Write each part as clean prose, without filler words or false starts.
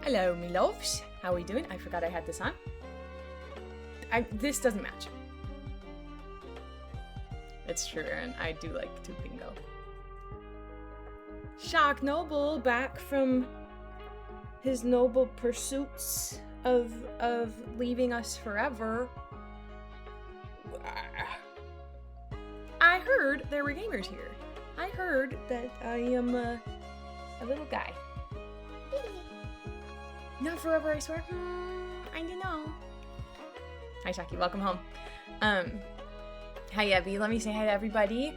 Hello, me loves. How are we doing? I forgot I had this on. This doesn't match. It's true, Aaron. I do like to bingo. Shock Noble back from his noble pursuits of leaving us forever. I heard there were gamers here. I heard that I am a little guy. Not forever, I swear. I don't know. Hi, Shaki. Welcome home. Hi, Abby. Let me say hi to everybody.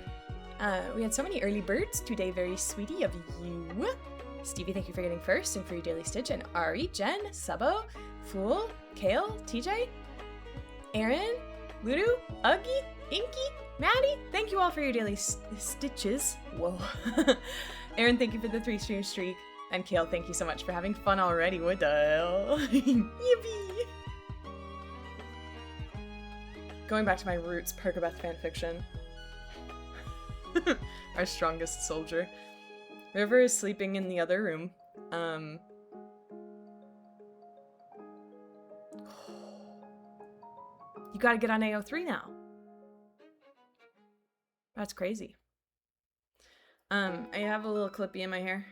We had so many early birds today. Very sweetie of you. Stevie, thank you for getting first and for your daily stitch. And Ari, Jen, Sabo, Fool, Kale, TJ, Aaron, Ludu, Uggy, Inky, Maddie. Thank you all for your daily stitches. Whoa. Aaron, thank you for the 3-stream streak. And Kale, thank you so much for having fun already. What the hell? Yippee! Going back to my roots, Perkabeth fanfiction. Our strongest soldier. River is sleeping in the other room. You gotta get on AO3 now. That's crazy. I have a little clippy in my hair.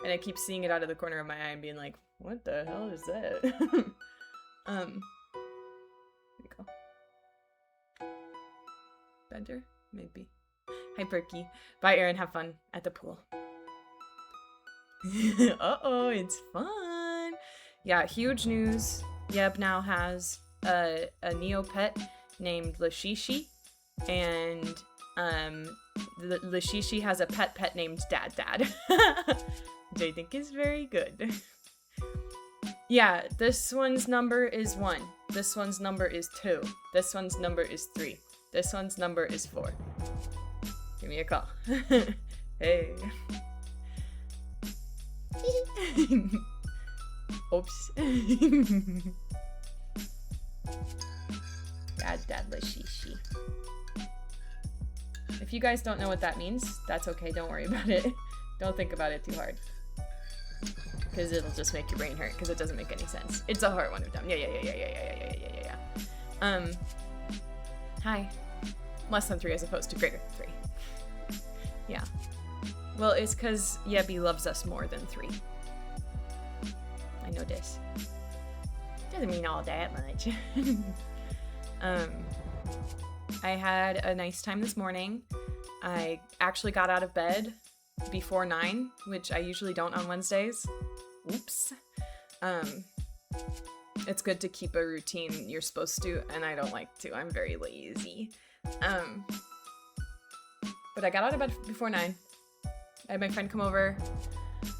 And I keep seeing it out of the corner of my eye and being like, what the hell is that? Here we go. Bender? Maybe. Hi, Perky. Bye, Aaron. Have fun at the pool. Uh-oh, it's fun. Yeah, huge news. Yeb now has a Neopet named Lashishi. And, Lashishi has a pet named Dad. Which I think is very good. Yeah, this one's number is 1. This one's number is 2. This one's number is 3. This one's number is 4. Give me a call. Hey. Oops. Dad Lashishi. If you guys don't know what that means, that's okay, don't worry about it. Don't think about it too hard. Because it'll just make your brain hurt, because it doesn't make any sense. It's a hard one of them. Yeah. Hi. Less than 3 as opposed to greater than 3. Yeah. Well, it's because Yebby loves us more than 3. I know this. Doesn't mean all that much. I had a nice time this morning. I actually got out of bed before 9, which I usually don't on Wednesdays. Oops. It's good to keep a routine you're supposed to, and I don't like to. I'm very lazy. But I got out of bed before 9. I had my friend come over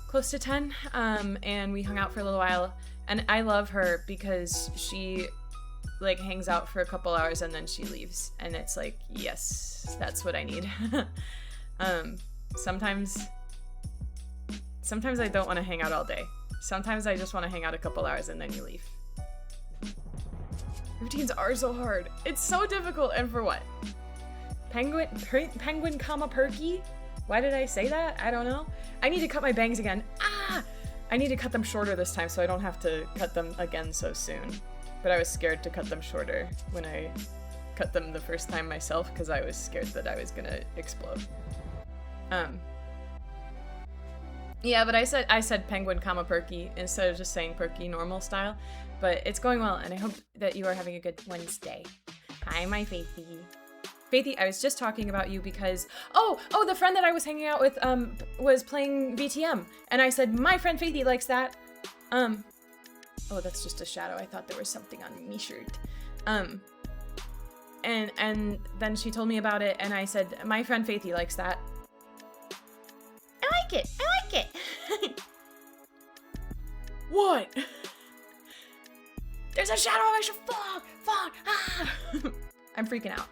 close to 10, and we hung out for a little while. And I love her because she like hangs out for a couple hours and then she leaves. And it's like, yes, that's what I need. Sometimes I don't want to hang out all day. Sometimes I just want to hang out a couple hours and then you leave. Routines are so hard. It's so difficult, and for what? Penguin, comma, Perky? Why did I say that? I don't know. I need to cut my bangs again. Ah! I need to cut them shorter this time so I don't have to cut them again so soon. But I was scared to cut them shorter when I cut them the first time myself because I was scared that I was gonna explode. Yeah, but I said penguin, comma, Perky instead of just saying Perky normal style. But it's going well, and I hope that you are having a good Wednesday. Hi, my Faithy. Faithy, I was just talking about you because oh, the friend that I was hanging out with was playing VTM, and I said my friend Faithy likes that. Oh, that's just a shadow. I thought there was something on me shirt. And then she told me about it, and I said my friend Faithy likes that. I like it. What? There's a shadow on my shirt. Fuck. Ah. I'm freaking out.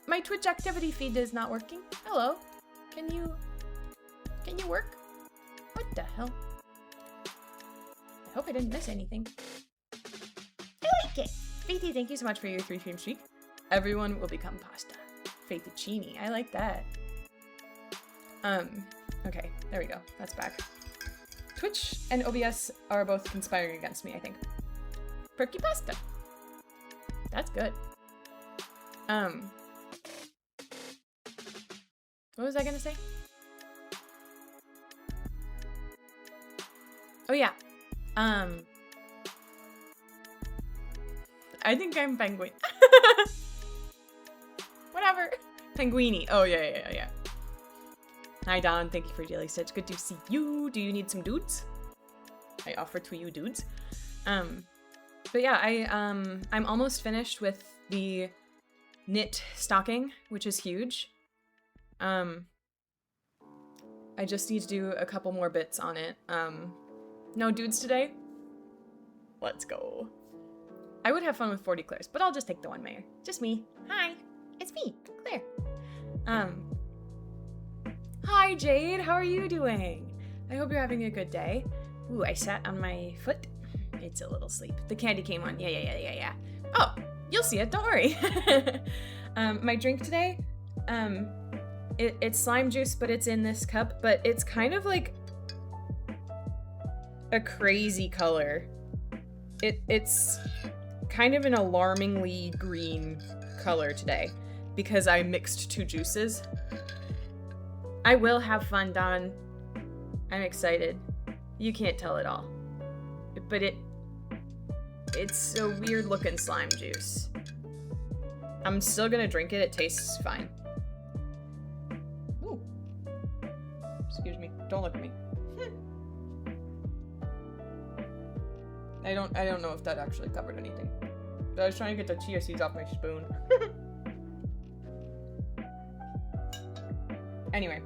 My Twitch activity feed is not working. Hello. Can you work? What the hell? I hope I didn't miss anything. I like it. Faithy, thank you so much for your 3-stream streak. Everyone will become pasta. Faithuccini. I like that. Okay, there we go. That's back. Twitch and OBS are both conspiring against me, I think. Perky pasta. That's good. What was I gonna say? Oh yeah. I think I'm penguin. Whatever. Penguini. Oh yeah. Hi Don, thank you for Daily Stitch. Good to see you. Do you need some dudes? I offer to you dudes. But yeah, I'm almost finished with the knit stocking, which is huge. I just need to do a couple more bits on it. No dudes today? Let's go. I would have fun with 40 Claire's, but I'll just take the one mayor. Just me. Hi, it's me, Claire. Hi Jade, how are you doing? I hope you're having a good day. Ooh, I sat on my foot. It's a little sleep. The candy came on. Yeah. Oh, you'll see it, don't worry. My drink today, it's slime juice, but it's in this cup, but it's kind of like a crazy color. It's kind of an alarmingly green color today because I mixed two juices. I will have fun, Don. I'm excited. You can't tell it all. But it's a weird looking slime juice. I'm still gonna drink it. It tastes fine. Ooh. Excuse me. Don't look at me. I don't know if that actually covered anything. But I was trying to get the chia seeds off my spoon. Anyway,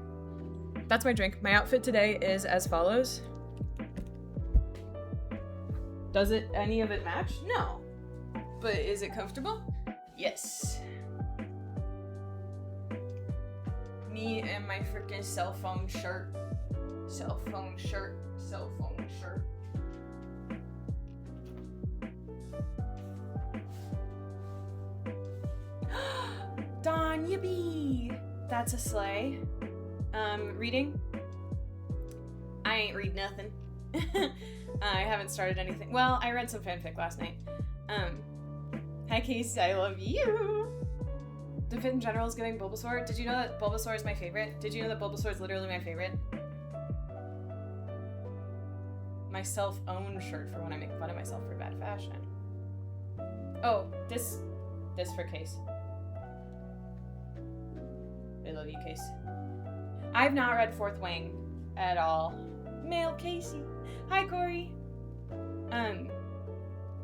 that's my drink. My outfit today is as follows. Does any of it match? No. But is it comfortable? Yes. Me and my freaking cell phone shirt. Cell phone shirt. Don, yippee! That's a sleigh. Reading? I ain't read nothing. I haven't started anything. Well, I read some fanfic last night. Hi Casey, I love you! The Fit in General is giving Bulbasaur. Did you know that Bulbasaur is my favorite? Did you know that Bulbasaur is literally my favorite? My self-owned shirt for when I make fun of myself for bad fashion. Oh, this for Case. I love you, Case. I've not read Fourth Wing at all. Male Casey. Hi, Corey.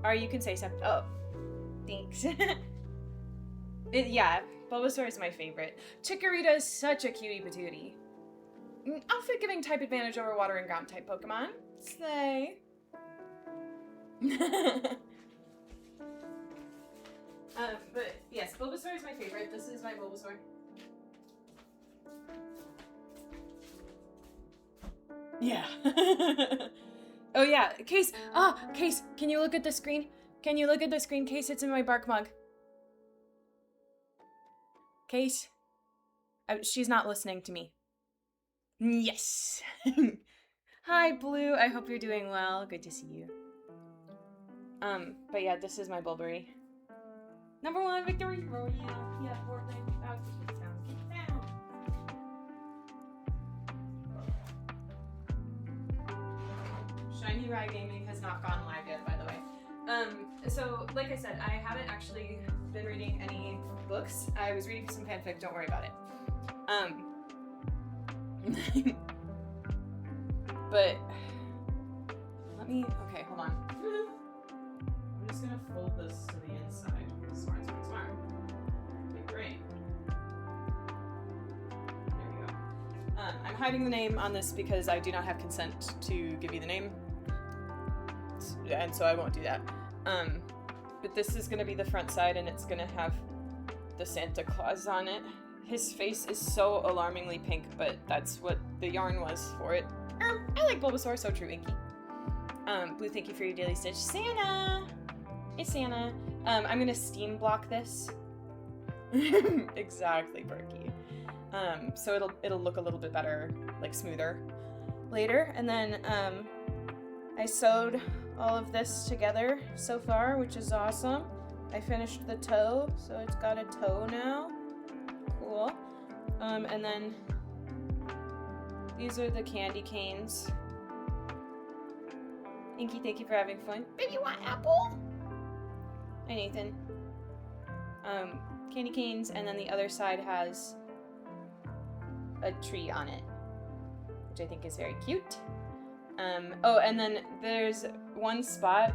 Or you can say something. Oh, thanks. Yeah, Bulbasaur is my favorite. Chikorita is such a cutie patootie. Outfit giving type advantage over water and ground type Pokemon. Slay. But yes, Bulbasaur is my favorite. This is my Bulbasaur. Yeah. Oh yeah, Case. Case, can you look at the screen? Can you look at the screen, Case? It's in my bark mug. Case. She's not listening to me. Yes. Hi, Blue. I hope you're doing well. Good to see you. But yeah, this is my Bulberry. Number 1 victory royale. Yeah, Portland. Keep down. Shiny Rye Gaming has not gone live yet, by the way. So, like I said, I haven't actually been reading any books. I was reading some fanfic, don't worry about it. But, okay, hold on. I'm just gonna fold this to the inside. Smart. Okay, great. There we go. I'm hiding the name on this because I do not have consent to give you the name. And so I won't do that. But this is gonna be the front side and it's gonna have the Santa Claus on it. His face is so alarmingly pink, but that's what the yarn was for it. I like Bulbasaur, so true, Inky. Blue, thank you for your daily stitch. Santa! It's Santa. I'm gonna steam block this. Exactly, Berkey. So it'll look a little bit better, like smoother later. And then I sewed all of this together so far, which is awesome. I finished the toe, so it's got a toe now. Cool. And then these are the candy canes. Inky, thank you for having fun. Baby, you want apple? Hi, Nathan. Candy canes, and then the other side has a tree on it, which I think is very cute. Oh, and then there's one spot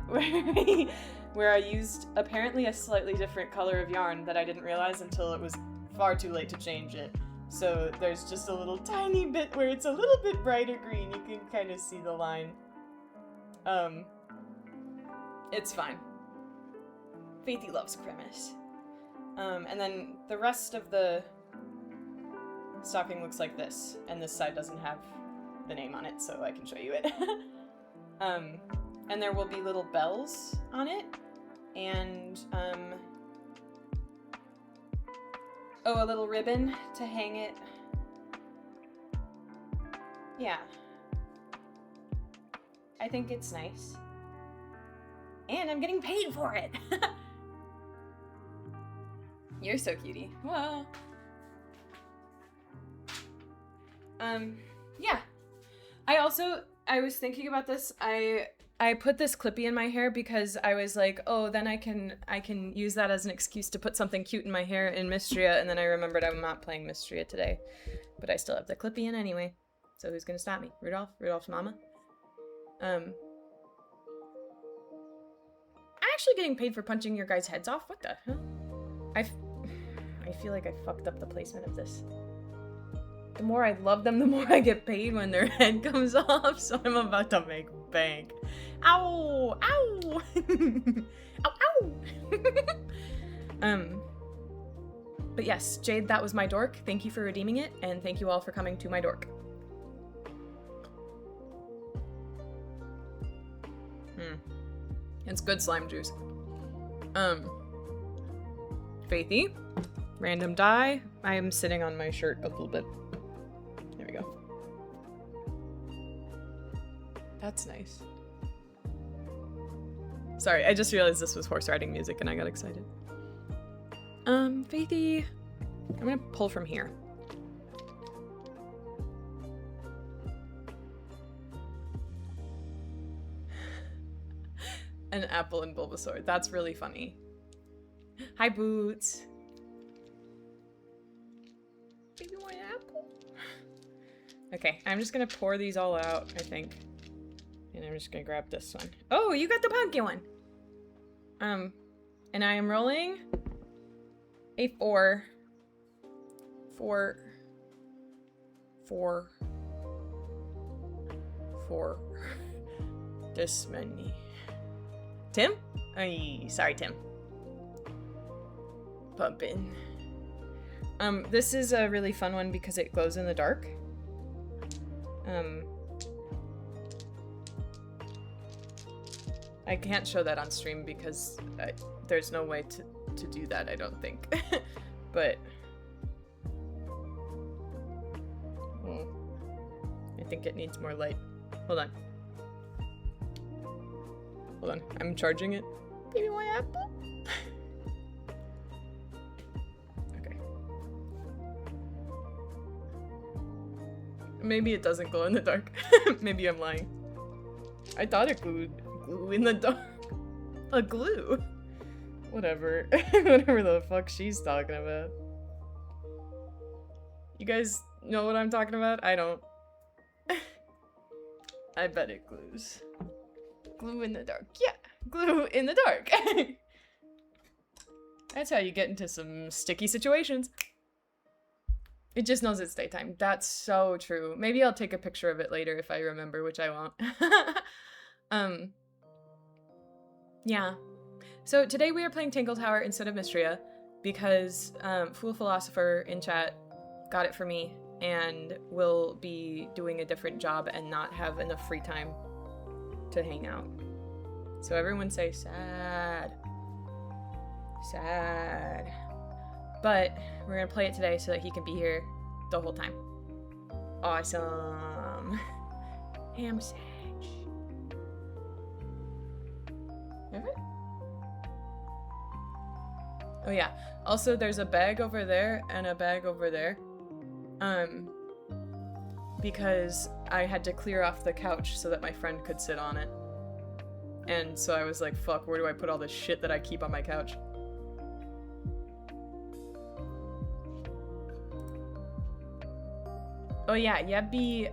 where I used apparently a slightly different color of yarn that I didn't realize until it was far too late to change it. So there's just a little tiny bit where it's a little bit brighter green. You can kind of see the line. It's fine. Faithy loves Grimace. And then the rest of the stocking looks like this, and this side doesn't have the name on it, so I can show you it. And there will be little bells on it, and, oh, a little ribbon to hang it. Yeah. I think it's nice. And I'm getting paid for it! You're so cutie. Whoa. Yeah. I was thinking about this. I put this clippy in my hair because I was like, oh, then I can use that as an excuse to put something cute in my hair in Mystria, and then I remembered I'm not playing Mystria today. But I still have the clippy in anyway. So who's gonna stop me? Rudolph? Rudolph's mama? I'm actually getting paid for punching your guys' heads off? What the hell? I feel like I fucked up the placement of this. The more I love them, the more I get paid when their head comes off, so I'm about to make bank. Ow! Ow! Ow! Ow! But yes, Jade, that was my dork. Thank you for redeeming it, and thank you all for coming to my dork. It's good slime juice. Faithy. Random die. I am sitting on my shirt a little bit. There we go. That's nice. Sorry, I just realized this was horse riding music and I got excited. Faithy. I'm gonna pull from here. An apple and Bulbasaur. That's really funny. Hi, Boots. Baby, want an apple? Okay, I'm just gonna pour these all out, I think. And I'm just gonna grab this one. Oh, you got the pumpkin one! And I am rolling a 4. This many. Tim? Sorry, Tim. Pumpin'. This is a really fun one because it glows in the dark. I can't show that on stream because there's no way to do that, I don't think. But I think it needs more light. Hold on. Hold on, I'm charging it. Baby, want apple? Okay. Maybe it doesn't glow in the dark. Maybe I'm lying. I thought it glue in the dark. A glue? Whatever. Whatever the fuck she's talking about. You guys know what I'm talking about? I don't. I bet it glues. Glue in the dark. Yeah, glue in the dark. That's how you get into some sticky situations. It just knows it's daytime. That's so true. Maybe I'll take a picture of it later if I remember, which I won't. Yeah. So today we are playing Tangle Tower instead of Mystria because Fool Philosopher in chat got it for me and will be doing a different job and not have enough free time to hang out. So everyone say sad. Sad. But we're gonna play it today so that he can be here the whole time. Awesome. Ham sandwich. Have it? Oh yeah. Also, there's a bag over there and a bag over there. Because I had to clear off the couch so that my friend could sit on it. And so I was like, fuck, where do I put all this shit that I keep on my couch? Oh yeah, Yebby,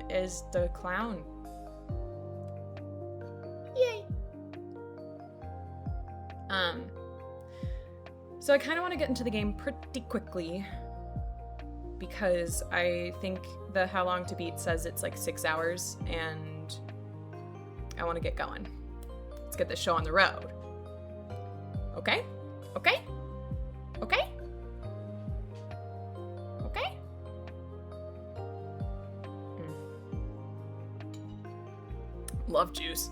is the clown. Yay! So I kind of want to get into the game pretty quickly because I think the How Long to Beat says it's like 6 hours and I want to get going. Let's get this show on the road. Okay? Okay? Okay? Okay? Love juice.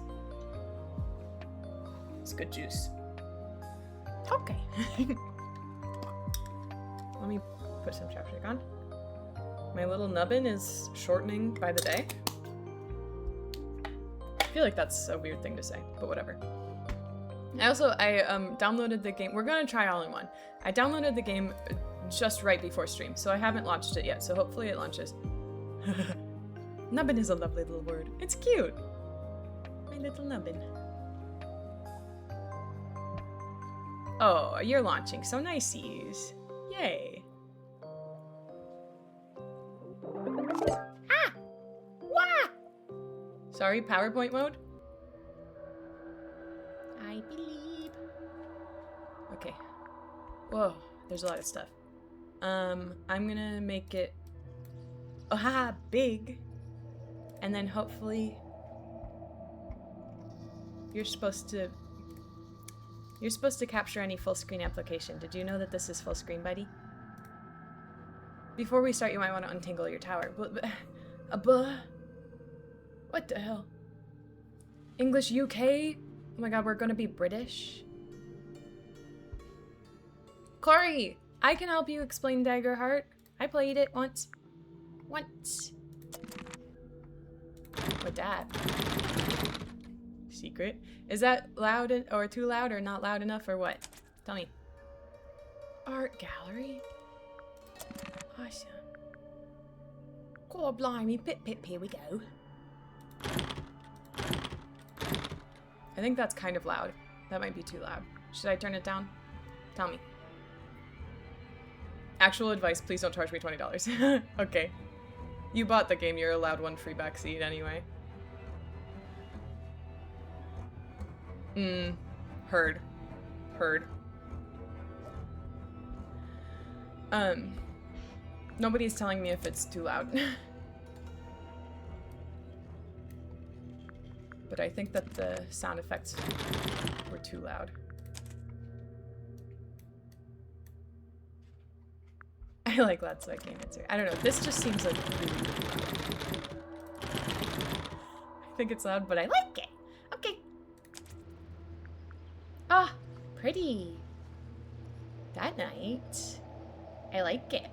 It's good juice. Okay. Let me put some chapstick on. My little nubbin is shortening by the day. I feel like that's a weird thing to say, but whatever. I downloaded the game. We're gonna try all in one. I downloaded the game just right before stream, so I haven't launched it yet, so hopefully it launches. Nubbin is a lovely little word. It's cute. My little nubbin. Oh, you're launching, so niceies. Yay. Ah! Wah! Sorry, PowerPoint mode? I believe. Okay. Whoa, there's a lot of stuff. I'm gonna make it big. And then hopefully you're supposed to capture any full screen application. Did you know that this is full screen, buddy? Before we start, you might want to untangle your tower. What the hell? English UK? Oh my god, we're gonna be British? Corey, I can help you explain Daggerheart. I played it once. Once. With Dad. Secret? Is that loud or too loud or not loud enough or what? Tell me. Art gallery? Awesome. God blimey, pip, here we go. I think that's kind of loud. That might be too loud. Should I turn it down? Tell me. Actual advice, please don't charge me $20. Okay. You bought the game, you're allowed one free backseat anyway. Heard. Nobody's telling me if it's too loud. But I think that the sound effects were too loud. I like loud, so I can't answer. I don't know, this just seems like really loud. I think it's loud, but I like it. Okay. Ah, pretty. That night. I like it.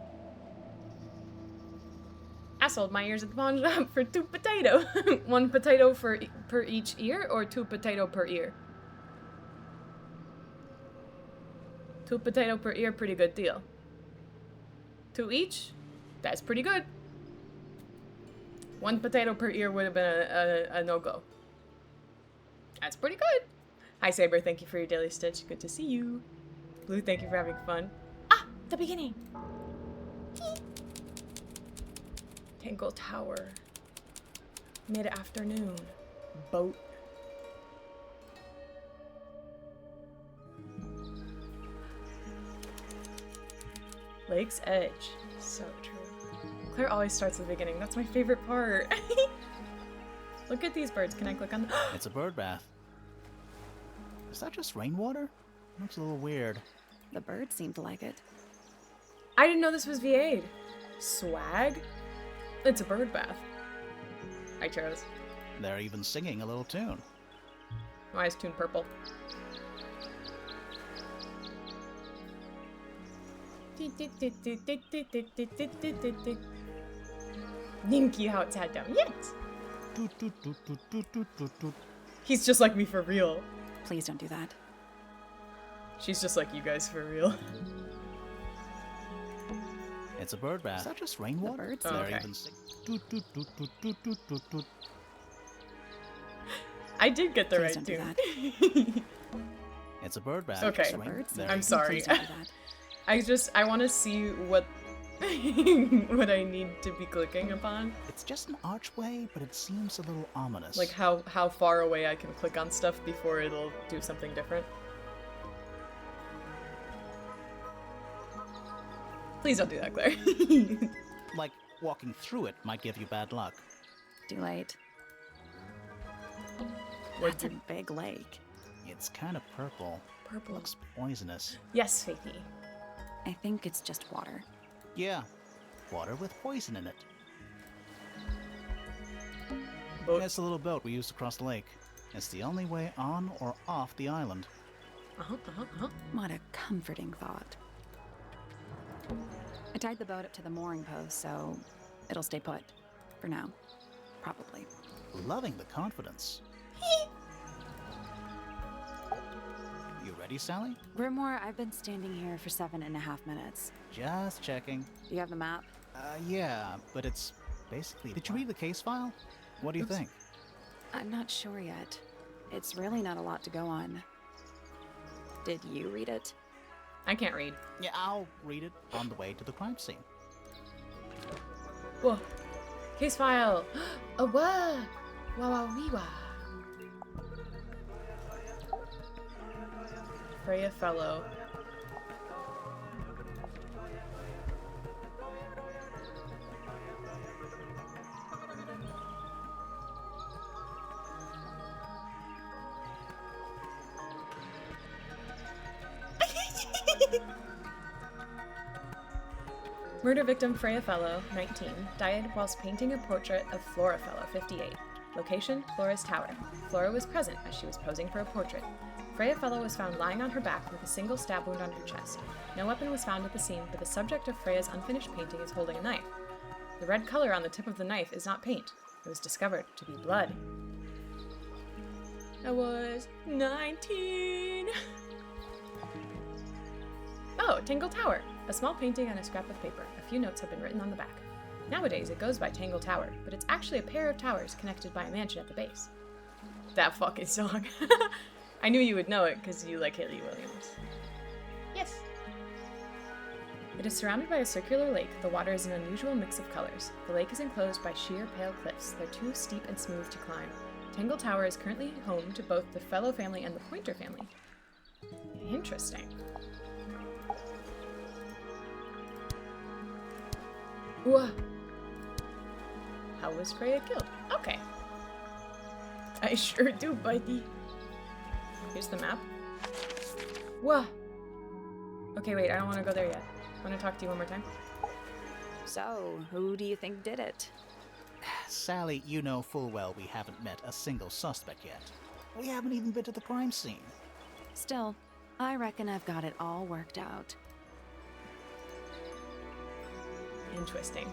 I sold my ears at the pawn shop for 2 potato. 1 potato per each ear, or 2 potato per ear? 2 potato per ear, pretty good deal. 2 each? That's pretty good. 1 potato per ear would have been a no-go. That's pretty good. Hi Saber, thank you for your daily stitch. Good to see you. Blue, thank you for having fun. Ah, the beginning. Tangle Tower. Mid-afternoon. Boat. Lake's Edge. So true. Claire always starts at the beginning. That's my favorite part. Look at these birds. Can I click on them? It's a bird bath. Is that just rainwater? Looks a little weird. The birds seem to like it. I didn't know this was VA'd. Swag? It's a bird bath. I chose. They're even singing a little tune. Why is tune purple? Ninky outside down. Yes! He's just like me for real. Please don't do that. She's just like you guys for real. It's a bird bath. Is that just rainwater? birds? Oh, They're okay. even sing- Toot, toot, toot, toot, toot, toot, toot, toot. I did get the Please right don't do tune. It's a bird bath. Okay. Just The rain- birds? they're I'm even- sorry. Please don't do that. I want to see what what I need to be clicking upon. It's just an archway, but it seems a little ominous. Like how far away I can click on stuff before it'll do something different. Please don't do that, Claire. Like walking through it might give you bad luck. Too late. What That's a do- big lake. It's kind of purple. Purple. Looks poisonous. Yes, Faithy. I think it's just water. Yeah, water with poison in it. Boat. It's the little boat we used to cross the lake. It's the only way on or off the island. What a comforting thought. I tied the boat up to the mooring post, so it'll stay put. For now. Probably. Loving the confidence. You ready, Sally? Rumor, I've been standing here for 7.5 minutes. Just checking. Do you have the map? Yeah, but it's basically... Did you read the case file? What do you think? I'm not sure yet. It's really not a lot to go on. Did you read it? I can't read. Yeah, I'll read it on the way to the crime scene. Whoa. Case file. A what? Wow, wee wah. Freya Fellow. Murder victim Freya Fellow, 19, died whilst painting a portrait of Flora Fellow, 58. Location, Flora's tower. Flora was present as she was posing for a portrait. Freya Fellow was found lying on her back with a single stab wound on her chest. No weapon was found at the scene, but the subject of Freya's unfinished painting is holding a knife. The red color on the tip of the knife is not paint. It was discovered to be blood. I was 19. Oh, Tangle Tower. A small painting on a scrap of paper. A few notes have been written on the back. Nowadays, it goes by Tangle Tower, but it's actually a pair of towers connected by a mansion at the base. That fucking song. I knew you would know it because you like Haley Williams. Yes. It is surrounded by a circular lake. The water is an unusual mix of colors. The lake is enclosed by sheer, pale cliffs. They're too steep and smooth to climb. Tangle Tower is currently home to both the Fellow family and the Pointer family. Interesting. Whoa. How was Freya killed? Okay. I sure do, buddy. Here's the map. Whoa. Okay, wait, I don't want to go there yet. I want to talk to you one more time. So, who do you think did it? Sally, you know full well we haven't met a single suspect yet. We haven't even been to the crime scene. Still, I reckon I've got it all worked out. Interesting.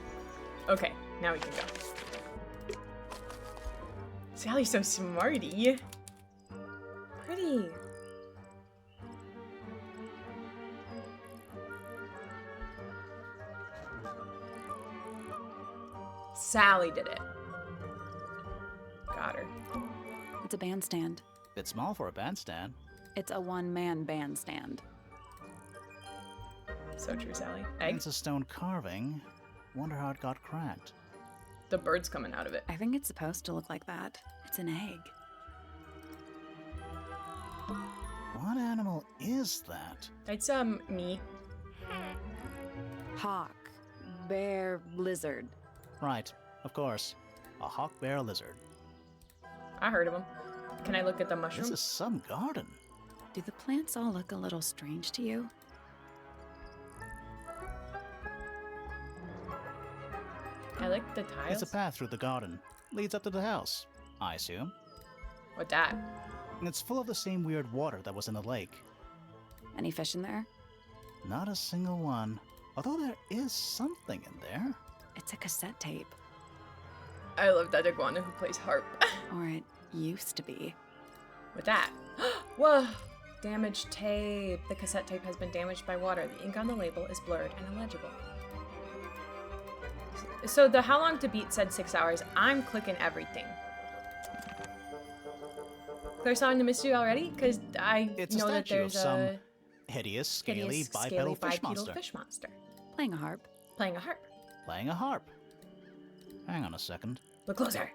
Okay, now we can go. Sally's so smarty. Pretty. Sally did it. Got her. It's a bandstand. Bit small for a bandstand. It's a one-man bandstand. So true, Sally. Egg? It's a stone carving. Wonder how it got cracked. The bird's coming out of it. I think it's supposed to look like that. It's an egg. What animal is that? It's, me. Hawk. Bear. Lizard. Right, of course. A hawk bear lizard. I heard of him. Can I look at the This mushroom? is some garden. Do the plants all look a little strange to you? I like the tiles. It's a path through the garden. Leads up to the house, I assume. What that? And it's full of the same weird water that was in the lake. Any fish in there? Not a single one. Although there is something in there. It's a cassette tape. I love that iguana who plays harp. Or it used to be. with that. Whoa! Damaged tape. The cassette tape has been damaged by water. The ink on the label is blurred and illegible. So the how long to beat said 6 hours. I'm clicking everything. Clear Song to Mystery already? Because I It's know a that statue there's of some a hideous, scaly, hideous, bipedal scaly, fish bipedal monster. fish monster. Playing a harp. Playing a harp. Playing a harp. Hang on a second. Look closer.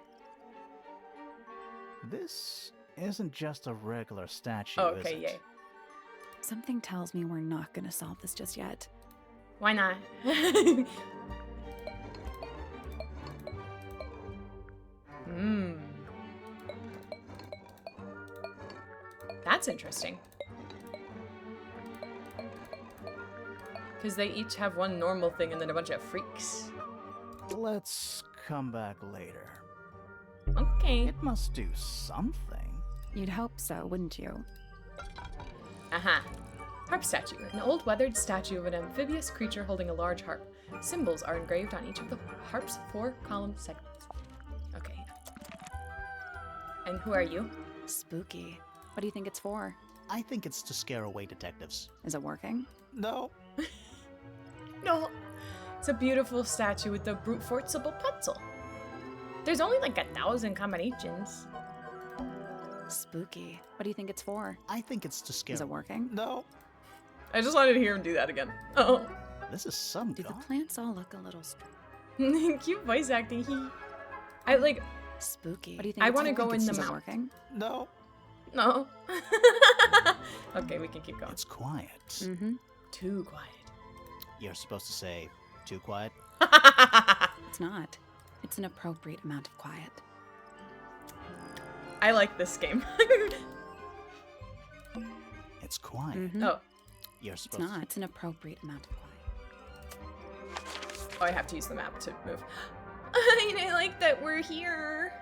This isn't just a regular statue, Oh, is okay, it? yay. Something tells me we're not gonna solve this just yet. Why not? That's interesting. Because they each have one normal thing and then a bunch of freaks. Let's come back later. Okay. It must do something. You'd hope so, wouldn't you? Aha. Harp statue. An old weathered statue of an amphibious creature holding a large harp. Symbols are engraved on each of the harp's 4 column segments. Okay. And who are you? Spooky. What do you think it's for? I think it's to scare away detectives. Is it working? No. No. It's a beautiful statue with a brute forcible pencil. There's only like 1,000 combinations. Spooky. What do you think it's for? I think it's to scare. Is it working? No. I just wanted to hear him do that again. Oh. This is some Do the god. plants all look a little strange? Cute voice acting. I like. Spooky. What do you think? I it's want to for? go in the Is it mouth. working? No. No. Okay, we can keep going. It's quiet. Mm-hmm. Too quiet. You're supposed to say, too quiet? It's not. It's an appropriate amount of quiet. I like this game. It's quiet. Mhm. Oh, You're It's supposed not. It's an appropriate amount of quiet. oh, I have to use the map to move. I like that we're here.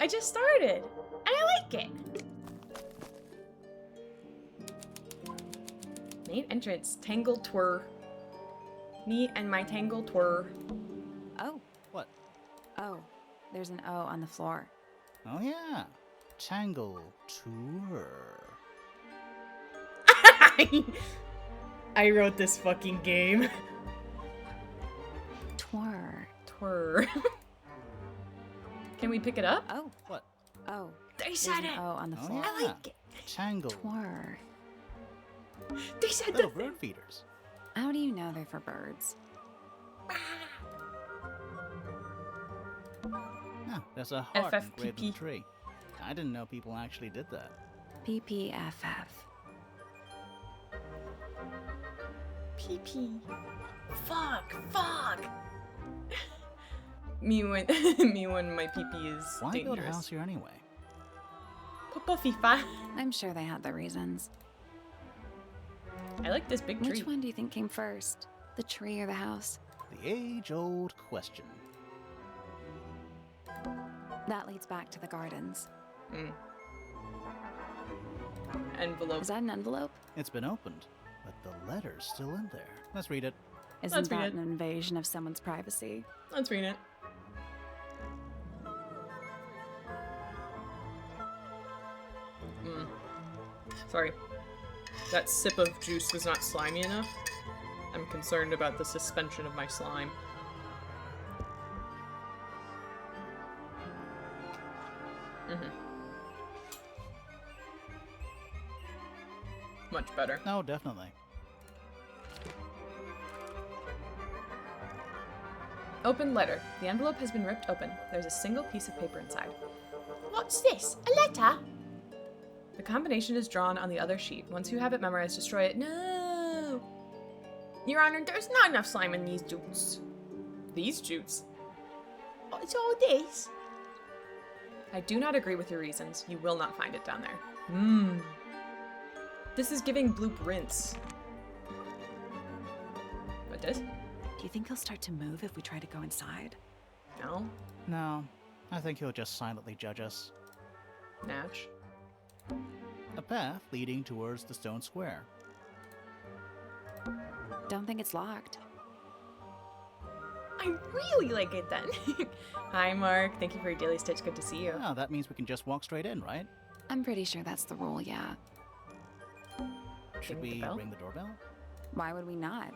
I just started, and I like it. Main entrance, Tangle Twir. Me and my Tangle Twir. Oh. What? Oh. There's an O on the floor. Oh yeah. Tangle Tour. I wrote this fucking game. Twir. Twir. Can we pick it up? Oh. What? Oh. They There's said an it. O on the Oh floor. yeah. I like it. Tangle. Twir. They said Little the bird feeders. How do you know they're for birds? Yeah, there's a heart engraved in FFPP. the tree. I didn't know people actually did that. PPFF. PP. Fuck. me when my PP is Why build a house dangerous. here anyway? Papa FIFA. I'm sure they had their reasons. I like this big tree. Which one do you think came first? The tree or the house? The age-old question. That leads back to the gardens. Envelope. Is that an envelope? It's been opened, but the letter's still in there. Let's read it. Isn't Let's read that it. an invasion of someone's privacy? Let's read it. Sorry. That sip of juice was not slimy enough. I'm concerned about the suspension of my slime. Much better. No, definitely. Open letter. The envelope has been ripped open. There's a single piece of paper inside. What's this? A letter? The combination is drawn on the other sheet. Once you have it memorized, destroy it. No! Your Honor, there's not enough slime in these jutes. These jutes? What's all this? I do not agree with your reasons. You will not find it down there. This is giving blueprints. What this? Do you think he'll start to move if we try to go inside? No. No, I think he'll just silently judge us. Natch. A path leading towards the stone square. Don't think it's locked. I really like it then. Hi, Mark. Thank you for your daily stitch. Good to see you. Oh, that means we can just walk straight in, right? I'm pretty sure that's the rule, yeah. Should Ring the we bell? ring the doorbell? Why would we not?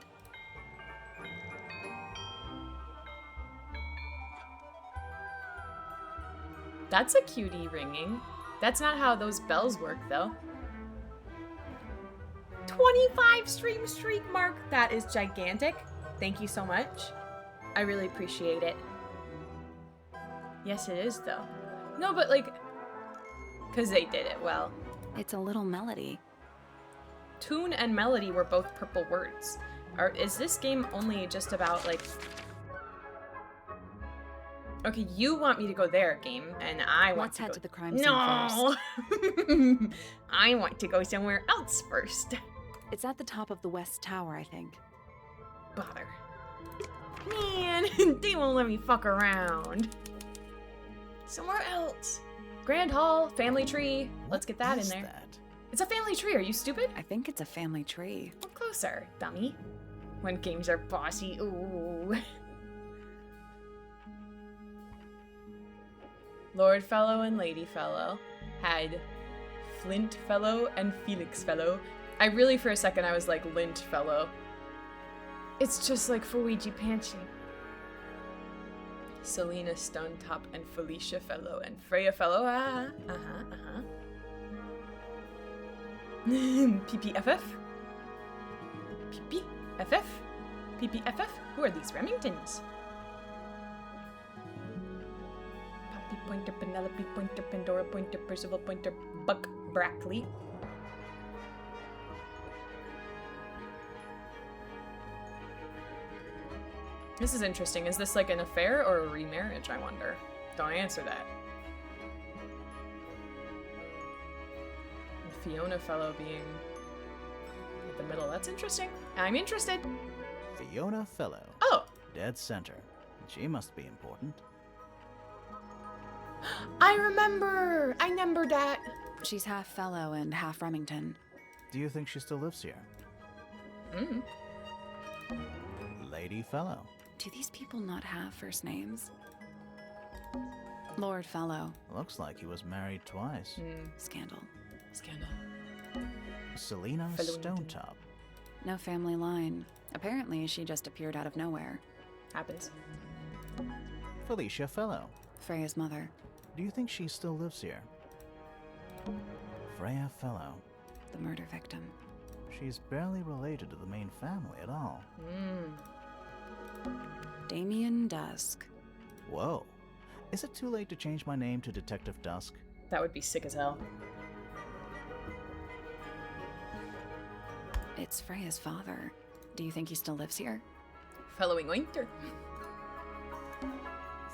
That's a cutie ringing. That's not how those bells work, though. 25 stream streak mark. That is gigantic. Thank you so much. I really appreciate it. Yes, it is, though. No, but like, because they did it well. It's a little melody. Tune and melody were both purple words. Is this game only just about, like... Okay, you want me to go there, game, and I want Let's to head go... to the crime scene No! I want to go somewhere else first. It's at the top of the west tower, I think. Bother. Man, they won't let me fuck around. Somewhere else. Grand Hall, family tree. Let's get that What in is there. that? It's a family tree. Are you stupid? I think it's a family tree. Look closer, dummy. When games are bossy, ooh. Lord Fellow and Lady Fellow had Flint Fellow and Felix Fellow. I really, for a second, I was like Lint Fellow. It's just like Fuiji Panchi. Selena Stonetop and Felicia Fellow and Freya Fellow. PPFF? PPFF? PPFF? Who are these Remingtons? Poppy Pointer, Penelope Pointer, Pandora Pointer, Percival Pointer, Buck Brackley. This is interesting. Is this like an affair or a remarriage, I wonder? Don't answer that. The Fiona Fellow being at the middle. That's interesting. I'm interested. Fiona Fellow. Oh! Dead center. She must be important. I remember! I remember that. She's half fellow and half Remington. Do you think she still lives here? Mm. Lady Fellow. Do these people not have first names? Lord Fellow. Looks like he was married twice. Scandal. Scandal. Selena Fellowington. Stonetop. No family line. Apparently, she just appeared out of nowhere. Happens. Felicia Fellow. Freya's mother. Do you think she still lives here? Freya Fellow. The murder victim. She's barely related to the main family at all. Damien Dusk. Whoa. Is it too late to change my name to Detective Dusk? That would be sick as hell. It's Freya's father. Do you think he still lives here? Fellowing Winter.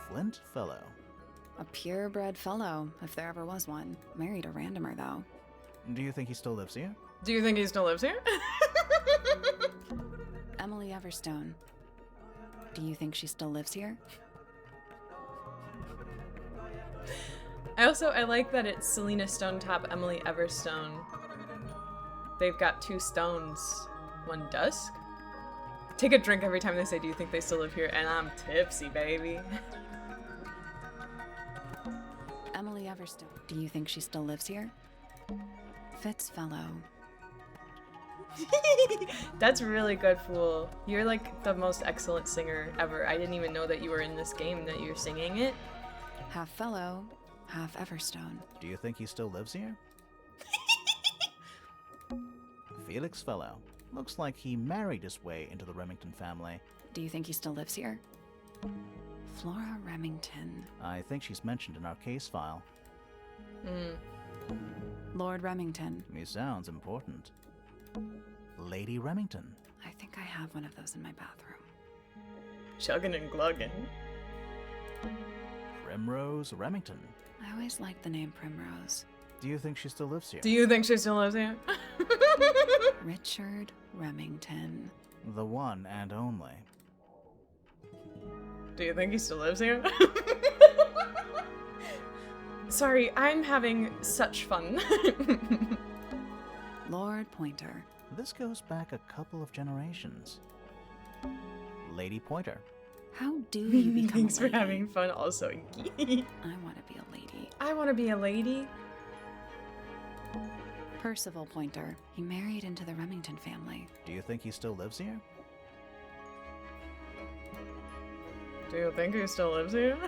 Flint Fellow. A purebred fellow, if there ever was one. Married a randomer, though. Do you think he still lives here? Do you think he still lives here? Emily Everstone. Do you think she still lives here? I like that it's Selena Stonetop, Emily Everstone. They've got two stones. One dusk? Take a drink every time they say, do you think they still live here? And I'm tipsy, baby. Emily Everstone. Do you think she still lives here? Fitzfellow. That's really good, Fool. You're like the most excellent singer ever. I didn't even know that you were in this game, that you're singing it. Half fellow, half Everstone. Do you think he still lives here? Felix Fellow. Looks like he married his way into the Remington family. Do you think he still lives here? Flora Remington. I think she's mentioned in our case file. Lord Remington. He sounds important. Lady Remington. I think I have one of those in my bathroom. Chugging and glugging. Primrose Remington. I always liked the name Primrose. Do you think she still lives here? Do you think she still lives here? Richard Remington. The one and only. Do you think he still lives here? Sorry, I'm having such fun. Lord Pointer. This goes back a couple of generations. Lady Pointer. How do you become Thanks a for lady? having fun also, Inky. I want to be a lady. I want to be a lady. Percival Pointer. He married into the Remington family. Do you think he still lives here? Do you think he still lives here?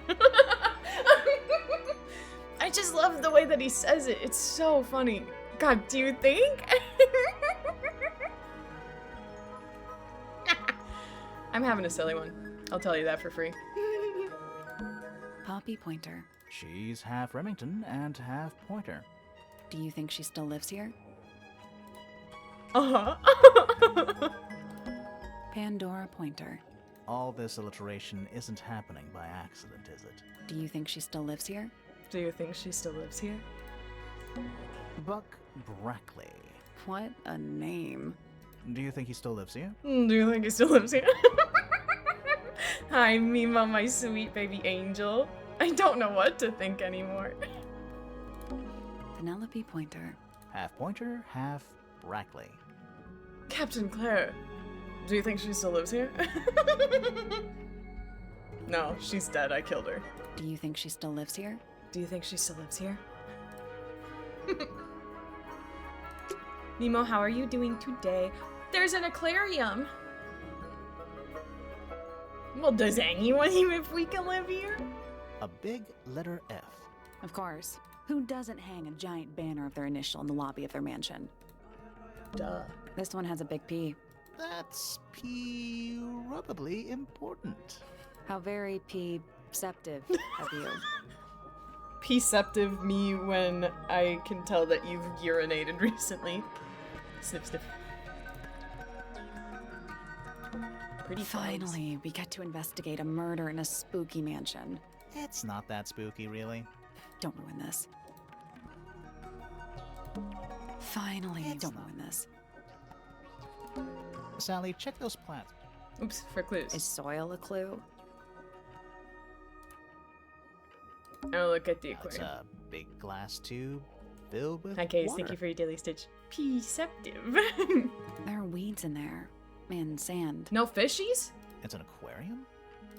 I just love the way that he says it. It's so funny. God, do you think? I'm having a silly one. I'll tell you that for free. Poppy Pointer. She's half Remington and half Pointer. Do you think she still lives here? Uh-huh. Pandora Pointer. All this alliteration isn't happening by accident, is it? Do you think she still lives here? Do you think she still lives here? Buck Brackley. What a name. Do you think he still lives here? Do you think he still lives here? Hi, Mima, my sweet baby angel. I don't know what to think anymore. Penelope Pointer. Half Pointer, half Brackley. Captain Claire, do you think she still lives here? No, she's dead. I killed her. Do you think she still lives here? Do you think she still lives here? Nemo, how are you doing today? There's an aquarium! Well, does anyone even if we can live here? A big letter F. Of course. Who doesn't hang a giant banner of their initial in the lobby of their mansion? Duh. This one has a big P. That's probably important. How very P-ceptive of you. Perceptive me when I can tell that you've urinated recently. Snip, snip. Pretty flags. Finally, we get to investigate a murder in a spooky mansion. It's not that spooky, really. Don't ruin this. Finally, don't ruin this. Sally, check those plants. Oops, for clues. Is soil a clue? I'll look at the It's aquarium. a big glass tube filled with Hi, Case. water. Thank you for your daily stitch. Perceptive. There are weeds in there. And sand. No fishies? It's an aquarium?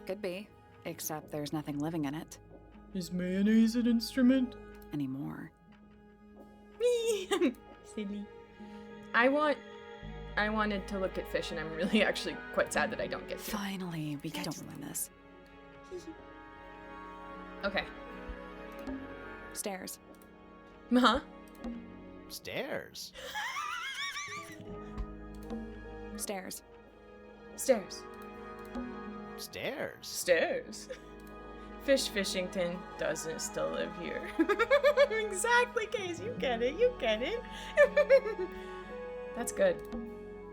Could be. Except there's nothing living in it. Is mayonnaise an instrument? Anymore. Silly. I wanted to look at fish, and I'm really actually quite sad that I don't get to. Finally, we don't ruin this. Okay. Stairs. Huh? Stairs. Stairs. Stairs. Stairs. Stairs. Fish Fishington doesn't still live here. Exactly, Case. You get it. You get it. That's good.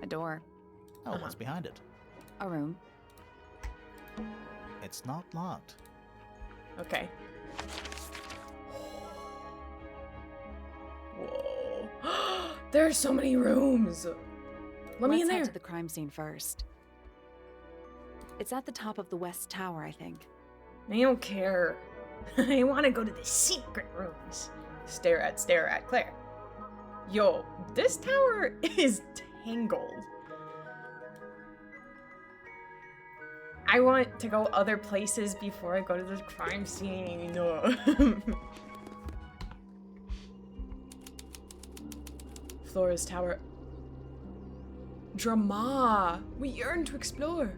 A door. Oh, what's behind it? A room. It's not locked. Okay. Whoa. There are so many rooms. Let me in Let's head there. to the crime scene first. It's at the top of the west tower, I think. I don't care. I want to go to the secret rooms. Stare at Claire. Yo, this tower is tangled. I want to go other places before I go to the crime scene. Flora's tower. Drama. We yearn to explore.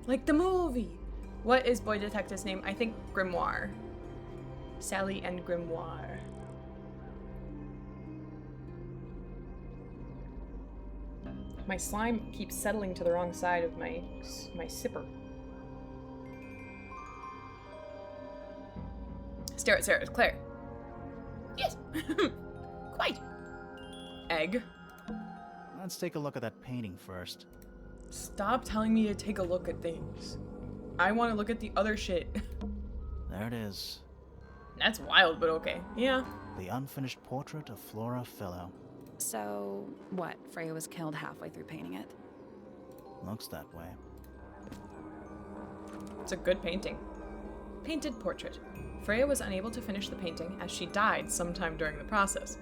Like the movie. What is Boy Detective's name? I think Grimoire. Sally and Grimoire. My slime keeps settling to the wrong side of my sipper. Stare at Claire. Yes. Quite. Egg. Let's take a look at that painting first. Stop telling me to take a look at things. I want to look at the other shit. There it is. That's wild, but okay. Yeah. The unfinished portrait of Flora Fellow. So, what? Freya was killed halfway through painting it. Looks that way. It's a good painting. Painted portrait. Freya was unable to finish the painting as she died sometime during the process.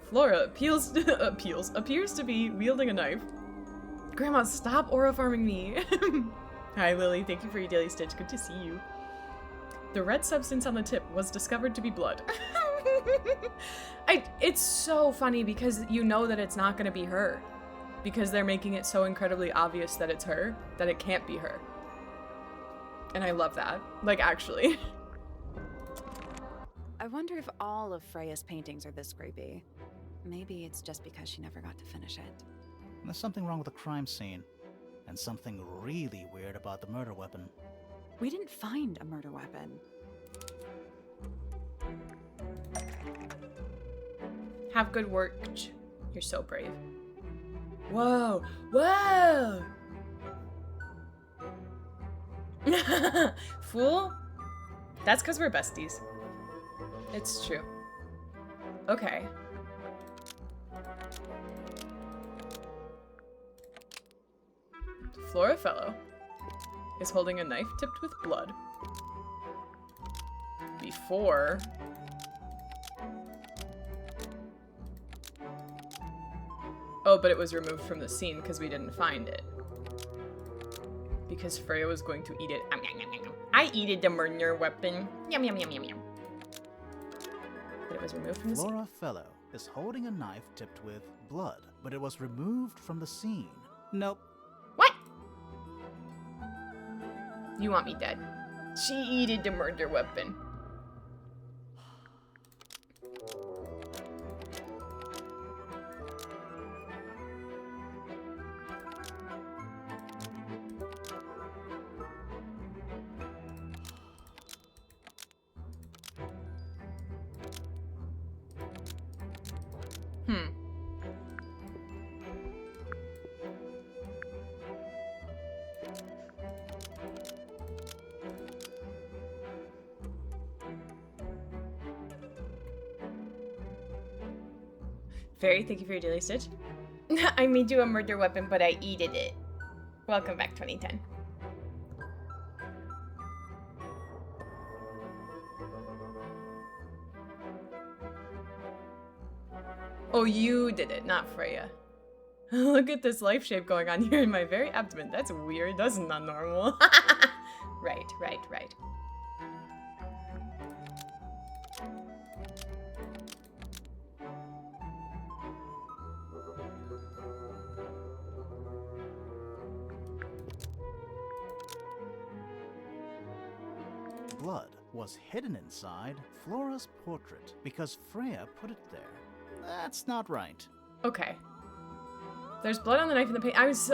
Flora appears to be wielding a knife. Grandma, stop aura farming me. Hi, Lily. Thank you for your daily stitch. Good to see you. The red substance on the tip was discovered to be blood. It's so funny because you know that it's not gonna be her. Because they're making it so incredibly obvious that it's her, that it can't be her. And I love that. Like, actually. I wonder if all of Freya's paintings are this creepy. Maybe it's just because she never got to finish it. There's something wrong with the crime scene. And something really weird about the murder weapon. We didn't find a murder weapon. Have good work. You're so brave. Whoa! Whoa! Fool? That's because we're besties. It's true. Okay. Flora Fellow is holding a knife tipped with blood. Before... Oh, but it was removed from the scene because we didn't find it. Because Freya was going to eat it. I eated the murder weapon. Yum, yum, yum, yum, yum. But it was removed from the scene. Flora Fellow is holding a knife tipped with blood, but it was removed from the scene. Nope. What? You want me dead? She eated the murder weapon. Fairy, thank you for your daily stitch. I made you a murder weapon, but I eated it. Welcome back, 2010. Oh, you did it, not Freya. Look at this life shape going on here in my very abdomen. That's weird. That's not normal. Right. Blood was hidden inside Flora's portrait because Freya put it there. That's not right. Okay. There's blood on the knife in the paint. I was...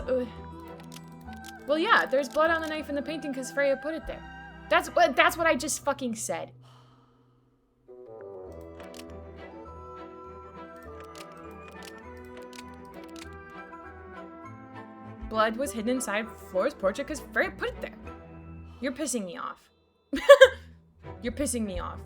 Well, yeah, there's blood on the knife in the painting because Freya put it there. That's what I just fucking said. Blood was hidden inside Flora's portrait because Freya put it there. You're pissing me off. You're pissing me off.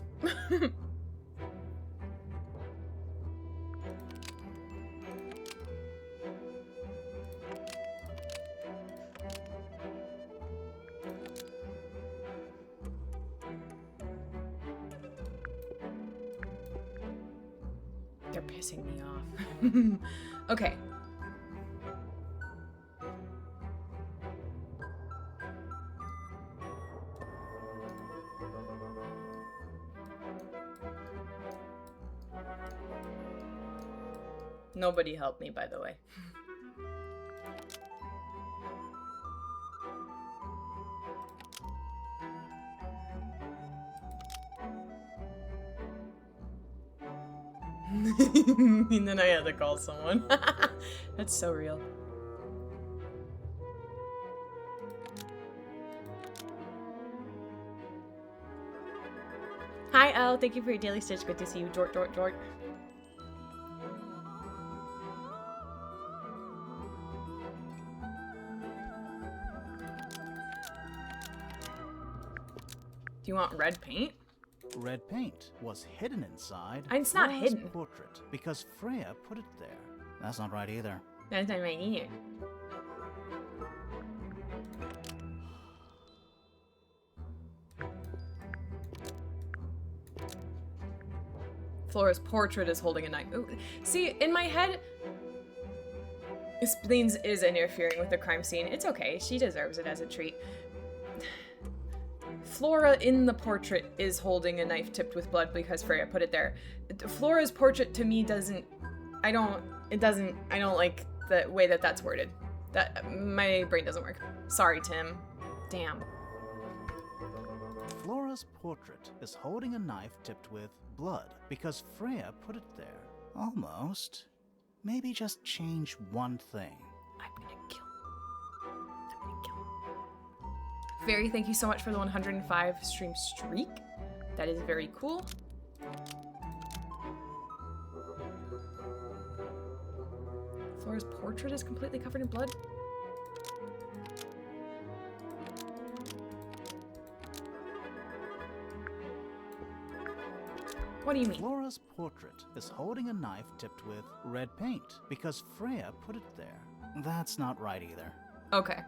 They're pissing me off. Okay. Nobody helped me, by the way. And then I had to call someone. That's so real. Hi, Elle. Thank you for your daily stitch. Good to see you. Jort. Do you want red paint? Red paint was hidden inside It's not Freya's hidden. portrait because Freya put it there. That's not right either. That's not right either. Flora's portrait is holding a knife. Ooh. See, in my head, Spleens is interfering with the crime scene. It's okay. She deserves it as a treat. Flora in the portrait is holding a knife tipped with blood because Freya put it there. Flora's portrait to me doesn't, I don't like the way that that's worded. My brain doesn't work. Sorry, Tim. Damn. Flora's portrait is holding a knife tipped with blood because Freya put it there. Almost. Maybe just change one thing. I'm gonna kill. Fairy, thank you so much for the 105 stream streak. That is very cool. Flora's portrait is completely covered in blood. What do you mean? Flora's portrait is holding a knife tipped with red paint because Freya put it there. That's not right either. Okay.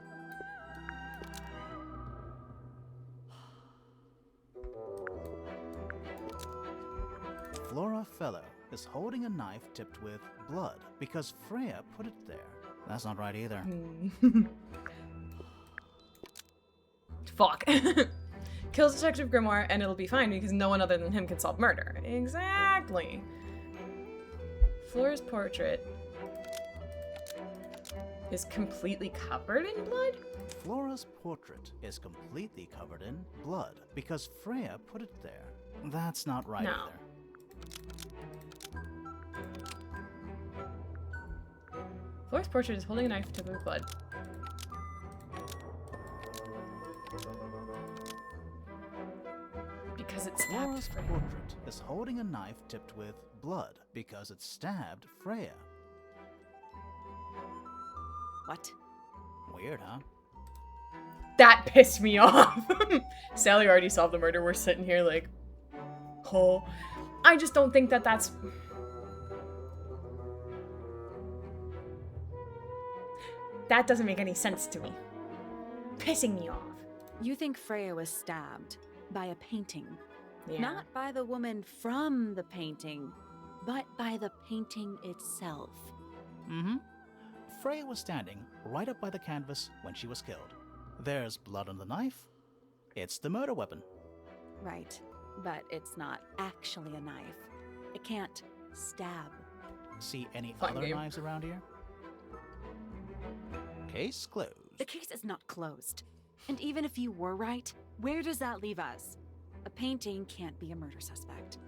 Flora Fellow is holding a knife tipped with blood because Freya put it there. That's not right either. Fuck. Kills Detective Grimoire and it'll be fine because no one other than him can solve murder. Exactly. Flora's portrait is completely covered in blood? Flora's portrait is completely covered in blood because Freya put it there. That's not right No. either. Flora's portrait is holding a knife tipped with blood. Because it stabbed Flora's Freya. portrait is holding a knife tipped with blood because it stabbed Freya. What? Weird, huh? That pissed me off. Sally already solved the murder. We're sitting here like, oh. I just don't think that that's... That doesn't make any sense to me. Pissing me off. You think Freya was stabbed by a painting. Yeah. Not by the woman from the painting, but by the painting itself. Mm-hmm. Freya was standing right up by the canvas when she was killed. There's blood on the knife. It's the murder weapon. Right, but it's not actually a knife. It can't stab. See any Fun other game. knives around here? Case closed. The case is not closed. And even if you were right, where does that leave us? A painting can't be a murder suspect.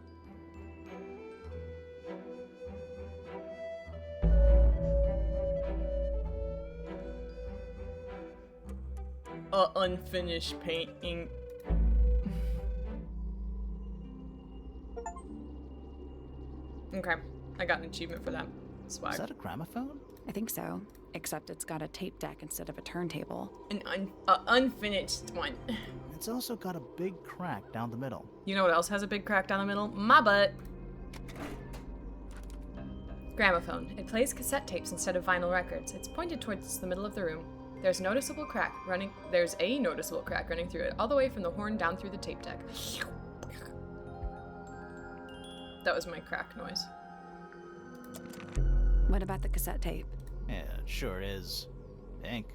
Unfinished painting. Okay, I got an achievement for that. Swag. Is that a gramophone? I think so, except it's got a tape deck instead of a turntable. An unfinished one. It's also got a big crack down the middle. You know what else has a big crack down the middle? My butt. Gramophone. It plays cassette tapes instead of vinyl records. It's pointed towards the middle of the room. There's a noticeable crack running through it, all the way from the horn down through the tape deck. That was my crack noise. What about the cassette tape? Yeah, it sure is. Ink.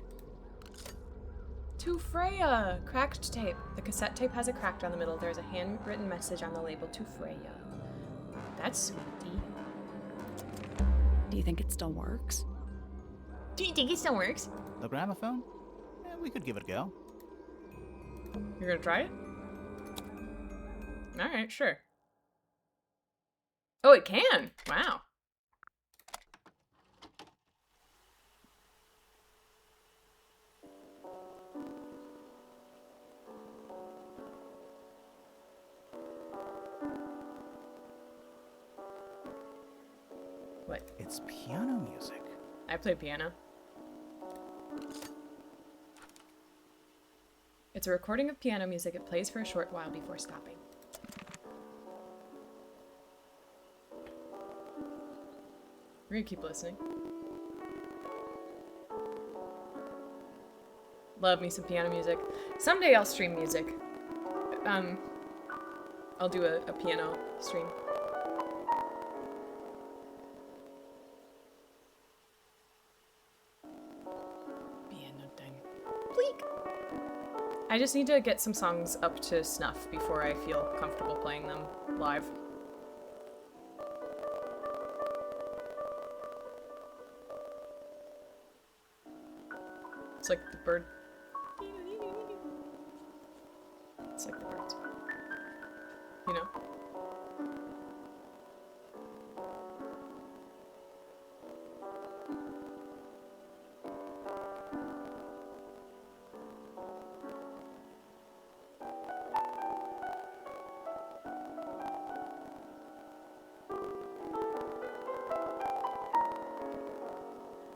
To Freya! Cracked tape. The cassette tape has a crack down the middle. There's a handwritten message on the label to Freya. That's sweetie. Do you think it still works? Do you think it still works? The gramophone? Yeah, we could give it a go. You're gonna try it? Alright, sure. Oh, it can! Wow. What? It's piano music. I play piano. It's a recording of piano music. It plays for a short while before stopping. We're gonna keep listening. Love me some piano music. Someday I'll stream music. I'll do a piano stream. I just need to get some songs up to snuff before I feel comfortable playing them live. It's like the bird. It's like the birds. You know?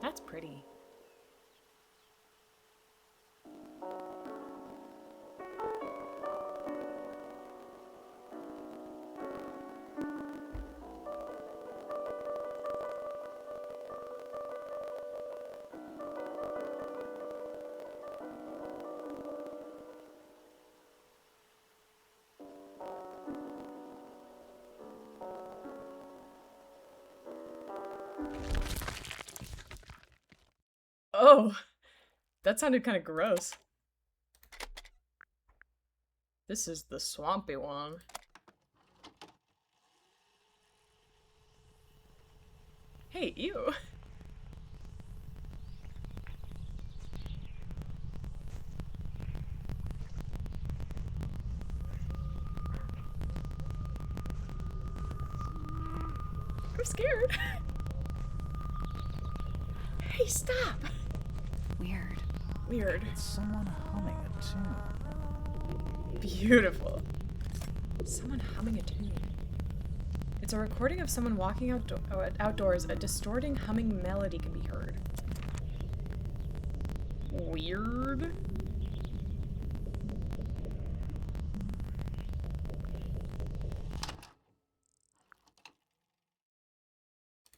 That's pretty. Oh, that sounded kind of gross. This is the swampy one. Hey, ew. I'm scared. Hey, stop. Weird. Weird. It's someone humming a tune. Beautiful. Someone humming a tune. It's a recording of someone walking outdoors. A distorting humming melody can be heard. Weird.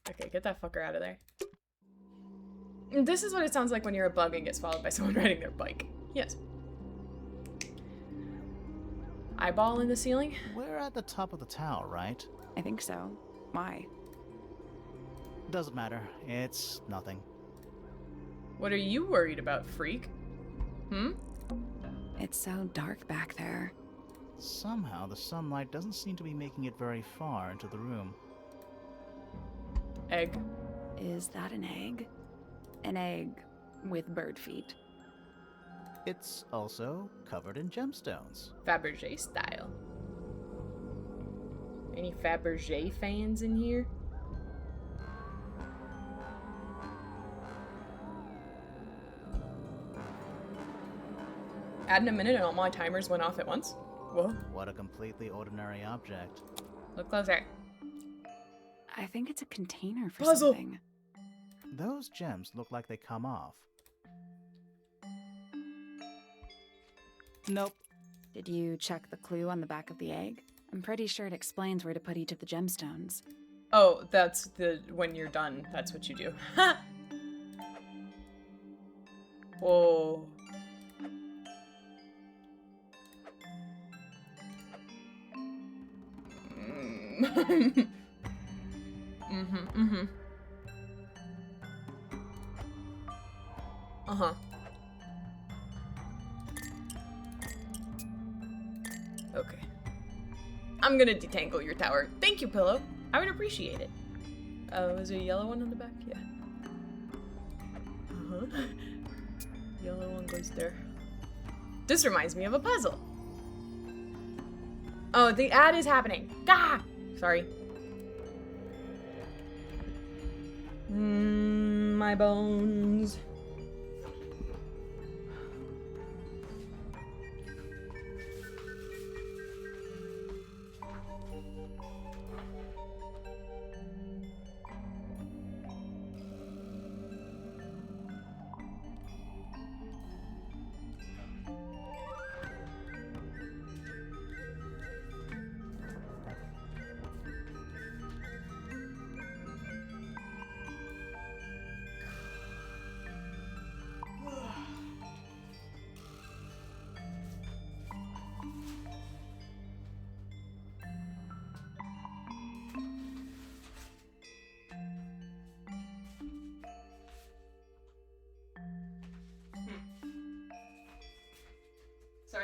Okay, get that fucker out of there. This is what it sounds like when you're a bug and get swallowed by someone riding their bike. Yes. Eyeball in the ceiling? We're at the top of the tower, right? I think so. Why? Doesn't matter. It's nothing. What are you worried about, freak? Hmm? It's so dark back there. Somehow the sunlight doesn't seem to be making it very far into the room. Egg. Is that an egg? An egg with bird feet. It's also covered in gemstones. Fabergé style. Any Fabergé fans in here? Add in a minute and all my timers went off at once. Whoa. What a completely ordinary object. Look closer. I think it's a container for Puzzle. something. Those gems look like they come off. Nope. Did you check the clue on the back of the egg? I'm pretty sure it explains where to put each of the gemstones. Oh, that's the when you're done. That's what you do. Ha! Whoa. Mm-hmm. Uh-huh. Okay. I'm gonna detangle your tower. Thank you, Pillow. I would appreciate it. Is there a yellow one on the back? Yeah. Uh-huh. Yellow one goes there. This reminds me of a puzzle. Oh, the ad is happening. Gah! Sorry. My bones.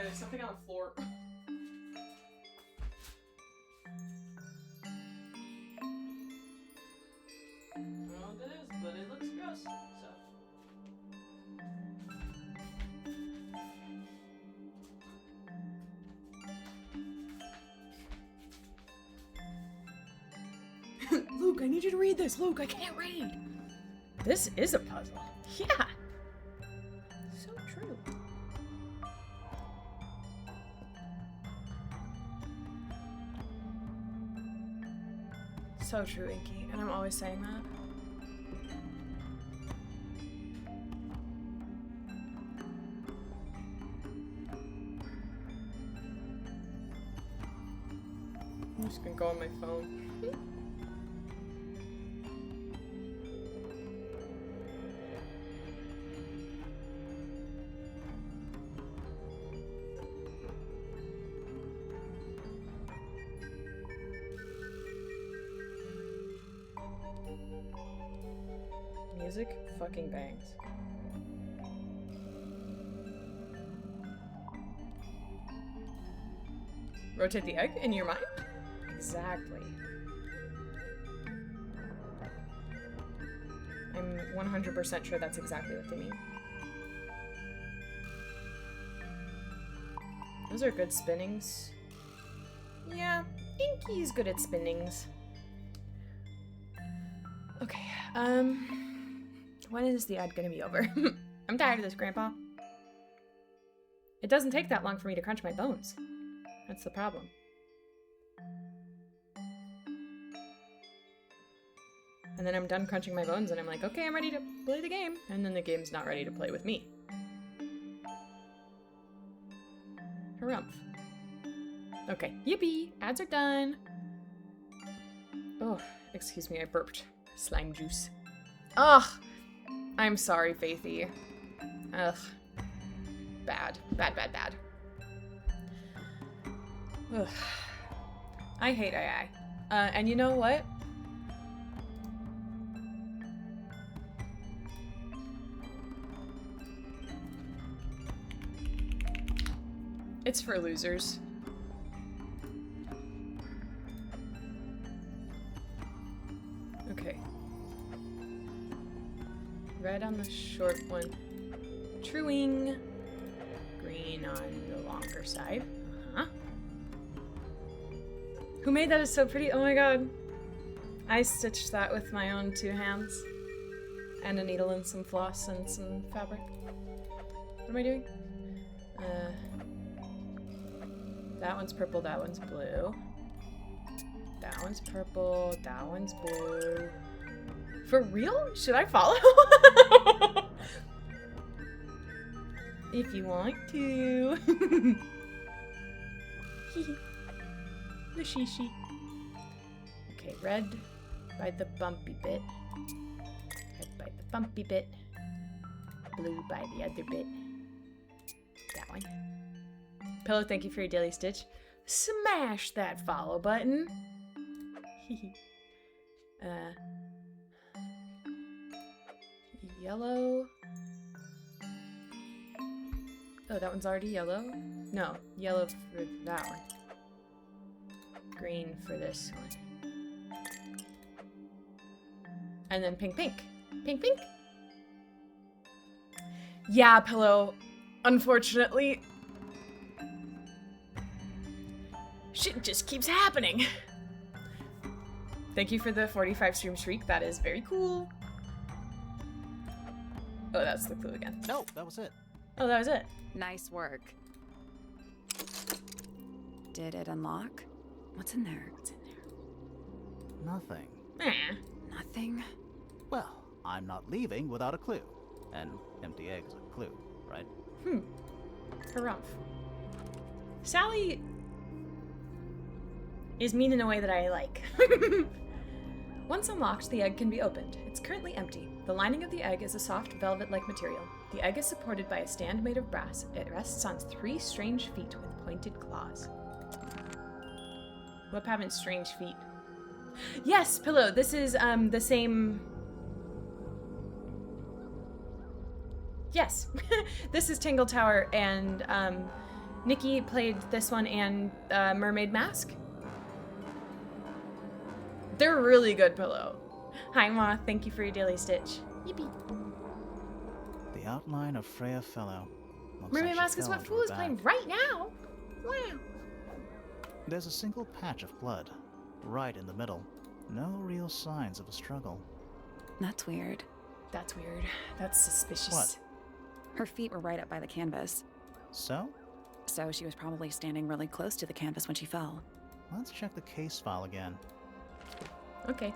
there's something on the floor. I don't know what that is, but it looks gross, so. Luke, I need you to read this. Luke, I can't read. This is a puzzle. Yeah. So true. So true, Inky. And I'm always saying that. I'm just gonna go on my phone. Music fucking bangs. Rotate the egg in your mind? Exactly. I'm 100% sure that's exactly what they mean. Those are good spinnings. Yeah, Inky's good at spinnings. Okay, when is the ad gonna be over? I'm tired of this, Grandpa. It doesn't take that long for me to crunch my bones. That's the problem. And then I'm done crunching my bones and I'm like, okay, I'm ready to play the game. And then the game's not ready to play with me. Harumph. Okay, yippee! Ads are done! Oh, excuse me, I burped. Slime juice. Ugh! I'm sorry, Faithy. Ugh. Bad. Bad, bad, bad. Ugh. I hate AI. And you know what? It's for losers. Okay. Red on the short one. Truing. Green on the longer side. Uh-huh. Who made that? Is so pretty. Oh my god. I stitched that with my own 2 hands. And a needle and some floss and some fabric. What am I doing? That one's purple, that one's blue. That one's purple, that one's blue. For real? Should I follow? If you want to. The shishi. Okay, red by the bumpy bit. Red by the bumpy bit. Blue by the other bit. That one. Pillow, thank you for your daily stitch. Smash that follow button. Yellow. Oh, that one's already yellow? No, yellow for that one. Green for this one. And then pink, pink. Pink, pink. Yeah, Pillow. Unfortunately, shit just keeps happening. Thank you for the 45 stream streak. That is very cool. Oh, that's the clue again. No, that was it. Oh, that was it. Nice work. Did it unlock? What's in there? What's in there? Nothing. Nothing? Well, I'm not leaving without a clue. An empty egg is a clue, right? Harumph. Sally is mean in a way that I like. Once unlocked, the egg can be opened. It's currently empty. The lining of the egg is a soft velvet-like material. The egg is supported by a stand made of brass. It rests on 3 strange feet with pointed claws. What having strange feet? Yes, Pillow, this is the same... Yes, this is Tingle Tower, and Nikki played this one and Mermaid Mask. They're really good pillow. Hi, Ma. Thank you for your daily stitch. Yippee. The outline of Freya Fellow. Looks Mermaid like she Mask is fell what onto Fool her is playing back. right now. Wow. There's a single patch of blood, right in the middle. No real signs of a struggle. That's weird. That's weird. That's suspicious. What? Her feet were right up by the canvas, So, so she was probably standing really close to the canvas when she fell. let's check the case file again. Okay.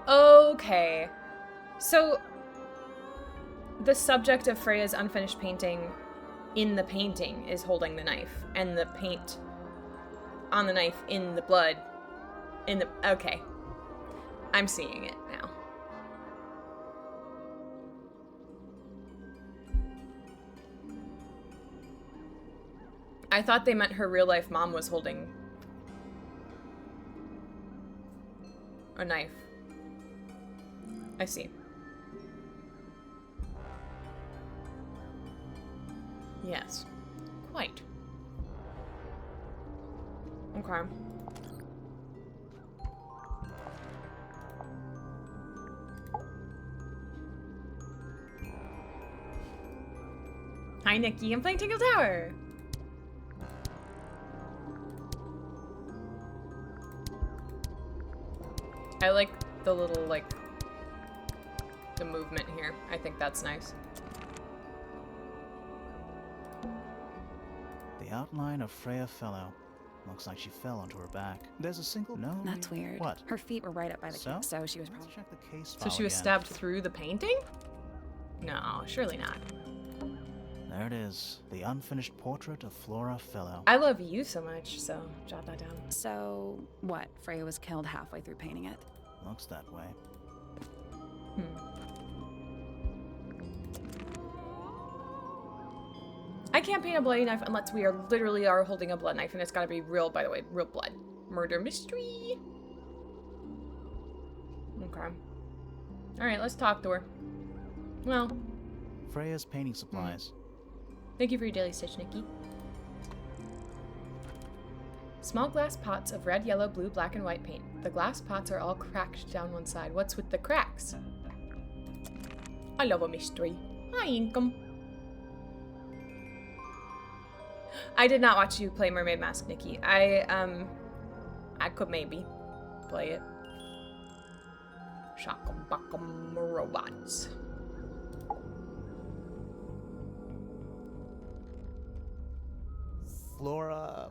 Okay. So, the subject of Freya's unfinished painting in the painting is holding the knife, and the paint on the knife in the blood in the... Okay. I'm seeing it now. I thought they meant her real-life mom was holding a knife. I see. Yes. Quite. Okay. Hi, Nikki. I'm playing Tingle Tower. I like the little, like, the movement here. I think that's nice. The outline of Freya Fellow. Looks like she fell onto her back. There's a single... No. That's weird. What? Her feet were right up by the canvas, so she was Let's probably... check the case So file she was again. stabbed through the painting? No, surely not. There it is. The unfinished portrait of Flora Fellow. I love you so much, so jot that down. So, what? Freya was killed halfway through painting it. Looks that way. I can't paint a bloody knife unless we are literally holding a blood knife, and it's gotta be real, by the way, real blood. Murder mystery. Okay. Alright, let's talk to her. Well, Freya's painting supplies. thank you for your daily stitch, Nikki. Small glass pots of red, yellow, blue, black, and white paint. The glass pots are all cracked down one side. What's with the cracks? I love a mystery. Hi, Inkum. I did not watch you play Mermaid Mask, Nikki. I could maybe play it. Shakam bakam robots. Flora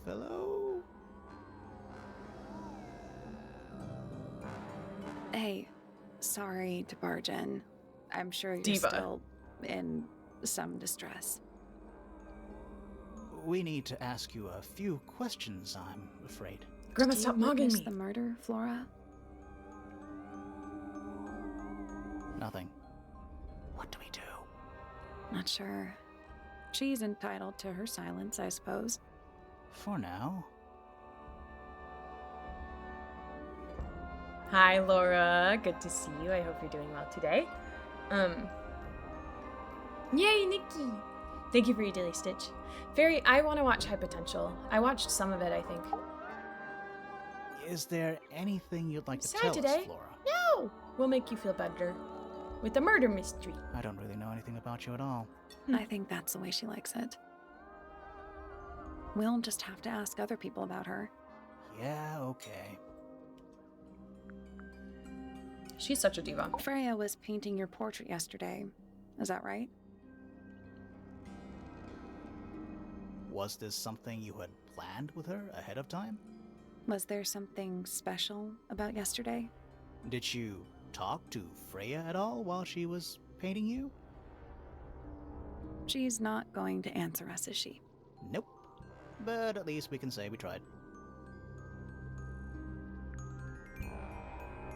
Fellow? Hey, sorry to barge in. I'm sure you're Diva. still in some distress. We need to ask you a few questions, I'm afraid. Grandma, Did you stop mugging witness me. the murder, Flora? Nothing. What do we do? Not sure. She's entitled to her silence, I suppose. For now. Hi, Laura. Good to see you. I hope you're doing well today. Yay, Nikki! Thank you for your daily stitch. Fairy, I want to watch High Potential. I watched some of it, I think. Is there anything you'd like to Sad tell today? us, Flora? No! We'll make you feel better. With the murder mystery. I don't really know anything about you at all. I think that's the way she likes it. We'll just have to ask other people about her. Yeah, okay. She's such a diva. Freya was painting your portrait yesterday. Is that right? Was this something you had planned with her ahead of time? Was there something special about yesterday? Did you talk to Freya at all while she was painting you? She's not going to answer us, is she? Nope. But at least we can say we tried.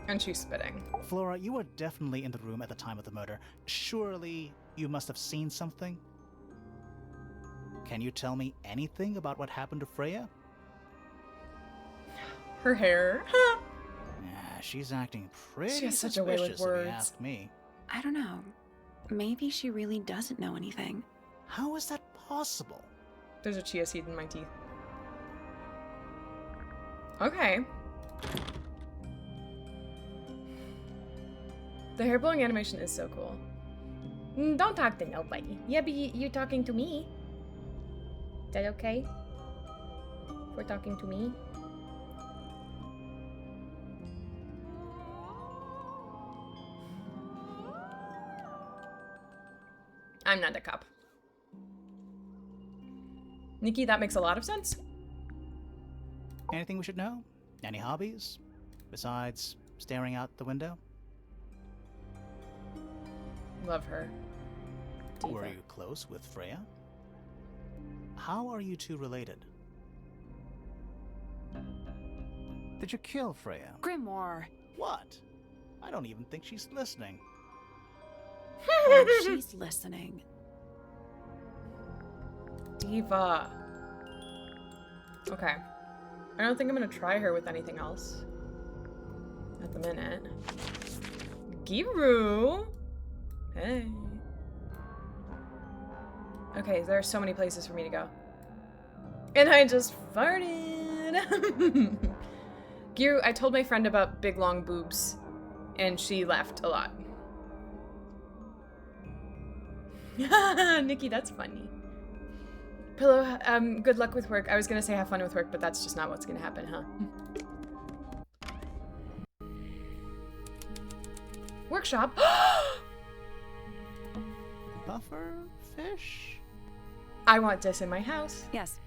And she's spitting. Flora, you were definitely in the room at the time of the murder. Surely you must have seen something? Can you tell me anything about what happened to Freya? Her hair. she's acting pretty She has such a way with suspicious if you words. ask me. I don't know. Maybe she really doesn't know anything. How is that possible? There's a chia seed in my teeth. Okay. The hair blowing animation is so cool. Don't talk to nobody. Yeah, but you're talking to me. Is that okay? For talking to me? I'm not a cop. Nikki, that makes a lot of sense. Anything we should know? Any hobbies? Besides staring out the window? Love her. Were Diva. you close with Freya? How are you two related? Did you kill Freya? Grimoire. What? I don't even think she's listening. Oh, she's listening. Diva. Okay. I don't think I'm gonna try her with anything else. At the minute. Giru! Hey. Okay, there are so many places for me to go. And I just farted! Giru, I told my friend about big long boobs, and she laughed a lot. Nikki, that's funny. Pillow, good luck with work. I was gonna say have fun with work, but that's just not what's gonna happen, huh? Workshop. Buffer fish? I want this in my house. Yes.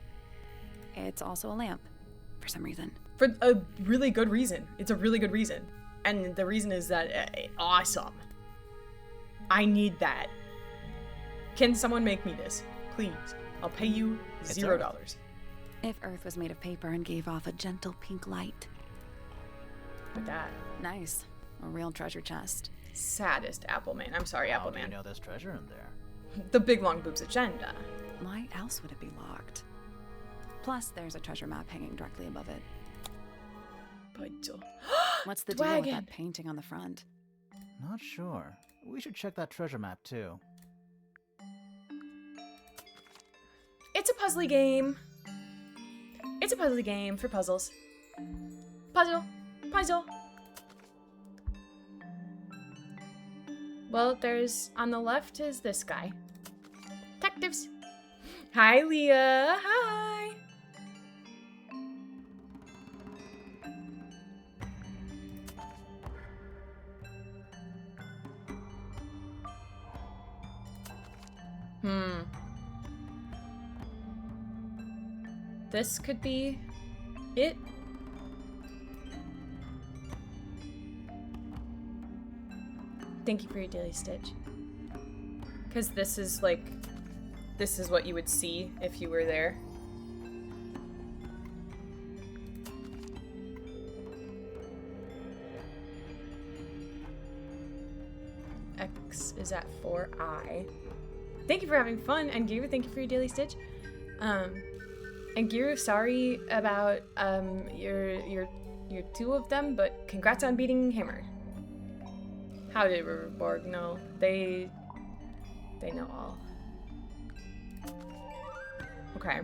It's also a lamp, for some reason. For a really good reason. It's a really good reason. And the reason is that, awesome. I need that. Can someone make me this? Please. I'll pay you $0. If Earth was made of paper and gave off a gentle pink light. Like that. Nice. A real treasure chest. Saddest Appleman. I'm sorry, How do Appleman. you know there's treasure in there? The big long boobs agenda. Why else would it be locked? Plus, there's a treasure map hanging directly above it. What's the deal with Dwagon. that painting on the front? Not sure. We should check that treasure map too. It's a puzzly game. It's a puzzly game for puzzles. Puzzle. Puzzle. Well, there's, on the left is this guy. Detectives. Hi, Leah. Hi. This could be it. Thank you for your daily stitch. Because this is like, this is what you would see if you were there. X is at 4I. Thank you for having fun, and Giru, thank you for your daily stitch. And Giru, sorry about your two of them, but congrats on beating Hammer. How did Riverborg know? They know all. Okay.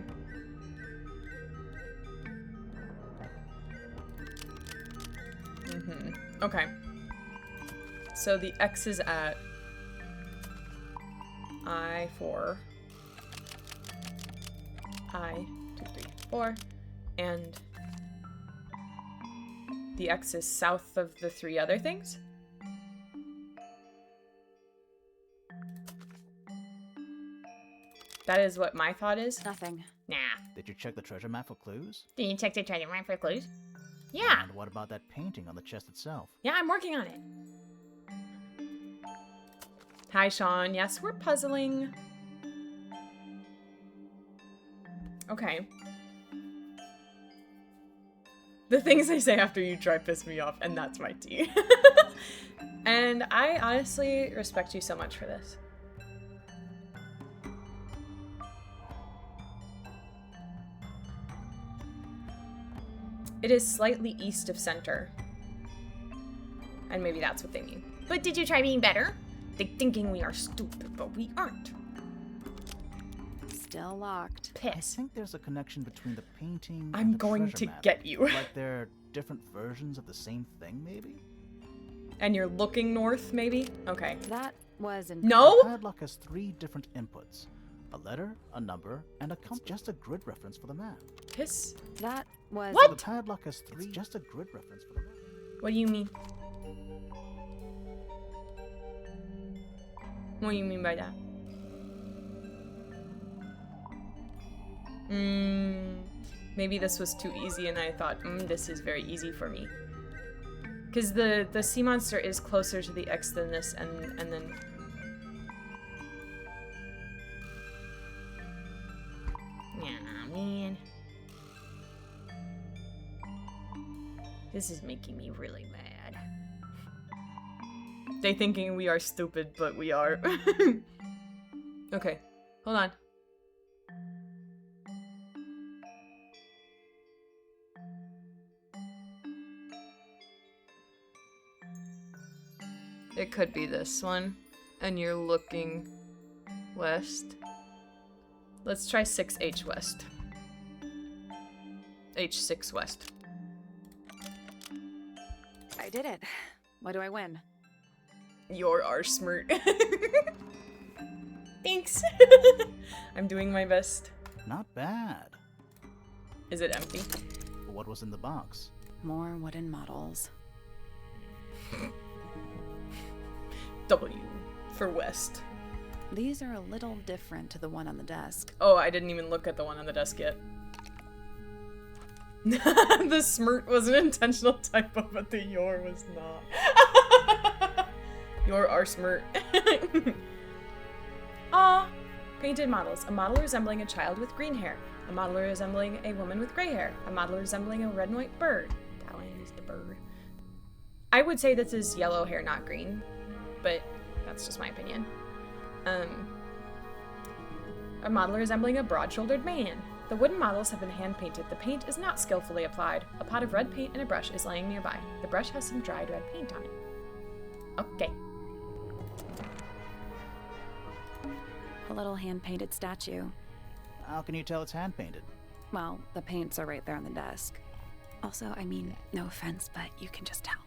Okay. So the X is at I4. I 2, 3, 4, and the X is south of the three other things. That is what my thought is. Nothing. Nah. Did you check the treasure map for clues? Did you check the treasure map for clues? Yeah. And what about that painting on the chest itself? Yeah, I'm working on it. Hi, Sean. Yes, we're puzzling. Okay. The things I say after you try piss me off, and that's my tea. And I honestly respect you so much for this. It is slightly east of center. And maybe that's what they mean. But did you try being better? They're thinking we are stupid, but we aren't. Still locked. I Piss. think there's a connection between the painting I'm and the going treasure to map. get you. Like they're different versions of the same thing, maybe? And you're looking north, maybe? Okay. That was in No? The padlock has 3 different inputs. A letter, a number, and just a grid reference for the map. Piss. That was What? The padlock has 3 just a grid reference for the map. What do you mean? What do you mean by that? Maybe this was too easy and I thought, this is very easy for me. Because the sea monster is closer to the X than this, and then... Yeah, man. This is making me really mad. They thinking we are stupid, but we are. Okay, hold on. It could be this one, and you're looking west. Let's try 6H west. H6 west. I did it. What do I win? Your arsmert. Thanks. I'm doing my best. Not bad. Is it empty? What was in the box? More wooden models. W for west. These are a little different to the one on the desk. Oh, I didn't even look at the one on the desk yet. The smirt was an intentional typo, but the your was not. Your are smirt. Aw. Painted models. A model resembling a child with green hair. A model resembling a woman with gray hair. A model resembling a red and white bird. That one is the bird. I would say this is yellow hair, not green. But that's just my opinion. A model resembling a broad-shouldered man. The wooden models have been hand-painted. The paint is not skillfully applied. A pot of red paint and a brush is laying nearby. The brush has some dried red paint on it. Okay. A little hand-painted statue. How can you tell it's hand-painted? Well, the paints are right there on the desk. Also, I mean, no offense, but you can just tell.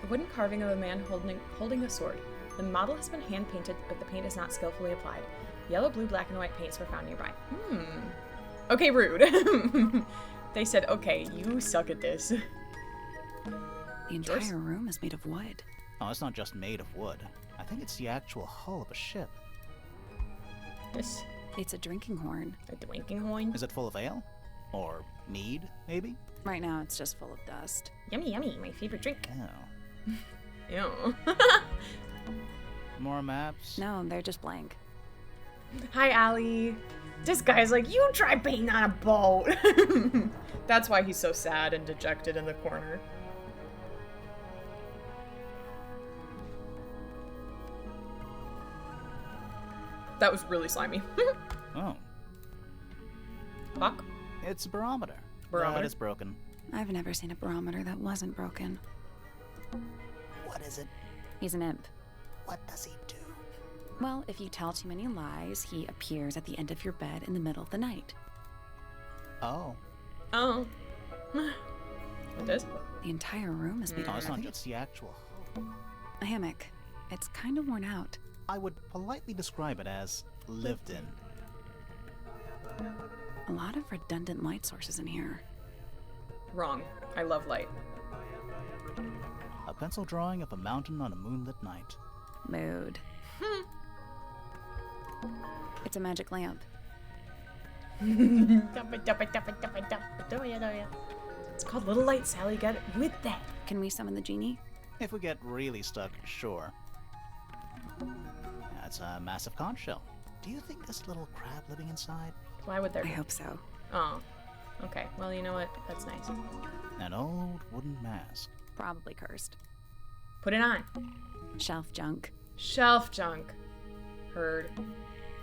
A wooden carving of a man holding a sword. The model has been hand-painted, but the paint is not skillfully applied. Yellow, blue, black, and white paints were found nearby. Okay, rude. They said, okay, you suck at this. The entire room is made of wood. Oh, it's not just made of wood. I think it's the actual hull of a ship. This, It's a drinking horn. a drinking horn. Is it full of ale? Or mead, maybe? Right now, it's just full of dust. Yummy, yummy, my favorite drink. Oh. Ew. More maps? No, they're just blank. Hi, Allie. This guy's like, you try painting on a boat. That's why he's so sad and dejected in the corner. That was really slimy. Oh. Fuck. It's a barometer. Barometer? But it's broken. I've never seen a barometer that wasn't broken. What is it? He's an imp. What does he do? Well, if you tell too many lies, he appears at the end of your bed in the middle of the night. Oh. Oh. It does? The entire room is made No, of it's not wood. just the actual hull. A hammock. It's kind of worn out. I would politely describe it as lived in. A lot of redundant light sources in here. Wrong. I love light. A pencil drawing of a mountain on a moonlit night. Mood. It's a magic lamp. It's called Little Light, Sally. Get it with that. Can we summon the genie? If we get really stuck, sure. That's a massive conch shell. Do you think there's a little crab living inside? Why would there I be? hope so. Oh. Okay. Well, you know what? That's nice. An old wooden mask. Probably cursed. Put it on. Shelf junk. Shelf junk. Heard.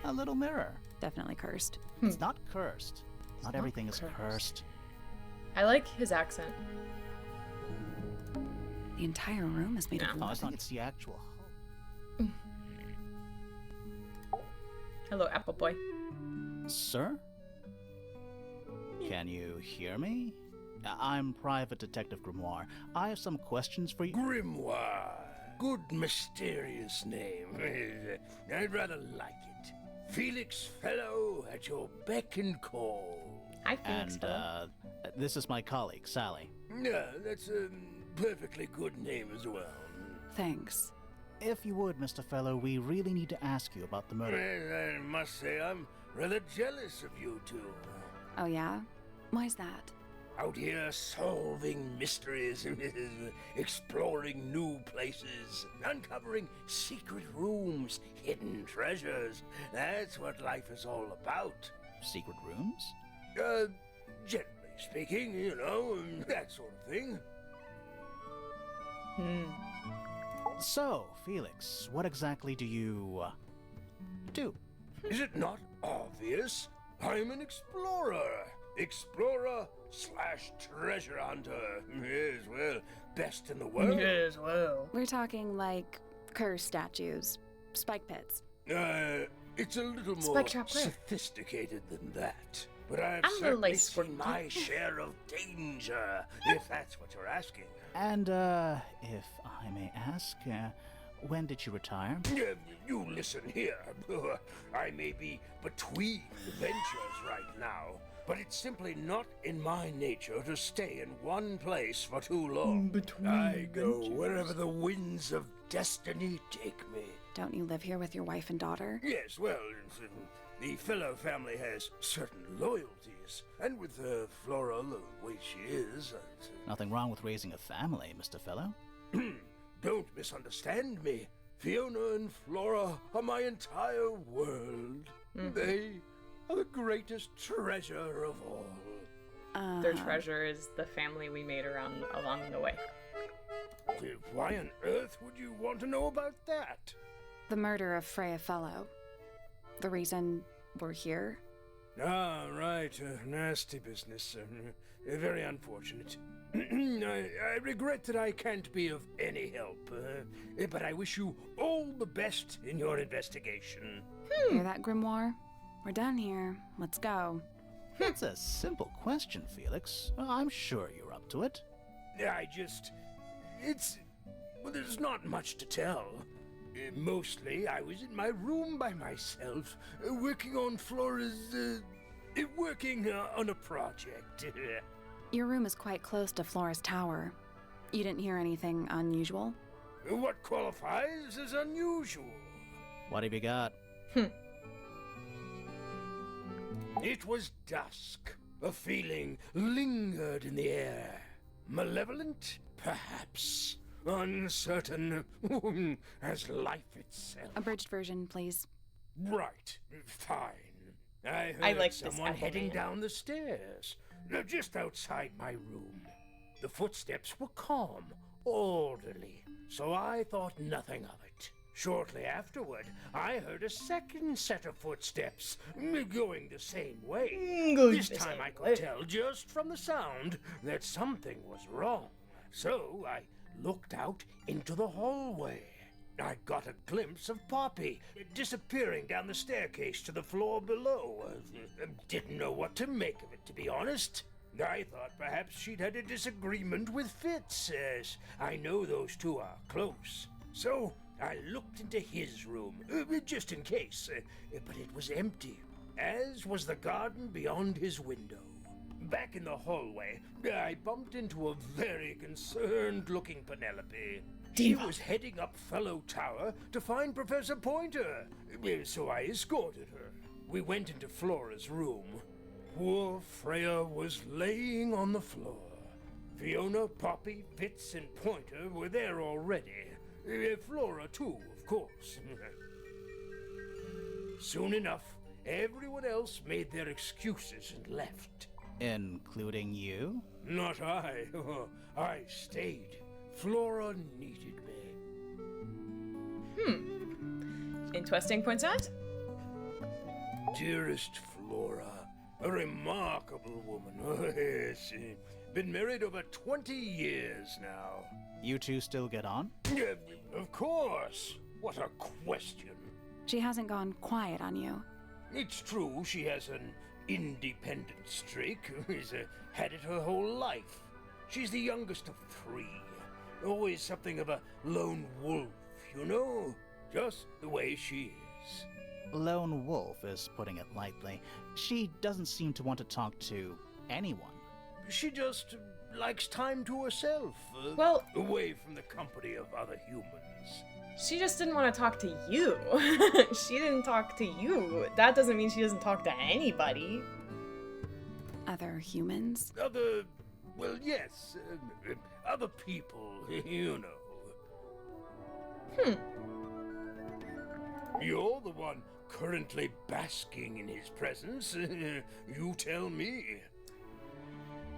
A little mirror. Definitely cursed. It's not cursed. Not not everything is cursed. cursed. I like his accent. The entire room is made of Oh, I wood. think it's the actual. Hello, Apple Boy. Sir? Can you hear me? I'm Private Detective Grimoire. I have some questions for you. Grimoire. Good mysterious name. I'd rather like it. Felix Fellow at your beck and call. Hi, Phoenix. And, Fellow. this is my colleague, Sally. Yeah, that's a perfectly good name as well. Thanks. If you would, Mr. Fellow, we really need to ask you about the murder. I must say I'm rather jealous of you two. Oh yeah? Why's that? Out here solving mysteries, exploring new places, uncovering secret rooms, hidden treasures. That's what life is all about. Secret rooms? Generally speaking, you know, that sort of thing. So, Felix, what exactly do you, do? Is it not obvious? I'm an explorer. Explorer/treasure hunter. Yes, well, best in the world. Yes, well. We're talking like curse statues, spike pits. It's a little more Spectre Cliff. sophisticated than that. But I've I'm a certainly lace seen worker. my share of danger, if that's what you're asking. And, if I may ask, when did you retire? You listen here. I may be between ventures right now, but it's simply not in my nature to stay in one place for too long. I go wherever the winds of destiny take me. Don't you live here with your wife and daughter? Yes, well, the Fellow family has certain loyalties, and with Flora the way she is, Nothing wrong with raising a family, Mr. Fellow. don't misunderstand me. Fiona and Flora are my entire world. They are the greatest treasure of all. Their treasure is the family we made along the way. Why on earth would you want to know about that? The murder of Freya Fellow. The reason we're here? Ah, right. Nasty business. Very unfortunate. I regret that I can't be of any help, but I wish you all the best in your investigation. Hear that, Grimoire? We're done here. Let's go. That's a simple question, Felix. I'm sure you're up to it. Well, there's not much to tell. Mostly, I was in my room by myself, working on on a project. Your room is quite close to Flora's tower. You didn't hear anything unusual? What qualifies as unusual? What have you got? It was dusk. A feeling lingered in the air. Malevolent, perhaps. Uncertain, as life itself. Abridged version, please. Right, fine. I I heard like this someone heading Appleman. down the stairs, just outside my room. The footsteps were calm, orderly, so I thought nothing of it. Shortly afterward, I heard a second set of footsteps, going the same way. This time I could tell just from the sound that something was wrong. So I looked out into the hallway. I got a glimpse of Poppy disappearing down the staircase to the floor below. Didn't know what to make of it, to be honest. I thought perhaps she'd had a disagreement with Fitz, as I know those two are close. So I looked into his room, just in case, but it was empty, as was the garden beyond his window. Back in the hallway, I bumped into a very concerned-looking Penelope. She was heading up Fellow Tower to find Professor Pointer, so I escorted her. We went into Flora's room. Poor Freya was laying on the floor. Fiona, Poppy, Fitz, and Pointer were there already. Flora, too, of course. Soon enough, everyone else made their excuses and left. Including you? Not I. I stayed. Flora needed me. Interesting points out. Dearest Flora, A remarkable woman. Oh, yes. Been married over 20 years now. You two still get on? Yeah, of course. What a question. She hasn't gone quiet on you. It's true she has an independent streak. She's had it her whole life. She's the youngest of 3. Always something of a lone wolf, you know? Just the way she is. Lone wolf is putting it lightly. She doesn't seem to want to talk to anyone. She just likes time to herself. Well- away from the company of other humans. She just didn't want to talk to you. She didn't talk to you. That doesn't mean she doesn't talk to anybody. Other humans? Well, yes, other people, you know. You're the one currently basking in his presence. You tell me.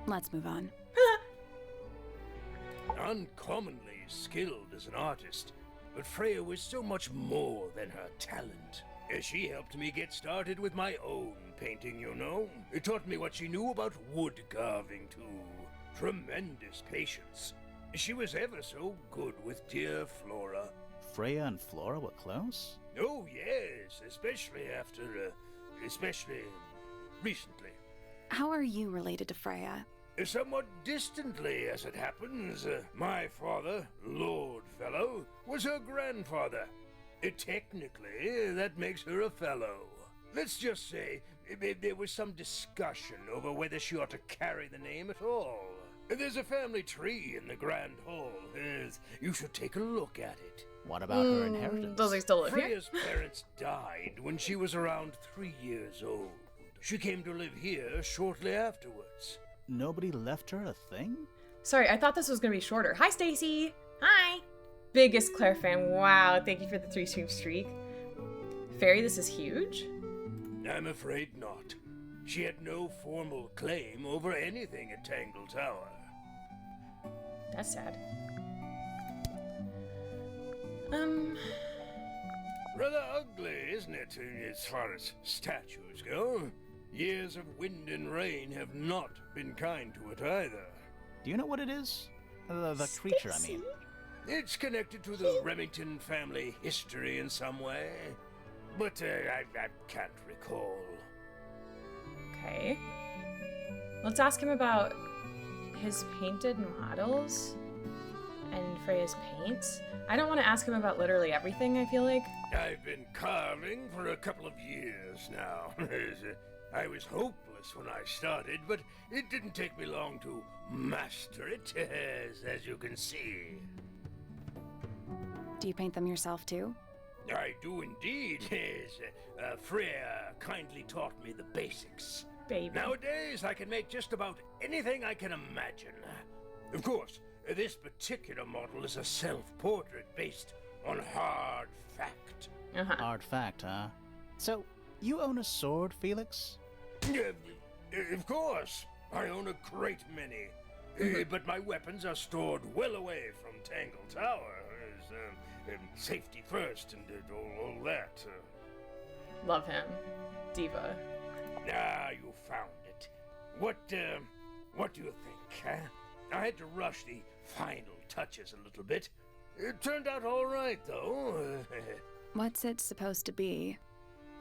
Let's move on. Uncommonly skilled as an artist, but Freya was so much more than her talent. She helped me get started with my own painting, you know. It taught me what she knew about wood carving, too. Tremendous patience. She was ever so good with dear Flora. Freya and Flora were close? Oh, yes, especially recently. How are you related to Freya? Somewhat distantly, as it happens. My father, Lord Fellow, was her grandfather. Technically, that makes her a fellow. Let's just say there was some discussion over whether she ought to carry the name at all. There's a family tree in the Grand Hall. You should take a look at it. What about her inheritance? Does he still live here? Freya's parents died when she was around 3 years old. She came to live here shortly afterwards. Nobody left her a thing? Sorry, I thought this was gonna be shorter. Hi, Stacy. Hi. Biggest Claire fan. Wow, thank you for the 3-stream streak. Fairy, this is huge. I'm afraid not. She had no formal claim over anything at Tangle Tower. That's sad. Rather ugly, isn't it, as far as statues go? Years of wind and rain have not been kind to it either. Do you know what it is? The creature, I mean. It's connected to the Remington family history in some way, but I can't recall. Okay. Let's ask him about his painted models and Freya's paints. I don't want to ask him about literally everything, I feel like. I've been carving for a couple of years now. I was hopeless when I started, but it didn't take me long to master it, as you can see. Do you paint them yourself too? I do indeed, yes. Freya kindly taught me the basics. Baby. Nowadays, I can make just about anything I can imagine. Of course, this particular model is a self-portrait based on hard fact. Hard fact, huh? So, you own a sword, Felix? Of course. I own a great many. But my weapons are stored well away from Tangle Tower. Safety first and all that. Love him. Diva. Ah, you found it. What do you think, huh? I had to rush the final touches a little bit. It turned out all right, though. What's it supposed to be?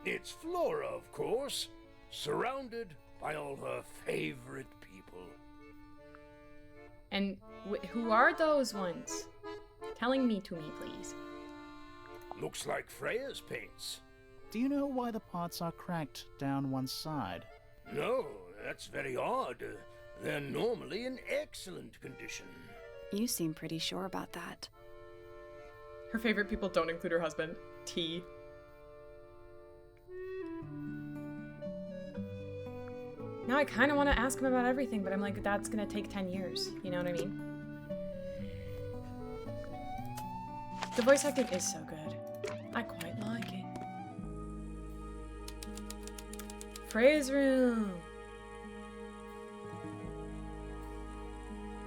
It's Flora, of course, surrounded by all her favorite people. And who are those ones? Telling me to me, please. Looks like Freya's paints. Do you know why the pots are cracked down one side? No, that's very odd. They're normally in excellent condition. You seem pretty sure about that. Her favorite people don't include her husband. T. Now I kind of want to ask him about everything, but I'm like, that's gonna take 10 years. You know what I mean? The voice acting is so good. I quite like it. Freya's room.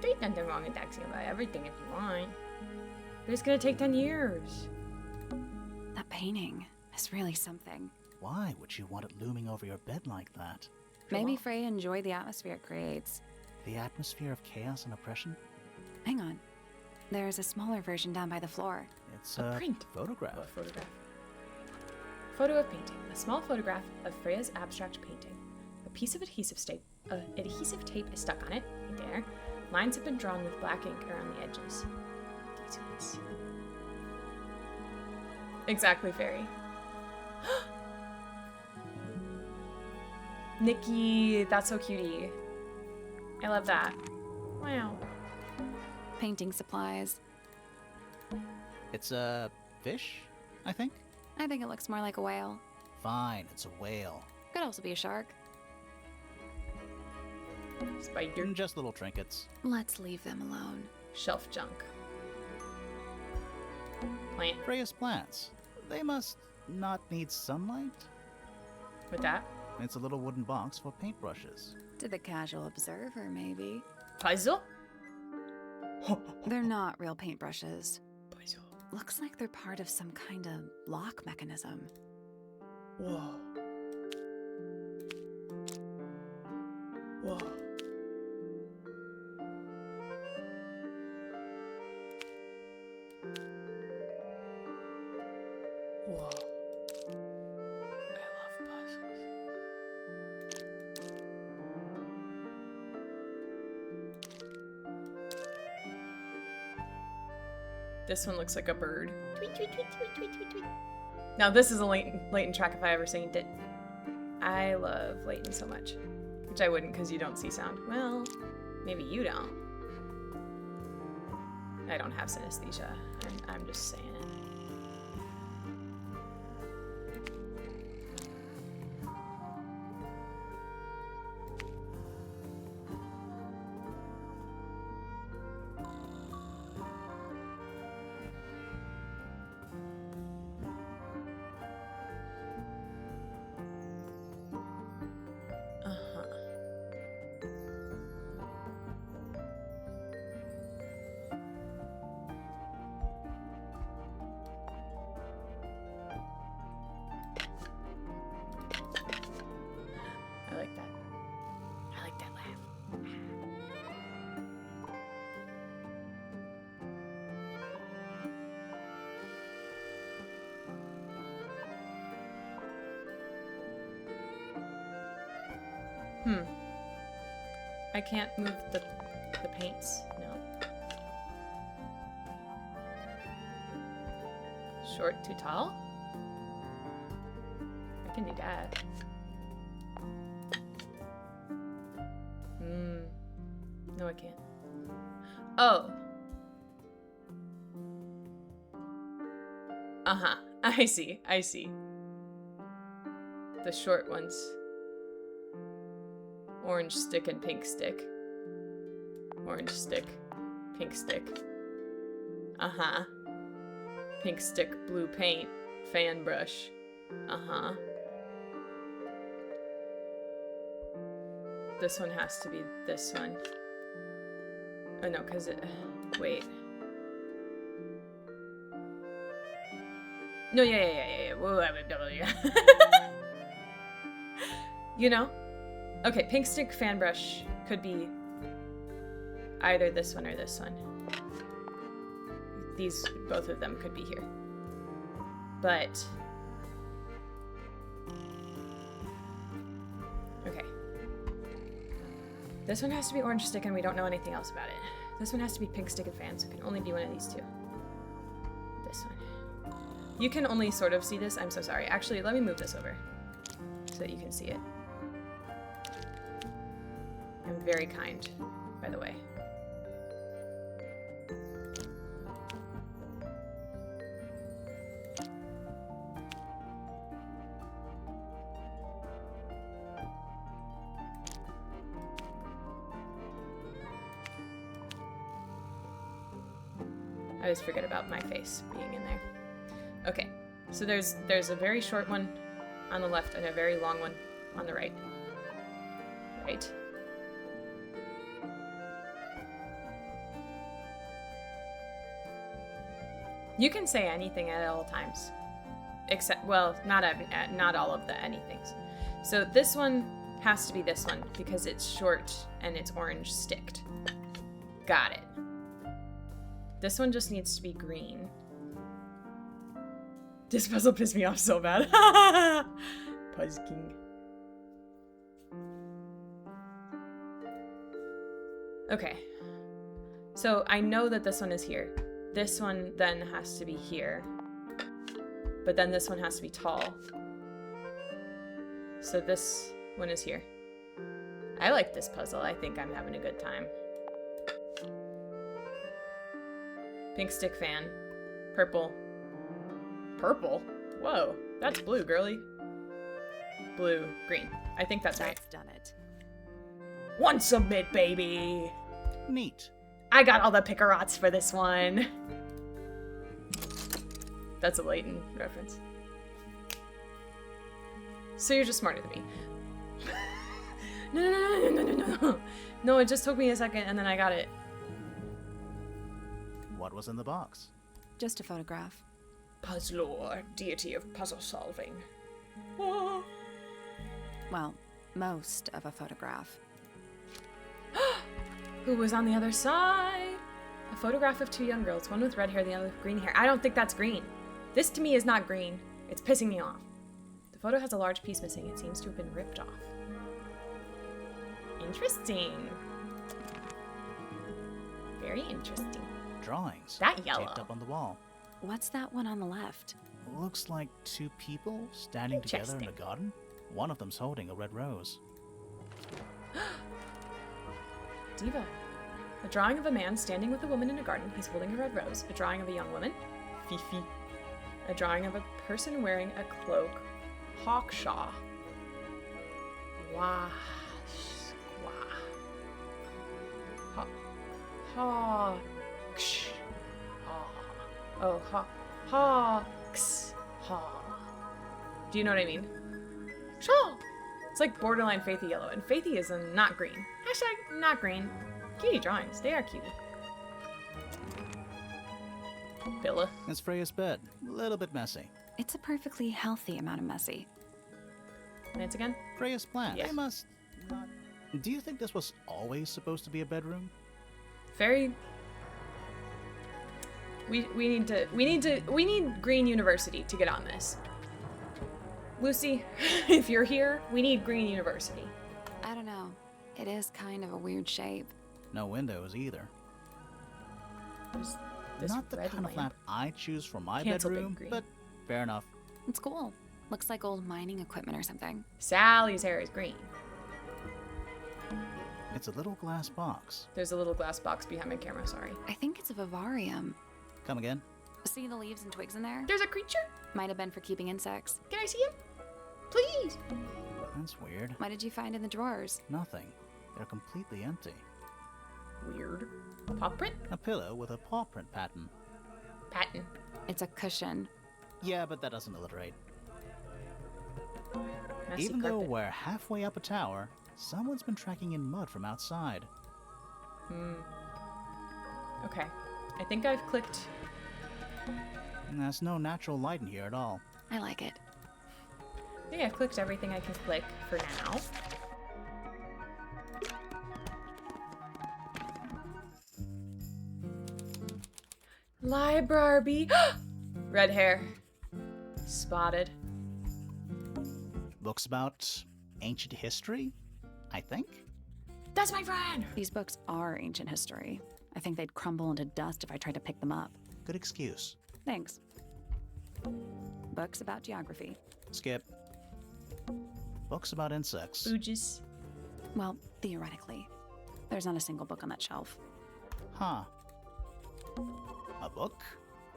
There's nothing wrong with asking about everything if you want. But it's gonna take 10 years. That painting is really something. Why would you want it looming over your bed like that? Maybe Freya enjoyed the atmosphere it creates. The atmosphere of chaos and oppression? Hang on. There's a smaller version down by the floor. It's A a print. photograph. Oh, a photograph. Photo of painting. A small photograph of Freya's abstract painting. A piece of adhesive tape is stuck on it. Right there. Lines have been drawn with black ink around the edges. Details. Exactly, Fairy. Nikki, that's so cutie. I love that. Wow. Painting supplies. It's a fish, I think? I think it looks more like a whale. Fine, it's a whale. Could also be a shark. Spider. Just little trinkets. Let's leave them alone. Shelf junk. Plant. Freya's plants. They must not need sunlight? With that. It's a little wooden box for paintbrushes. To the casual observer, maybe. Puzzle? They're not real paintbrushes. Puzzle. Looks like they're part of some kind of lock mechanism. Whoa. Whoa. Whoa. I love puzzles. This one looks like a bird. Tweet, tweet, tweet, tweet, tweet, tweet, tweet. Now this is a Leighton track if I ever seen it. I love Leighton so much. Which I wouldn't because you don't see sound. Well, maybe you don't. I don't have synesthesia. I'm just saying it. I like that. I like that laugh. I can't move the paints. No. Short, too tall? I can do that. No, I can't. Oh. Uh-huh. I see. I see. The short ones. Orange stick and pink stick. Orange stick. Pink stick. Uh-huh. Pink stick, blue paint. Fan brush. Uh-huh. This one has to be this one. Oh no, because it... Wait. No, yeah. Whoa, you know? Okay, pink stick fan brush could be either this one or this one. These, both of them could be here. But... Okay. This one has to be orange stick and we don't know anything else about it. This one has to be pink stick and fan, so it can only be one of these two. This one. You can only sort of see this. I'm so sorry. Actually, let me move this over so that you can see it. I'm very kind, by the way. I always forget about my face being in there. Okay, so there's a very short one on the left and a very long one on the right. Right? You can say anything at all times. Except, well, not all of the anythings. So this one has to be this one because it's short and it's orange sticked. Got it. This one just needs to be green. This puzzle pissed me off so bad. Puzz King. Okay. So I know that this one is here. This one then has to be here. But then this one has to be tall. So this one is here. I like this puzzle. I think I'm having a good time. Pink stick fan. Purple. Purple? Whoa, that's blue, girly. Blue, green. I think that's right. That's done it. One submit, baby! Neat. I got all the Picarots for this one. That's a Leighton reference. So you're just smarter than me. No. No, it just took me a second and then I got it. What was in the box? Just a photograph. Puzzlor, deity of puzzle solving. Oh. Well, most of a photograph. Who was on the other side? A photograph of two young girls, one with red hair, the other with green hair. I don't think that's green. This to me is not green. It's pissing me off. The photo has a large piece missing. It seems to have been ripped off. Interesting. Very interesting. Drawings. That yellow. Taped up on the wall. What's that one on the left? Looks like two people standing together in a Interesting. garden. One of them's holding a red rose. Diva. A drawing of a man standing with a woman in a garden. He's holding a red rose. A drawing of a young woman. Fifi. A drawing of a person wearing a cloak. Hawkshaw. Wah. Wah. Hawks. Oh, hawks. Haw. Do you know what I mean? Shaw. It's like borderline Faithy yellow, and Faithy is not green. Hashtag not green. Cutie drawings. They are cutie. Billa. It's Freya's bed. A little bit messy. It's a perfectly healthy amount of messy. Lance again? Freya's plant. Yeah. They must not... Do you think this was always supposed to be a bedroom? Very... We need Green University to get on this. Lucy, if you're here, we need Green University. I don't know. It is kind of a weird shape. No windows either. There's this Not the red kind of lamp. lamp I choose for my Cancel big bedroom, green. but fair enough. It's cool. Looks like old mining equipment or something. Sally's hair is green. It's a little glass box. There's a little glass box behind my camera, sorry. I think it's a vivarium. Come again? See the leaves and twigs in there? There's a creature? Might have been for keeping insects. Can I see him? Please! That's weird. What did you find in the drawers? Nothing. They're completely empty. Weird. Paw print? A pillow with a paw print pattern. Patent. It's a cushion. Yeah, but that doesn't alliterate. Messy Even though carpet. we're halfway up a tower, someone's been tracking in mud from outside. Okay. I think I've clicked... And there's no natural light in here at all. I like it. I think I've clicked everything I can click for now. Library. Red hair. Spotted. Books about ancient history, I think? That's my friend! These books are ancient history. I think they'd crumble into dust if I tried to pick them up. Good excuse. Thanks. Books about geography. Skip. Books about insects. Booges. Well, theoretically. There's not a single book on that shelf. Huh. A book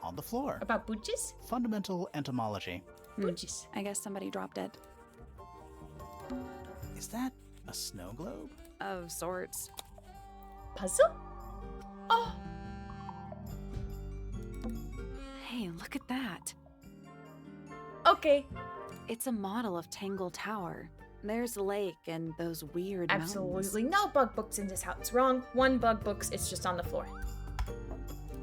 on the floor. About booges? Fundamental entomology. Booges. I guess somebody dropped it. Is that a snow globe? Of sorts. Puzzle? Oh! Hey, look at that. Okay. It's a model of Tangle Tower. There's the lake and those weird mountains. Absolutely no bug books in this house. Wrong. One bug books, it's just on the floor.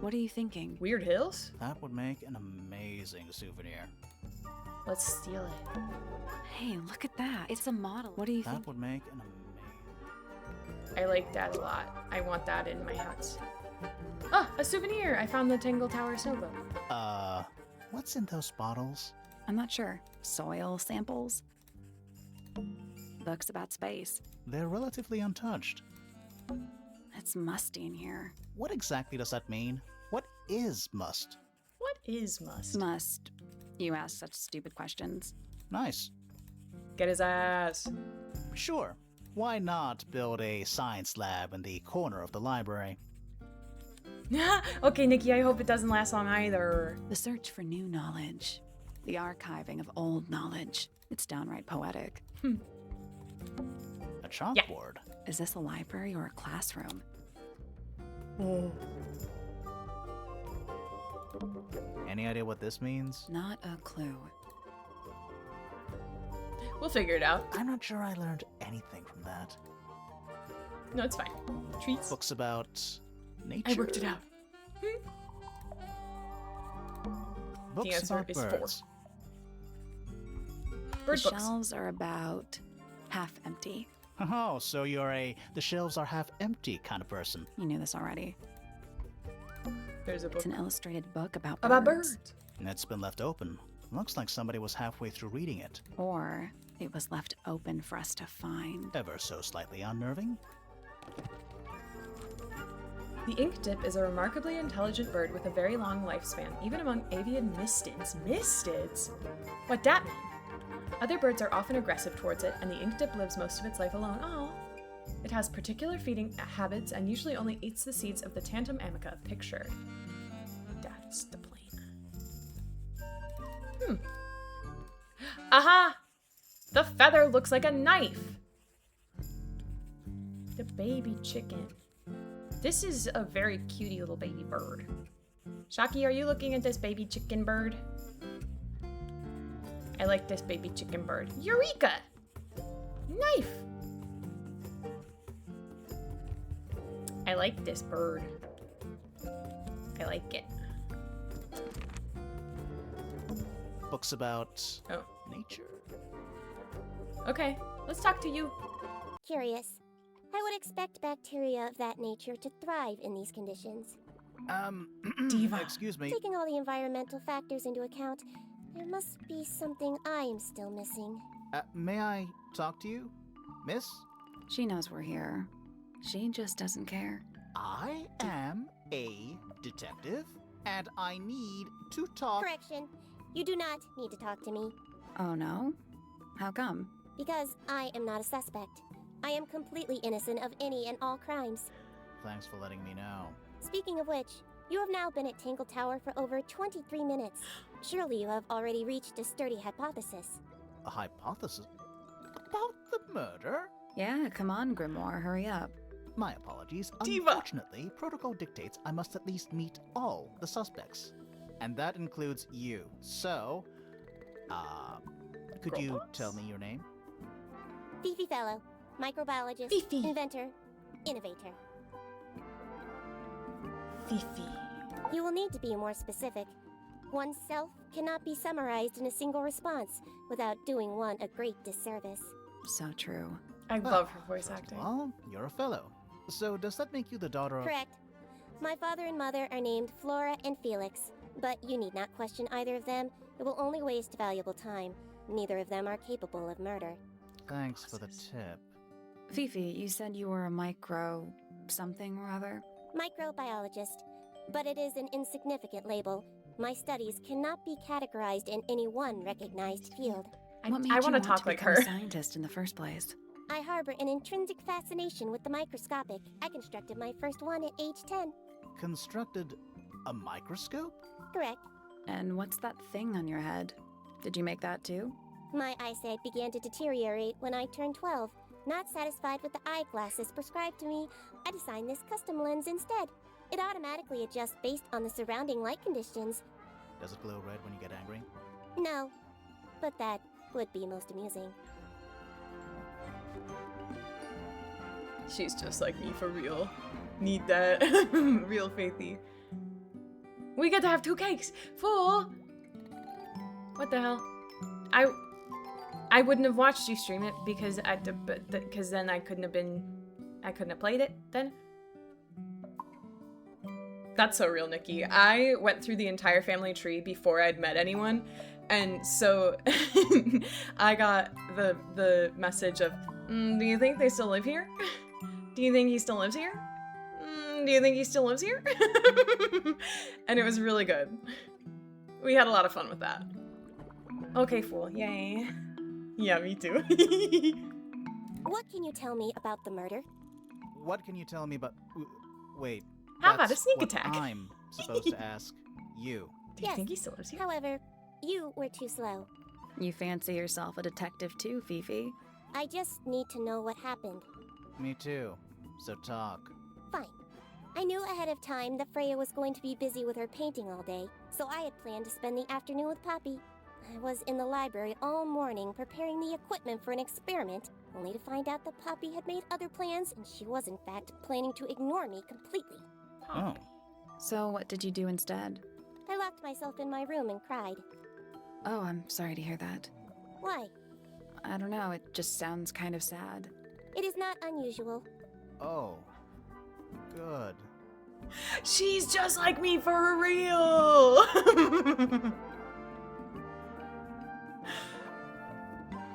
What are you thinking? Weird hills? That would make an amazing souvenir. Let's steal it. Hey, look at that. It's a model. What do you That think? would make an amazing... I like that a lot. I want that in my house. Oh, a souvenir! I found the Tangle Tower snow globe. What's in those bottles? I'm not sure. Soil samples? Books about space. They're relatively untouched. It's musty in here. What exactly does that mean? What is must? What is must? Must. You ask such stupid questions. Nice. Get his ass. Sure. Why not build a science lab in the corner of the library? Okay, Nikki, I hope it doesn't last long either. The search for new knowledge. The archiving of old knowledge. It's downright poetic. A chalkboard? Is this a library or a classroom? Any idea what this means? Not a clue. We'll figure it out. I'm not sure I learned anything from that. No, it's fine. Treats. Books about nature. I worked it out. Books answer about is 4. birds. Bird The books. shelves are about half empty. Oh, so you're the shelves are half empty kind of person. You knew this already. There's a book It's an illustrated book about about birds. birds. And it's been left open. Looks like somebody was halfway through reading it. Or it was left open for us to find. Ever so slightly unnerving. The ink dip is a remarkably intelligent bird with a very long lifespan, even among avian mystids. Mystids? What that mean? Other birds are often aggressive towards it, and the ink dip lives most of its life alone. Oh. It has particular feeding habits and usually only eats the seeds of the Tantum amica pictured. That's the plane. Aha! The feather looks like a knife! The baby chicken. This is a very cutie little baby bird. Shaki, are you looking at this baby chicken bird? I like this baby chicken bird. Eureka! Knife! I like this bird. I like it. Books about Oh, nature. okay. Let's talk to you. Curious. I would expect bacteria of that nature to thrive in these conditions. Diva. Excuse me. Taking all the environmental factors into account, there must be something I am still missing. May I talk to you, miss? She knows we're here. She just doesn't care. I am a detective, and I need to talk. Correction. You do not need to talk to me, Oh no? How come? because I am not a suspect. I am completely innocent of any and all crimes. Thanks for letting me know. Speaking of which, you have now been at Tangle Tower for over 23 minutes. Surely you have already reached a sturdy hypothesis. A hypothesis about the murder? Yeah, come on, Grimoire, hurry up. My apologies. Diva. Unfortunately, protocol dictates I must at least meet all the suspects. And that includes you. So, could you Robots? tell me your name? Fifi Fellow, microbiologist, Fifi. inventor, innovator. Fifi. You will need to be more specific. Oneself cannot be summarized in a single response without doing one a great disservice. So true. I Well, love her voice first acting. of all, you're a fellow. So does that make you the daughter of... Correct. My father and mother are named Flora and Felix, but you need not question either of them. It will only waste valuable time. Neither of them are capable of murder. Thanks for the tip. Fifi, you said you were a micro... something or other? Microbiologist, but it is an insignificant label. My studies cannot be categorized in any one recognized field. What made I you want to talk like become her. a scientist in the first place? I harbor an intrinsic fascination with the microscopic. I constructed my first one at age 10. Constructed a microscope? Correct. And what's that thing on your head? Did you make that too? My eyesight began to deteriorate when I turned 12. Not satisfied with the eyeglasses prescribed to me, I designed this custom lens instead. It automatically adjusts based on the surrounding light conditions. Does it glow red when you get angry? No, but that would be most amusing. She's just like me for real. Need that. Real faithy. We get to have 2 cakes. Fool! What the hell? I wouldn't have watched you stream it because because then I couldn't have played it then. That's so real, Nikki. I went through the entire family tree before I'd met anyone, and so I got the message of, do you think they still live here? Do you think he still lives here? Do you think he still lives here? And it was really good. We had a lot of fun with that. Okay, fool. Yay. Yeah, me too. What can you tell me about the murder? What can you tell me about... Wait. How about a that's sneak what attack? I'm supposed to ask you. Do you Yes. think he still lives here? However, you were too slow. You fancy yourself a detective too, Fifi? I just need to know what happened. Me too. So talk. Fine. I knew ahead of time that Freya was going to be busy with her painting all day, so I had planned to spend the afternoon with Poppy. I was in the library all morning preparing the equipment for an experiment, only to find out that Poppy had made other plans and she was in fact planning to ignore me completely. Oh. So what did you do instead? I locked myself in my room and cried. Oh, I'm sorry to hear that. Why? I don't know, it just sounds kind of sad. It is not unusual. Oh. Good. She's just like me for real!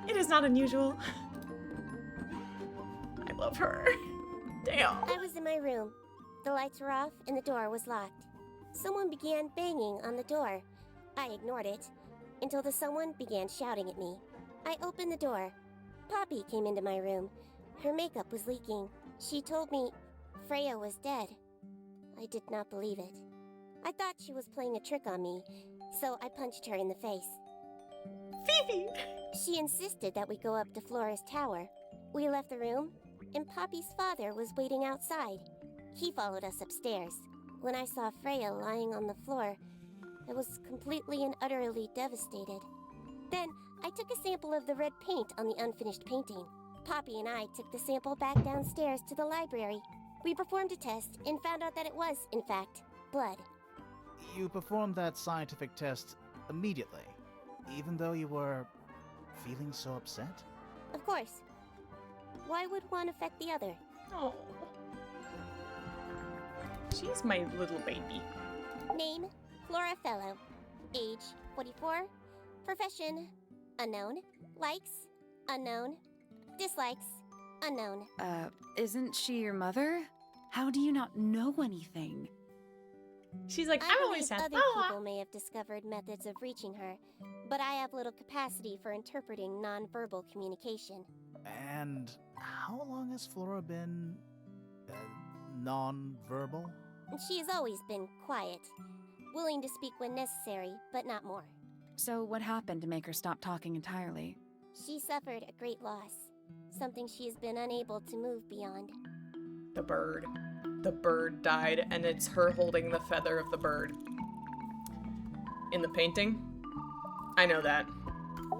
It is not unusual. I love her. Damn. I was in my room. The lights were off and the door was locked. Someone began banging on the door. I ignored it until the someone began shouting at me. I opened the door. Poppy came into my room. Her makeup was leaking. She told me Freya was dead. I did not believe it. I thought she was playing a trick on me, so I punched her in the face. Fifi! She insisted that we go up to Flora's tower. We left the room, and Poppy's father was waiting outside. He followed us upstairs. When I saw Freya lying on the floor, I was completely and utterly devastated. Then, I took a sample of the red paint on the unfinished painting. Poppy and I took the sample back downstairs to the library. We performed a test and found out that it was, in fact, blood. You performed that scientific test immediately, even though you were feeling so upset? Of course. Why would one affect the other? Oh. She's my little baby. Name, Flora Fellow. Age, 44. Profession, unknown. Likes, unknown. Dislikes, unknown. Isn't she your mother? How do you not know anything? She's like, I I'm always believe sad. other people may have discovered methods of reaching her, but I have little capacity for interpreting nonverbal communication. And how long has Flora been... non-verbal? She has always been quiet, willing to speak when necessary, but not more. So what happened to make her stop talking entirely? She suffered a great loss, something she has been unable to move beyond. The bird. The bird died, and it's her holding the feather of the bird. In the painting? I know that.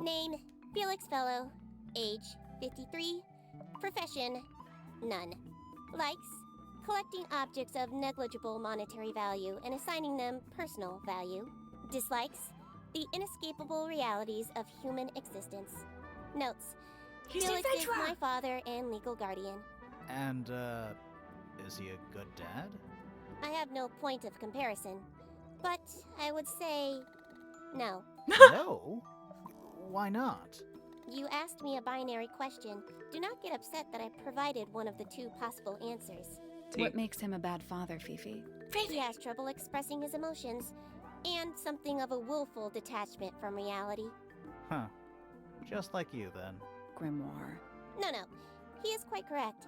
Name, Felix Fellow. Age, 53. Profession, none. Likes, collecting objects of negligible monetary value and assigning them personal value. Dislikes, the inescapable realities of human existence. Notes, He's Felix an is adventurer! my father and legal guardian. And, is he a good dad? I have no point of comparison, but I would say no. No? Why not? You asked me a binary question. Do not get upset that I provided one of the two possible answers. What makes him a bad father, Fifi? He has trouble expressing his emotions, and something of a willful detachment from reality. Huh. Just like you, then. Grimoire. No, he is quite correct.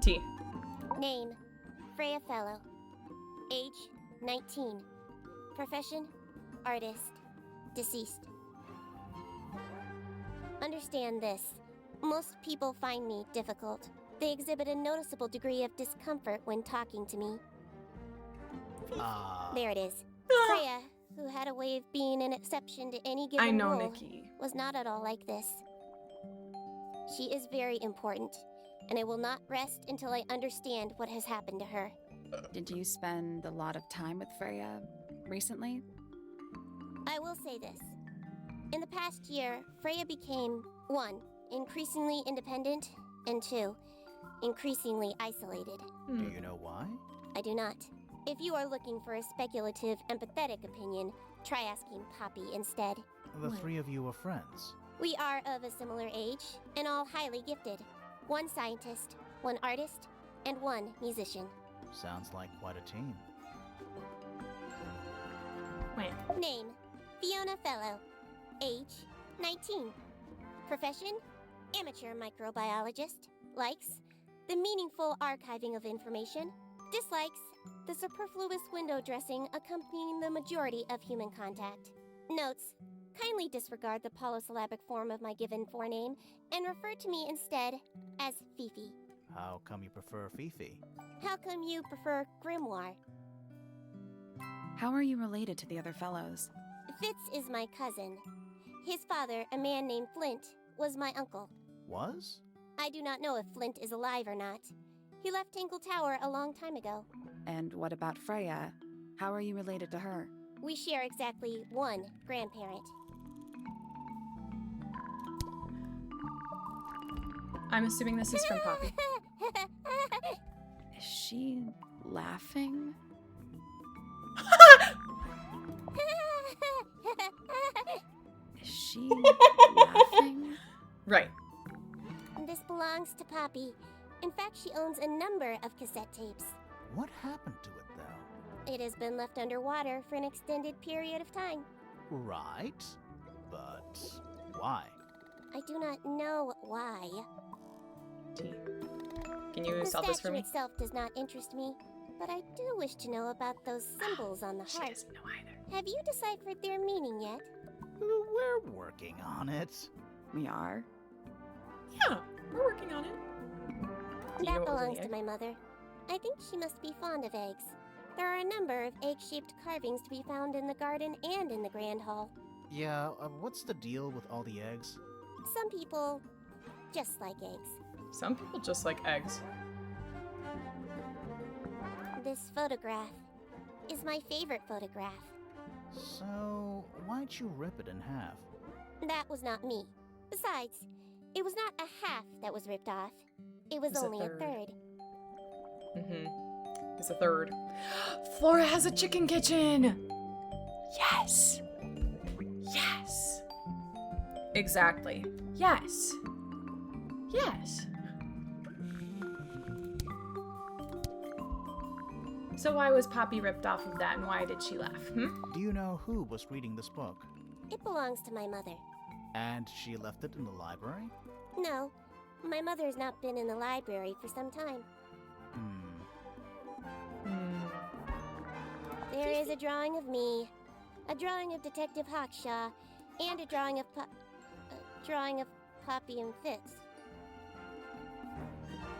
T. Name, Freya Fellow. Age, 19. Profession, artist. Deceased. Understand this. Most people find me difficult. They exhibit a noticeable degree of discomfort when talking to me. There it is. Freya, who had a way of being an exception to any given I know, rule, Nikki. was not at all like this. She is very important, and I will not rest until I understand what has happened to her. Did you spend a lot of time with Freya recently? I will say this. In the past year, Freya became 1. Increasingly independent, and 2. Increasingly isolated. Do you know why? I do not. If you are looking for a speculative, empathetic opinion, try asking Poppy instead. The What? 3 of you are friends. We are of a similar age, and all highly gifted. 1 scientist, 1 artist, and 1 musician. Sounds like quite a team. Wait. Name, Fiona Fellow. Age, 19. Profession, amateur microbiologist. Likes, the meaningful archiving of information. Dislikes, the superfluous window dressing accompanying the majority of human contact. Notes, kindly disregard the polysyllabic form of my given forename and refer to me instead as Fifi. How come you prefer Fifi? How come you prefer Grimoire? How are you related to the other fellows? Fitz is my cousin. His father, a man named Flint, was my uncle. Was? I do not know if Flint is alive or not. He left Tinkle Tower a long time ago. And what about Freya? How are you related to her? We share exactly 1 grandparent. I'm assuming this is from Poppy. Is she laughing? Is she laughing? Right. This belongs to Poppy. In fact, she owns a number of cassette tapes. What happened to it, though? It has been left underwater for an extended period of time. Right. But why? I do not know why. T. Can you The solve this for statue me? itself does not interest me, but I do wish to know about those symbols on the She heart. doesn't know either. Have you deciphered their meaning yet? We're working on it. We are. Yeah, we're working on it. Do you know That what was in belongs the to egg? my mother. I think she must be fond of eggs. There are a number of egg-shaped carvings to be found in the garden and in the Grand Hall. Yeah, what's the deal with all the eggs? Some people just like eggs. Some people just like eggs. This photograph is my favorite photograph. So, why'd you rip it in half? That was not me. Besides, it was not a half that was ripped off. It was It's a only a third. third. It's a third. Flora has a chicken kitchen! Yes! Yes! Exactly. Yes. Yes. So why was Poppy ripped off of that and why did she laugh? Do you know who was reading this book? It belongs to my mother. And she left it in the library? No, my mother has not been in the library for some time. There is a drawing of me, a drawing of Detective Hawkshaw, and a drawing of Poppy and Fitz.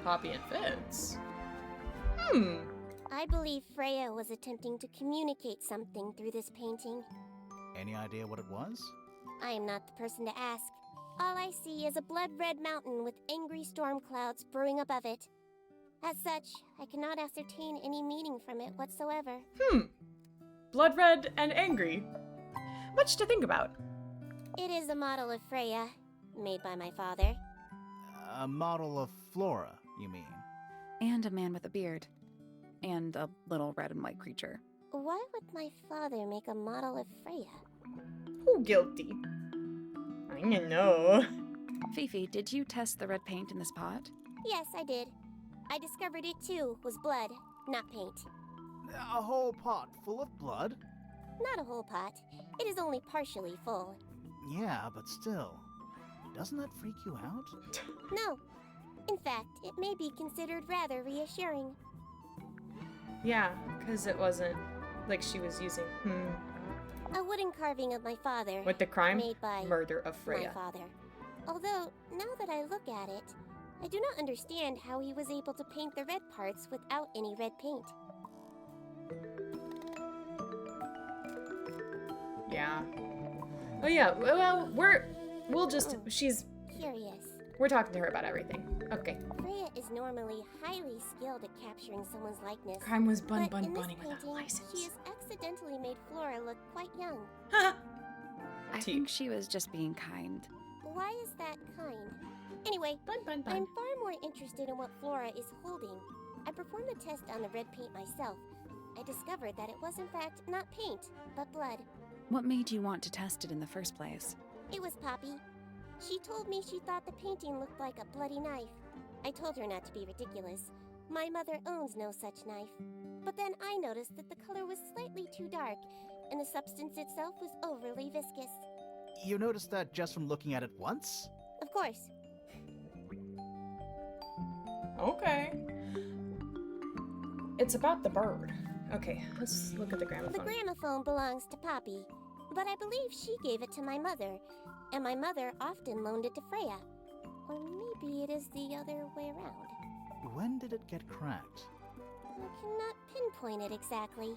Poppy and Fitz. I believe Freya was attempting to communicate something through this painting. Any idea what it was? I am not the person to ask. All I see is a blood-red mountain with angry storm clouds brewing above it. As such, I cannot ascertain any meaning from it whatsoever. Blood red and angry. Much to think about. It is a model of Freya, made by my father. A model of Flora, you mean? And a man with a beard. And a little red and white creature. Why would my father make a model of Freya? Who guilty? I don't know. Fifi, did you test the red paint in this pot? Yes, I did. I discovered it too was blood, not paint. A whole pot full of blood? Not a whole pot. It is only partially full. Yeah, but still. Doesn't that freak you out? No. In fact, it may be considered rather reassuring. Yeah, because it wasn't like she was using A wooden carving of my father. What the crime? Made by Murder of my Freya. father. Although, now that I look at it, I do not understand how he was able to paint the red parts without any red paint. Yeah. Oh yeah. Well, Curious. we're talking to her about everything. Okay. Freya is normally highly skilled at capturing someone's likeness. Crime was but in this bunning painting, without a license. she has accidentally made Flora look quite young. I I Tea. think she was just being kind. Why is that kind? Anyway, Bun. I'm far more interested in what Flora is holding. I performed the test on the red paint myself. I discovered that it was in fact not paint, but blood. What made you want to test it in the first place? It was Poppy. She told me she thought the painting looked like a bloody knife. I told her not to be ridiculous. My mother owns no such knife. But then I noticed that the color was slightly too dark, and the substance itself was overly viscous. You noticed that just from looking at it once? Of course. Okay. It's about the bird. Okay, let's look at the The gramophone. gramophone belongs to Poppy, but I believe she gave it to my mother, and my mother often loaned it to Freya. Or maybe it is the other way around. When did it get cracked? I cannot pinpoint it exactly.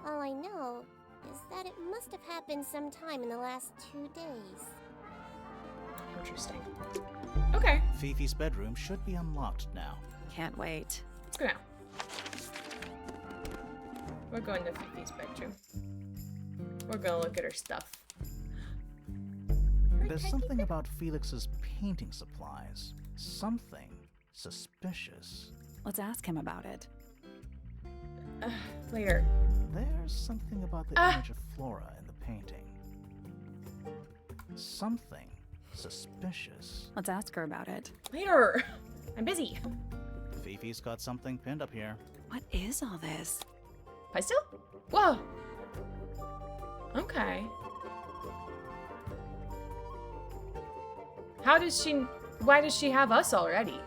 All I know is that it must have happened sometime in the last 2 days. Interesting. Okay, Fifi's bedroom should be unlocked now. Can't wait. let's go now. We're going to Fifi's bedroom. We're gonna look at her stuff. There's something about Felix's painting supplies. Something suspicious. Let's ask him about it. Later. There's something about the image of Flora in the painting. Something suspicious. Let's ask her about it. Later! I'm busy. Fifi's got something pinned up here. What is all this? Pistol? Whoa! Okay. Why does she have us already?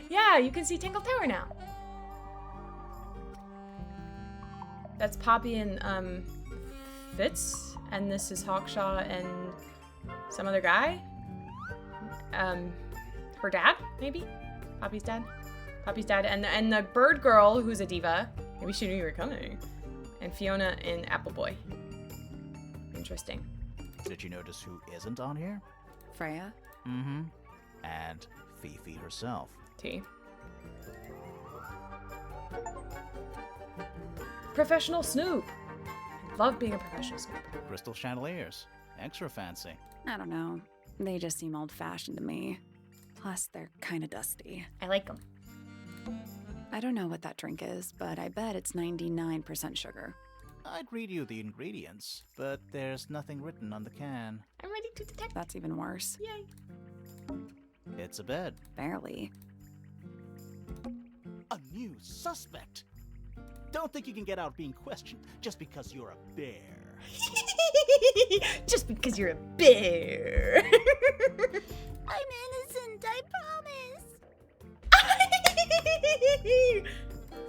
Yeah, you can see Tingle Tower now. That's Poppy and Fitz, and this is Hawkshaw and some other guy. Her dad, maybe? Poppy's dad? Poppy's dad, and the bird girl who's a diva. Maybe she knew you were coming. And Fiona and Appleboy. Interesting. Did you notice who isn't on here? Freya? Mm-hmm. And Fifi herself. T. Professional Snoop. I love being a professional Snoop. Crystal chandeliers. Extra fancy. I don't know. They just seem old-fashioned to me. Plus, they're kinda dusty. I like them. I don't know what that drink is, but I bet it's 99% sugar. I'd read you the ingredients, but there's nothing written on the can. I'm ready to detect. That's even worse. Yay. It's a bed. Barely. A new suspect! Don't think you can get out being questioned just because you're a bear. Just because you're a bear. I'm innocent, I promise.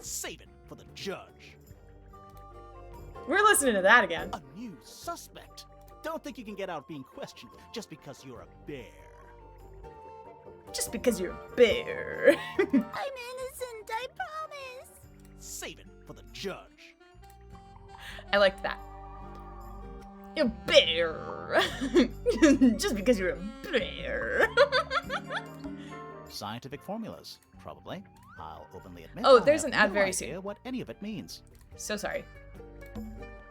Save it for the judge. We're listening to that again. A new suspect! Don't think you can get out being questioned just because you're a bear. Just because you're a bear. I'm innocent, I promise. Save it for the judge. I liked that. You're a bear. Just because you're a bear. Scientific formulas, probably. I'll openly admit. Oh, I there's have an ad no very idea soon. what any of it means. So sorry.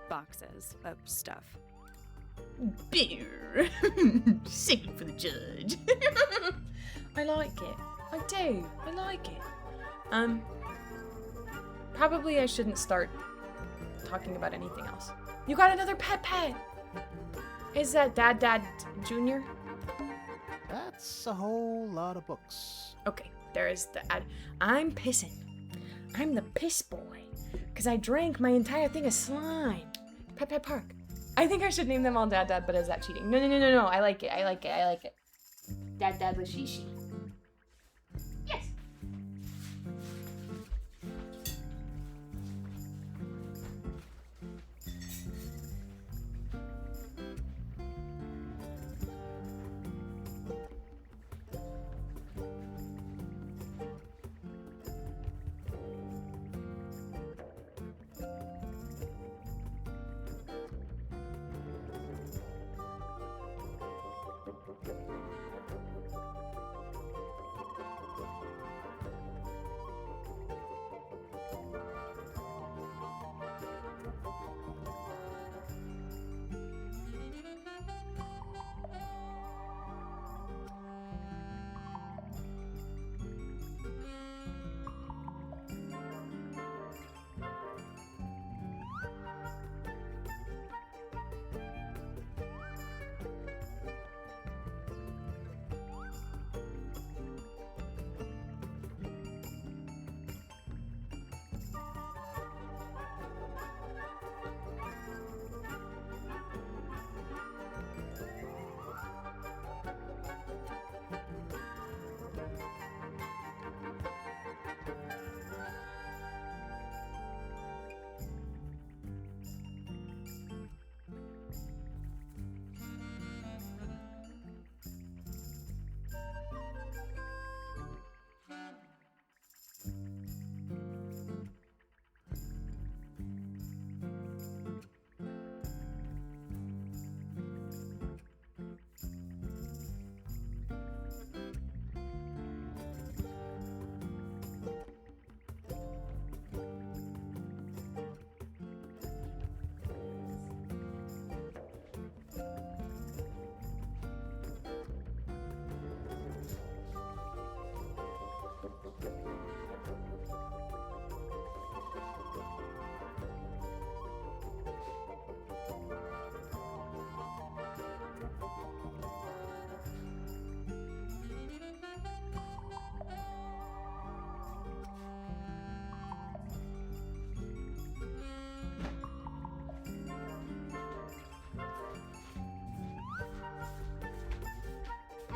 Boxes of stuff. Beer. Save it for the judge. I like it. I do. I like it. Probably I shouldn't start talking about anything else. You got another pet. Is that Dad Jr.? That's a whole lot of books. Okay, there is the ad. I'm pissing. I'm the piss boy. Because I drank my entire thing of slime. Pet Park. I think I should name them all Dad, but is that cheating? No. I like it. Dad, Lashishi. Yes.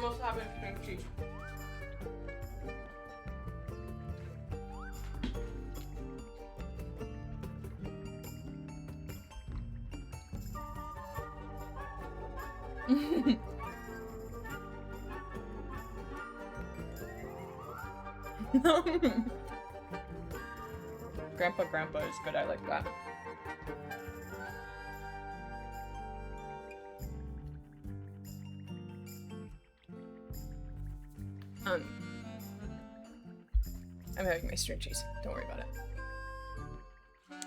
Must have a string cheese. Grandpa is good. I like that. I'm having my string cheese. Don't worry about it.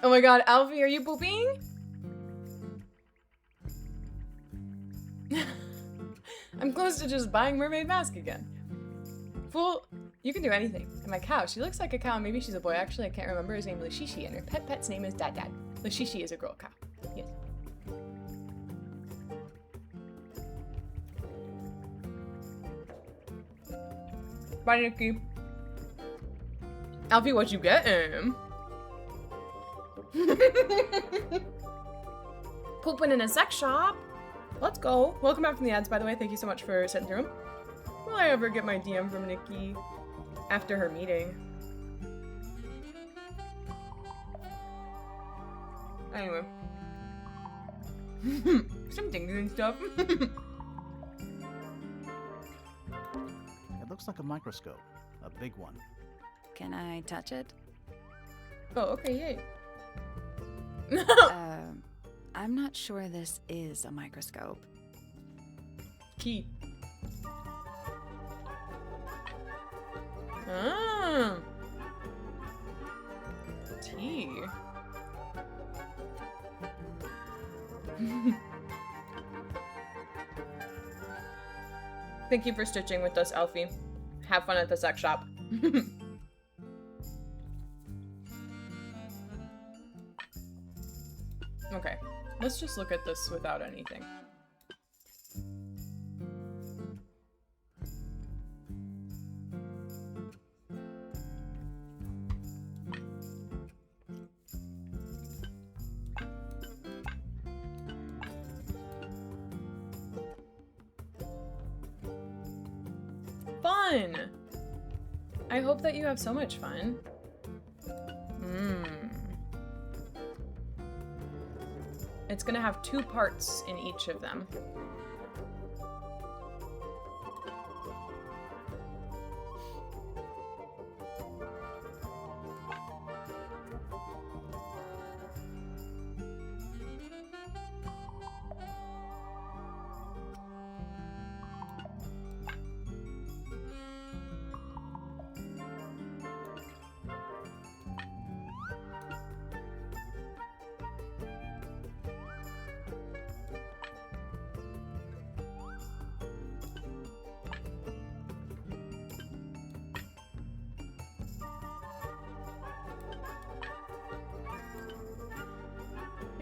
Oh my god, Alfie, are you pooping? I'm close to just buying mermaid mask again. Fool, you can do anything. And my cow, she looks like a cow. Maybe she's a boy. Actually, I can't remember. His name is Lashishi, and her pet's name is Dad. Lashishi is a girl cow. Yes. Bye, Nikki. Alfie, what you get him? Pooping in a sex shop. Let's go. Welcome back from the ads, by the way. Thank you so much for sitting through them. Will I ever get my DM from Nikki after her meeting? Anyway. Some things and stuff. It looks like a microscope. A big one. Can I touch it? Oh, okay, yay. I'm not sure this is a microscope. Key. Ah. Tea. Thank you for stitching with us, Alfie. Have fun at the sex shop. Okay, let's just look at this without anything. Fun! I hope that you have so much fun. It's gonna have 2 parts in each of them.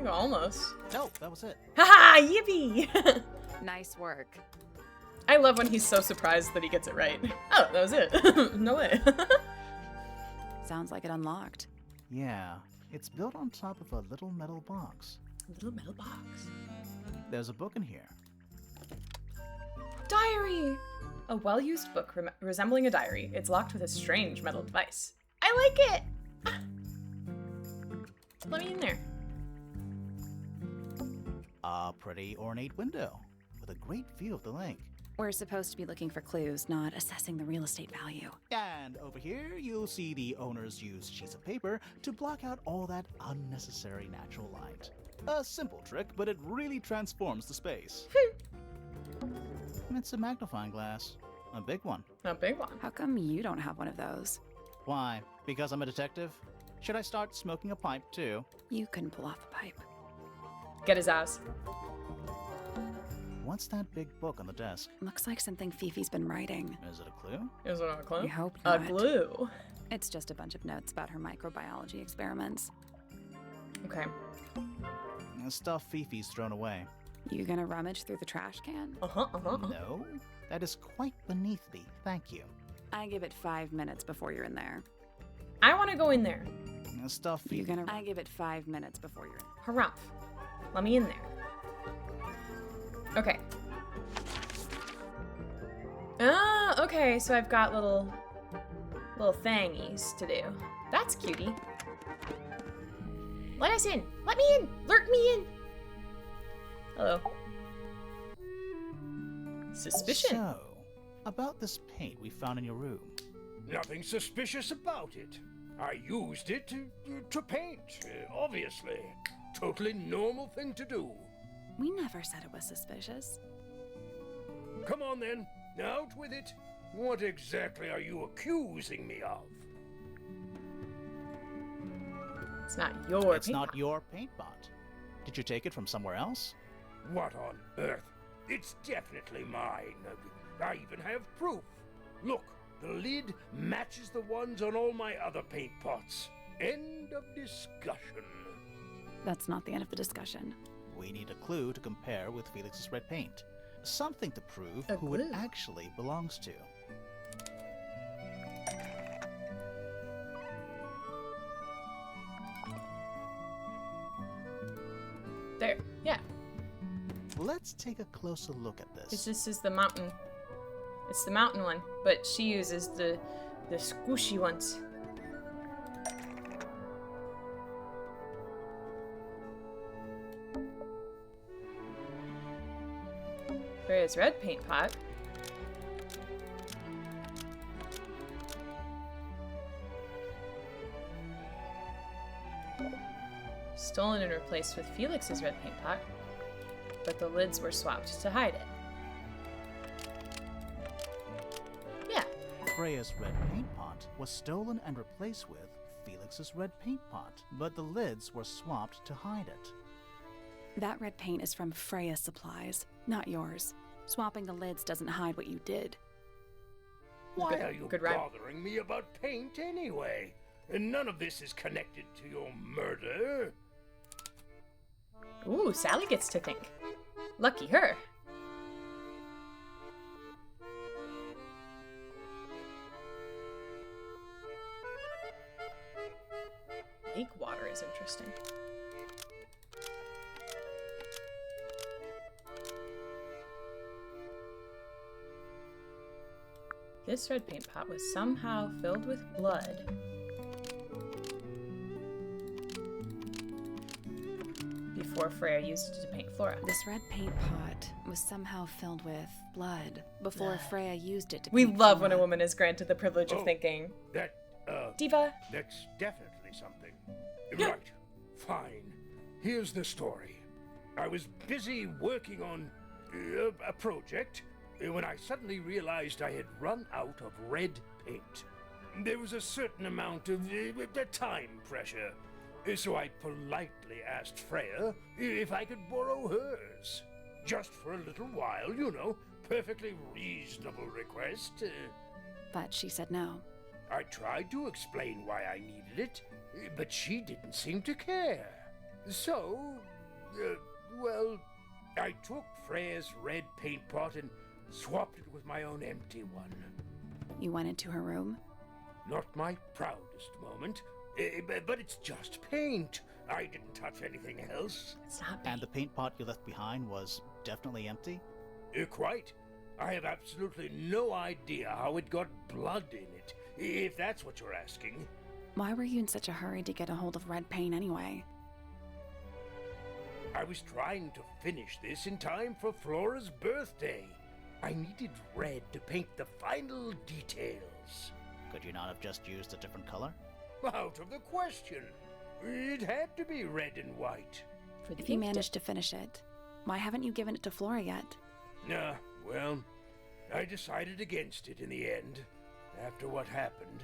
Almost. No, that was it. Haha, yippee! Nice work. I love when he's so surprised that he gets it right. Oh, that was it. No way. Sounds like it unlocked. Yeah, it's built on top of a little metal box. A little metal box. There's a book in here. Diary! A well-used book resembling a diary. It's locked with a strange metal device. I like it! Ah. Let me in there. A pretty ornate window with a great view of the lake. We're supposed to be looking for clues, not assessing the real estate value. And over here, you'll see the owners use sheets of paper to block out all that unnecessary natural light. A simple trick, but it really transforms the space. It's a magnifying glass. A big one. A big one. How come you don't have one of those? Why? Because I'm a detective? Should I start smoking a pipe too? You can pull off a pipe. Get his ass. What's that big book on the desk? Looks like something Fifi's been writing. Is it a clue? Is it a clue? We hope A not. glue. It's just a bunch of notes about her microbiology experiments. Okay. Stuff Fifi's thrown away. You gonna rummage through the trash can? No, that is quite beneath me. Thank you. I give it 5 minutes before you're in there. I want to go in there. Stuff You Fifi. I give it 5 minutes before you're in. Harumph. Let me in there. Okay. Oh, okay, so I've got little thingies to do. That's cutie. Let us in! Let me in! Lurk me in! Hello. Suspicion. So, about this paint we found in your room. Nothing suspicious about it. I used it to paint, obviously. Totally normal thing to do. We never said it was suspicious. Come on then, out with it. What exactly are you accusing me of? It's not your It's paint not pot. your paint pot. Did you take it from somewhere else? What on earth? It's definitely mine. I even have proof. Look, the lid matches the ones on all my other paint pots. End of discussion. That's not the end of the discussion. We need a clue to compare with Felix's red paint. Something to prove A who it clue? actually belongs to. There. Yeah. Let's take a closer look at this. This is the mountain. It's the mountain one, but she uses the squishy ones. Freya's red paint pot. Stolen and replaced with Felix's red paint pot, but the lids were swapped to hide it. Yeah. Freya's red paint pot was stolen and replaced with Felix's red paint pot, but the lids were swapped to hide it. That red paint is from Freya's supplies, not yours. Swapping the lids doesn't hide what you did. Why Good- are you good rhyme. bothering me about paint anyway? And none of this is connected to your murder. Ooh, Sally gets to think. Lucky her. Lake water is interesting. This red paint pot was somehow filled with blood. Before Freya used it to paint Flora. This red paint pot was somehow filled with blood before Freya used it to We paint love when a Flora. woman is granted the privilege of Oh. thinking. Diva, Diva, that's definitely something. Right. Fine. Here's the story. I was busy working on a project when I suddenly realized I had run out of red paint. There was a certain amount of time pressure, so I politely asked Freya if I could borrow hers. Just for a little while, you know. Perfectly reasonable request. But she said no. I tried to explain why I needed it, but she didn't seem to care. So, well, I took Freya's red paint pot and swapped it with my own empty one. You went into her room? Not my proudest moment, but it's just paint. I didn't touch anything else. it's not And paint. the paint pot you left behind was definitely empty? Quite. I have absolutely no idea how it got blood in it, if that's what you're asking. Why were you in such a hurry to get a hold of red paint anyway? I was trying to finish this in time for Flora's birthday. I needed red to paint the final details. Could you not have just used a different color? Out of the question. It had to be red and white. For the If you ink managed to finish it, why haven't you given it to Flora yet? Well, I decided against it in the end. After what happened,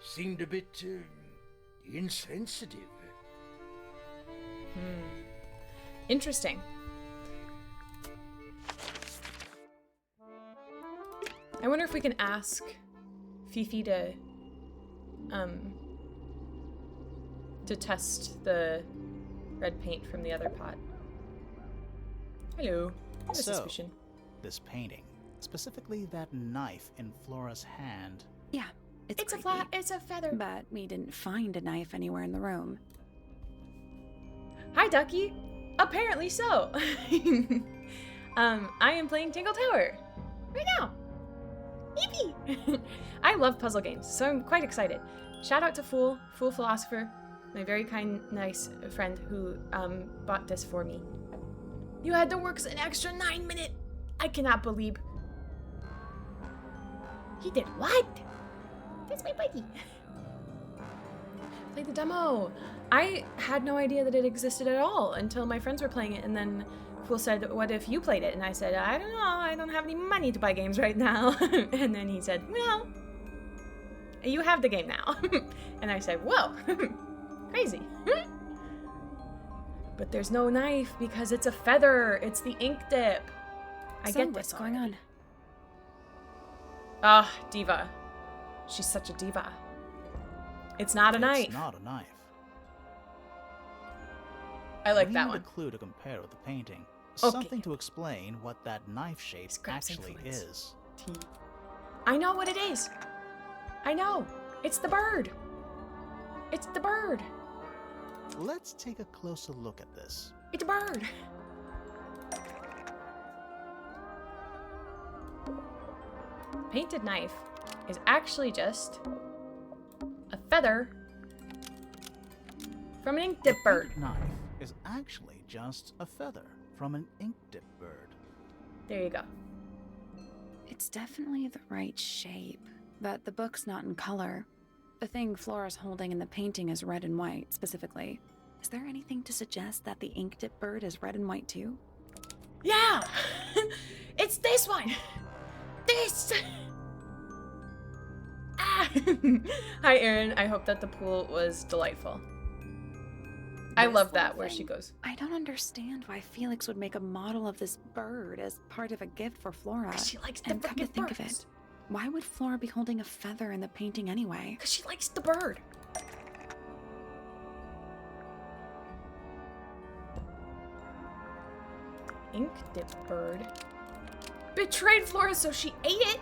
seemed a bit insensitive. Interesting. I wonder if we can ask Fifi to test the red paint from the other pot. Hello. I have a So- suspicion. This painting, specifically that knife in Flora's hand. Yeah, it's It's a creepy. it's a feather. But we didn't find a knife anywhere in the room. Hi, Ducky. Apparently so. I am playing Tingle Tower right now. Stevie! I love puzzle games, so I'm quite excited. Shout out to Fool Philosopher, my very kind, nice friend who bought this for me. You had to work an extra 9 minutes. I cannot believe. He did what? That's my buddy. Play the demo. I had no idea that it existed at all until my friends were playing it, and then Fool said, what if you played it? And I said, I don't know, I don't have any money to buy games right now. And then he said, well, you have the game now. And I said, whoa, crazy. But there's no knife because it's a feather. It's the ink dip. I get what's this going on? Ah, diva. She's such a diva. It's not a knife. It's not a knife. I like we that need one. a clue to compare with the painting. Okay. Something to explain what that knife shape Scraps actually influence. is. T. I know what it is. I know. It's the bird. It's the bird. Let's take a closer look at this. It's a bird. Painted knife is actually just a feather from an ink dip bird. The knife is actually just a feather from an ink dip bird. There you go. It's definitely the right shape, but the book's not in color. The thing Flora's holding in the painting is red and white, specifically. Is there anything to suggest that the ink dip bird is red and white too? Yeah! It's this one! This! Ah! Hi, Erin. I hope that the pool was delightful. I This love whole that, where thing- she goes. I don't understand why Felix would make a model of this bird as part of a gift for Flora. 'Cause she likes the And come to frickin' think of birds. it, why would Flora be holding a feather in the painting anyway? Because she likes the bird. Ink dip bird. Betrayed Flora, so she ate it.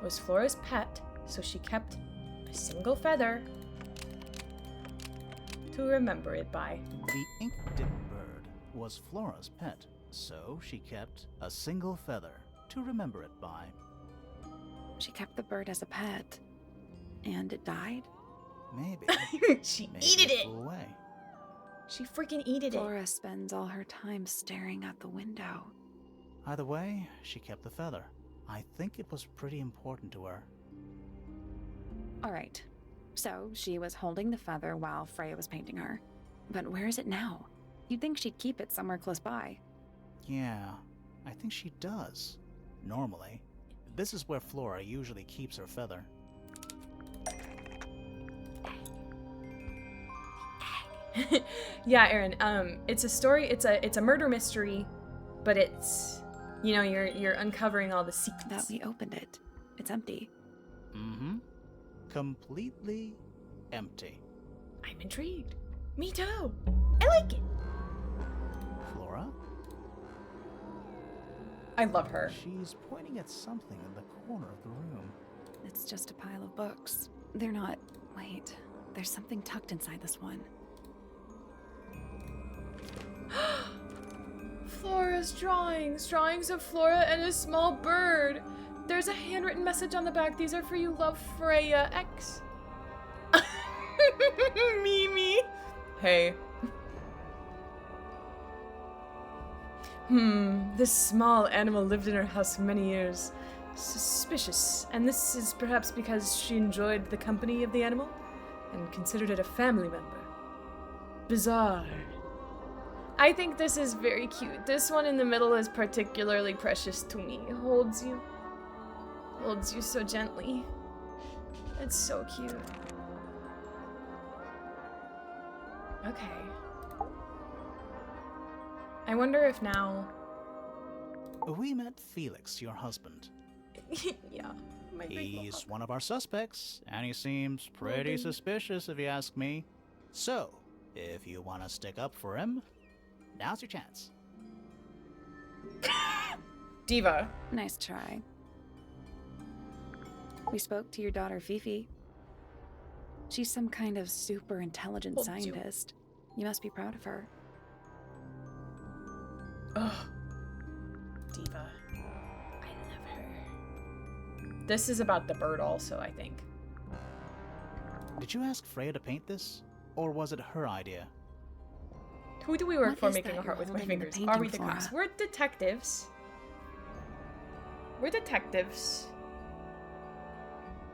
Was Flora's pet, so she kept a single feather to remember it by. The ink dip bird was Flora's pet, so she kept a single feather to remember it by. She kept the bird as a pet. And it died? Maybe. She Maybe eated it. flew away. She freaking eated it. Flora spends all her time staring out the window. Either way, she kept the feather. I think it was pretty important to her. Alright, so she was holding the feather while Freya was painting her. But where is it now? You'd think she'd keep it somewhere close by. Yeah, I think she does. Normally. This is where Flora usually keeps her feather. Yeah, Erin. It's a story. It's a murder mystery, but it's, you know, you're uncovering all the secrets. That we opened it. It's empty. Mm-hmm. Completely empty. I'm intrigued. Me too. I like it. Flora? I love her. She's pointing at something in the corner of the room. It's just a pile of books. They're not... Wait. There's something tucked inside this one. Flora's drawings of Flora and a small bird. There's a handwritten message on the back. These are for you, love, Freya X. Mimi. Hey. This small animal lived in her house for many years. Suspicious. And this is perhaps because she enjoyed the company of the animal and considered it a family member. Bizarre. I think this is very cute. This one in the middle is particularly precious to me. It holds you so gently. It's so cute. Okay. I wonder if now... We met Felix, your husband. Yeah. My big little He's hug. one of our suspects, and he seems pretty baby. suspicious if you ask me. So, if you want to stick up for him, now's your chance. Diva. Nice try. We spoke to your daughter Fifi. She's some kind of super intelligent Told you. scientist. You must be proud of her. Ugh. Diva. I love her. This is about the bird also, I think. Did you ask Freya to paint this? Or was it her idea? Who do we work What for is making that a heart you're with my holding in the fingers? Are we the painting, cops? Flora? We're detectives. We're detectives.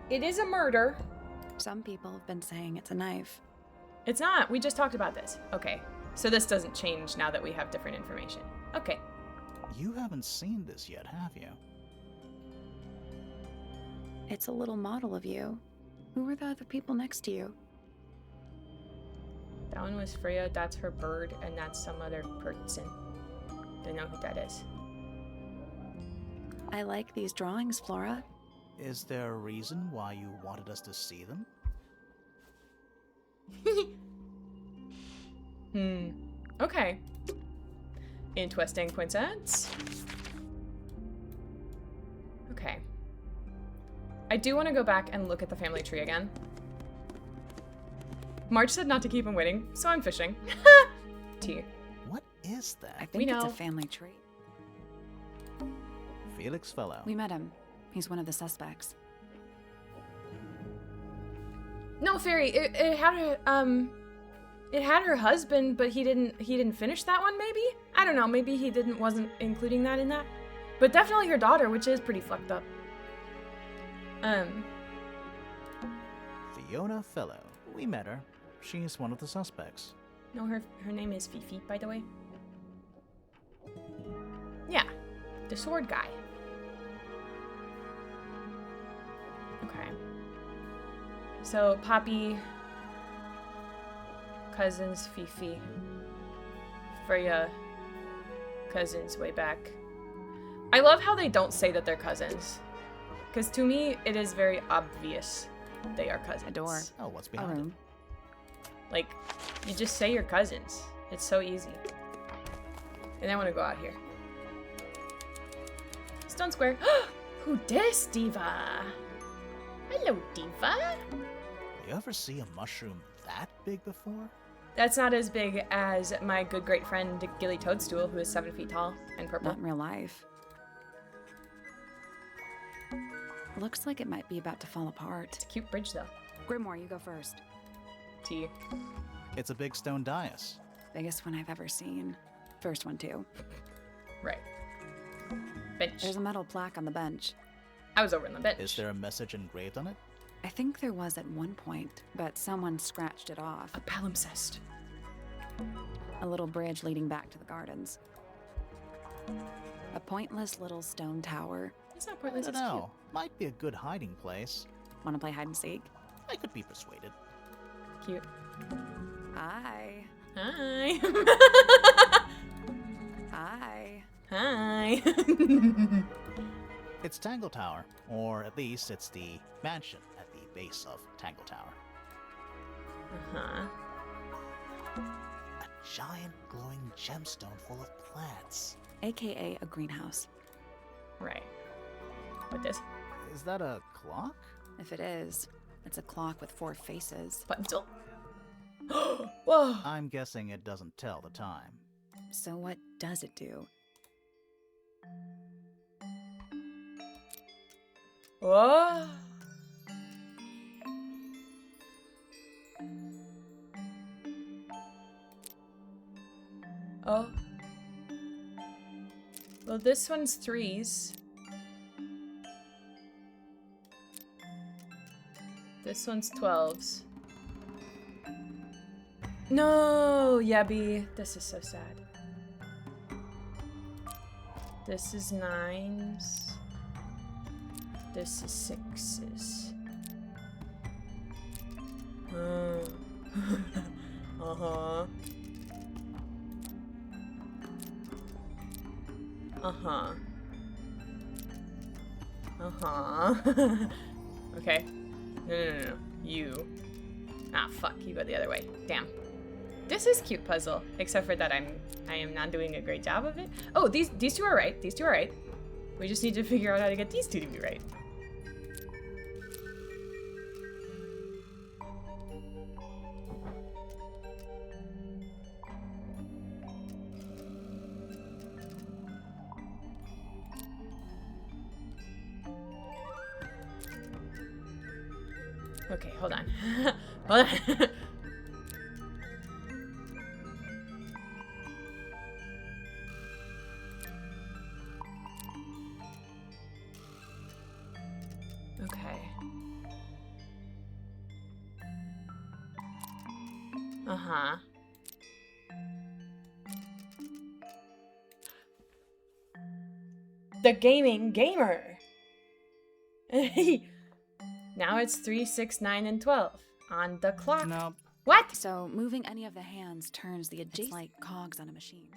It is a murder. Some people have been saying it's a knife. It's not. We just talked about this. Okay. So this doesn't change now that we have different information. Okay. You haven't seen this yet, have you? It's a little model of you. Who were the other people next to you? That one was Freya. That's her bird. And that's some other person. Don't know who that is. I like these drawings, Flora. Is there a reason why you wanted us to see them? Okay. Interesting coincidence. Okay. I do want to go back and look at the family tree again. Marge said not to keep him waiting, so I'm fishing. T. What is I that? We think it's a know. family tree. Felix Fellow. We met him. He's one of the suspects. No, Fairy. It had her. It had her husband, but he didn't finish that one. Maybe, I don't know. Maybe he wasn't including that in that. But definitely her daughter, which is pretty fucked up. Fiona Fellow. We met her. She's one of the suspects. No, her name is Fifi, by the way. Yeah, the sword guy. Okay. So Poppy, cousins Fifi, Freya, cousins way back. I love how they don't say that they're cousins, because to me it is very obvious they are cousins. A door. Oh, what's A behind it? room. Like, you just say you're cousins. It's so easy. And I want to go out here. Stone Square. Who dis, Diva? Hello, Diva. You ever see a mushroom that big before? That's not as big as my good great friend Gilly Toadstool, who is 7 feet tall and purple. Not in real life. Looks like it might be about to fall apart. It's a cute bridge, though. Grimoire, you go first. T. It's a big stone dais. Biggest one I've ever seen. First one, too. Right. Bench. There's a metal plaque on the bench. I was over in the bench. Is there a message engraved on it? I think there was at one point, but someone scratched it off. A palimpsest. A little bridge leading back to the gardens. A pointless little stone tower. It's not I pointless, don't it's know. Might be a good hiding place. Want to play hide and seek? I could be persuaded. cute. Hi. Hi. Hi. Hi. It's Tangle Tower, or at least it's the mansion at the base of Tangle Tower. Uh-huh. A giant glowing gemstone full of plants. AKA a greenhouse. Right. What this? Is that a clock? If it is, it's a clock with 4 faces. Buttonstill. Whoa. I'm guessing it doesn't tell the time. So what does it do? Whoa. Oh. Well, this one's 3s. This one's 12s. No, Yabby. This is so sad. This is 9s. This is 6s. Uh-huh. Uh-huh. Uh-huh. Okay. No. You. Ah, fuck. You go the other way. Damn. This is cute puzzle, except for that I am not doing a great job of it. Oh, these two are right. These two are right. We just need to figure out how to get these two to be right. Okay, hold on. Hold on. Okay. Uh-huh. The gaming gamer. Now it's 3, 6, 9, and 12 on the clock. No. What? So moving any of the hands turns the adjacent like cogs on a machine.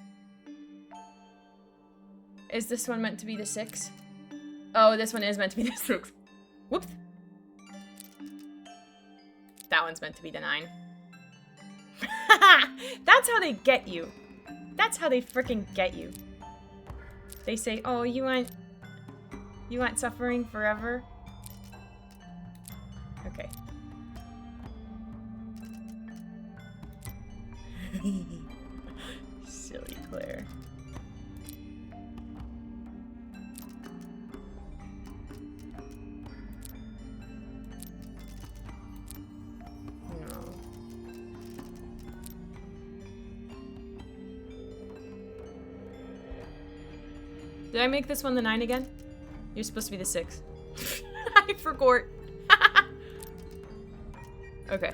Is this one meant to be the 6? Oh, this one is meant to be the 6. Whoops. That one's meant to be the 9. That's how they get you. That's how they freaking get you. They say, "Oh, you want suffering forever?" Okay. Silly Claire. No. Did I make this one the 9 again? You're supposed to be the 6. I forgot. Okay.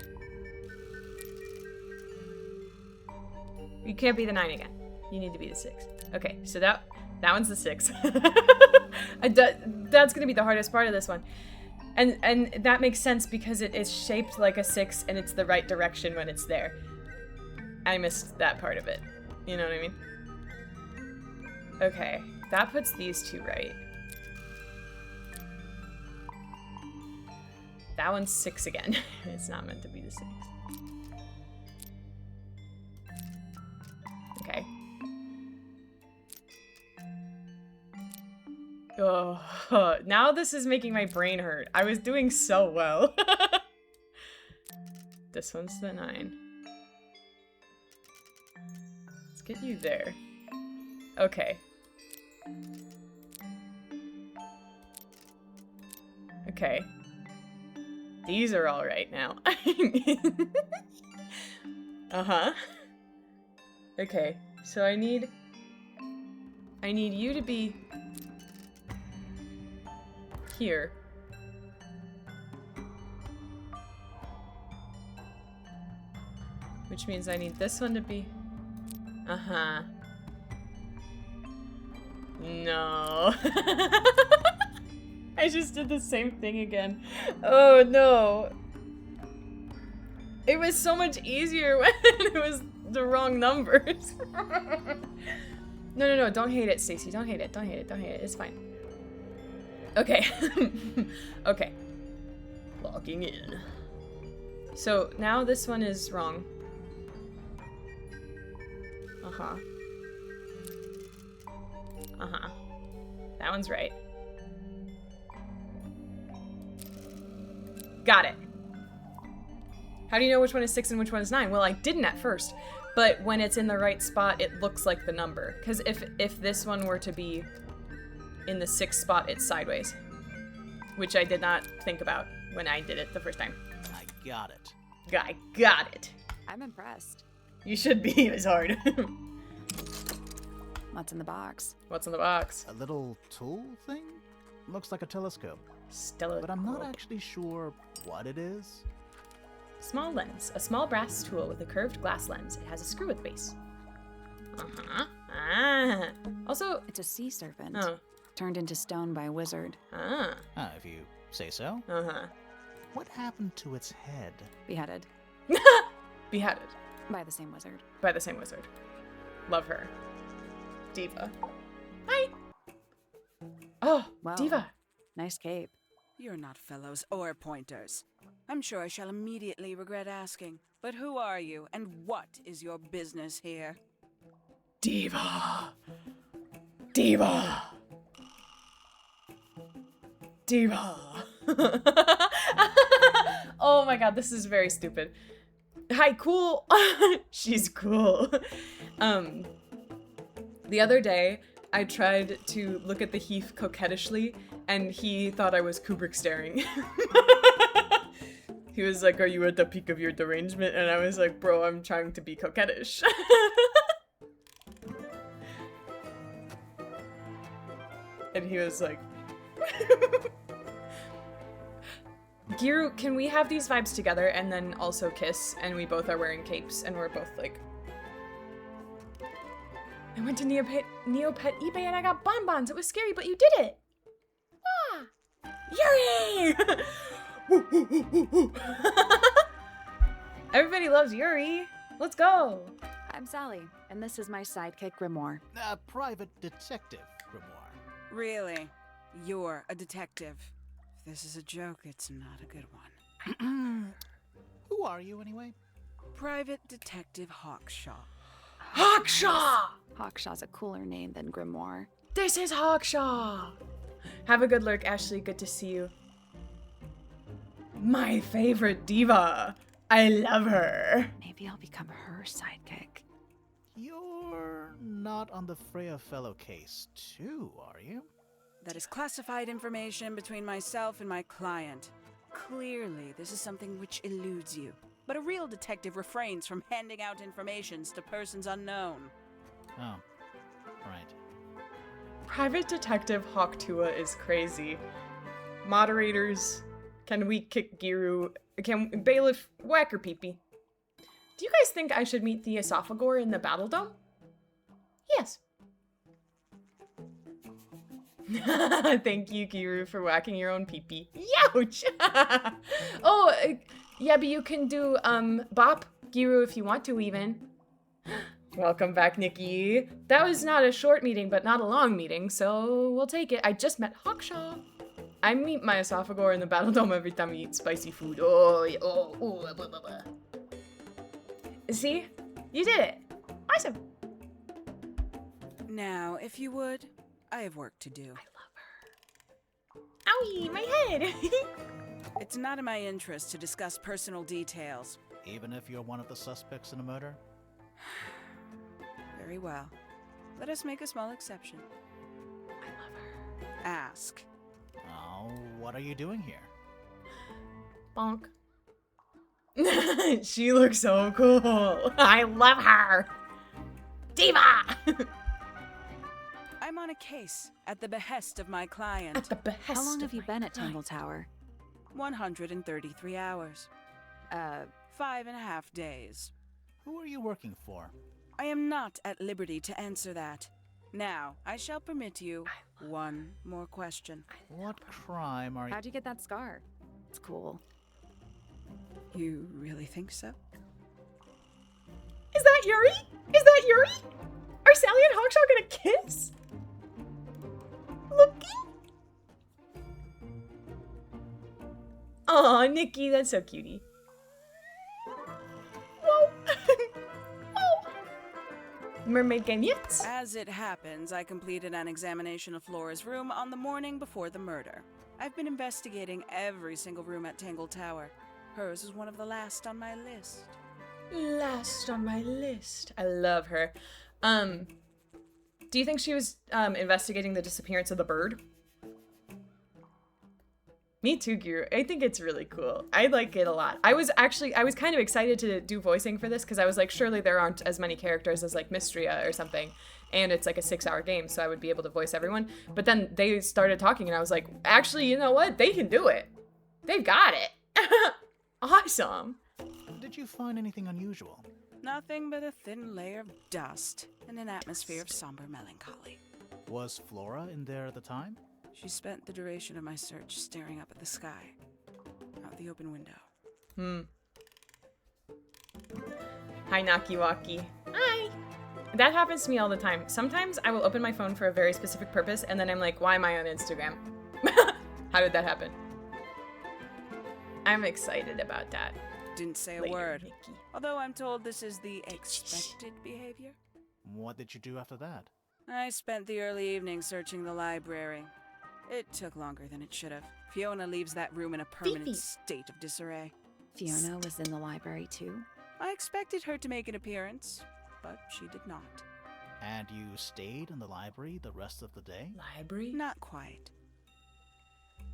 You can't be the 9 again. You need to be the 6. Okay, so that one's the 6. That's gonna be the hardest part of this one. And that makes sense because it is shaped like a 6 and it's the right direction when it's there. I missed that part of it. You know what I mean? Okay, that puts these two right. That one's 6 again. It's not meant to be the 6. Okay. Oh, now this is making my brain hurt. I was doing so well. This one's the 9. Let's get you there. Okay. Okay. These are all right now. Uh-huh. Okay, so I need you to be here. Which means I need this one to be... Uh-huh. No. I just did the same thing again. Oh no. It was so much easier when it was the wrong numbers. No, don't hate it, Stacey. Don't hate it. Don't hate it. Don't hate it. It's fine. Okay. Okay. Logging in. So now this one is wrong. Uh-huh. Uh-huh. That one's right. Got it. How do you know which one is 6 and which one is 9? Well, I didn't at first, but when it's in the right spot, it looks like the number. Because if this one were to be in the 6th spot, it's sideways. Which I did not think about when I did it the first time. I got it. I got it. I'm impressed. You should be. It was hard. What's in the box? What's in the box? A little tool thing? Looks like a telescope. Stella. But I'm not actually sure what it is. Small lens. A small brass tool with a curved glass lens. It has a screw at the base. Uh-huh. Ah. Also... It's a sea serpent. Oh. Turned into stone by a wizard. Ah. If you say so. Uh-huh. What happened to its head? Beheaded. Beheaded. By the same wizard. By the same wizard. Love her. Diva. Hi! Oh, Wow. Diva. Nice cape. You're not fellows or pointers. I'm sure I shall immediately regret asking, but who are you and what is your business here? Diva. Diva. Diva. Oh my god, this is very stupid. Hi, cool. She's cool. The other day, I tried to look at the Heath coquettishly, and he thought I was Kubrick staring. He was like, are you at the peak of your derangement? And I was like, bro, I'm trying to be coquettish. And he was like, Giru, can we have these vibes together and then also kiss? And we both are wearing capes and we're both like... I went to Neopet eBay and I got bonbons. It was scary, but you did it. Ah! Yuri! Woo, woo, woo, woo, woo. Everybody loves Yuri. Let's go. I'm Sally, and this is my sidekick Grimoire. Private detective, Grimoire. Really? You're a detective. If this is a joke, it's not a good one. Who are you, anyway? Private Detective Hawkshaw. Hawkshaw! Hawkshaw's a cooler name than Grimoire. This is Hawkshaw. Have a good lurk, Ashley. Good to see you. My favorite diva. I love her. Maybe I'll become her sidekick. You're not on the Freya Fellow case, too, are you? That is classified information between myself and my client. Clearly, this is something which eludes you. But a real detective refrains from handing out informations to persons unknown. Oh, right. Private Detective Hawktua is crazy. Moderators, can we kick Giru? Can Bailiff whack her peepee? Do you guys think I should meet the Esophagore in the Battle Dome? Yes. Thank you, Giru, for whacking your own peepee. Youch! Oh, yeah, but you can do, bop, Giru, if you want to, even. Welcome back, Nikki. That was not a short meeting, but not a long meeting, so we'll take it. I just met Hawkshaw. I meet my Esophagore in the Battle Dome every time we eat spicy food. Blah, blah, blah. See? You did it. Awesome. Now, if you would, I have work to do. I love her. Owie, my head. It's not in my interest to discuss personal details. Even if you're one of the suspects in a murder? Very well. Let us make a small exception. I love her. Ask. Oh, what are you doing here? Bonk. She looks so cool. I love her. Diva! I'm on a case at the behest of my client. At the behest. How long have of you my been at client. Tangle Tower? 133 hours. 5.5 days. Who are you working for? I am not at liberty to answer that. Now, I shall permit you one more question. What crime are you... How'd you get that scar? It's cool. You really think so? Is that Yuri? Is that Yuri? Are Sally and Hawkshaw gonna kiss? Looky. Aw, Nikki, that's so cutie. Whoa. Whoa. Mermaid game, yes. As it happens, I completed an examination of Flora's room on the morning before the murder. I've been investigating every single room at Tangle Tower. Hers is one of the last on my list. Last on my list. I love her. Do you think she was investigating the disappearance of the bird? Me too, Guru. I think it's really cool. I like it a lot. I was kind of excited to do voicing for this because I was like, surely there aren't as many characters as like Mystria or something. And it's like a 6-hour game, so I would be able to voice everyone. But then they started talking and I was like, actually, you know what? They can do it. They've got it. Awesome. Did you find anything unusual? Nothing but a thin layer of dust and an atmosphere of somber melancholy. Was Flora in there at the time? She spent the duration of my search staring up at the sky, out the open window. Hi, Nakiwaki. Hi. That happens to me all the time. Sometimes I will open my phone for a very specific purpose, and then I'm like, why am I on Instagram? How did that happen? I'm excited about that. Didn't say a Later, word. Nikki. Although I'm told this is the expected behavior. What did you do after that? I spent the early evening searching the library. It took longer than it should have. Fiona leaves that room in a permanent Fifi. state of disarray. Fiona was in the library too? I expected her to make an appearance, but she did not. And you stayed in the library the rest of the day? Library? Not quite.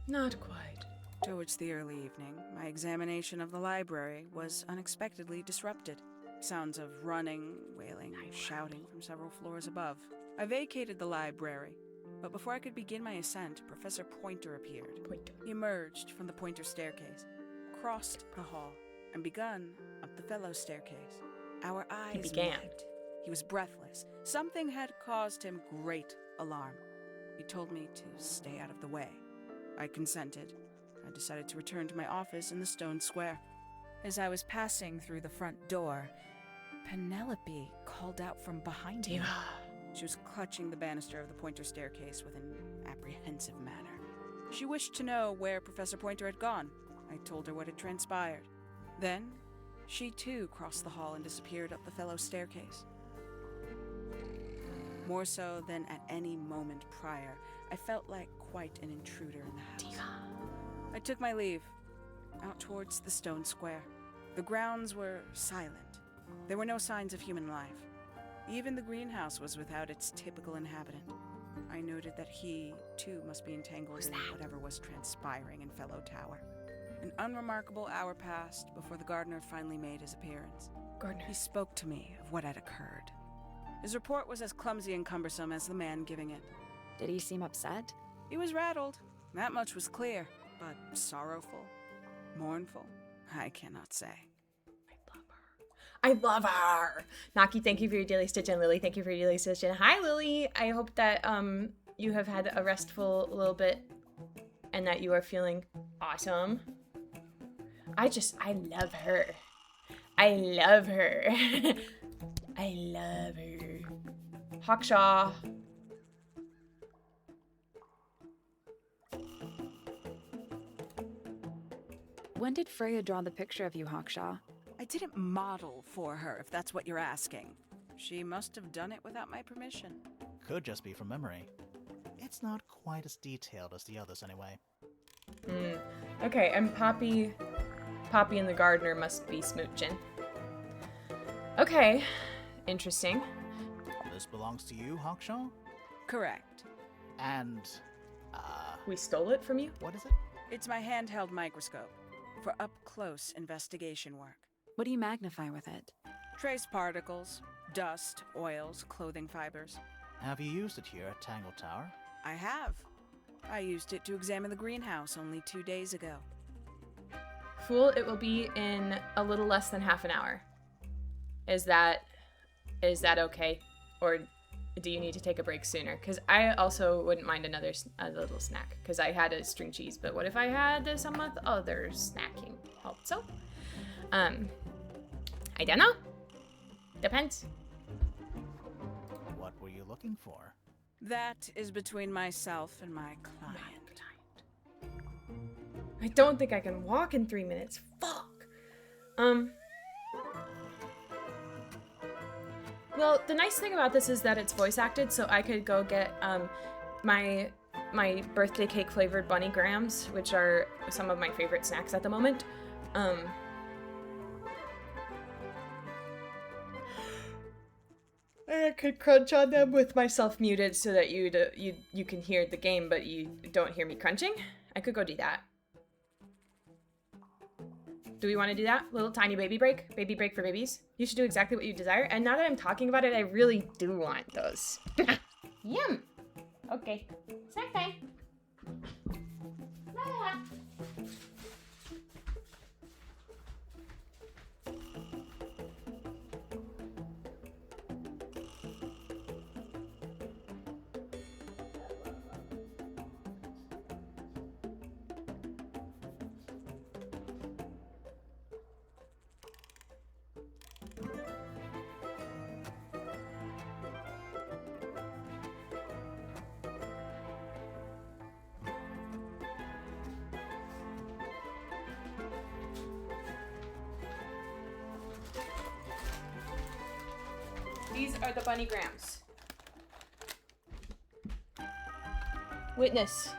Not quite. Towards the early evening, my examination of the library was unexpectedly disrupted. Sounds of running, wailing, and shouting from several floors above. I vacated the library, but before I could begin my ascent, Professor Pointer appeared. He emerged from the Pointer staircase, crossed the hall, and begun up the fellow staircase. Our eyes met. He was breathless. Something had caused him great alarm. He told me to stay out of the way. I consented. I decided to return to my office in the stone square. As I was passing through the front door, Penelope called out from behind me. She was clutching the banister of the Pointer staircase with an apprehensive manner. She wished to know where Professor Pointer had gone. I told her what had transpired. Then, she too crossed the hall and disappeared up the fellow staircase. More so than at any moment prior, I felt like quite an intruder in the house. I took my leave, out towards the stone square. The grounds were silent. There were no signs of human life. Even the greenhouse was without its typical inhabitant. I noted that he, too, must be entangled in whatever was transpiring in Fellow Tower. An unremarkable hour passed before the gardener finally made his appearance. He spoke to me of what had occurred. His report was as clumsy and cumbersome as the man giving it. Did he seem upset? He was rattled. That much was clear. But sorrowful, mournful, I cannot say. I love her. Naki, thank you for your daily stitch, and Lily, thank you for your daily stitch. And hi, Lily. I hope that you have had a restful little bit and that you are feeling awesome. I love her. I love her. I love her. Hawkshaw. When did Freya draw the picture of you, Hawkshaw? I didn't model for her, if that's what you're asking. She must have done it without my permission. Could just be from memory. It's not quite as detailed as the others anyway. Okay, and Poppy and the gardener must be smooching. Okay, interesting. This belongs to you, Hawkshaw? Correct. And, We stole it from you? what is it? It's my handheld microscope for up-close investigation work. What do you magnify with it? Trace particles, dust, oils, clothing fibers. Have you used it here at Tangle Tower? I have. I used it to examine the greenhouse only 2 days ago. Fool, it will be in a little less than half an hour. Is that okay? Or do you need to take a break sooner? Because I also wouldn't mind a little snack. Because I had a string cheese, but what if I had some other snacking also? I don't know. Depends. What were you looking for? That is between myself and my client. I don't think I can walk in 3 minutes. Fuck. Well, the nice thing about this is that it's voice acted, so I could go get my birthday cake flavored bunny grams, which are some of my favorite snacks at the moment. I could crunch on them with myself muted so that you can hear the game, but you don't hear me crunching. I could go do that. Do we want to do that? Little tiny baby break? Baby break for babies? You should do exactly what you desire. And now that I'm talking about it, I really do want those. Yum! Okay. Snack time. Ah. These are the bunny grams. Witness.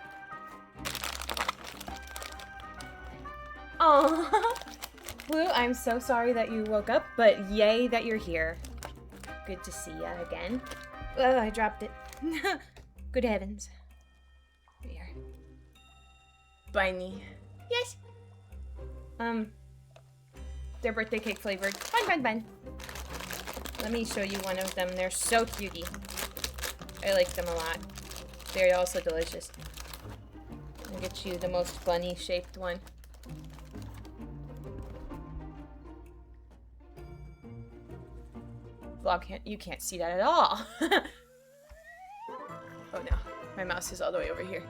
Oh, Blue, I'm so sorry that you woke up, but yay that you're here. Good to see ya again. Oh, I dropped it. Good heavens. Here. Bunny. Yes. They're birthday cake flavored. Fun. Let me show you one of them. They're so cutie. I like them a lot. They're also delicious. I'll get you the most bunny shaped one. Vlog you can't see that at all. Oh no, my mouse is all the way over here.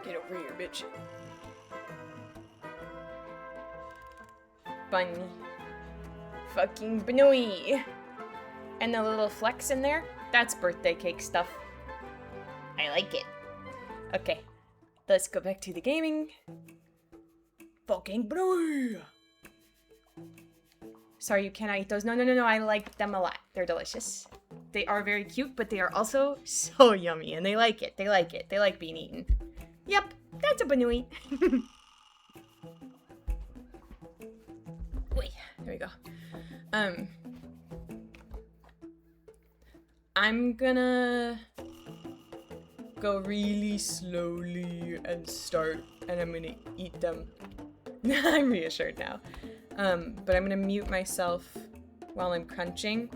Get over here, bitch. Bunny. Fucking Bnooey. And the little flecks in there, that's birthday cake stuff. I like it. Okay, let's go back to the gaming. Fucking Bnooey. Sorry, you cannot eat those. No, I like them a lot. They're delicious. They are very cute, but they are also so yummy, and they like it. They like being eaten. Yep, that's a Bnooey. Wait, there we go. I'm gonna go really slowly and start, and I'm gonna eat them. I'm reassured now. But I'm gonna mute myself while I'm crunching,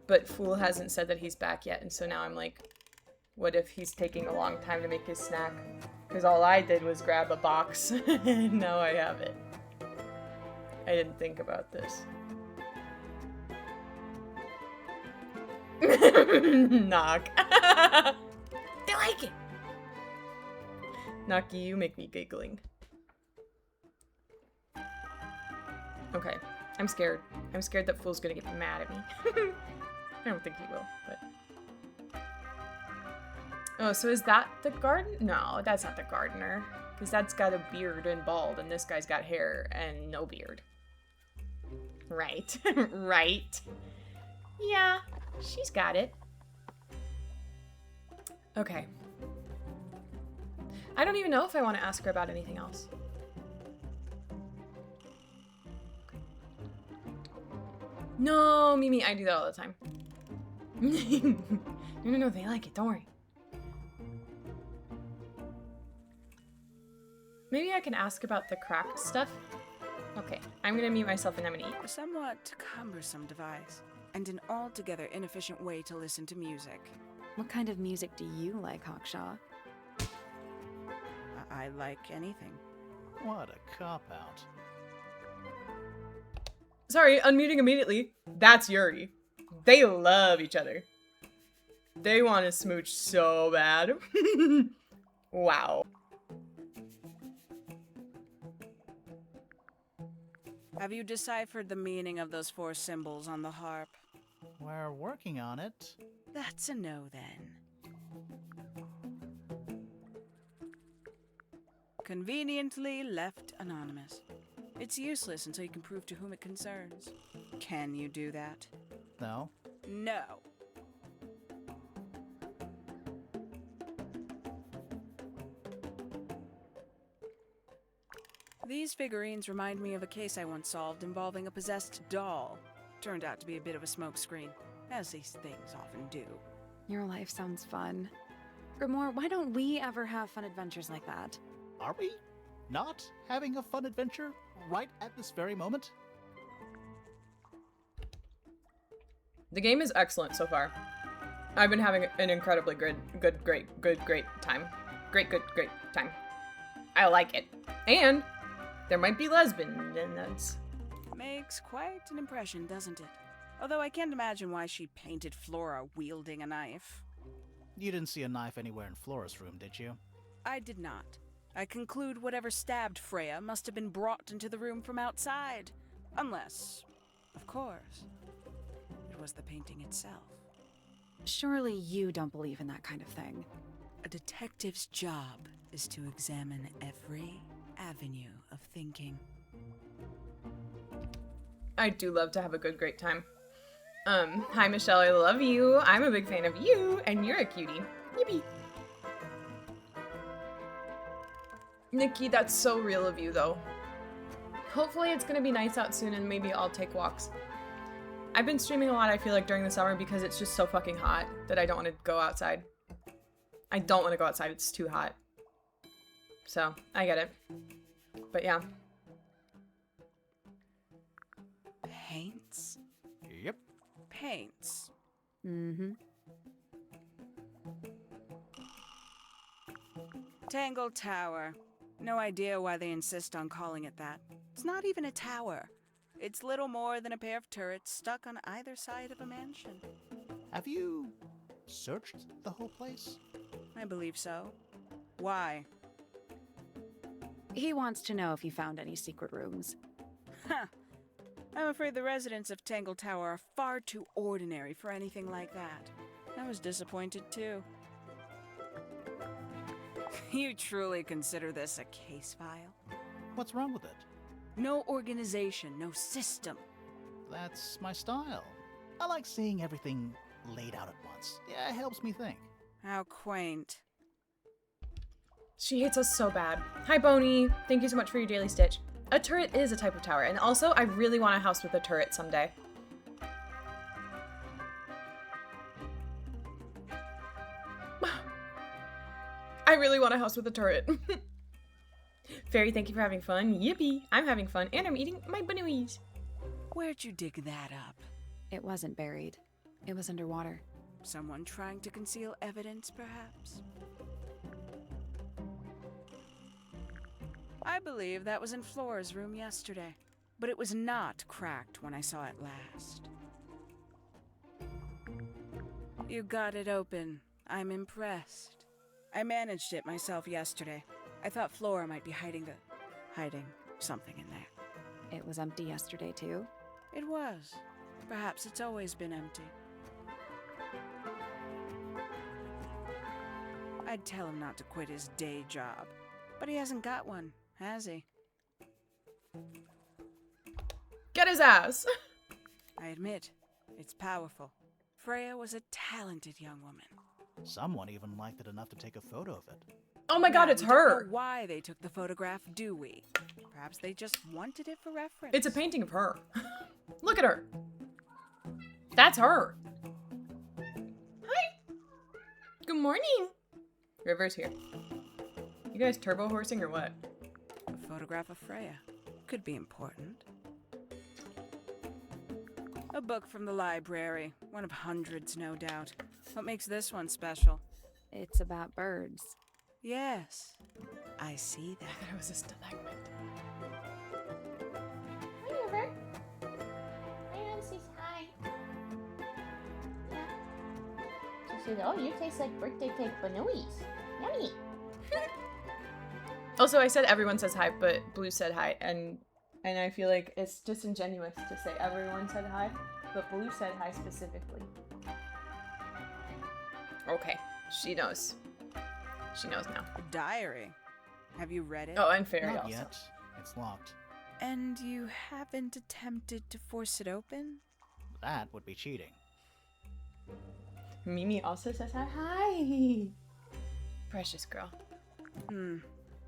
but Fool hasn't said that he's back yet, and so now I'm like, what if he's taking a long time to make his snack? Because all I did was grab a box, and now I have it. I didn't think about this. Knock. They like it! Knocky, you make me giggling. Okay, I'm scared. I'm scared that Fool's gonna get mad at me. I don't think he will, but... Oh, so is that the garden? No, that's not the gardener. Because that's got a beard and bald, and this guy's got hair and no beard. Right. Right. Yeah, she's got it. Okay. I don't even know if I want to ask her about anything else. No, Mimi, I do that all the time. No, they like it, don't worry. Maybe I can ask about the cracked stuff. Okay, I'm gonna mute myself and I'm gonna eat. A somewhat cumbersome device, and an altogether inefficient way to listen to music. What kind of music do you like, Hawkshaw? I like anything. What a cop-out. Sorry, unmuting immediately. That's Yuri. They love each other. They want to smooch so bad. Wow. Have you deciphered the meaning of those 4 symbols on the harp? We're working on it. That's a no, then. Conveniently left anonymous. It's useless until you can prove to whom it concerns. Can you do that? No? No. These figurines remind me of a case I once solved involving a possessed doll. Turned out to be a bit of a smokescreen, as these things often do. Your life sounds fun. Grimoire, why don't we ever have fun adventures like that? Are we not having a fun adventure right at this very moment? The game is excellent so far. I've been having an incredibly great time. Great time. I like it. And there might be lesbian, and that's... Makes quite an impression, doesn't it? Although I can't imagine why she painted Flora wielding a knife. You didn't see a knife anywhere in Flora's room, did you? I did not. I conclude whatever stabbed Freya must have been brought into the room from outside. Unless, of course, it was the painting itself. Surely you don't believe in that kind of thing. A detective's job is to examine every avenue of thinking. I do love to have a great time. Hi Michelle, I love you. I'm a big fan of you, and you're a cutie. Yippee. Nikki, that's so real of you, though. Hopefully it's gonna be nice out soon, and maybe I'll take walks. I've been streaming a lot, I feel like, during the summer because it's just so fucking hot that I don't want to go outside. I don't want to go outside, it's too hot. So, I get it. but yeah. Paints? Yep. Paints. Mm-hmm. Tangle Tower. No idea why they insist on calling it that. It's not even a tower. It's little more than a pair of turrets stuck on either side of a mansion. Have you searched the whole place? I believe so. Why? He wants to know if you found any secret rooms. Huh. I'm afraid the residents of Tangle Tower are far too ordinary for anything like that. I was disappointed too. You truly consider this a case file? What's wrong with it? No organization, no system. That's my style. I like seeing everything laid out at once. Yeah, it helps me think. How quaint. She hates us so bad. Hi, Boney. Thank you so much for your daily stitch. A turret is a type of tower, and also I really want a house with a turret someday. I really want a house with a turret. Fairy, thank you for having fun. Yippee! I'm having fun, and I'm eating my bunnies. Where'd you dig that up? It wasn't buried. It was underwater. Someone trying to conceal evidence, perhaps? I believe that was in Flora's room yesterday, but it was not cracked when I saw it last. You got it open. I'm impressed. I managed it myself yesterday. I thought Flora might be hiding something in there. It was empty yesterday, too. It was. Perhaps it's always been empty. I'd tell him not to quit his day job, but he hasn't got one, has he? Get his ass! I admit, it's powerful. Freya was a talented young woman. Someone even liked it enough to take a photo of it. Oh my god, Now, it's we don't her! know why they took the photograph, do we? Perhaps they just wanted it for reference. It's a painting of her. Look at her. That's her. Hi. Good morning. River's here. You guys turbo horsing or what? A photograph of Freya. Could be important. A book from the library. One of hundreds, no doubt. What makes this one special? It's about birds. Yes, I see I that. thought it was a stalagmite. Hi, River. Hi, Nancy. Hi. Yeah. She said, oh, you taste like birthday cake banooies. Yummy. Also, I said everyone says hi, but Blue said hi, and I feel like it's disingenuous to say everyone said hi, but Blue said hi specifically. Okay, she knows. She knows now. A diary. Have you read it? Oh, and Fairy Not also. yet. It's locked. And you haven't attempted to force it open? That would be cheating. Mimi also says hi. Hi! Precious girl.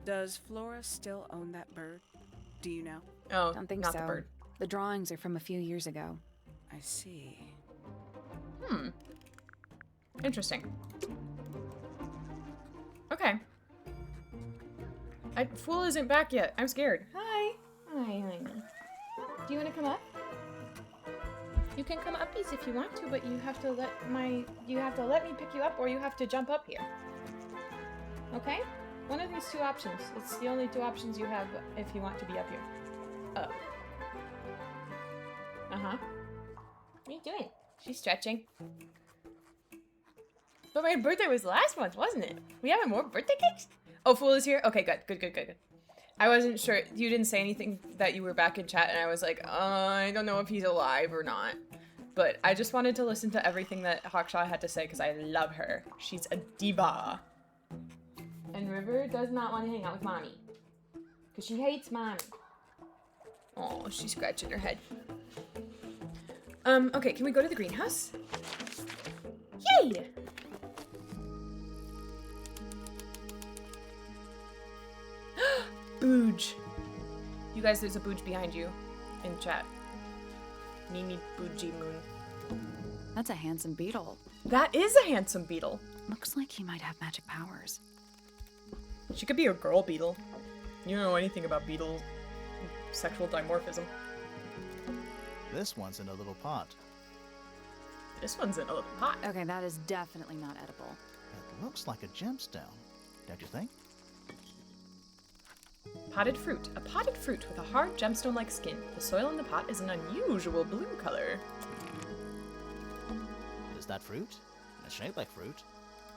Does Flora still own that bird? Do you know? Oh, Don't think not so. the bird. The drawings are from a few years ago. I see. Interesting. Okay. Fool isn't back yet. I'm scared. Hi. Hi, honey. Do you want to come up? You can come uppies if you want to, but you have to let me pick you up, or you have to jump up here. Okay? One of these two options. It's the only two options you have if you want to be up here. Up. Uh-huh. What are you doing? She's stretching. But my birthday was last month, wasn't it? We having more birthday cakes? Oh, Fool is here? Okay, good. I wasn't sure. You didn't say anything that you were back in chat, and I was like, I don't know if he's alive or not. But I just wanted to listen to everything that Hawkshaw had to say, because I love her. She's a diva. And River does not want to hang out with Mommy. Because she hates Mommy. Oh, she's scratching her head. Okay, can we go to the greenhouse? Yay! Booge. You guys, there's a Booge behind you in chat. Mimi Boogie Moon. That's a handsome beetle. That is a handsome beetle. Looks like he might have magic powers. She could be a girl beetle. You don't know anything about beetle sexual dimorphism. This one's in a little pot. This one's in a little pot. Okay, that is definitely not edible. It looks like a gemstone, don't you think? Potted fruit. A potted fruit with a hard gemstone-like skin. The soil in the pot is an unusual blue color. Is that fruit? It's shaped like fruit.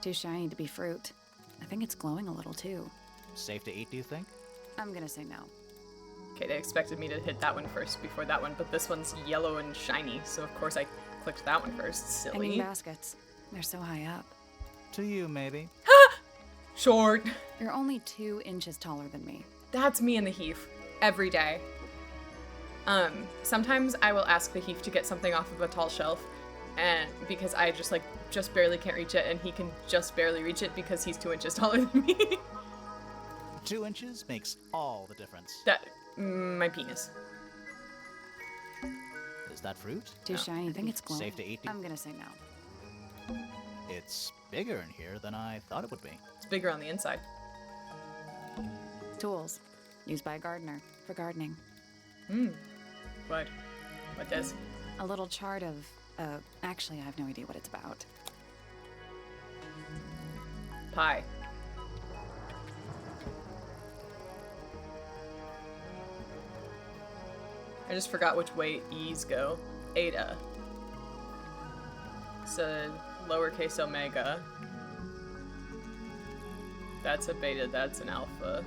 Too shiny to be fruit. I think it's glowing a little too. Safe to eat, do you think? I'm gonna say no. Okay, they expected me to hit that one first before that one, but this one's yellow and shiny, so of course I clicked that one first. Hanging Silly. baskets. They're so high up. To you, maybe. Short. You're only 2 inches taller than me. That's me and the Heath. Every day. Sometimes I will ask the Heath to get something off of a tall shelf, and because I just barely can't reach it, and he can just barely reach it because he's 2 inches taller than me. 2 inches makes all the difference. That, my penis. Is that fruit? Too shiny. I think it's glowing. Safe to eat? I'm gonna say no. It's bigger in here than I thought it would be. It's bigger on the inside. Tools. Used by a gardener. For gardening. What? What does? A little chart of, actually I have no idea what it's about. Pie. I just forgot which way E's go. Eta. It's a lowercase omega. That's a beta, that's an alpha.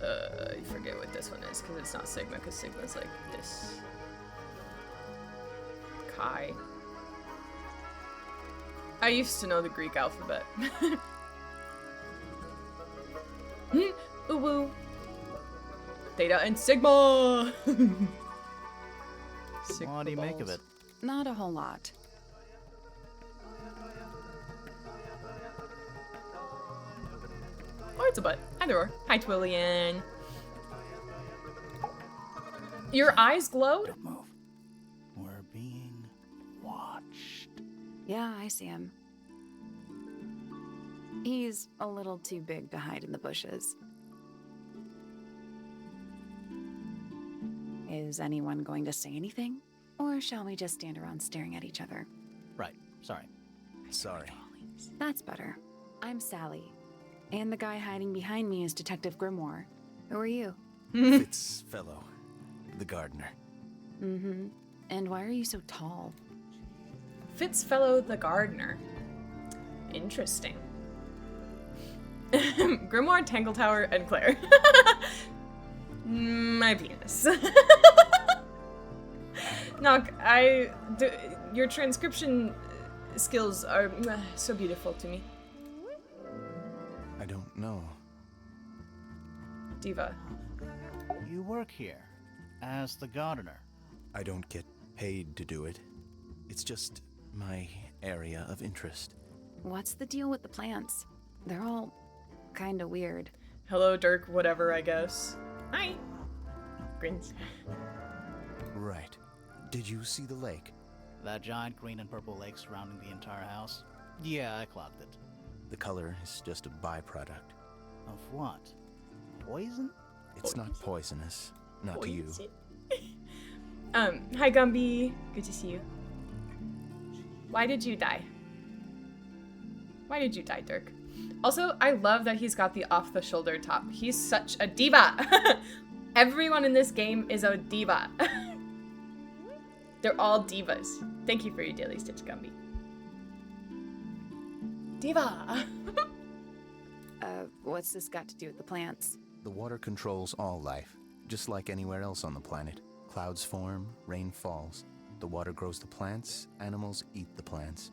I forget what this one is, because it's not sigma, because sigma's like this. Chi. I used to know the Greek alphabet. Ooh woo. Theta and sigma! Sigma What do you make of balls. it? Not a whole lot. Or it's a butt. Either or. Hi, Twillian. Your eyes glowed? Don't move. We're being watched. Yeah, I see him. He's a little too big to hide in the bushes. Is anyone going to say anything? Or shall we just stand around staring at each other? Right. Sorry. Sorry. That's better. I'm Sally. And the guy hiding behind me is Detective Grimoire. Who are you? Fitzfellow, the gardener. Mm-hmm. And why are you so tall? Fitzfellow the gardener. Interesting. Grimoire, Tangle Tower, and Claire. My penis. Knock, your transcription skills are so beautiful to me. I don't know. Diva. You work here as the gardener. I don't get paid to do it. It's just my area of interest. What's the deal with the plants? They're all kinda weird. Hello, Dirk, whatever, I guess. Hi. Grins. Right. Did you see the lake? That giant green and purple lake surrounding the entire house? Yeah, I clocked it. The color is just a byproduct. Of what? Poison? It's not poisonous. Not to you. Hi, Gumby. Good to see you. Why did you die? Why did you die, Dirk? Also, I love that he's got the off-the-shoulder top. He's such a diva. Everyone in this game is a diva. They're all divas. Thank you for your daily stitch, Gumby. Diva. What's this got to do with the plants? The water controls all life, just like anywhere else on the planet. Clouds form, rain falls. The water grows the plants, animals eat the plants.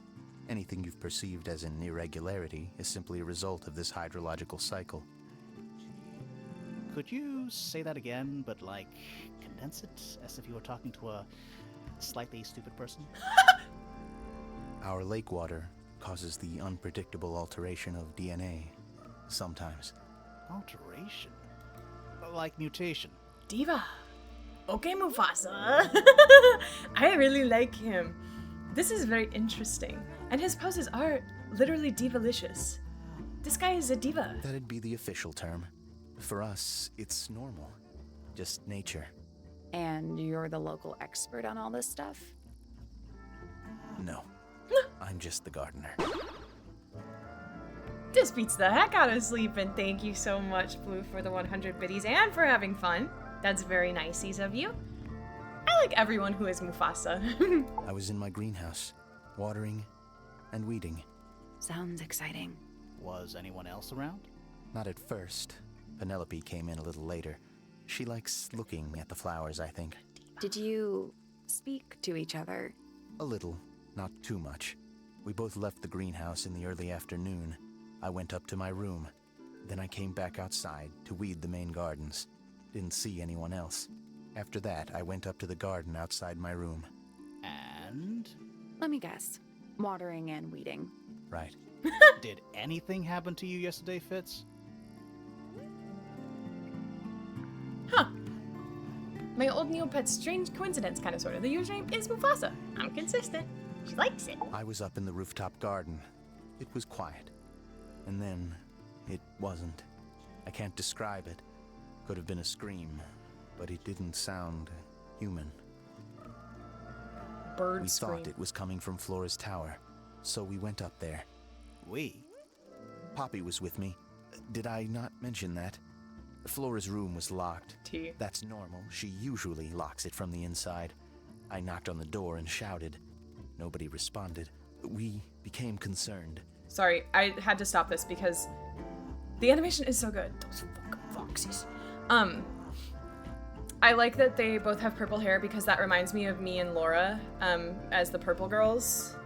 Anything you've perceived as an irregularity is simply a result of this hydrological cycle. Could you say that again, but like condense it as if you were talking to a slightly stupid person? Our lake water causes the unpredictable alteration of DNA. Sometimes. Alteration? Like mutation? Diva. Okay, Mufasa. I really like him. This is very interesting. And his poses are literally divalicious. This guy is a diva. That'd be the official term. For us, it's normal. Just nature. And you're the local expert on all this stuff? No. I'm just the gardener. This beats the heck out of sleeping. Thank you so much, Blue, for the 100 biddies and for having fun. That's very niceies of you. I like everyone who is Mufasa. I was in my greenhouse, watering and weeding. Sounds exciting. Was anyone else around? Not at first. Penelope came in a little later. She likes looking at the flowers, I think. Did you speak to each other? A little, not too much. We both left the greenhouse in the early afternoon. I went up to my room. Then I came back outside to weed the main gardens. Didn't see anyone else. After that, I went up to the garden outside my room. And? Let me guess. Watering and weeding. Right. Did anything happen to you yesterday, Fitz? Huh. My old Neopet's strange coincidence, kind of sort of. The username is Mufasa. I'm consistent. She likes it. I was up in the rooftop garden. It was quiet. And then, it wasn't. I can't describe it. Could have been a scream, but it didn't sound human. Bird We scream. thought it was coming from Flora's tower, so we went up there. We? Poppy was with me. Did I not mention that? Flora's room was locked. T. That's normal. She usually locks it from the inside. I knocked on the door and shouted. Nobody responded. We became concerned. Sorry, I had to stop this because the animation is so good. Those fucking foxes. I like that they both have purple hair because that reminds me of me and Laura as the purple girls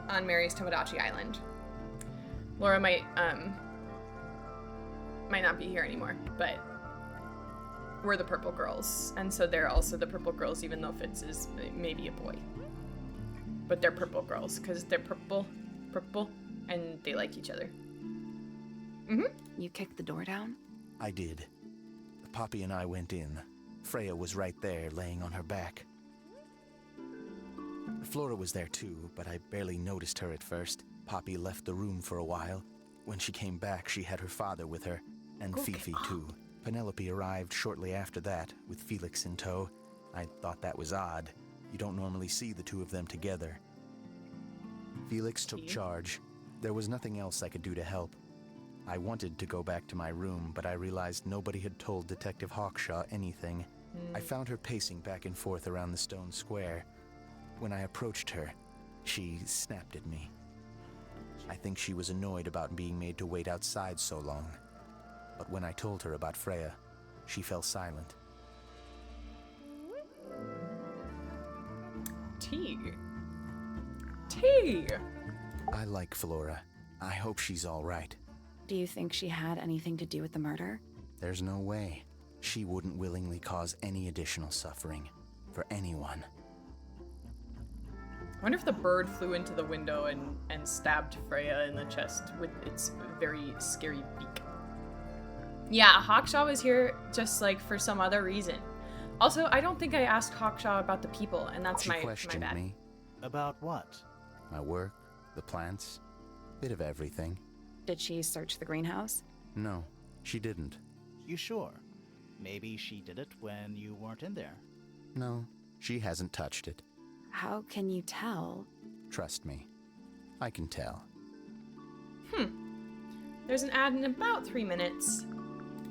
on Mary's Tomodachi Island. Laura might not be here anymore, but we're the purple girls, and so they're also the purple girls, even though Fitz is maybe a boy. But they're purple girls because they're purple, and they like each other. You kicked the door down? I did. Poppy and I went in. Freya was right there, laying on her back. Flora was there too, but I barely noticed her at first. Poppy left the room for a while. When she came back, she had her father with her, and Fifi too. Penelope arrived shortly after that, with Felix in tow. I thought that was odd. You don't normally see the two of them together. Felix took charge. There was nothing else I could do to help. I wanted to go back to my room, but I realized nobody had told Detective Hawkshaw anything. I found her pacing back and forth around the stone square. When I approached her, she snapped at me. I think she was annoyed about being made to wait outside so long. But when I told her about Freya, she fell silent. T. I like Flora. I hope she's all right. Do you think she had anything to do with the murder? There's no way. She wouldn't willingly cause any additional suffering for anyone. I wonder if the bird flew into the window and stabbed Freya in the chest with its very scary beak. Yeah, Hawkshaw was here just like for some other reason. Also, I don't think I asked Hawkshaw about the people, and that's She my questioned bad. me. About what? My work, the plants, bit of everything. Did she search the greenhouse? No, she didn't. You sure? Maybe she did it when you weren't in there. No, she hasn't touched it. How can you tell? Trust me, I can tell. There's an ad in about 3 minutes.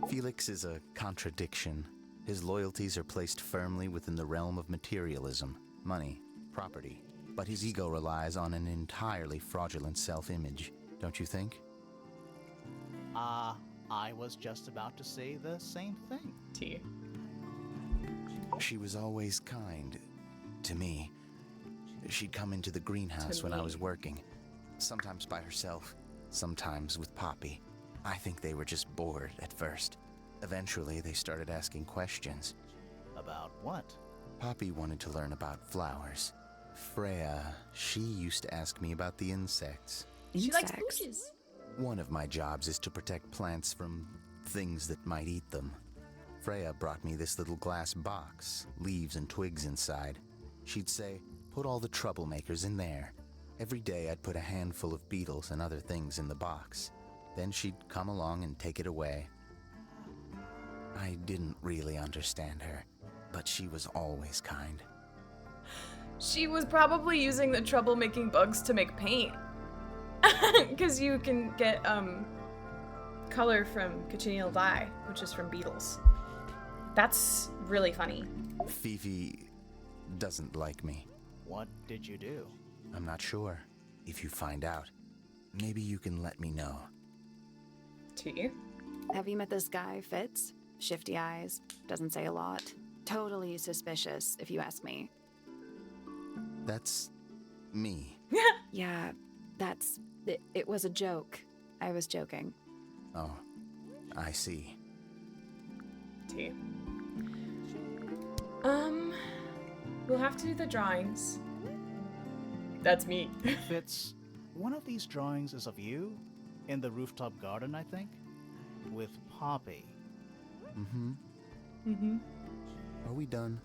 Felix is a contradiction. His loyalties are placed firmly within the realm of materialism, money, property. But his ego relies on an entirely fraudulent self-image, don't you think? I was just about to say the same thing. T. She was always kind to me. She'd come into the greenhouse when I was working, sometimes by herself, sometimes with Poppy. I think they were just bored at first. Eventually, they started asking questions. About what? Poppy wanted to learn about flowers. Freya, she used to ask me about the insects. She likes Insects. bushes. One of my jobs is to protect plants from things that might eat them. Freya brought me this little glass box, leaves and twigs inside. She'd say, put all the troublemakers in there. Every day I'd put a handful of beetles and other things in the box. Then she'd come along and take it away. I didn't really understand her, but she was always kind. She was probably using the troublemaking bugs to make paint. Because you can get color from cochineal dye, which is from beetles. That's really funny. Fifi doesn't like me. What did you do? I'm not sure. If you find out, maybe you can let me know. T. Have you met this guy, Fitz? Shifty eyes, doesn't say a lot. Totally suspicious, if you ask me. That's me. Yeah, that's... It was a joke. I was joking. Oh, I see. T. We'll have to do the drawings. That's me. Fitz, one of these drawings is of you in the rooftop garden, I think, with Poppy. Are we done?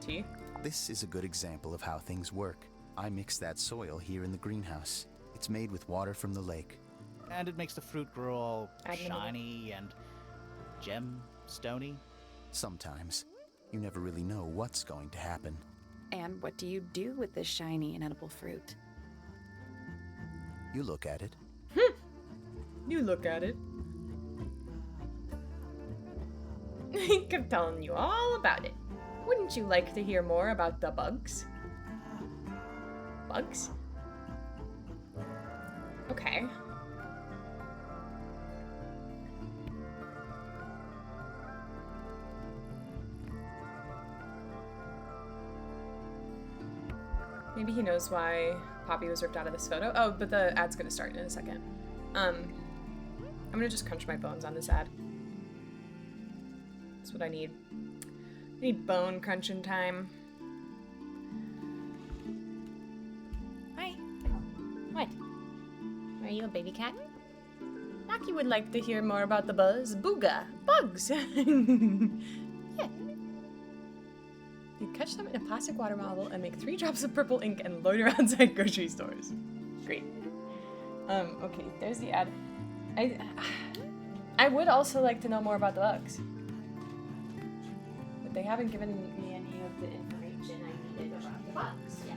T. This is a good example of how things work. I mix that soil here in the greenhouse. It's made with water from the lake. And it makes the fruit grow all Admirable. shiny and gem-stony. Sometimes. You never really know what's going to happen. And what do you do with this shiny and edible fruit? You look at it. You look at it. He kept telling you all about it. Wouldn't you like to hear more about the bugs? Bugs? Okay. Maybe he knows why Poppy was ripped out of this photo. Oh, but the ad's gonna start in a second. I'm gonna just crunch my bones on this ad. That's what I need. I need bone crunching time. Hi. What? Are you a baby cat? Maki would like to hear more about the buzz. Booga. Bugs. Yeah. You catch them in a plastic water bottle and make 3 drops of purple ink and loiter outside grocery stores. Great. Okay, there's the ad. I would also like to know more about the bugs. But they haven't given me any of the information I needed about the bugs yet.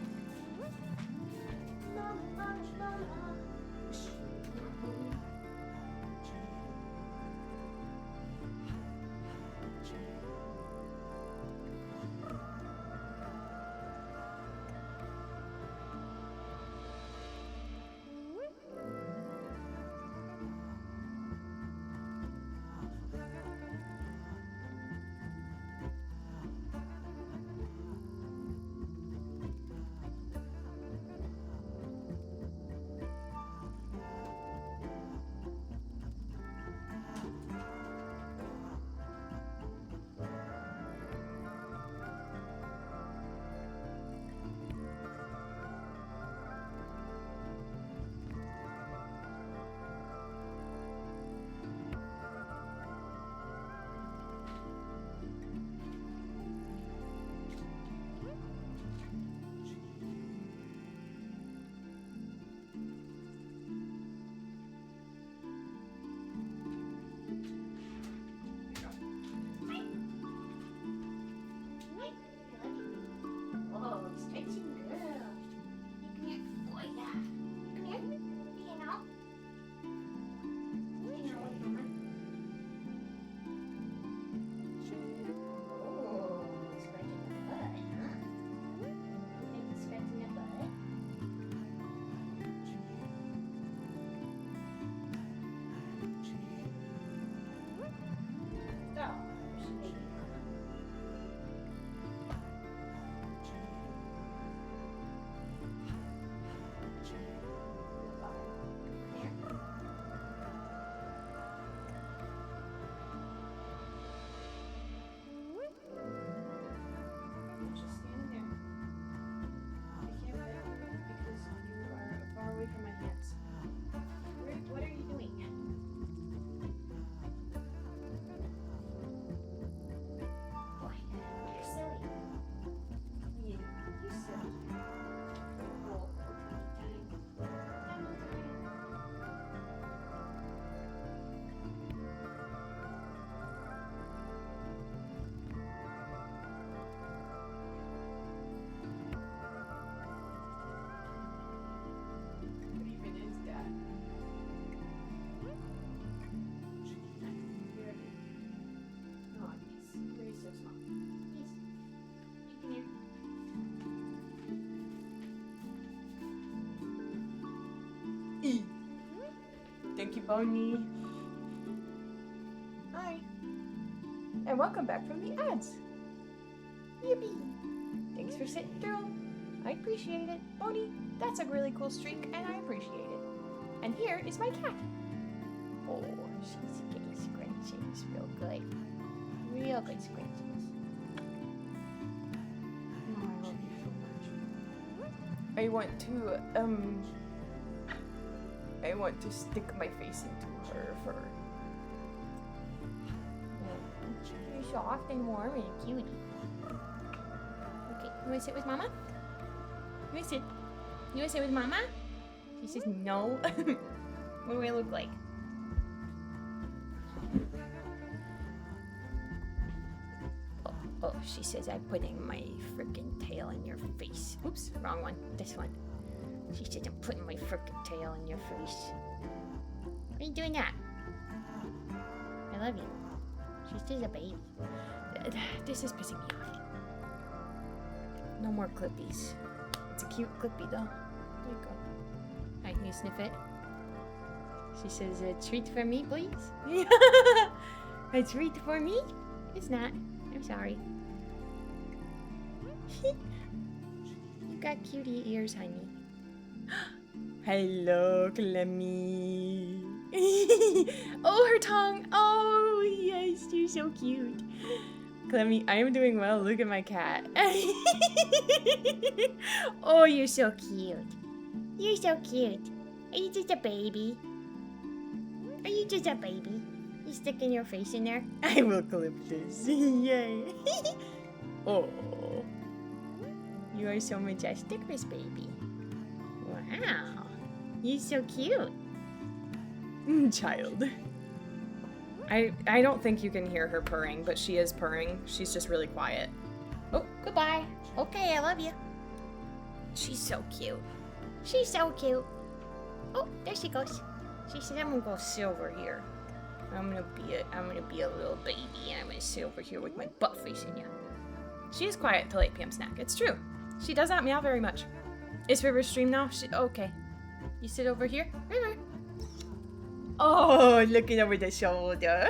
Thank you, Bonnie. Hi. And welcome back from the ads. Yippee. Thanks for sitting through. I appreciate it. Bonnie, that's a really cool streak, and I appreciate it. And here is my cat. Oh, she's getting scrunchies real good. Real good scrunchies. Oh, I love you so much. I want to stick my face into her fur. You're soft and warm and cutie. Okay, you wanna sit with Mama? You wanna sit? You wanna sit with Mama? She says no. What do I look like? Oh, she says I'm putting my freaking tail in your face. Oops, wrong one. This one. She says I'm putting my freaking tail in your face. Why are you doing that? I love you. She's just a baby. This is pissing me off. No more clippies. It's a cute clippy though. There you go. Alright, can you sniff it? She says, a treat for me, please? A treat for me? It's not. I'm sorry. You got cutie ears, honey. Hello, Clemmy. Oh, her tongue. Oh, yes, you're so cute. Clemmy, I am doing well. Look at my cat. Oh, you're so cute. You're so cute. Are you just a baby? Are you just a baby? You sticking your face in there? I will clip this. Yay. Oh. You are so majestic, Miss Baby. Wow. You're so cute. Child. I don't think you can hear her purring, but she is purring. She's just really quiet. Oh, goodbye. Okay, I love you. She's so cute. She's so cute. Oh, there she goes. She said, I'm gonna go sit over here. I'm gonna be a little baby, and I'm gonna sit over here with my butt facing you. She is quiet till 8 p.m. snack. It's true. She does not meow very much. Is River stream now? Okay. You sit over here. River. Oh, looking over the shoulder.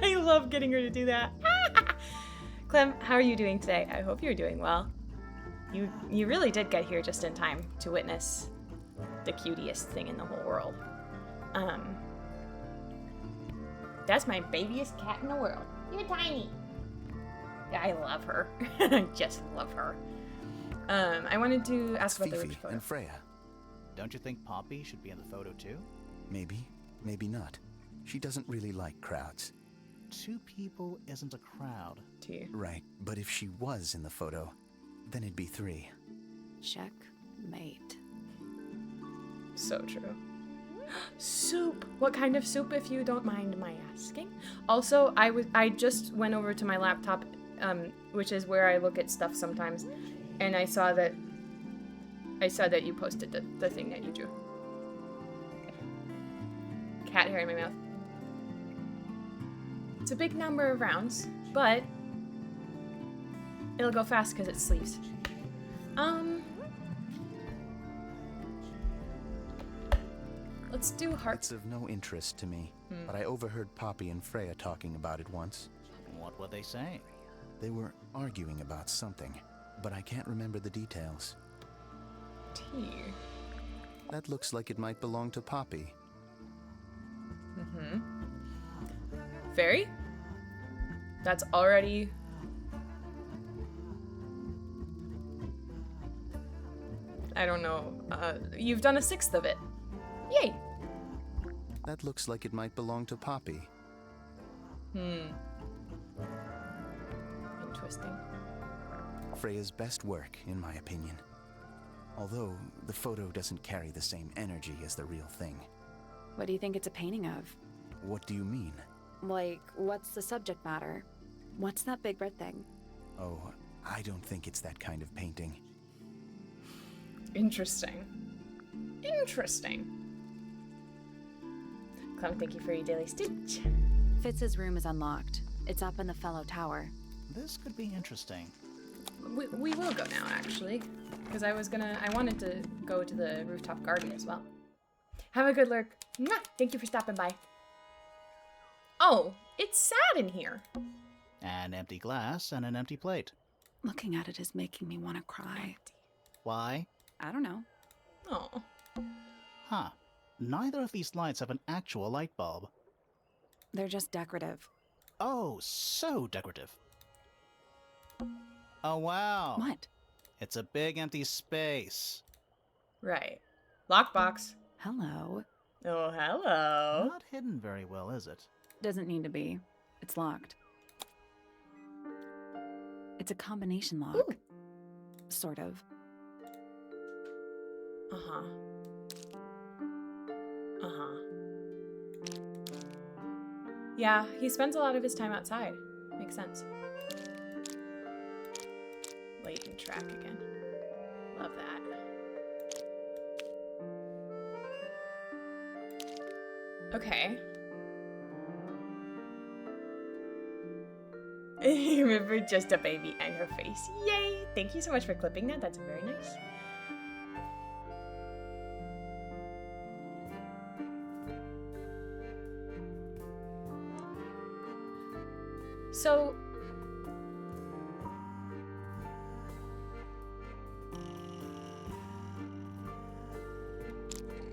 I love getting her to do that. Clem, how are you doing today? I hope you're doing well. You really did get here just in time to witness the cutest thing in the whole world. That's my babiest cat in the world. You're tiny. Yeah, I love her. I just love her. I wanted to ask about the Fifi rich photo. and Freya. Don't you think Poppy should be in the photo too? Maybe, maybe not. She doesn't really like crowds. 2 people isn't a crowd. Two. Right, but if she was in the photo, then it'd be 3. Checkmate. So true. Soup. What kind of soup, if you don't mind my asking? Also, I just went over to my laptop, which is where I look at stuff sometimes, and I saw that you posted the thing that you drew. Cat hair in my mouth. It's a big number of rounds, but it'll go fast because it's sleeves. Let's do hearts. It's of no interest to me, but I overheard Poppy and Freya talking about it once. What were they saying? They were arguing about something, but I can't remember the details. Tea. That looks like it might belong to Poppy. Fairy? That's already... I don't know. You've done a 1/6 of it. Yay! That looks like it might belong to Poppy. Interesting. Freya's best work, in my opinion. Although, the photo doesn't carry the same energy as the real thing. What do you think it's a painting of? What do you mean? Like, what's the subject matter? What's that big red thing? Oh, I don't think it's that kind of painting. Interesting. Interesting. Clem, thank you for your daily stitch. Fitz's room is unlocked. It's up in the fellow tower. This could be interesting. We will go now, actually. Because I wanted to go to the rooftop garden as well. Have a good lurk. Mwah! Thank you for stopping by. Oh, it's sad in here. An empty glass and an empty plate. Looking at it is making me want to cry. Why? I don't know. Oh. Huh. Neither of these lights have an actual light bulb. They're just decorative. Oh, so decorative. Oh, wow. What? It's a big empty space. Right. Lockbox. Hello. Oh, hello. Not hidden very well, is it? Doesn't need to be. It's locked. It's a combination lock. Ooh. Sort of. Uh-huh. Uh-huh. Yeah, he spends a lot of his time outside. Makes sense. Lightning track again. Love that. Okay. You remember just a baby and her face. Yay! Thank you so much for clipping that. That's very nice. So,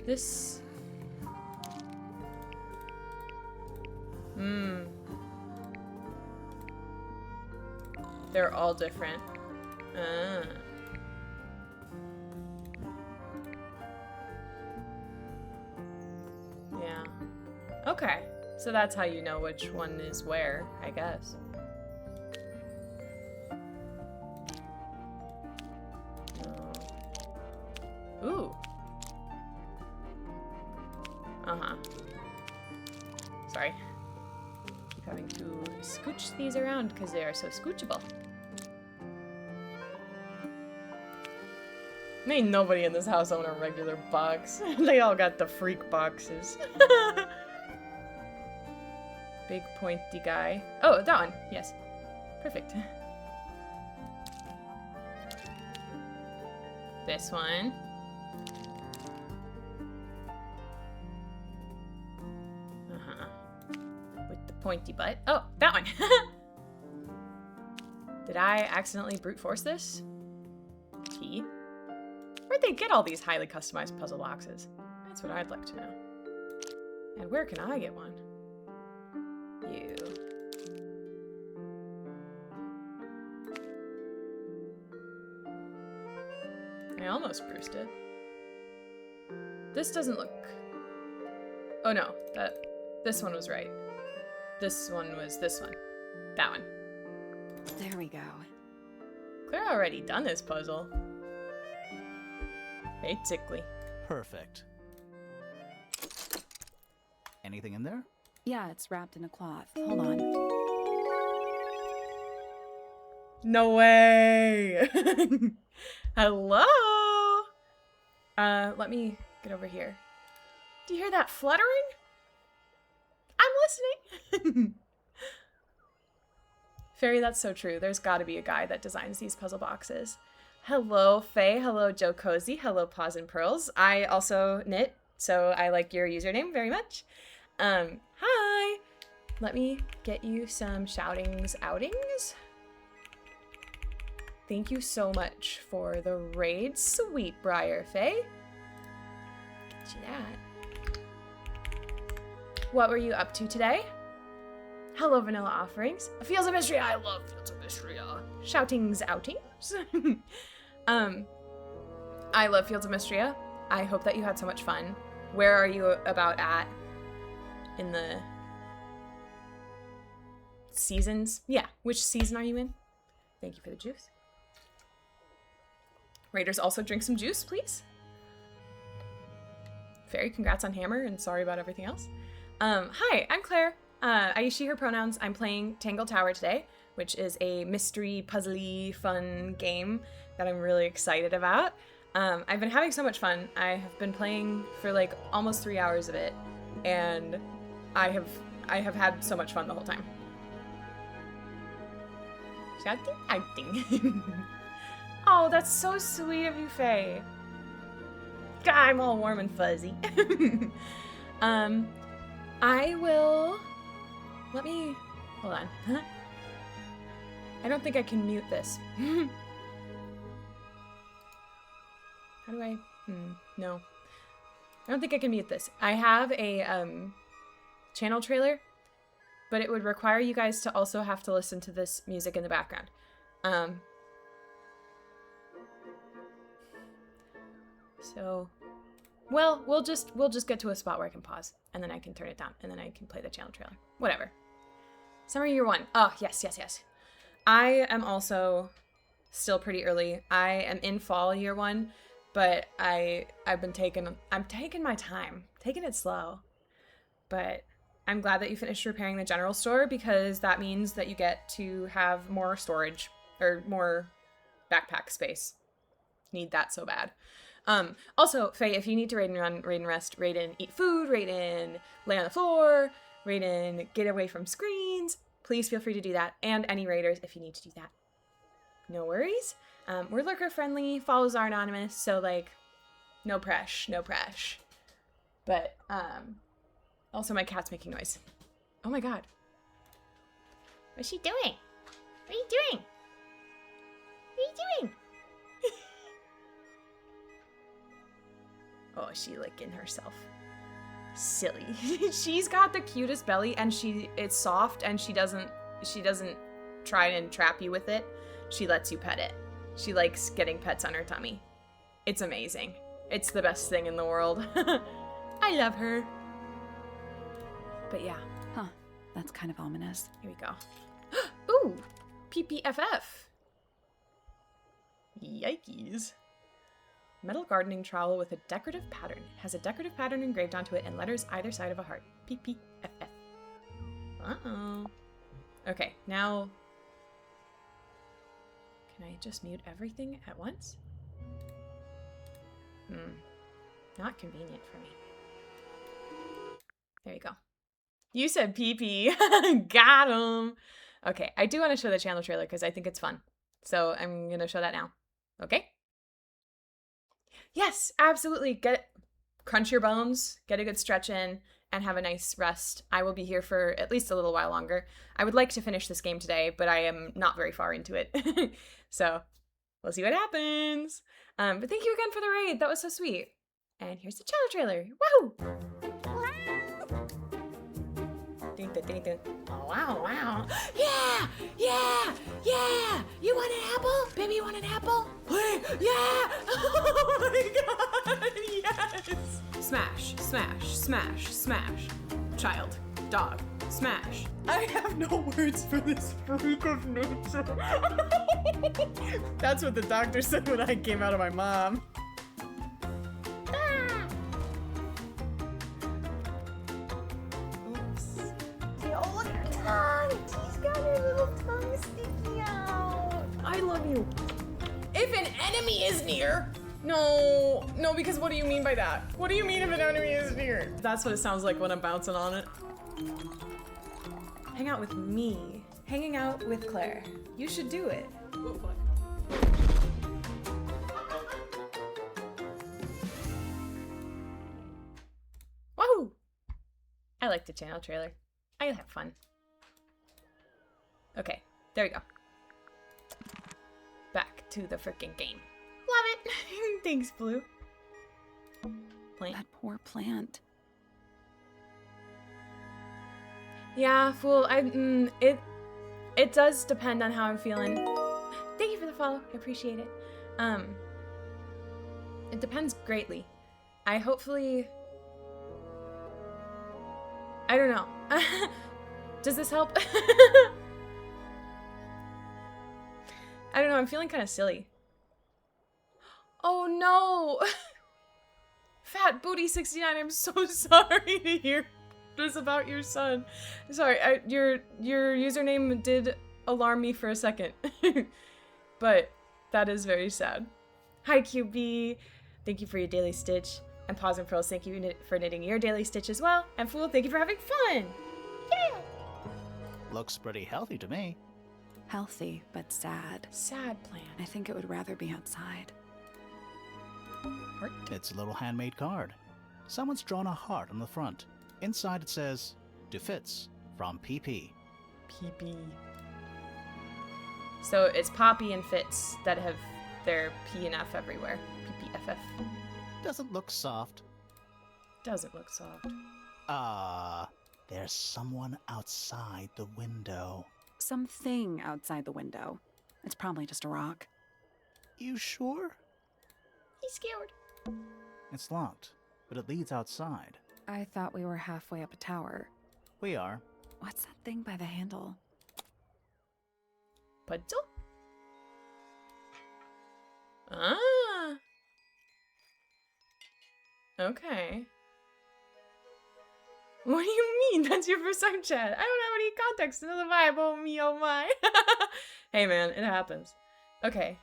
this... They're all different. Yeah. Okay. So that's how you know which one is where, I guess. Ooh. Uh-huh. Sorry. Keep having to scooch these around because they are so scoochable. Ain't nobody in this house own a regular box. They all got the freak boxes. Big pointy guy. Oh, that one. Yes. Perfect. This one. Uh-huh. With the pointy butt. Oh, that one. Did I accidentally brute force this? T. Where'd they get all these highly customized puzzle boxes? That's what I'd like to know. And where can I get one? You. I almost bruised it. This doesn't look... Oh no, this one was right. This one was this one. That one. There we go. Claire already done this puzzle. Basically. Perfect. Anything in there? Yeah, it's wrapped in a cloth. Hold on. No way! Hello? Let me get over here. Do you hear that fluttering? I'm listening! Fairy, that's so true. There's gotta be a guy that designs these puzzle boxes. Hello, Faye. Hello, Joe Cozy. Hello, Paws and Pearls. I also knit, so I like your username very much. Hi! Let me get you some shoutings outings. Thank you so much for the raid, Sweetbriar, Faye. Get you that. What were you up to today? Hello, Vanilla Offerings. Fields of Mystery. I love Fields of Mystery. Shoutings outings. I love Fields of Mystria. I hope that you had so much fun. Where are you about at in the seasons? Yeah, which season are you in? Thank you for the juice. Raiders, also drink some juice, please. Fairy, congrats on Hammer, and sorry about everything else. Hi, I'm Claire. I use she, her pronouns. I'm playing Tangle Tower today, which is a mystery, puzzly, fun game that I'm really excited about. I've been having so much fun. I have been playing for like almost 3 hours of it, and I have had so much fun the whole time. Shouting. Oh, that's so sweet of you, Faye. I'm all warm and fuzzy. I will... Let me... Hold on. I don't think I can mute this. How do I... no. I don't think I can mute this. I have a channel trailer, but it would require you guys to also have to listen to this music in the background. So, well, we'll just get to a spot where I can pause, and then I can turn it down, and then I can play the channel trailer. Whatever. Summer year 1. Oh, yes. I am also still pretty early. I am in fall year 1, but I'm taking my time, taking it slow. But I'm glad that you finished repairing the general store, because that means that you get to have more storage or more backpack space. Need that so bad. Also, Faye, if you need to raid and run, raid and rest, raid and eat food, raid and lay on the floor, raid and get away from screens, please feel free to do that. And any raiders, if you need to do that. No worries. We're lurker friendly, follows are anonymous, so like, no presh. But, also my cat's making noise. Oh my god. What's she doing? What are you doing? What are you doing? Oh, she licking herself. Silly. She's got the cutest belly, and it's soft, and she doesn't try and trap you with it. She lets you pet it. She likes getting pets on her tummy. It's amazing. It's the best thing in the world. I love her. But yeah. Huh. That's kind of ominous. Here we go. Ooh! PPFF. Yikes. Metal gardening trowel with a decorative pattern. It has a decorative pattern engraved onto it and letters either side of a heart. PPFF. Uh-oh. Okay, now... Can I just mute everything at once? Not convenient for me. There you go. You said PP. Got him. Okay, I do want to show the channel trailer because I think it's fun. So I'm going to show that now. Okay? Yes, absolutely. Crunch your bones, get a good stretch in, and have a nice rest. I will be here for at least a little while longer. I would like to finish this game today, but I am not very far into it. So we'll see what happens. But thank you again for the raid. That was so sweet. And here's the channel trailer. Woohoo! Oh, wow. Yeah! You want an apple? Baby, you want an apple? Yeah! Oh my god! Yes! Smash. Child. Dog. Smash. I have no words for this freak of nature. That's what the doctor said when I came out of my mom. Oh, look at her tongue! She's got her little tongue sticking out. I love you. If an enemy is near. No, because what do you mean by that? What do you mean if an enemy is near? That's what it sounds like when I'm bouncing on it. Hang out with me. Hanging out with Claire. You should do it. Ooh, fun. Wahoo! I like the channel trailer. I have fun. Okay, there we go. Back to the frickin' game. Love it! Thanks, Blue. Plant. That poor plant. Yeah, fool. It does depend on how I'm feeling. Thank you for the follow. I appreciate it. It depends greatly. I don't know. Does this help? I don't know, I'm feeling kind of silly. Oh no! Fat Booty 69, I'm so sorry to hear this about your son. Sorry, your username did alarm me for a second. But that is very sad. Hi QB, thank you for your daily stitch. And Paws and Pearls, thank you for knitting your daily stitch as well. And Fool, thank you for having fun! Yeah! Looks pretty healthy to me. Healthy, but sad. Sad plant. I think it would rather be outside. Heart? It's a little handmade card. Someone's drawn a heart on the front. Inside it says, "To Fitz, from PP." PP. So it's Poppy and Fitz that have their P and F everywhere. PPFF. Doesn't look soft. Doesn't look soft. There's someone outside the window. Something outside the window. It's probably just a rock. You sure? He's scared. It's locked, but it leads outside. I thought we were halfway up a tower. We are. What's that thing by the handle? Puzzle? Ah. Okay. What do you mean? That's your first time chat. I don't have any context to the vibe. Oh me, oh my. Hey man, it happens. Okay.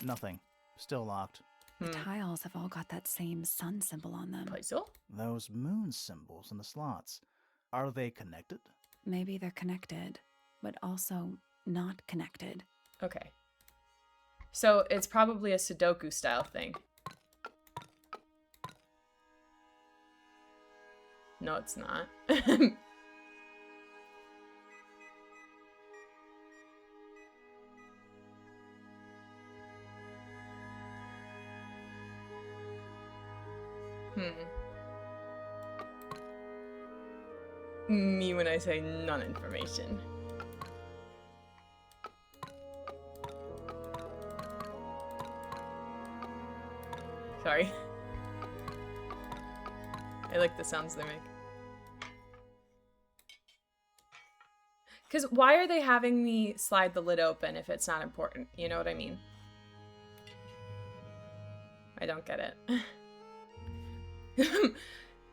Nothing. Still locked. The tiles have all got that same sun symbol on them. Puzzle? Those moon symbols in the slots. Are they connected? Maybe they're connected, but also not connected. Okay. So it's probably a Sudoku style thing. No, it's not. Me when I say non-information. Sorry. I like the sounds they make. Because why are they having me slide the lid open if it's not important? You know what I mean? I don't get it.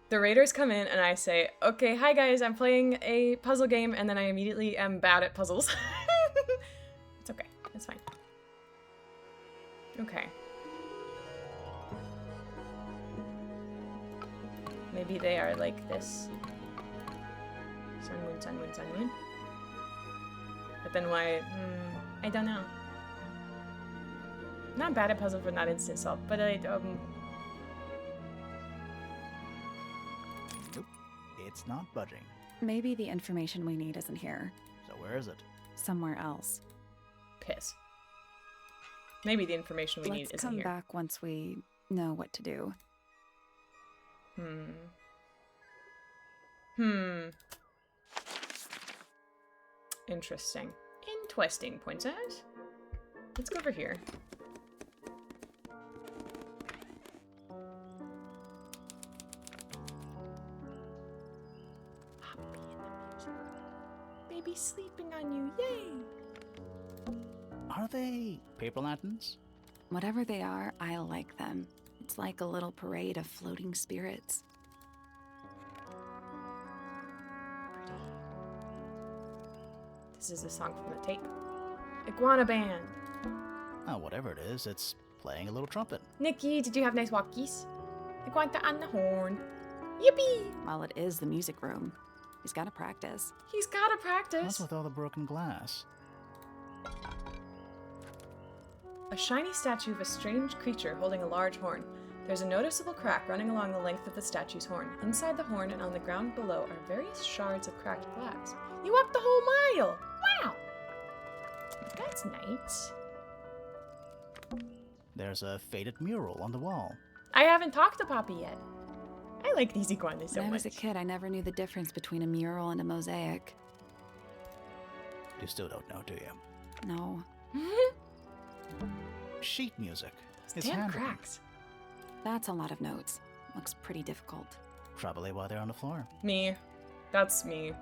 The raiders come in and I say, okay, hi guys, I'm playing a puzzle game, and then I immediately am bad at puzzles. It's okay. It's fine. Okay. Maybe they are like this. Sun, moon, sun, moon, sun, moon. But then why? I don't know. Not bad at puzzle for not instant solve, but Nope. It's not budging. Maybe the information we need isn't here. So where is it? Somewhere else. piss. Maybe the information we need Let's isn't come here. back once we know what to do. Interesting. Interesting, princess. Let's go over here. Happy in the music. Baby sleeping on you, yay! Are they paper lanterns? Whatever they are, I like them. It's like a little parade of floating spirits. This is a song from the tape. Iguana Band. Oh, whatever it is, it's playing a little trumpet. Nikki, did you have nice walkies? Iguana on the horn. Yippee! Well, it is the music room. He's got to practice. He's gotta practice. What's with all the broken glass? A shiny statue of a strange creature holding a large horn. There's a noticeable crack running along the length of the statue's horn. Inside the horn and on the ground below are various shards of cracked glass. You walked the whole mile! Wow! That's nice. There's a faded mural on the wall. I haven't talked to Poppy yet. I like these iguanas so When I much. was a kid, I never knew the difference between a mural and a mosaic. You still don't know, do you? No. Sheet music. It's Damn handwritten. cracks. That's a lot of notes. Looks pretty difficult. Probably why they're on the floor. Me. That's me.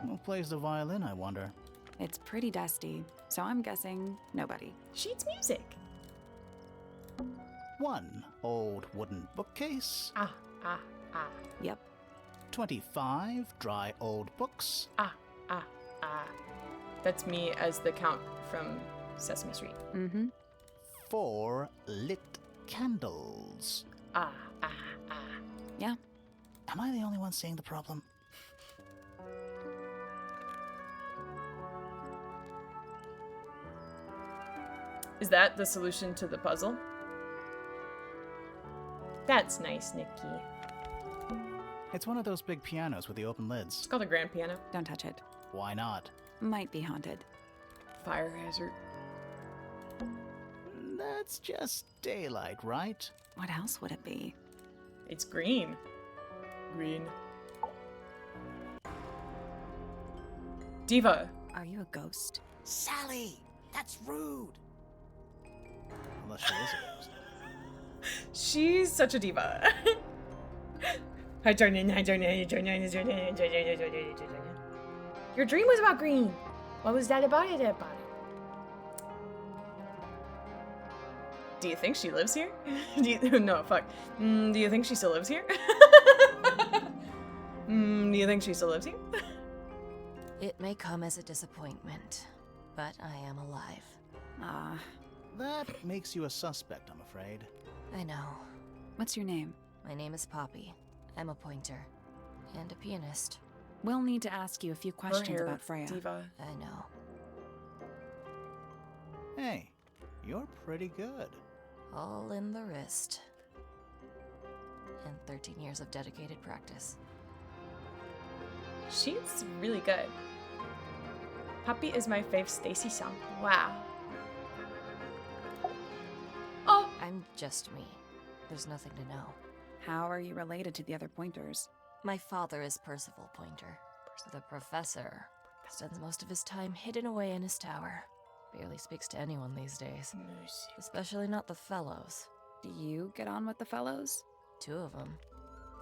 Who plays the violin, I wonder? It's pretty dusty, so I'm guessing nobody. Sheets music. One old wooden bookcase. Ah. Yep. 25 dry old books. Ah. That's me as the Count from Sesame Street. Mm-hmm. 4 lit candles. Ah. Yeah. Am I the only one seeing the problem? Is that the solution to the puzzle? That's nice, Nikki. It's one of those big pianos with the open lids. It's called a grand piano. Don't touch it. Why not? Might be haunted. Fire hazard. That's just daylight, right? What else would it be? It's green. Green. Diva. Are you a ghost? Sally! That's rude! Unless she is a ghost. She's such a diva. Hi, Jordan. Hi, Jordan. Hi, Jordan. Hi, Jordan. Hi, Jordan. Hi, Jordan. Hi, Jordan. Your dream was about green. What was that about it? Do you think she lives here? No, fuck. Do you think she still lives here? Do you think she still lives here? It may come as a disappointment, but I am alive. Ah, That makes you a suspect, I'm afraid. I know. what's your name? My name is Poppy. I'm a pointer. And a pianist. We'll need to ask you a few questions Her hair, about Freya. Diva. I know. Hey, you're pretty good. All in the wrist. And 13 years of dedicated practice. She's really good. Poppy is my fave Stacy song. Wow. Oh! I'm just me. There's nothing to know. How are you related to the other pointers? My father is Percival Pointer. The professor spends most of his time hidden away in his tower. Barely speaks to anyone these days. Especially not the fellows. Do you get on with the fellows? 2 of them.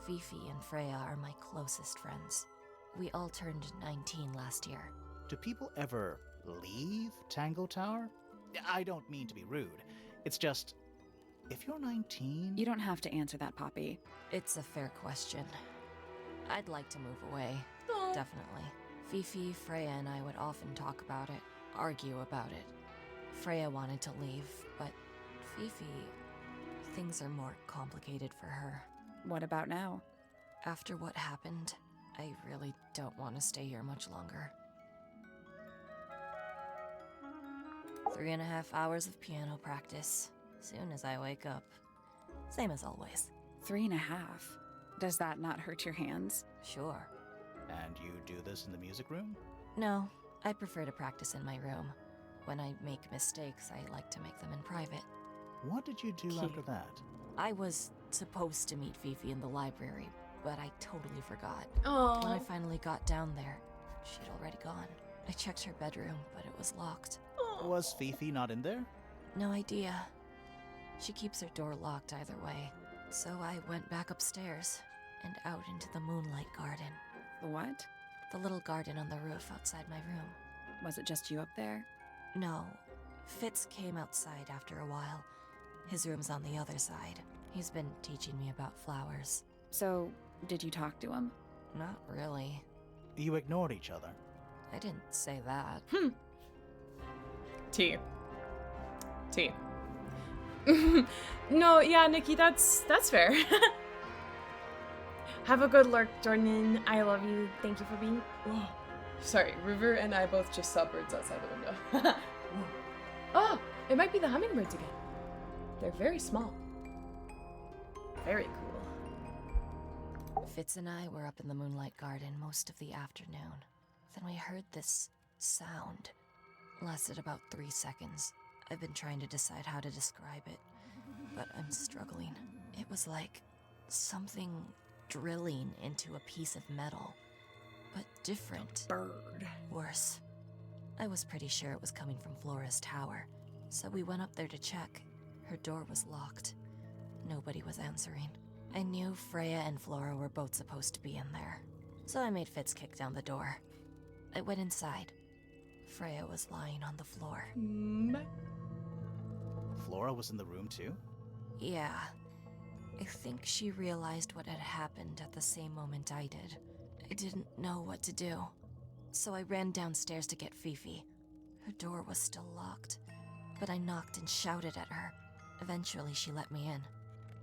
Fifi and Freya are my closest friends. We all turned 19 last year. Do people ever leave Tango Tower? I don't mean to be rude. It's just, if you're 19... You don't have to answer that, Poppy. It's a fair question. I'd like to move away. Oh. Definitely. Fifi, Freya, and I would often talk about it, argue about it. Freya wanted to leave, but Fifi... Things are more complicated for her. What about now? After what happened, I really don't want to stay here much longer. 3.5 hours of piano practice. Soon as I wake up. Same as always. 3.5. Does that not hurt your hands? Sure. And you do this in the music room? No, I prefer to practice in my room. When I make mistakes, I like to make them in private. What did you do after that? I was supposed to meet Fifi in the library, but I totally forgot. Oh. When I finally got down there, she'd already gone. I checked her bedroom, but it was locked. Was Fifi not in there? No idea. She keeps her door locked either way. So I went back upstairs and out into the moonlight garden. The what? The little garden on the roof outside my room. Was it just you up there? No. Fitz came outside after a while. His room's on the other side. He's been teaching me about flowers. So, did you talk to him? Not really. You ignored each other. I didn't say that. T. No, yeah, Nikki, that's fair. Have a good lurk, Jordan. I love you. Thank you for being... Whoa. Sorry, River and I both just saw birds outside the window. Oh, it might be the hummingbirds again. They're very small. Very cool. Fitz and I were up in the moonlight garden most of the afternoon. Then we heard this sound. Lasted about 3 seconds. I've been trying to decide how to describe it, but I'm struggling. It was like something drilling into a piece of metal, but different. Bird. Worse. I was pretty sure it was coming from Flora's tower, so we went up there to check. Her door was locked. Nobody was answering. I knew Freya and Flora were both supposed to be in there, so I made Fitz kick down the door. I went inside. Freya was lying on the floor. Flora was in the room too? Yeah. I think she realized what had happened at the same moment I did. I didn't know what to do, so I ran downstairs to get Fifi. Her door was still locked, but I knocked and shouted at her. Eventually, she let me in.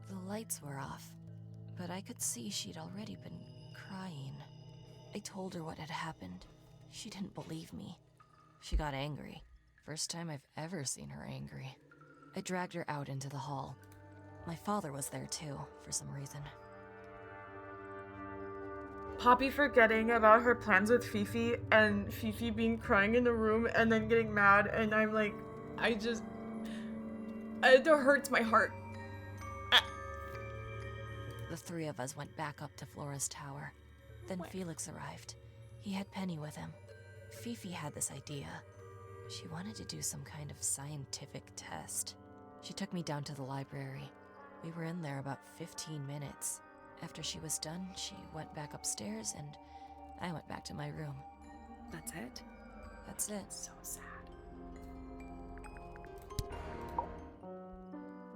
The lights were off, but I could see she'd already been crying. I told her what had happened. She didn't believe me. She got angry. First time I've ever seen her angry. I dragged her out into the hall. My father was there too, for some reason. Poppy forgetting about her plans with Fifi, and Fifi being crying in the room and then getting mad, and I'm like, it hurts my heart. The three of us went back up to Flora's tower. Then Felix arrived. He had Penny with him. Fifi had this idea. She wanted to do some kind of scientific test. She took me down to the library. We were in there about 15 minutes. After she was done, she went back upstairs and I went back to my room. That's it? That's it. So sad.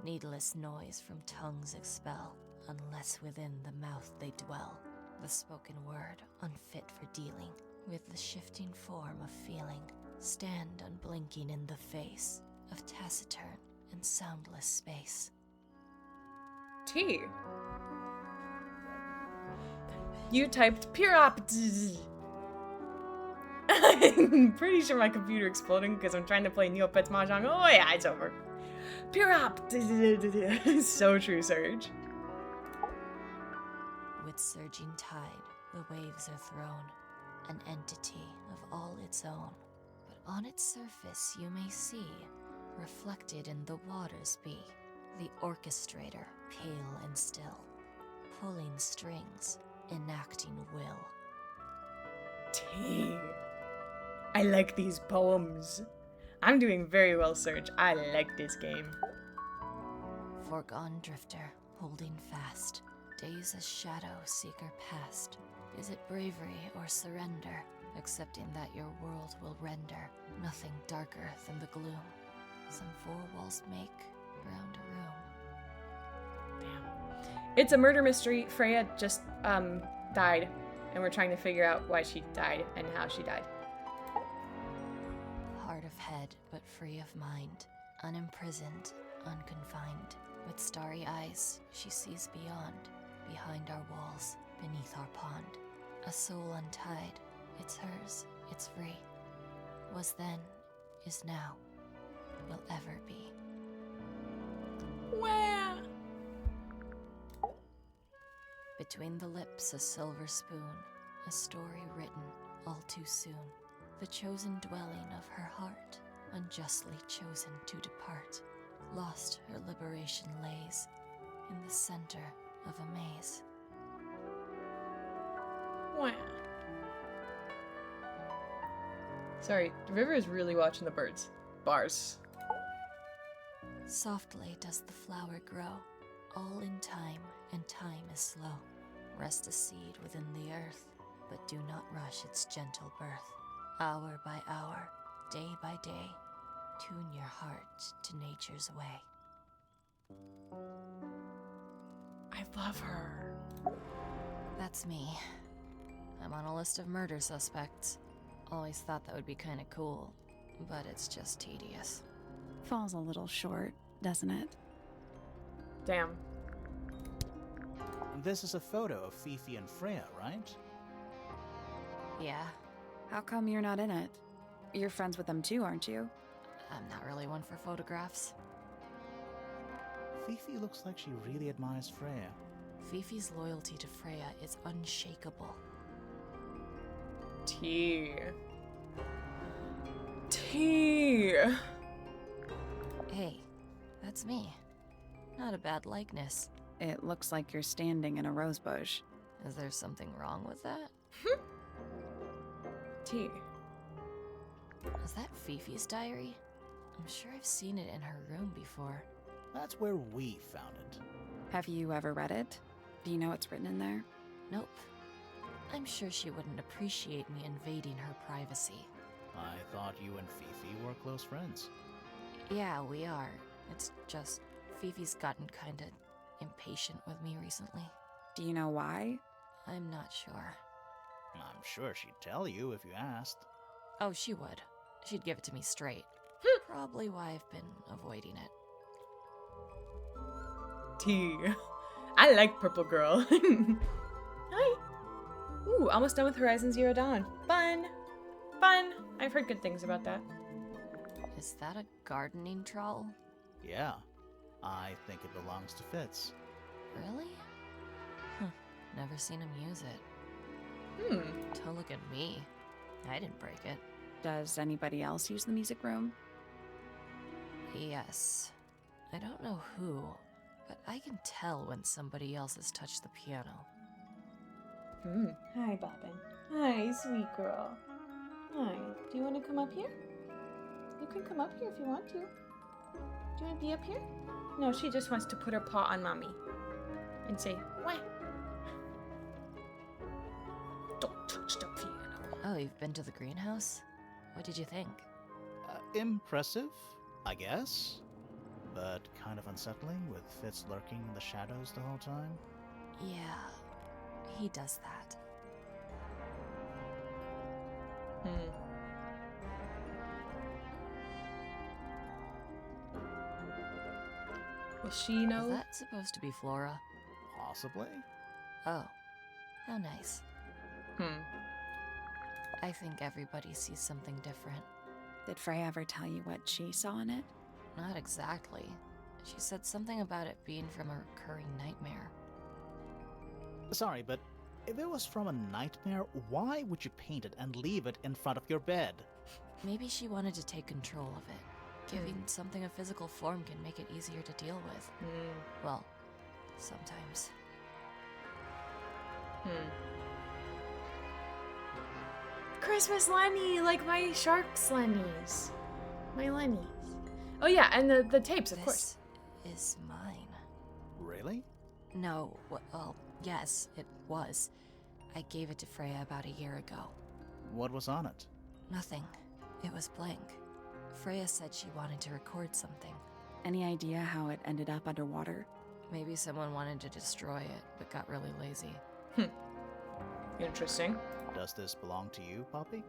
Needless noise from tongues expel, unless within the mouth they dwell. The spoken word, unfit for dealing with the shifting form of feeling, stand unblinking in the face of taciturn and soundless space. T. You typed Pirop. I'm pretty sure my computer exploding because I'm trying to play Neopets Mahjong. Oh yeah, it's over. Pirop. So true, Surge. With surging tide, the waves are thrown, an entity of all its own. But on its surface you may see, reflected in the waters be, the orchestrator, pale and still, pulling strings, enacting will. T. I like these poems. I'm doing very well, Surge. I like this game. Foregone drifter, holding fast, days a shadow seeker past. Is it bravery or surrender, accepting that your world will render nothing darker than the gloom some four walls make round a room? Damn. It's a murder mystery. Freya just died, and we're trying to figure out why she died and how she died. Hard of head, but free of mind, unimprisoned, unconfined. With starry eyes, she sees beyond, behind our walls, beneath our pond. A soul untied, it's hers, it's free. Was then, is now, will ever be. Wow. Between the lips a silver spoon, a story written all too soon. The chosen dwelling of her heart, unjustly chosen to depart. Lost her liberation lays, in the center of a maze. Wow. Sorry, River is really watching the birds. Bars. Softly does the flower grow, all in time, and time is slow. Rest a seed within the earth, but do not rush its gentle birth. Hour by hour, day by day, tune your heart to nature's way. I love her. That's me. I'm on a list of murder suspects. Always thought that would be kinda cool, but it's just tedious. Falls a little short, doesn't it? Damn. This is a photo of Fifi and Freya, right? Yeah, How come you're not in it? You're friends with them too, aren't you? I'm not really one for photographs. Fifi looks like she really admires Freya. Fifi's loyalty to Freya is unshakable. T. T. Hey, that's me. Not a bad likeness. It looks like you're standing in a rose bush. Is there something wrong with that? T. Is that Fifi's diary? I'm sure I've seen it in her room before. That's where we found it. Have you ever read it? Do you know what's written in there? Nope. I'm sure she wouldn't appreciate me invading her privacy. I thought you and Fifi were close friends. Yeah, we are. It's just Fifi's gotten kinda impatient with me recently. Do you know why? I'm not sure. I'm sure she'd tell you if you asked. Oh, she would. She'd give it to me straight. Probably why I've been avoiding it. T. I like Purple Girl. Hi. Ooh, almost done with Horizon Zero Dawn. Fun. Fun. I've heard good things about that. Is that a gardening trowel? Yeah, I think it belongs to Fitz. Really? Huh. Never seen him use it. Don't look at me. I didn't break it. Does anybody else use the music room? Yes. I don't know who, but I can tell when somebody else has touched the piano. Hi, Bobbin. Hi, sweet girl. Hi. Do you want to come up here? You can come up here if you want to. Do you want to be up here? No, she just wants to put her paw on mommy and say, wah. Don't touch the piano. Oh, you've been to the greenhouse? What did you think? Impressive, I guess. But kind of unsettling with Fitz lurking in the shadows the whole time. Yeah, he does that. Will she know? Is that supposed to be Flora? Possibly? Oh, how nice. Hmm. I think everybody sees something different. Did Freya ever tell you what she saw in it? Not exactly. She said something about it being from a recurring nightmare. Sorry, but if it was from a nightmare, why would you paint it and leave it in front of your bed? Maybe she wanted to take control of it. Giving something a physical form can make it easier to deal with. Well, sometimes. Christmas Lenny, like my sharks Lennies. My Lennies. Oh yeah, and the tapes, of course. This is mine. Really? No, well, yes, it was. I gave it to Freya about a year ago. What was on it? Nothing. It was blank. Freya said she wanted to record something. Any idea how it ended up underwater? Maybe someone wanted to destroy it, but got really lazy. Interesting. Does this belong to you, Poppy?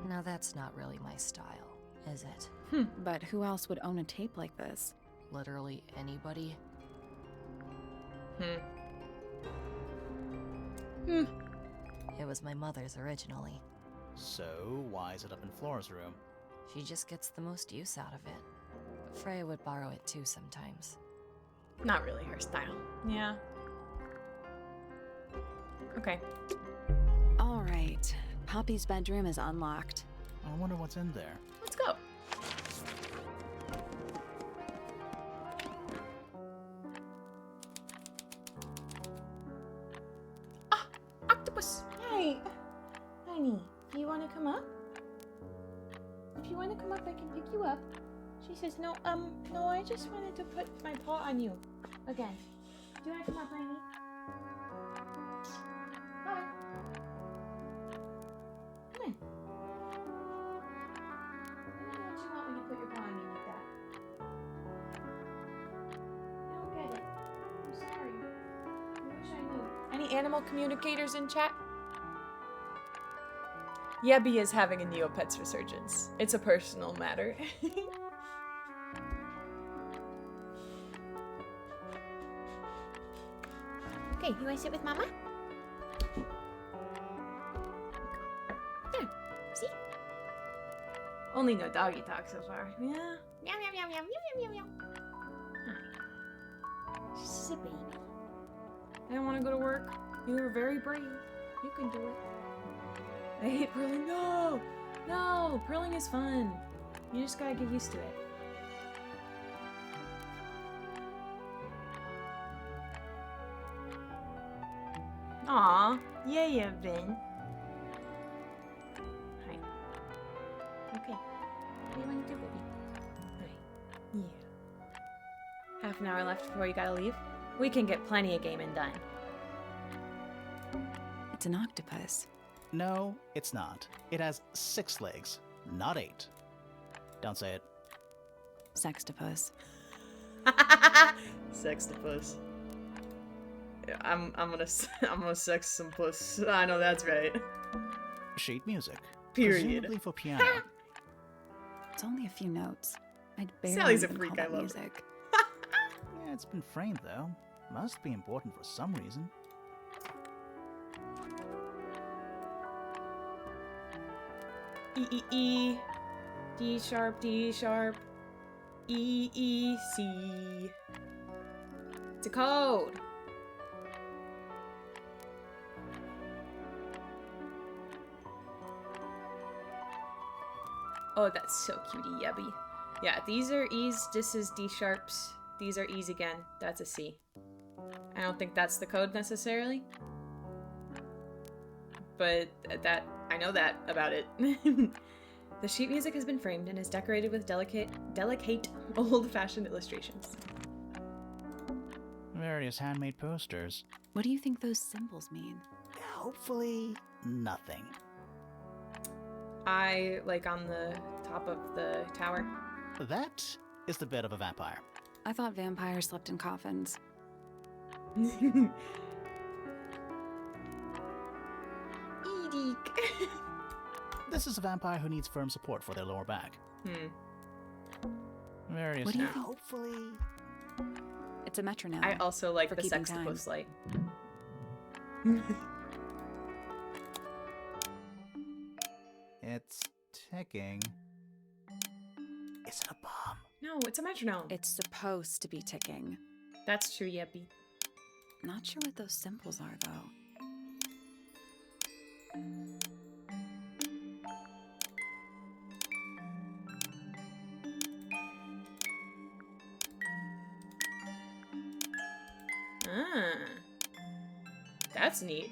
Now that's not really my style, is it? But who else would own a tape like this? Literally anybody? It was my mother's originally. So, why is it up in Flora's room? She just gets the most use out of it. Freya would borrow it too sometimes. Not really her style. Yeah. Okay. All right. Poppy's bedroom is unlocked. I wonder what's in there. Let's go. Ah, octopus. Hey, honey, do you want to come up? If you want to come up, I can pick you up. She says, no, I just wanted to put my paw on you again. Do you want to come up, honey? Hi. Come on. I don't know what you want when you put your paw on me like that. I don't get it. I'm sorry. I wish I knew. Any animal communicators in chat? Yebby is having a Neopets resurgence. It's a personal matter. Okay, you want to sit with Mama? There. See? Only no doggy talk so far. Yeah. Meow, meow, meow, meow, meow, meow, meow. Hi. She's a baby. I don't want to go to work. You were very brave. You can do it. I hate purling. No! No! Purling is fun. You just gotta get used to it. Aw, yeah, you've been. Hi. Okay. What do you want to do, baby? Hi. Yeah. Half an hour left before you gotta leave. We can get plenty of gaming done. It's an octopus. No, it's not. It has 6 legs, not 8. Don't say it. Sextopus. Sextopus. Yeah, I'm gonna sex some puss. I know that's right. Sheet music. Period. Presumably for piano. It's only a few notes. I'd barely Sally's a even freak, call I that love music. Yeah, it's been framed though. Must be important for some reason. E, E, E. D sharp, D sharp. EEC. It's a code. Oh, that's so cutie yubby. Yeah, these are E's. This is D sharps. These are E's again. That's a C. I don't think that's the code necessarily. But that, I know that about it. The sheet music has been framed and is decorated with delicate old-fashioned illustrations. Various handmade posters. What do you think those symbols mean? Hopefully, nothing. I, like, on the top of the tower. That is the bed of a vampire. I thought vampires slept in coffins. Edik. This is a vampire who needs firm support for their lower back. Various. What do you think? Hopefully. It's a metronome. I also like For the keeping sextopus light. It's ticking. Is it a bomb? No, it's a metronome. It's supposed to be ticking. That's true, Yeppy. Not sure what those symbols are, though. Ah. That's neat.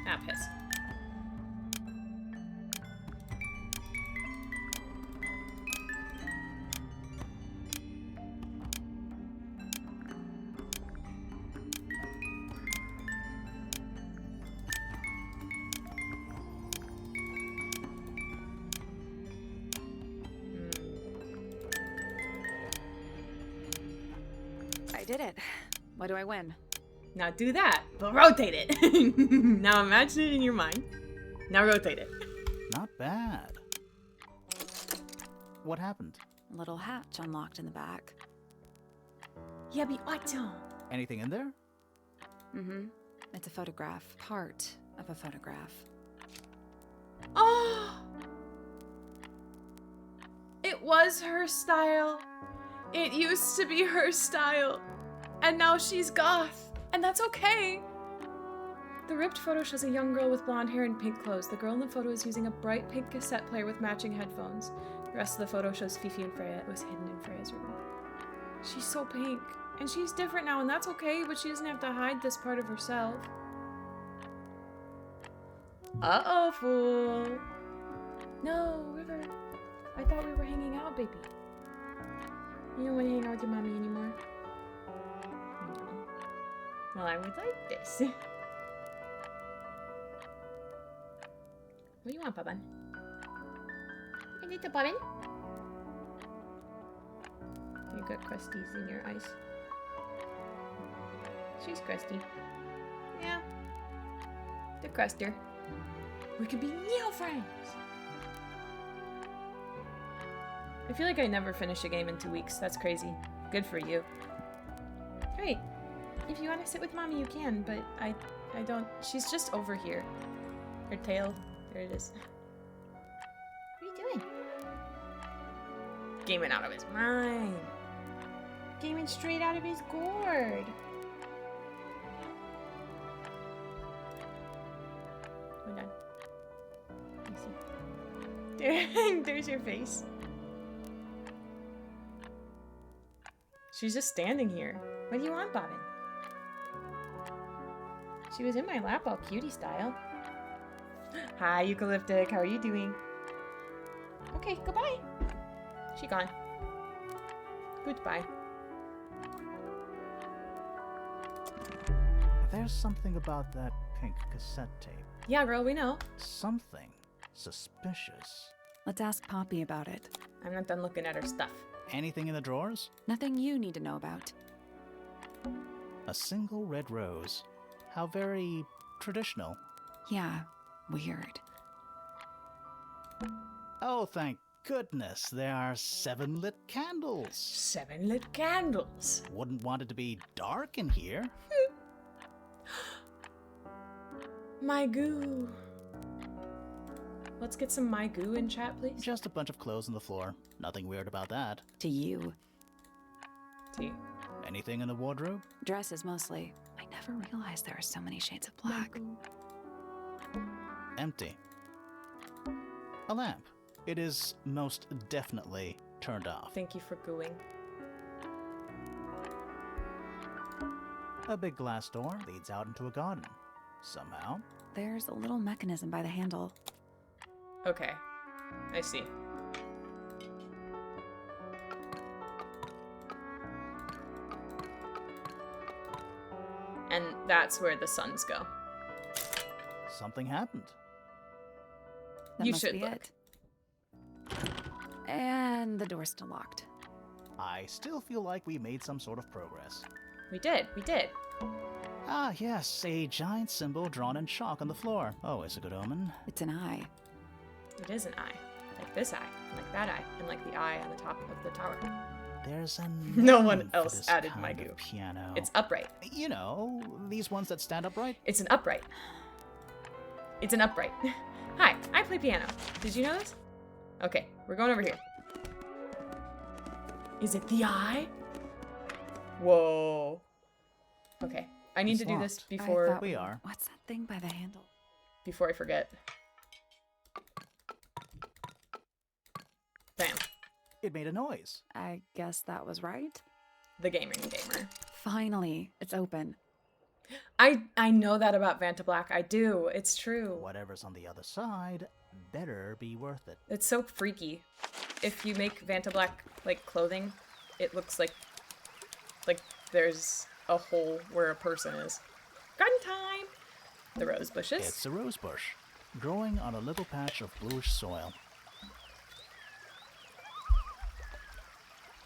Ah, piss. I did it. What do I win? Now do that, but rotate it. Now imagine it in your mind. Now rotate it. Not bad. What happened? A little hatch unlocked in the back. Yeppy, awesome. Anything in there? Mm-hmm. It's a photograph. Part of a photograph. Oh! It was her style. It used to be her style. And now she's goth. And that's okay. The ripped photo shows a young girl with blonde hair and pink clothes. The girl in the photo is using a bright pink cassette player with matching headphones. The rest of the photo shows Fifi and Freya. It was hidden in Freya's room. She's so pink. And she's different now, and that's okay, but she doesn't have to hide this part of herself. Uh-oh, fool. No, River. I thought we were hanging out, baby. You don't want to hang out with your mommy anymore? No. Well, I would like this. What do you want, Paban? Hey, little Paban. You got crusties in your eyes. She's crusty. Yeah. The cruster. We could be new friends. I feel like I never finish a game in 2 weeks. That's crazy. Good for you. Hey, if you want to sit with mommy, you can, but I don't. She's just over here. Her tail. There it is. What are you doing? Gaming out of his mind. Gaming straight out of his gourd. Hold on. Let me see. There's your face. She's just standing here. What do you want, Bobbin? She was in my lap all cutie style. Hi, Eucalyptic. How are you doing? Okay, goodbye. She gone. Goodbye. There's something about that pink cassette tape. Yeah, girl, we know. Something suspicious. Let's ask Poppy about it. I'm not done looking at her stuff. Anything in the drawers? Nothing you need to know about. A single red rose. How very traditional. Yeah, weird. Oh, thank goodness, there are 7 lit candles. 7 lit candles. Wouldn't want it to be dark in here. My goo. Let's get some my goo in chat, please. Just a bunch of clothes on the floor. Nothing weird about that. To you. T. Anything in the wardrobe? Dresses mostly. I never realized there are so many shades of black. Empty. A lamp. It is most definitely turned off. Thank you for gooing. A big glass door leads out into a garden. Somehow. There's a little mechanism by the handle. Okay. I see. And that's where the suns go. Something happened. That You must should be look. it. And the door's still locked. I still feel like we made some sort of progress. We did. Ah, yes, a giant symbol drawn in chalk on the floor. Oh, it's a good omen. It's an eye. It is an eye. Like this eye, and like that eye, and like the eye on the top of the tower. There's a No name one for else this added kind my of goo. piano. It's upright. You know, these ones that stand upright. It's an upright. It's an upright. Hi, I play piano. Did you know this? Okay, we're going over here. Is it the eye? Whoa. Okay, I need It's to do this locked. before We are. What's that thing by the handle? before I forget. Bam. It made a noise. I guess that was right. The gamer. Finally, it's open. I know that about Vanta Black. I do. It's true. Whatever's on the other side better be worth it. It's so freaky. If you make Vanta Black like clothing, it looks like there's a hole where a person is. Garden time. The rose bushes. It's a rose bush, growing on a little patch of bluish soil.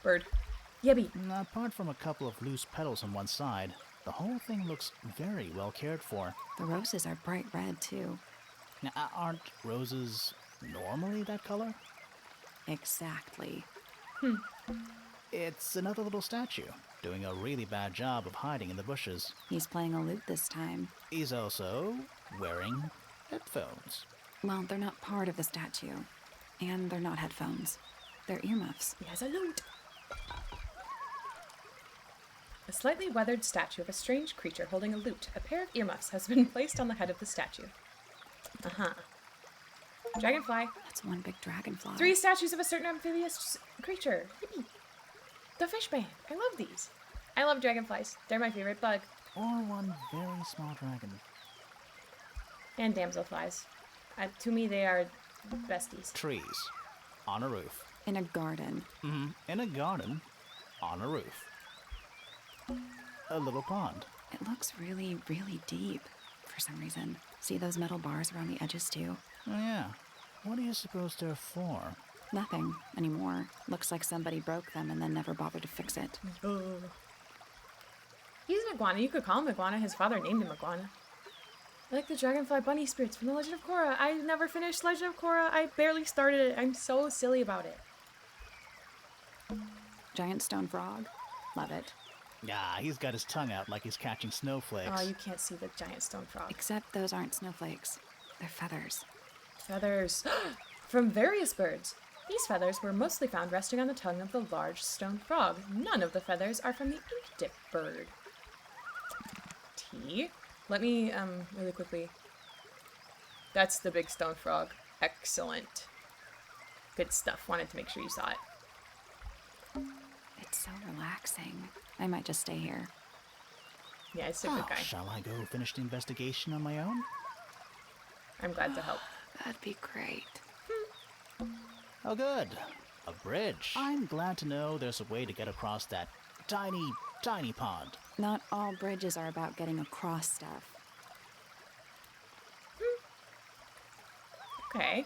Bird. Yebby. Apart from a couple of loose petals on one side, the whole thing looks very well cared for. The roses are bright red, too. Now, aren't roses normally that color? Exactly. It's another little statue, doing a really bad job of hiding in the bushes. He's playing a lute this time. He's also wearing headphones. Well, they're not part of the statue. And they're not headphones. They're earmuffs. He has a lute. A slightly weathered statue of a strange creature holding a lute. A pair of earmuffs has been placed on the head of the statue. Uh-huh. Dragonfly. That's one big dragonfly. 3 statues of a certain amphibious creature. Yippee. The fish band. I love these. I love dragonflies. They're my favorite bug. Or one very small dragon. And damselflies. To me, they are besties. Trees. On a roof. In a garden. In a garden. On a roof. A little pond. It looks really, really deep for some reason. See those metal bars around the edges, too? Oh, yeah. What do you suppose they're for? Nothing anymore. Looks like somebody broke them and then never bothered to fix it. Oh. He's an iguana. You could call him iguana. His father named him iguana. I like the dragonfly bunny spirits from The Legend of Korra. I never finished Legend of Korra. I barely started it. I'm so silly about it. Giant stone frog. Love it. Yeah, he's got his tongue out like he's catching snowflakes. Oh, you can't see the giant stone frog. Except those aren't snowflakes. They're feathers. Feathers. From various birds. These feathers were mostly found resting on the tongue of the large stone frog. None of the feathers are from the ink-dip bird. T. Let me, really quickly. That's the big stone frog. Excellent. Good stuff. Wanted to make sure you saw it. It's so relaxing. I might just stay here. Yeah, it's a good guy. Shall I go finish the investigation on my own? I'm glad to help. That'd be great. Oh, good. A bridge. I'm glad to know there's a way to get across that tiny, tiny pond. Not all bridges are about getting across stuff. Okay.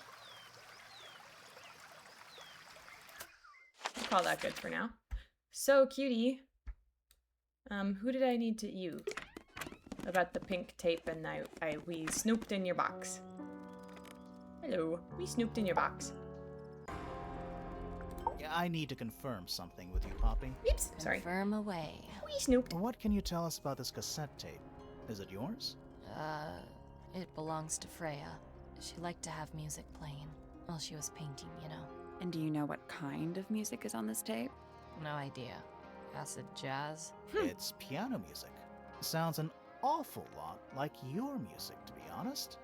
I'll call that good for now. So, cutie. Who did I need to you? About the pink tape and we snooped in your box. Hello. We snooped in your box. I need to confirm something with you, Poppy. Oops, sorry. Confirm away. We snooped. What can you tell us about this cassette tape? Is it yours? It belongs to Freya. She liked to have music playing while she was painting, you know. And do you know what kind of music is on this tape? No idea. Acid jazz? It's piano music. Sounds an awful lot like your music, to be honest.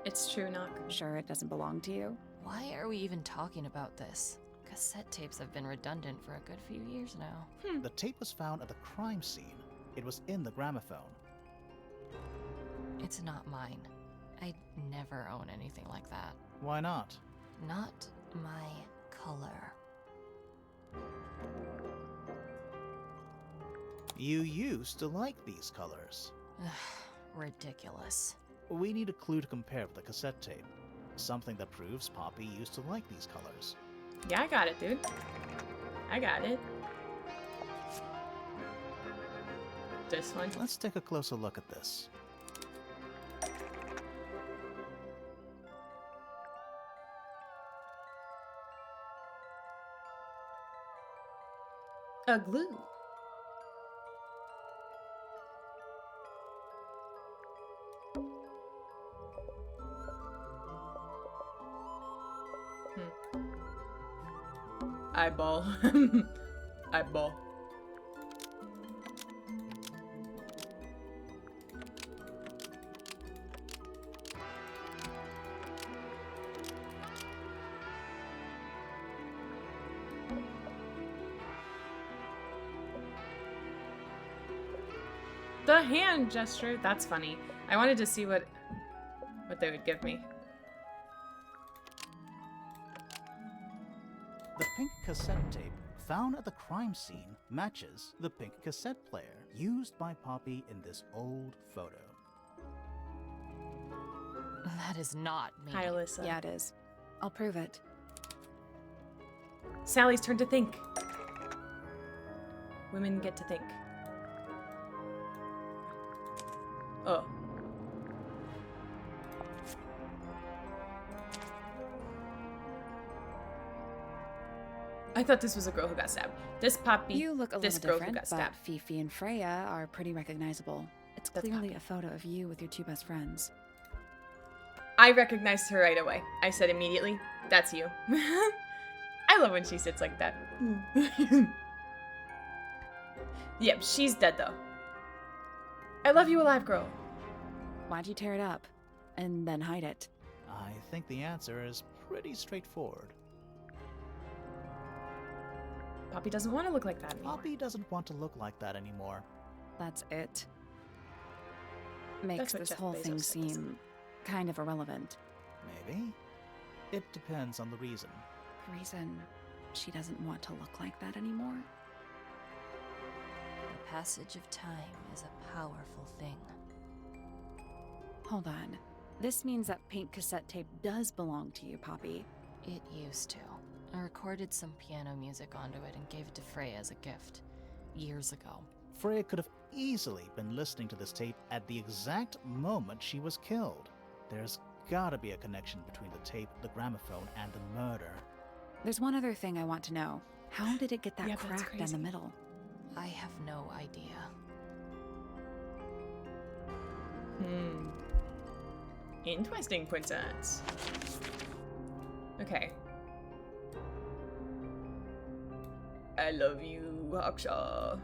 It's true, Knock. Sure it doesn't belong to you? Why are we even talking about this? Cassette tapes have been redundant for a good few years now. The tape was found at the crime scene. It was in the gramophone. It's not mine. I'd never own anything like that. Why not? Not my color. You used to like these colors. Ridiculous. We need a clue to compare with the cassette tape. Something that proves Poppy used to like these colors. Yeah, I got it, dude. I got it. This one. Let's take a closer look at this. A glue. Eyeball. Eyeball. The hand gesture. That's funny. I wanted to see what they would give me. The pink cassette tape found at the crime scene matches the pink cassette player used by Poppy in this old photo. That is not me. Hi, Alyssa. Yeah, it is. I'll prove it. Sally's turn to think. Women get to think. Oh. I thought this was a girl who got stabbed. This Poppy. You look a this little girl different, who got but stabbed. Fifi and Freya are pretty recognizable. It's That's clearly Poppy. a photo of you with your two best friends. I recognized her right away. I said immediately, "That's you." I love when she sits like that. Yep, she's dead though. I love you, alive girl. Why'd you tear it up? And then hide it? I think the answer is pretty straightforward. Poppy doesn't want to look like that anymore. Poppy doesn't want to look like that anymore. That's it. Makes what this Jeff whole Bezos thing says. seem kind of irrelevant. Maybe. It depends on the reason. The reason she doesn't want to look like that anymore? The passage of time is a powerful thing. Hold on. This means that pink cassette tape does belong to you, Poppy. It used to. I recorded some piano music onto it and gave it to Freya as a gift. Years ago. Freya could have easily been listening to this tape at the exact moment she was killed. There's gotta be a connection between the tape, the gramophone, and the murder. There's one other thing I want to know. How did it get that Yeah, that's crack down crazy. the middle? I have no idea. Interesting coincidence. Okay. I love you, Aksha.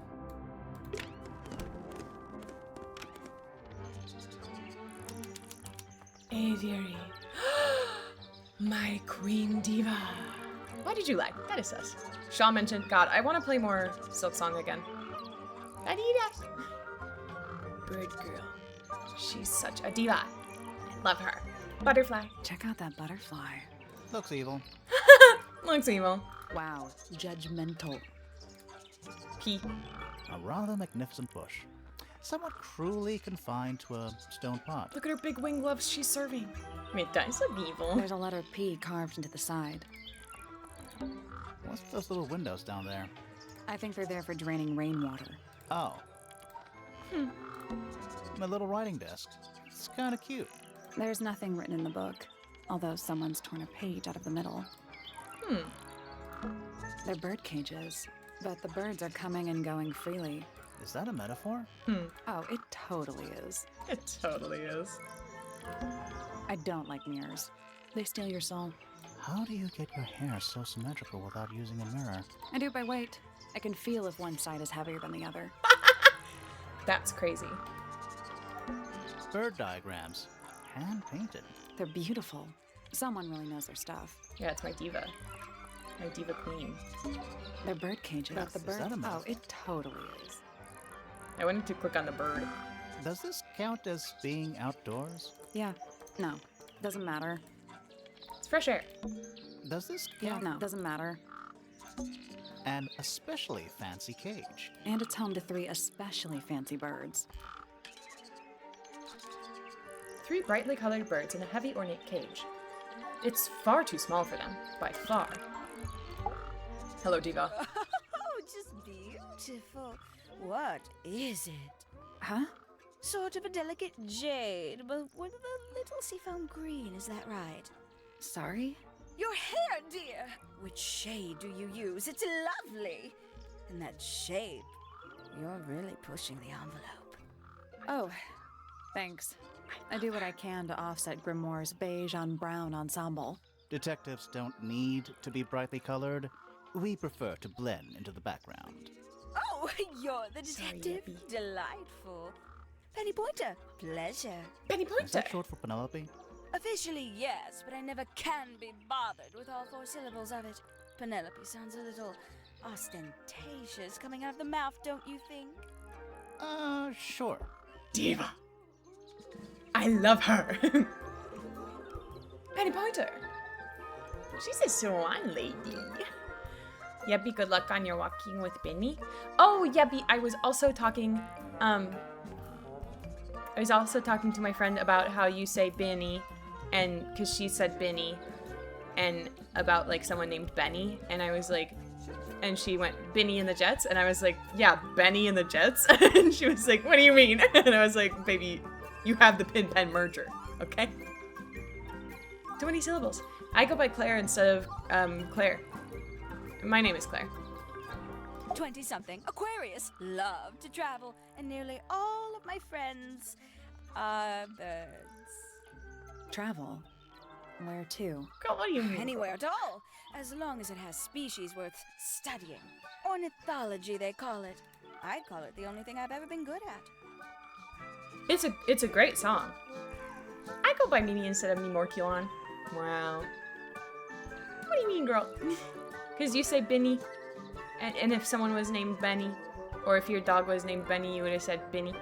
Aviary. My queen diva. Why did you lie? That is us. Shaw mentioned, God, I want to play more Silk Song again. Adidas. Bird girl. She's such a diva. I love her. Butterfly. Check out that butterfly. Looks evil. Looks evil. Wow, judgmental. P. A rather magnificent bush. Somewhat cruelly confined to a stone pot. Look at her big wing gloves she's serving. It does look evil. There's a letter P carved into the side. What's with those little windows down there? I think they're there for draining rainwater. Oh. My little writing desk. It's kinda cute. There's nothing written in the book, although someone's torn a page out of the middle. They're bird cages, but the birds are coming and going freely. Is that a metaphor? Oh, it totally is. It totally is. I don't like mirrors. They steal your soul. How do you get your hair so symmetrical without using a mirror? I do by weight. I can feel if one side is heavier than the other. That's crazy. Bird diagrams. Hand painted. They're beautiful. Someone really knows their stuff. Yeah, it's my diva. My diva queen. They're bird cages. Is that a Oh, mouse? it totally is. I wanted to click on the bird. Does this count as being outdoors? Yeah. No. Doesn't matter. It's fresh air. Does this Yeah, count? no. Doesn't matter. An especially fancy cage. And it's home to 3 especially fancy birds. 3 brightly colored birds in a heavy ornate cage. It's far too small for them, by far. Hello, diva. Oh, just beautiful. What is it? Huh? Sort of a delicate jade, but with a little seafoam green, is that right? Sorry? Your hair, dear! Which shade do you use? It's lovely! And that shape, you're really pushing the envelope. Oh, thanks. I do what I can to offset Grimoire's beige on brown ensemble. Detectives don't need to be brightly colored. We prefer to blend into the background. Oh, you're the Sorry, detective? Yippee. Delightful. Penny Pointer, pleasure. Penny Is Pointer. that short for Penelope? Officially, yes, but I never can be bothered with all 4 syllables of it. Penelope sounds a little ostentatious coming out of the mouth, don't you think? Sure. Diva. I love her. Penny Pointer. She's a swan lady. Yeppy, good luck on your walking with Benny. Oh, Yeppy, I was also talking to my friend about how you say Benny, and because she said Benny, and about like someone named Benny, and I was like, and she went Benny and the Jets, and I was like, yeah, Benny and the Jets, and she was like, what do you mean? And I was like, baby, you have the pin pen merger, okay? 20 syllables. I go by Claire instead of Claire. My name is Claire. 20-something, Aquarius, love to travel, and nearly all of my friends are birds. Travel? Where to? Girl, what do you mean? Anywhere at all, as long as it has species worth studying. Ornithology, they call it. I call it the only thing I've ever been good at. It's a great song. I go by Mimi instead of Mimorculon. Wow. What do you mean, girl? Because you say Benny, and if someone was named Benny, or if your dog was named Benny, you would have said Benny.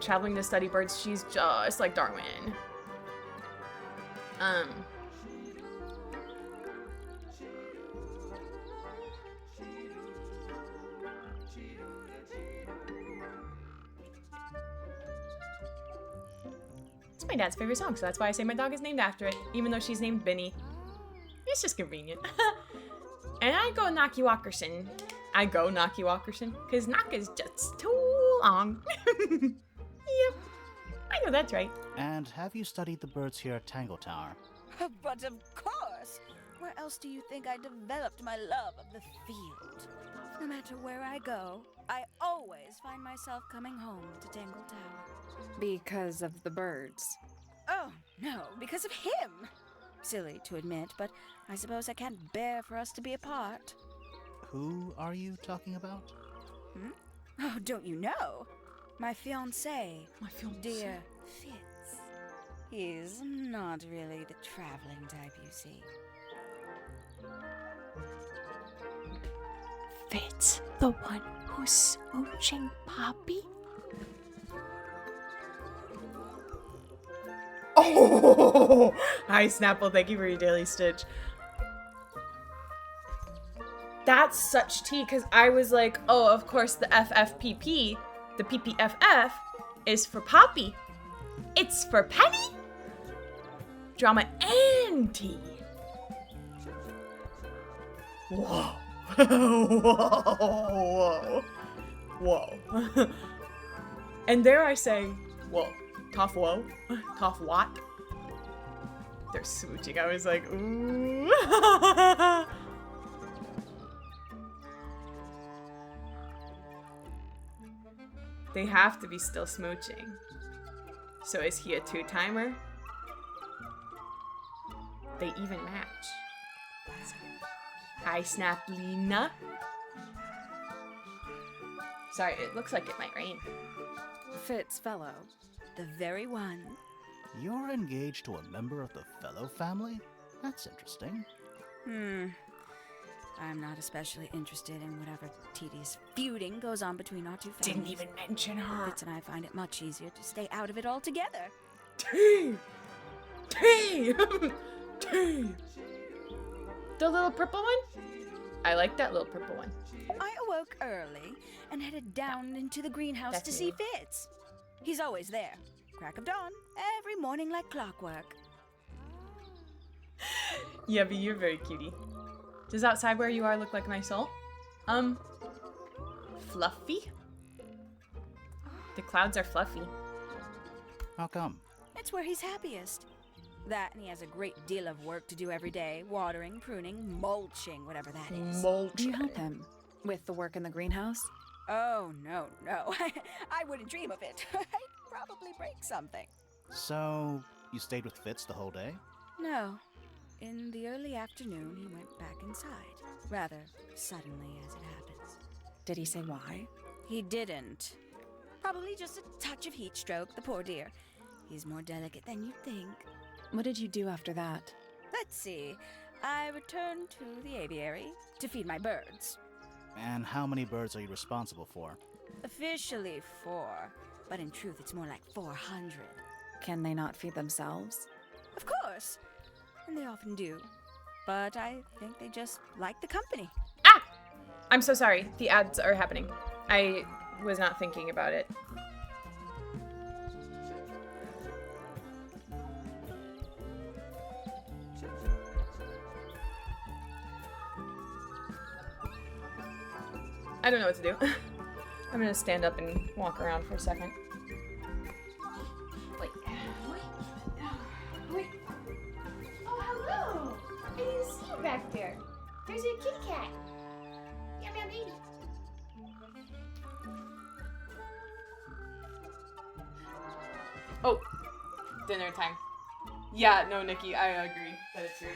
Traveling to study birds, she's just like Darwin. It's my dad's favorite song, so that's why I say my dog is named after it, even though she's named Benny. It's just convenient. And I go Knocky Walkerson. Because knock is just too long. Yep, I know that's right. And have you studied the birds here at Tangle Tower? But of course! Where else do you think I developed my love of the field? No matter where I go, I always find myself coming home to Tangle Tower. Because of the birds. Oh, no, because of him! Silly to admit, but I suppose I can't bear for us to be apart. Who are you talking about? Oh, don't you know? My fiancé, My fiancé. dear Fitz. He's not really the traveling type, you see. Fitz, the one who's smooching Poppy? Oh! Hi, Snapple. Thank you for your daily stitch. That's such tea, because I was like, oh, of course, the FFPP, the PPFF, is for Poppy. It's for Penny? Drama and tea. Whoa. Whoa. Whoa. And there I say, whoa. Tough whoa? Tough what? They're smooching. I was like, ooh. They have to be still smooching. So is he a two-timer? They even match. Hi, Snaplina. Sorry, it looks like it might rain. Fitz fellow. The very one. You're engaged to a member of the Fellow family? That's interesting. I'm not especially interested in whatever tedious feuding goes on between our two families. Didn't even mention her. Fitz and I find it much easier to stay out of it altogether. Tea! Tea! Tea! The little purple one? I like that little purple one. I awoke early and headed down into the greenhouse That's to see me. Fitz. He's always there. Crack of dawn, every morning like clockwork. Yeah, but you're very cutie. Does outside where you are look like my soul? Fluffy? The clouds are fluffy. How come? It's where he's happiest. That and he has a great deal of work to do every day. Watering, pruning, mulching, whatever that is. Do you help him with the work in the greenhouse? Oh, no. I wouldn't dream of it. I'd probably break something. So, you stayed with Fitz the whole day? No. In the early afternoon, he went back inside. Rather suddenly, as it happens. Did he say why? He didn't. Probably just a touch of heat stroke, the poor dear. He's more delicate than you'd think. What did you do after that? Let's see. I returned to the aviary to feed my birds. And how many birds are you responsible for? Officially 4, but in truth it's more like 400. Can they not feed themselves? Of course, and they often do. But I think they just like the company. Ah! I'm so sorry. The ads are happening. I was not thinking about it. I don't know what to do. I'm gonna stand up and walk around for a second. Wait. Oh, hello! I didn't see you back there. There's your kitty cat. Yum, yum, baby. Oh, dinner time. Yeah, no, Nikki, I agree that it's rude.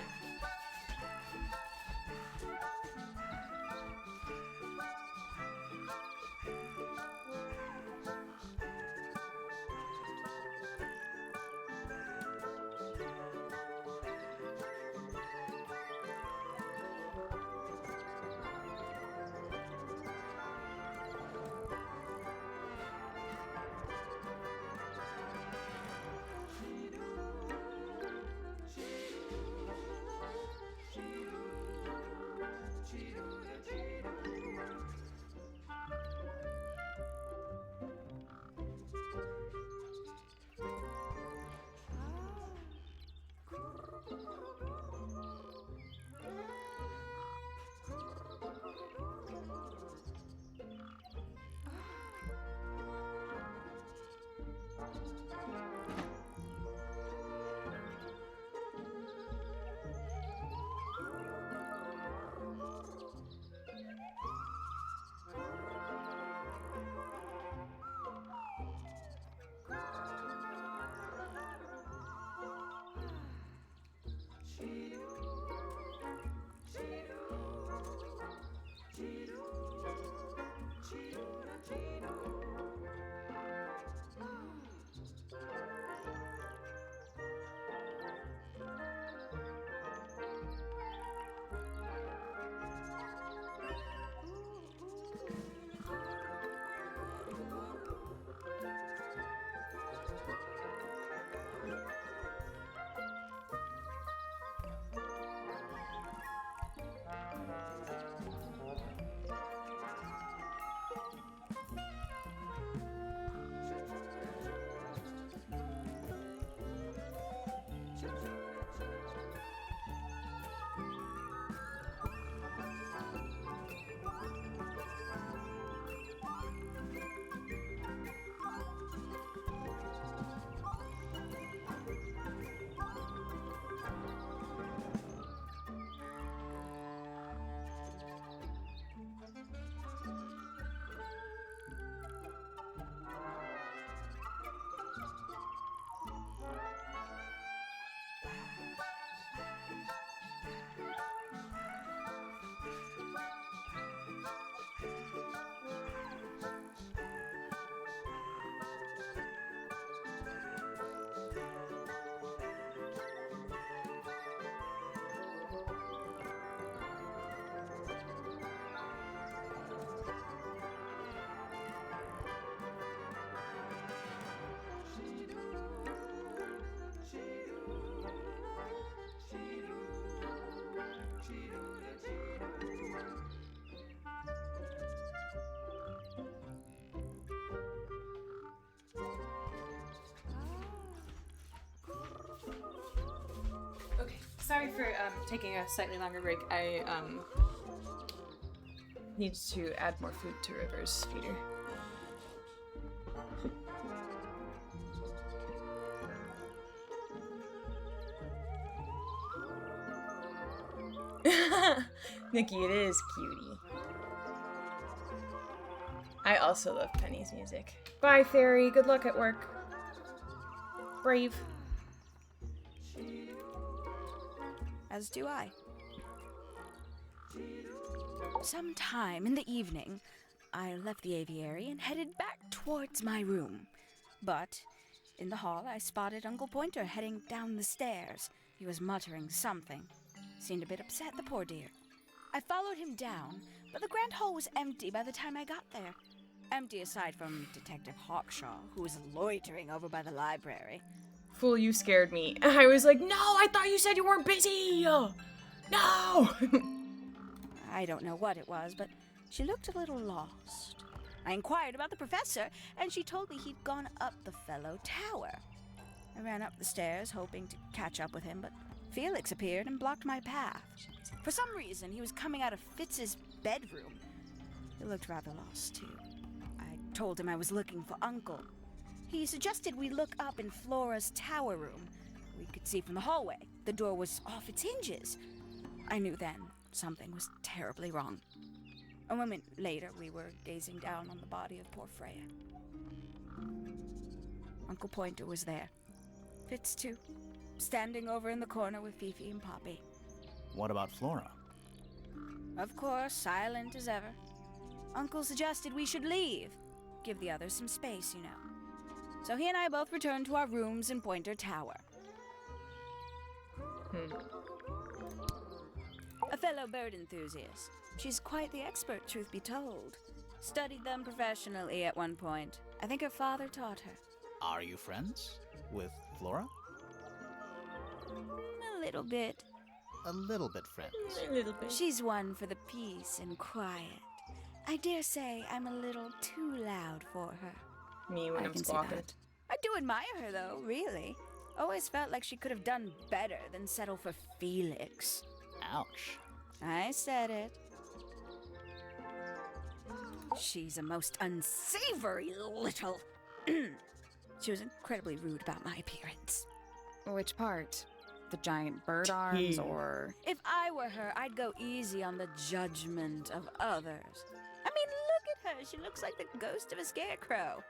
Sorry for taking a slightly longer break. I need to add more food to River's feeder. Nikki, it is cutie. I also love Penny's music. Bye, Fairy. Good luck at work. Brave. As do I. Sometime in the evening, I left the aviary and headed back towards my room. But in the hall, I spotted Uncle Pointer heading down the stairs. He was muttering something. Seemed a bit upset, the poor dear. I followed him down, but the grand hall was empty by the time I got there. Empty aside from Detective Hawkshaw, who was loitering over by the library. Fool, you scared me. I was like, no, I thought you said you weren't busy. No. I don't know what it was, but she looked a little lost. I inquired about the professor, and she told me he'd gone up the fellow tower. I ran up the stairs, hoping to catch up with him, but Felix appeared and blocked my path. For some reason, he was coming out of Fitz's bedroom. He looked rather lost, too. I told him I was looking for Uncle. He suggested we look up in Flora's tower room. We could see from the hallway. The door was off its hinges. I knew then something was terribly wrong. A moment later, we were gazing down on the body of poor Freya. Uncle Pointer was there. Fitz, too, standing over in the corner with Fifi and Poppy. What about Flora? Of course, silent as ever. Uncle suggested we should leave. Give the others some space, you know. So he and I both returned to our rooms in Pointer Tower. A fellow bird enthusiast. She's quite the expert, truth be told. Studied them professionally at one point. I think her father taught her. Are you friends with Flora? A little bit. A little bit friends. A little bit. She's one for the peace and quiet. I dare say I'm a little too loud for her. Me when I'm can see squawking. that. I do admire her, though, really. Always felt like she could have done better than settle for Felix. Ouch. I said it. She's a most unsavory little... She was incredibly rude about my appearance. Which part? The giant bird arms, or... If I were her, I'd go easy on the judgment of others. I mean, look at her. She looks like the ghost of a scarecrow.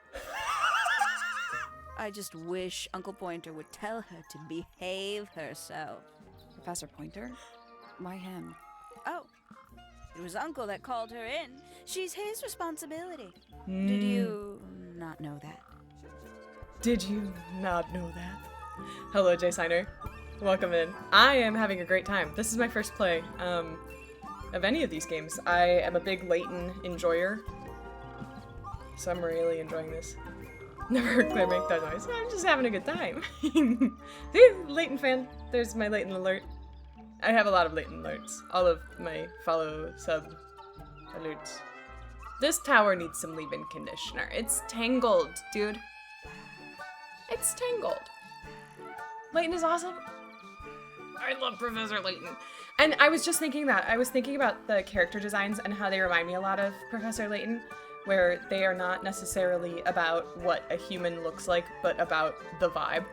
I just wish Uncle Pointer would tell her to behave herself. Professor Pointer? Why him? Oh, it was Uncle that called her in. She's his responsibility. Did you not know that? Did you not know that? Hello, Jay Signer. Welcome in. I am having a great time. This is my first play of any of these games. I am a big Layton enjoyer, so I'm really enjoying this. Never heard Claire make that noise. I'm just having a good time. See, Layton fan. There's my Layton alert. I have a lot of Layton alerts. All of my follow sub alerts. This tower needs some leave-in conditioner. It's tangled, dude. It's tangled. Layton is awesome. I love Professor Layton. And I was just thinking that. I was thinking about the character designs and how they remind me a lot of Professor Layton, where they are not necessarily about what a human looks like, but about the vibe.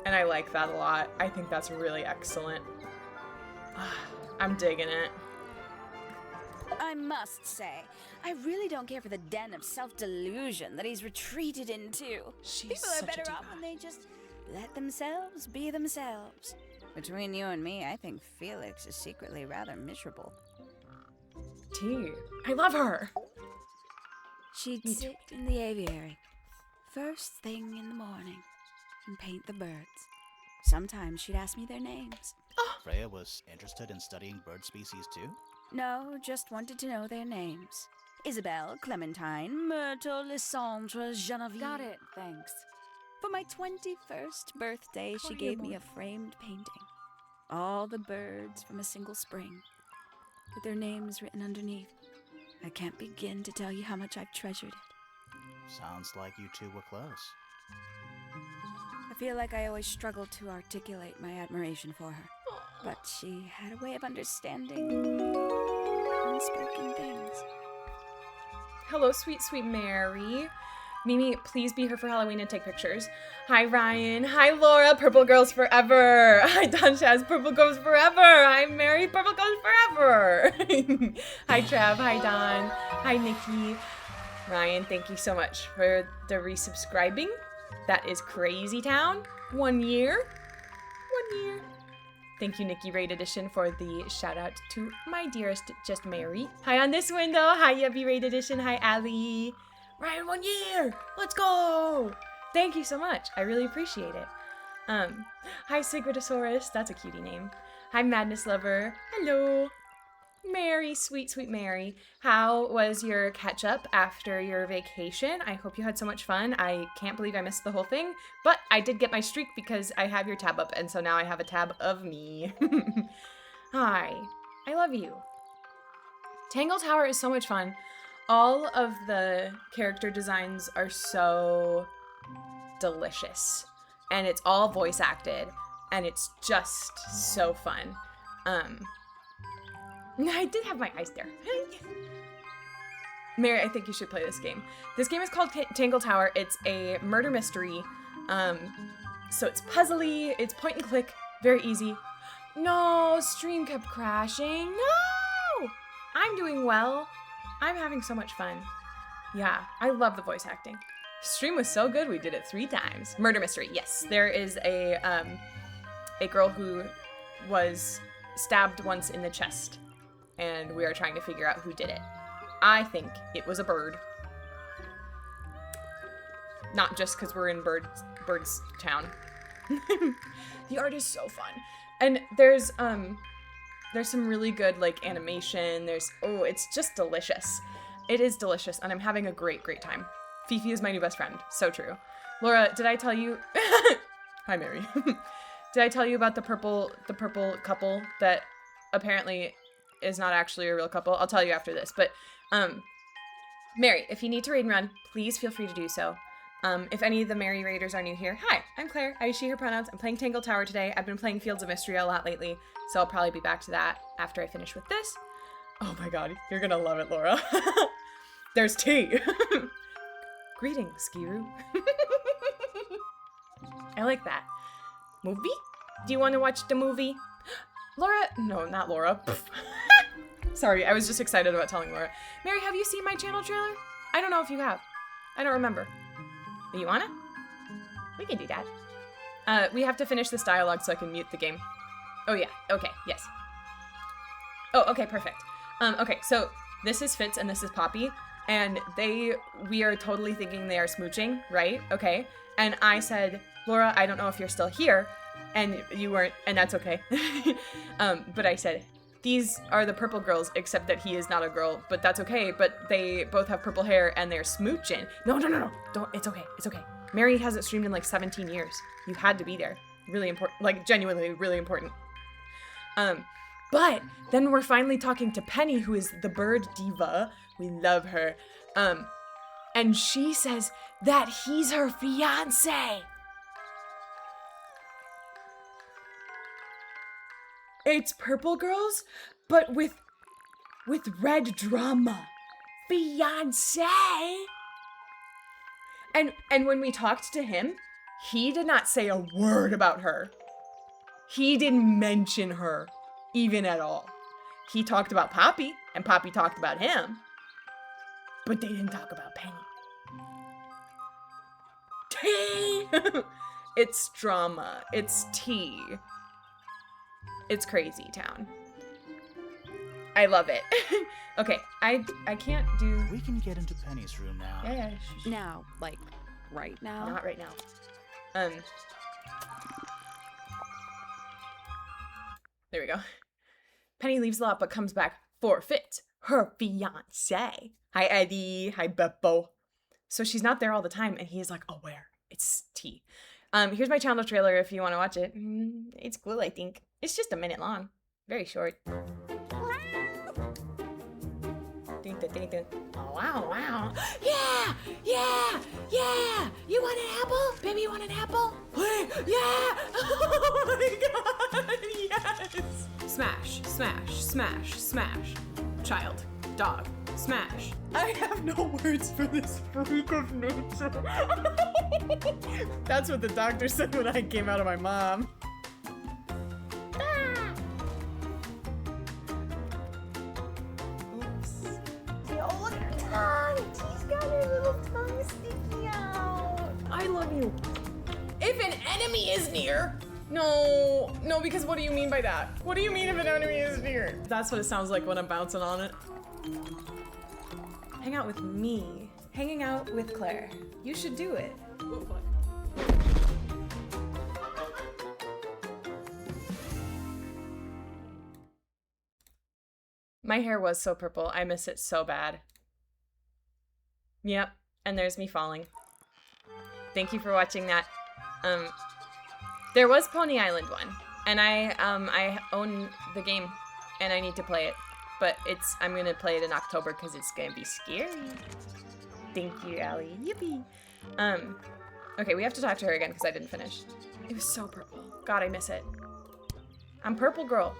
And I like that a lot. I think that's really excellent. I'm digging it. I must say, I really don't care for the den of self-delusion that he's retreated into. She's People are such a better off diva. when they just let themselves be themselves. Between you and me, I think Felix is secretly rather miserable. T. I love her. She'd Me sit in the aviary, first thing in the morning, and paint the birds. Sometimes she'd ask me their names. Freya was interested in studying bird species too? No, just wanted to know their names. Isabelle, Clementine, Myrtle, Lysandre, Genevieve. Got it, thanks. For my 21st birthday, she gave me a framed painting. All the birds from a single spring, with their names written underneath. I can't begin to tell you how much I've treasured it. Sounds like you two were close. I feel like I always struggle to articulate my admiration for her. but she had a way of understanding unspoken things. Hello, sweet, sweet Mary. Mimi, please be here for Halloween and take pictures. Hi, Ryan. Hi, Laura. Purple Girls Forever. Hi, Donchaz. Purple Girls Forever. Hi, Mary. Purple Girls Forever. Hi, Trav. Hi, Don. Hi, Nikki. Ryan, thank you so much for the resubscribing. That is crazy town. 1 year. 1 year. Thank you, Nikki Raid Edition, for the shout out to my dearest, just Mary. Hi on this window. Hi, Yubby Raid Edition. Hi, Allie. Ryan, 1 year. Let's go. Thank you so much. I really appreciate it. Hi, Sigridosaurus. That's a cutie name. Hi, Madness Lover. Hello. Mary, sweet, sweet Mary. How was your catch up after your vacation? I hope you had so much fun. I can't believe I missed the whole thing, but I did get my streak because I have your tab up, and so now I have a tab of me. Hi, I love you. Tangle Tower is so much fun. All of the character designs are so delicious, and it's all voice acted, and it's just so fun. I did have my eyes there. Mary, I think you should play this game. This game is called Tangle Tower. It's a murder mystery. So it's puzzly, it's point and click, very easy. No, stream kept crashing. No! I'm doing well. I'm having so much fun. Yeah, I love the voice acting. Stream was so good, we did it 3 times. Murder mystery, yes. There is a girl who was stabbed once in the chest, and we are trying to figure out who did it. I think it was a bird. Not just because we're in Bird's Town. The art is so fun. And there's some really good, like, animation. It's just delicious. It is delicious, and I'm having a great, great time. Fifi is my new best friend. So true. Laura, did I tell you? Hi, Mary. Did I tell you about the purple couple that apparently is not actually a real couple? I'll tell you after this. But, Mary, if you need to raid and run, please feel free to do so. If any of the Mary Raiders are new here, hi, I'm Claire. I use she, her pronouns. I'm playing Tangle Tower today. I've been playing Fields of Mystery a lot lately, so I'll probably be back to that after I finish with this. Oh my god, you're gonna love it, Laura. There's tea. Greetings, Skiru. I like that. Movie? Do you want to watch the movie? Laura? No, not Laura. Sorry, I was just excited about telling Laura. Mary, have you seen my channel trailer? I don't know if you have. I don't remember. Do you wanna? We can do that. We have to finish this dialogue so I can mute the game. Oh yeah, okay, yes. Oh, okay, perfect. Okay, so this is Fitz and this is Poppy, and we are totally thinking they are smooching, right? Okay, and I said, Laura, I don't know if you're still here, and you weren't, and that's okay. But I said, these are the purple girls, except that he is not a girl, but that's okay, but they both have purple hair and they're smooching. No, don't, it's okay. Mary hasn't streamed in like 17 years. You had to be there. Really important, like genuinely really important. But then we're finally talking to Penny, who is the bird diva. We love her. And she says that he's her fiance. It's Purple Girls, but with red drama. Fiance. And when we talked to him, he did not say a word about her. He didn't mention her, even at all. He talked about Poppy, and Poppy talked about him. But they didn't talk about Penny. Tea! It's drama. It's tea. It's crazy town. I love it. Okay, I can't do... We can get into Penny's room now. Yeah. Now, like, right now? Not right now. There we go. Penny leaves the lot but comes back for Fitz, her fiance. Hi, Eddie. Hi, Beppo. So she's not there all the time, and he's like, oh, where? It's tea. Here's my channel trailer if you want to watch it. It's cool, I think. It's just a minute long. Very short. Oh, wow. Yeah! You want an apple? Baby, you want an apple? Yeah! Oh my god, yes! smash, smash, smash. Child, dog, smash. I have no words for this freak of nature. That's what the doctor said when I came out of my mom. Oh, look at her tongue! She's got her little tongue sticking out. I love you. If an enemy is near. No, because what do you mean by that? What do you mean if an enemy is near? That's what it sounds like when I'm bouncing on it. Hang out with me. Hanging out with Claire. You should do it. My hair was so purple. I miss it so bad. Yep, and there's me falling. Thank you for watching that. There was Pony Island one, and I own the game, and I need to play it. But I'm gonna play it in October because it's gonna be scary. Thank you, Allie. Yippee. Okay, we have to talk to her again because I didn't finish. It was so purple. God, I miss it. I'm purple girl.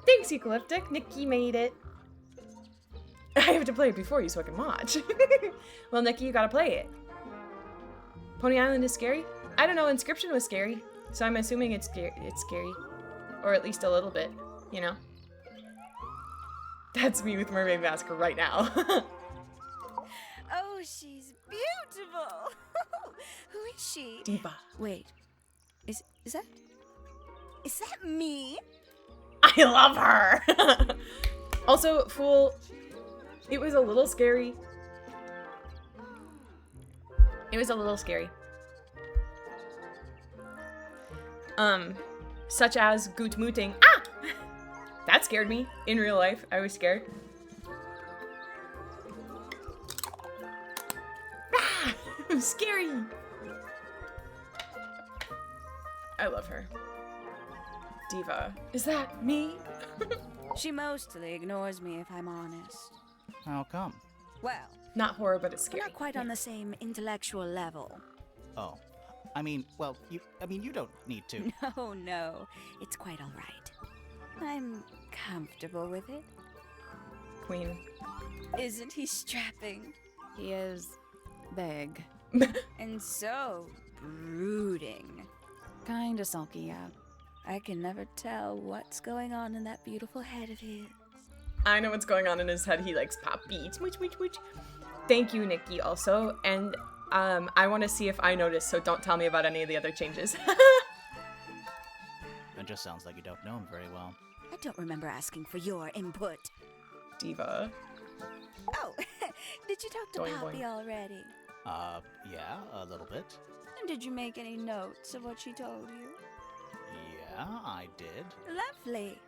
Thanks, Eucalyptic. Nikki made it. I have to play it before you so I can watch. Well, Nikki, you gotta play it. Pony Island is scary? I don't know, Inscription was scary, so I'm assuming it's scary. Or at least a little bit, you know? That's me with Mermaid Mask right now. Oh, she's beautiful. Who is she? Diva. Wait, is that me? I love her! Also, Fool, it was a little scary. It was a little scary. Such as Goot Mooting. Ah! That scared me. In real life, I was scared. Ah! It was scary! I love her. Diva. Is that me? She mostly ignores me, if I'm honest. How come? Well, Not horror, but it's we're scary. not quite on the same intellectual level. Oh. I mean, well, you don't need to. No, it's quite all right. I'm comfortable with it. Queen. Isn't he strapping? He is big. And so brooding. Kinda sulky, yeah. I can never tell what's going on in that beautiful head of his. I know what's going on in his head. He likes pop beats. Mooch, mooch, mooch. Thank you, Nikki, also. And I want to see if I notice, so don't tell me about any of the other changes. It just sounds like you don't know him very well. I don't remember asking for your input. Diva. Oh, did you talk to Boing, Poppy boing. already? Yeah, a little bit. And did you make any notes of what she told you? Yeah, I did. Lovely.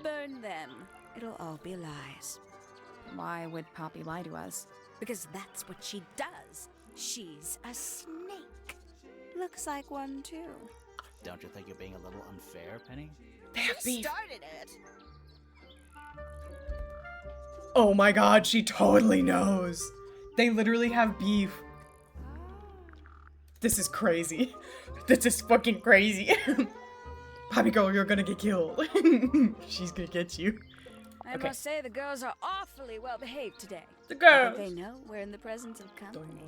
Burn them. It'll all be lies. Why would Poppy lie to us? Because that's what she does. She's a snake. Looks like one, too. Don't you think you're being a little unfair, Penny? They have She beef. started it. Oh my god, she totally knows. They literally have beef. This is crazy. This is fucking crazy. Poppy girl, you're gonna get killed. She's gonna get you. I Okay. must say the girls are awfully well behaved today. The I girls. think they know we're in the presence of company.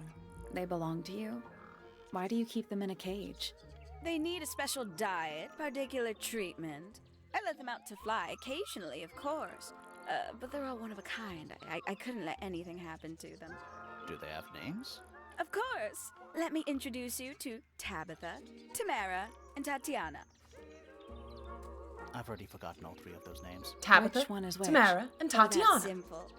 They belong to you? Why do you keep them in a cage? They need a special diet, particular treatment. I let them out to fly occasionally, of course. But they're all one of a kind. I couldn't let anything happen to them. Do they have names? Of course. Let me introduce you to Tabitha, Tamara, and Tatiana. I've already forgotten all three of those names. Tabitha, Which one is which? Tamara, and Oh, that's Tatiana. simple.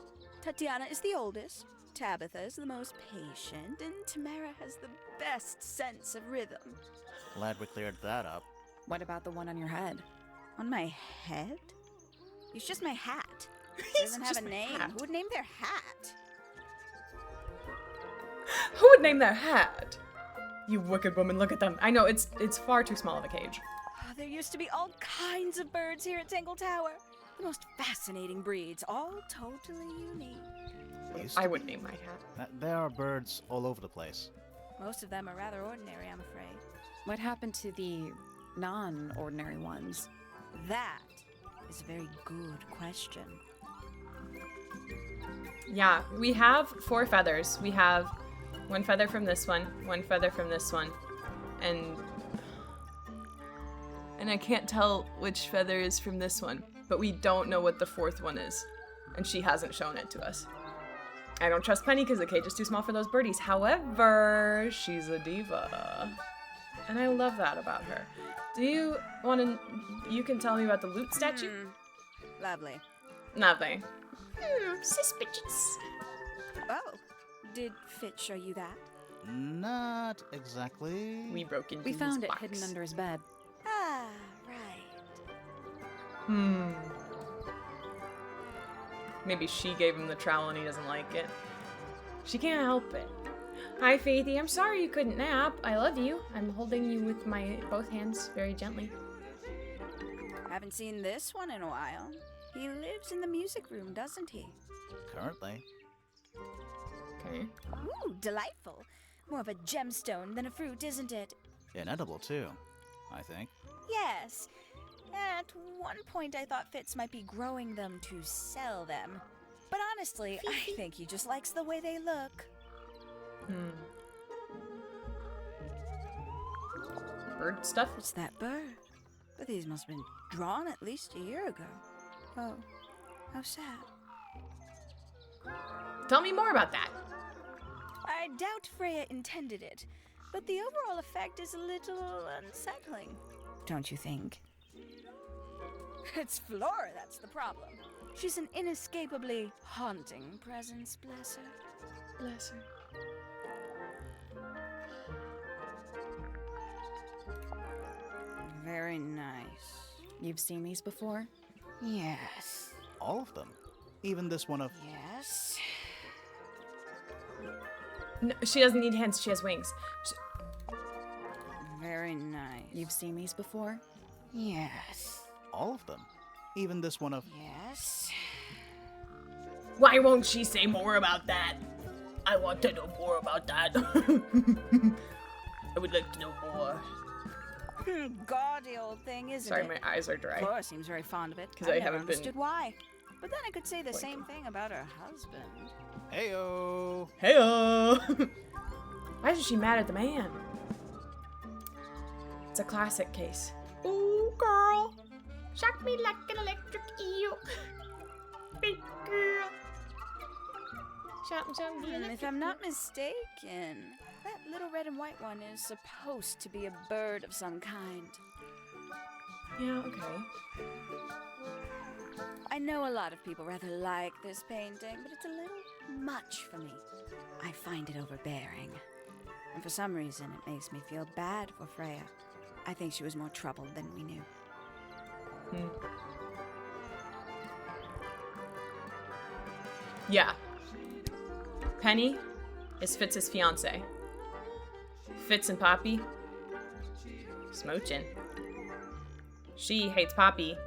Tatiana is the oldest. Tabitha is the most patient, and Tamara has the best sense of rhythm. Glad we cleared that up. What about the one on your head? On my head? It's just my hat. It He's doesn't have just a my name. hat. Who would name their hat? Who would name their hat? You wicked woman, look at them. I know, it's far too small of a cage. Oh, there used to be all kinds of birds here at Tangle Tower. The most fascinating breeds, all totally unique. Used I to would be. name my hat. There are birds all over the place. Most of them are rather ordinary, I'm afraid. What happened to the non-ordinary ones? That is a very good question. Yeah, we have 4 feathers. We have 1 feather from this one, 1 feather from this one, and I can't tell which feather is from this one, but we don't know what the 4th one is, and she hasn't shown it to us. I don't trust Penny because the cage is too small for those birdies. However, she's a diva, and I love that about her. Do you want to? You can tell me about the loot statue. Lovely. Nothing. Suspicious. Oh, did Fitz show you that? Not exactly. We broke into We his found it box. hidden under his bed. Ah, right. Maybe she gave him the trowel and he doesn't like it. She can't help it. Hi, Faithy. I'm sorry you couldn't nap. I love you. I'm holding you with my both hands very gently. Haven't seen this one in a while. He lives in the music room, doesn't he? Currently. Okay. Ooh, delightful. More of a gemstone than a fruit, isn't it? Inedible, too, I think. Yes. At one point, I thought Fitz might be growing them to sell them. But honestly, I think he just likes the way they look. Bird stuff? It's that bird. But these must have been drawn at least a year ago. Oh, how sad. Tell me more about that. I doubt Freya intended it, but the overall effect is a little unsettling. Don't you think? It's Flora that's the problem. She's an inescapably haunting presence, bless her. Bless her. Very nice. You've seen these before? Yes. All of them. Even this one of... Yes. No, she doesn't need hands. She has wings. Very nice. You've seen these before? Yes. All of them. Even this one of... Yes. Why won't she say more about that? I want to know more about that. I would like to know more. Gaudy old thing, isn't Sorry, it? my eyes are dry. Flora seems very fond of it. 'Cause I I never haven't been understood why. But then I could say the same thing about her husband. Heyo! Heyo! Why isn't she mad at the man? It's a classic case. Ooh, girl. Shock me like an electric eel. Big girl. Shock me If I'm not mistaken, that little red and white one is supposed to be a bird of some kind. Yeah, okay. I know a lot of people rather like this painting, but it's a little much for me. I find it overbearing. And for some reason, it makes me feel bad for Freya. I think she was more troubled than we knew. Yeah. Penny is Fitz's fiance. Fitz and Poppy smooching. She hates Poppy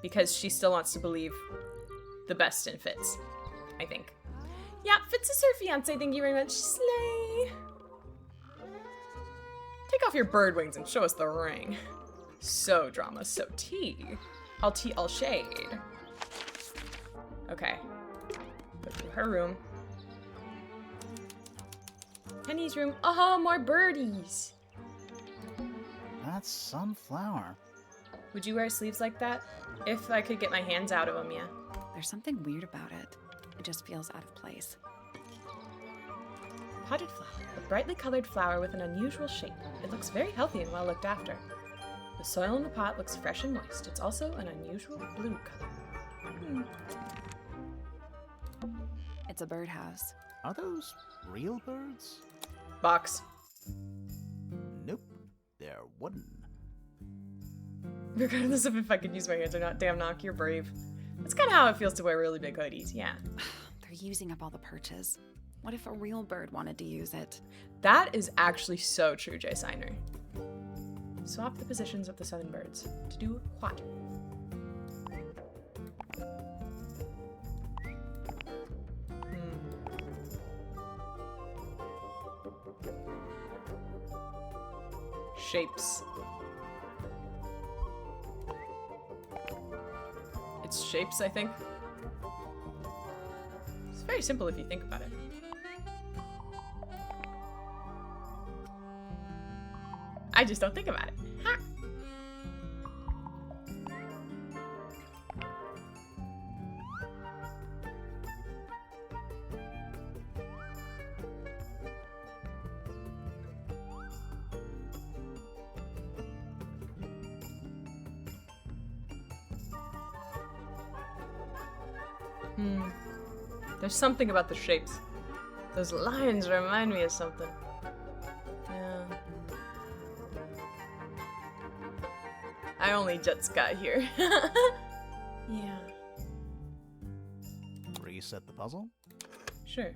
because she still wants to believe the best in Fitz, I think. Yeah, Fitz is her fiance. Thank you very much, Slay. Take off your bird wings and show us the ring. So drama, so tea. All tea, all shade. Okay. Go to her room. Penny's room. Oh, more birdies. That's sunflower. Would you wear sleeves like that? If I could get my hands out of them, yeah. There's something weird about it. It just feels out of place. Potted flower. A brightly colored flower with an unusual shape. It looks very healthy and well looked after. The soil in the pot looks fresh and moist. It's also an unusual blue color. It's a birdhouse. Are those real birds? Box. Nope. They're wooden. Regardless of if I could use my hands or not, damn knock, you're brave. That's kind of how it feels to wear really big hoodies, yeah. They're using up all the perches. What if a real bird wanted to use it? That is actually so true, Jay Signer. Swap the positions of the southern birds. To do what? Shapes. It's shapes, I think. It's very simple if you think about it. I just don't think about it. Ha! There's something about the shapes. Those lines remind me of something. Yeah. I only just got here. Yeah. Reset the puzzle? Sure.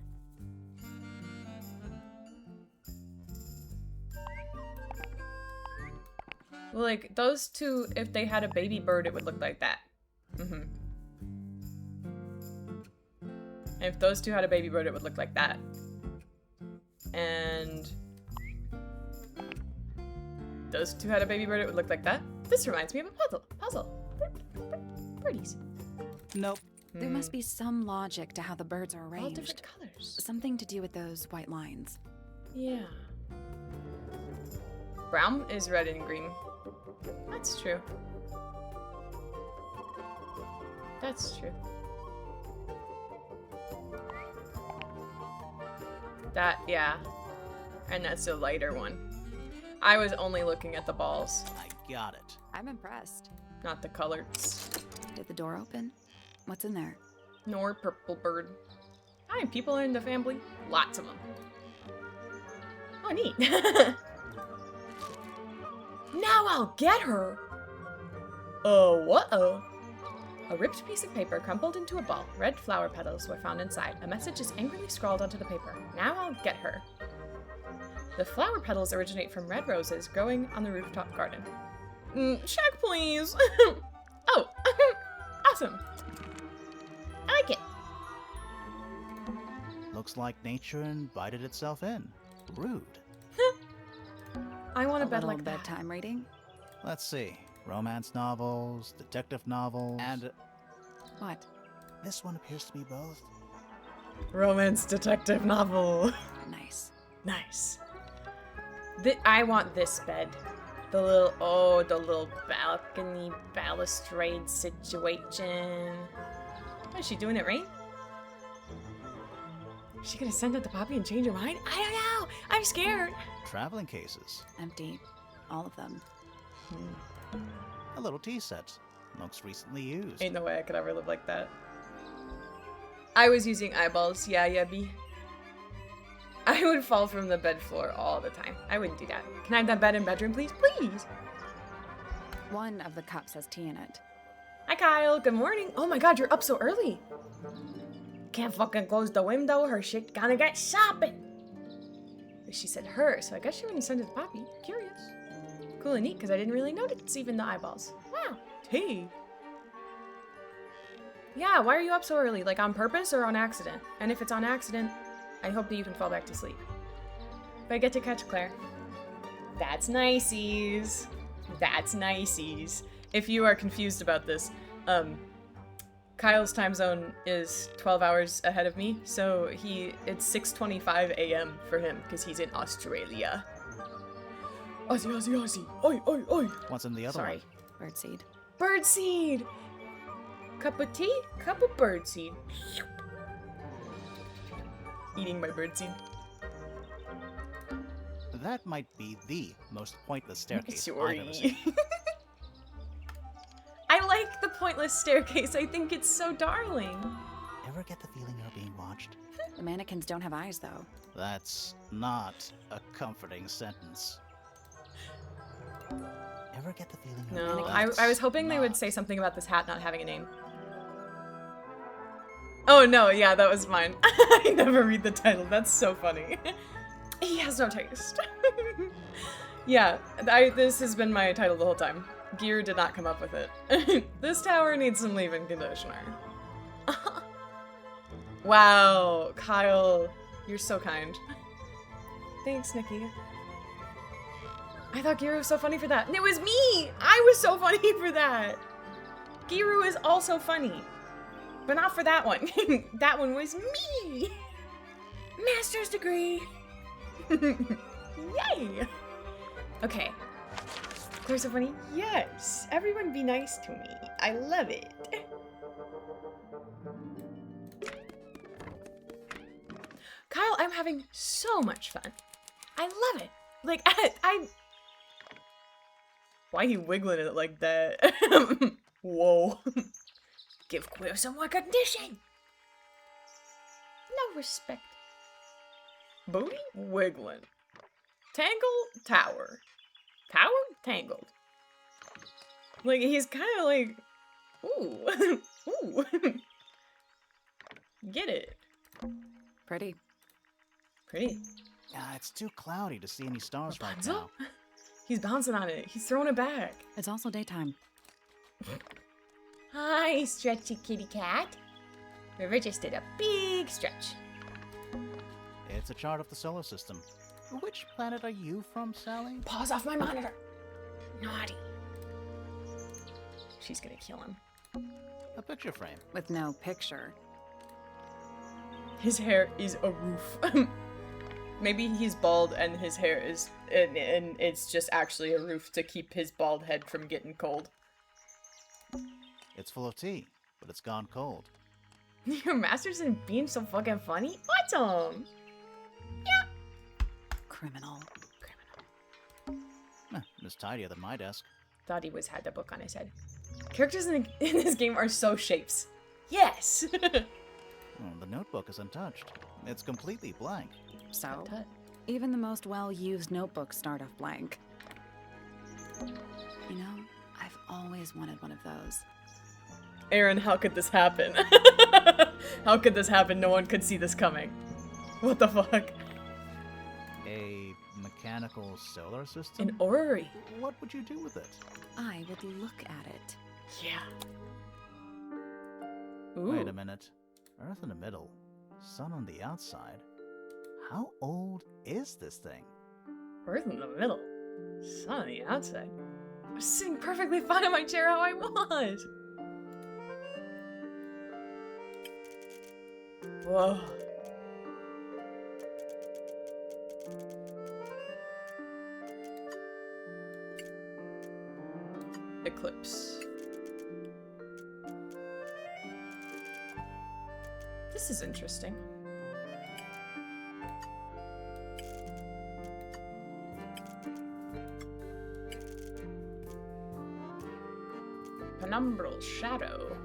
Well, like, those two, if they had a baby bird, it would look like that. Mm-hmm. And if those two had a baby bird, it would look like that. And those two had a baby bird, it would look like that. This reminds me of a puzzle. Birdies. Nope. There must be some logic to how the birds are All arranged. different colors. Something to do with those white lines. Yeah. Brown is red and green. That's true. That's true. That, yeah. And that's a lighter one. I was only looking at the balls, I got it. I'm impressed. not the colors. Did the door open? What's in there? Nor purple bird. How many people are in the family? Lots of them. Oh, neat. Now I'll get her! What-oh? A ripped piece of paper crumpled into a ball. Red flower petals were found inside. A message is angrily scrawled onto the paper. Now I'll get her. The flower petals originate from red roses growing on the rooftop garden. Check, please. Oh, awesome. I like it. Looks like nature invited itself in. Rude. I want a bed little like that. bedtime reading. Let's see. Romance novels, detective novels, and What? this one appears to be both. Romance detective novel. Nice. Nice. I want this bed. The little balcony balustrade situation. What, is she doing it right? Is she gonna send it to Poppy and change her mind? I don't know! I'm scared! Traveling cases. Empty. All of them. A little tea set. Looks recently used. Ain't no way I could ever live like that. I was using eyeballs, yeah, Yebby. I would fall from the bed floor all the time. I wouldn't do that. Can I have that bed and bedroom, please? Please! One of the cups has tea in it. Hi, Kyle. Good morning. Oh my god, you're up so early. Can't fucking close the window. Her shit gonna get shopping. She said her, so I guess she wouldn't send it to Poppy. Curious. Cool and neat, because I didn't really notice even the eyeballs. Wow. Tea. Yeah, why are you up so early? Like on purpose or on accident? And if it's on accident, I hope that you can fall back to sleep. But I get to catch Claire. That's niceys. That's niceys. If you are confused about this, Kyle's time zone is 12 hours ahead of me, so it's 6:25 a.m. for him, because he's in Australia. Aussie, Aussie, Aussie. Oi, oi, oi. What's in the other Sorry. one? Birdseed. Birdseed! Cup of tea, cup of birdseed. Eating my birdseed. That might be the most pointless staircase I've Sorry. ever seen. I like the pointless staircase. I think it's so darling. Ever get the feeling you're being watched? The mannequins don't have eyes, though. That's not a comforting sentence. Ever get the feeling you're No, being I watched? was hoping they would Not. say something about this hat not having a name. Oh no, yeah, that was mine. I never read the title. That's so funny. He has no taste. Yeah, this has been my title the whole time. Gear did not come up with it. This tower needs some leave-in conditioner. Wow, Kyle, you're so kind. Thanks, Nikki. I thought Gear was so funny for that. And it was me! I was so funny for that! Giru is also funny. But not for that one. That one was me! Master's degree! Yay! Okay. They're so funny. Yes! Everyone be nice to me. I love it. Kyle, I'm having so much fun. I love it. Like, I... Why are you wiggling it like that? Whoa. Give Queer some recognition. No respect. Booty wiggling. Tangle tower. Tower tangled. Like he's kind of like, ooh, ooh. Get it? Pretty. Pretty. It's too cloudy to see any stars right Rapunzel? now. He's bouncing on it. He's throwing it back. It's also daytime. Hi, stretchy kitty cat. River just did a big stretch. It's a chart of the solar system. Which planet are you from, Sally? Paws off my monitor. Naughty. She's gonna kill him. A picture frame. With no picture. His hair is a roof. Maybe he's bald and his hair is... And it's just actually a roof to keep his bald head from getting cold. It's full of tea, but it's gone cold. Your master's in being so fucking funny? Awesome! Yeah! Criminal. It's tidier than my desk. Thought he had the book on his head. Characters in this game are so shapes. Yes! The notebook is untouched. It's completely blank. So, even the most well-used notebooks start off blank. You know, I've always wanted one of those. Aaron, how could this happen? How could this happen? No one could see this coming. What the fuck? A mechanical solar system? An orrery. What would you do with it? I would look at it. Yeah. Ooh. Wait a minute. Earth in the middle, sun on the outside. How old is this thing? Earth in the middle, sun on the outside. I was sitting perfectly fine in my chair how I was. Whoa. Eclipse. This is interesting. Penumbral shadow.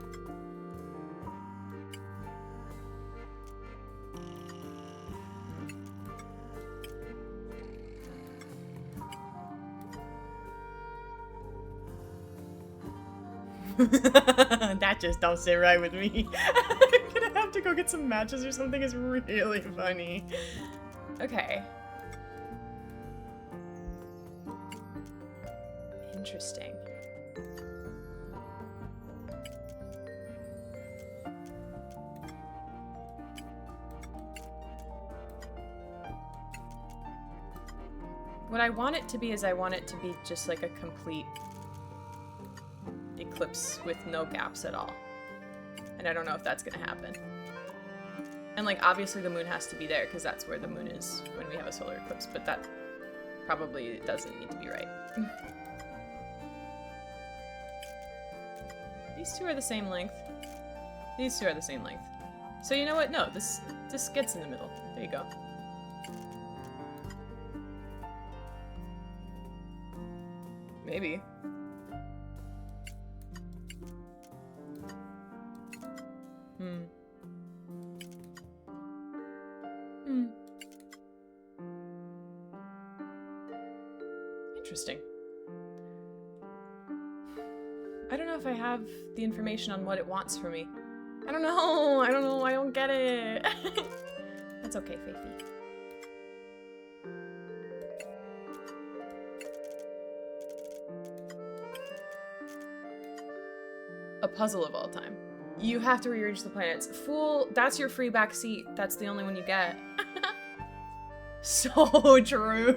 That just don't sit right with me. I'm gonna have to go get some matches or something. It's really funny. Okay. Interesting. What I want it to be is I want it to be just like a complete eclipse with no gaps at all. And I don't know if that's gonna happen. And like obviously the moon has to be there because that's where the moon is when we have a solar eclipse, but that probably doesn't need to be right. These two are the same length. These two are the same length. So you know what? No, this gets in the middle. There you go. Maybe. Interesting. I don't know if I have the information on what it wants from me. I don't know. I don't get it. That's okay, Faithy. A puzzle of all time. You have to rearrange the planets. Fool, that's your free back seat. That's the only one you get. So true.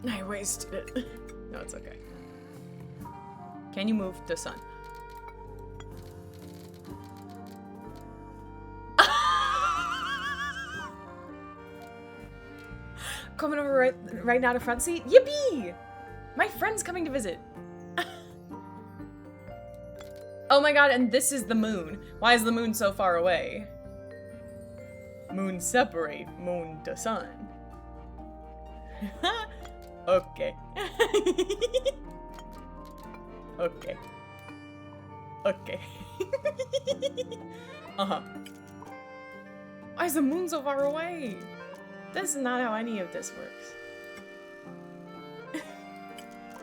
I wasted it. No, it's okay. Can you move the sun? Coming over right now to front seat? Yippee! My friend's coming to visit. Oh my god, and this is the moon. Why is the moon so far away? Moon separate, moon to sun. Okay. Okay. Okay. Uh-huh. Why is the moon so far away? This is not how any of this works.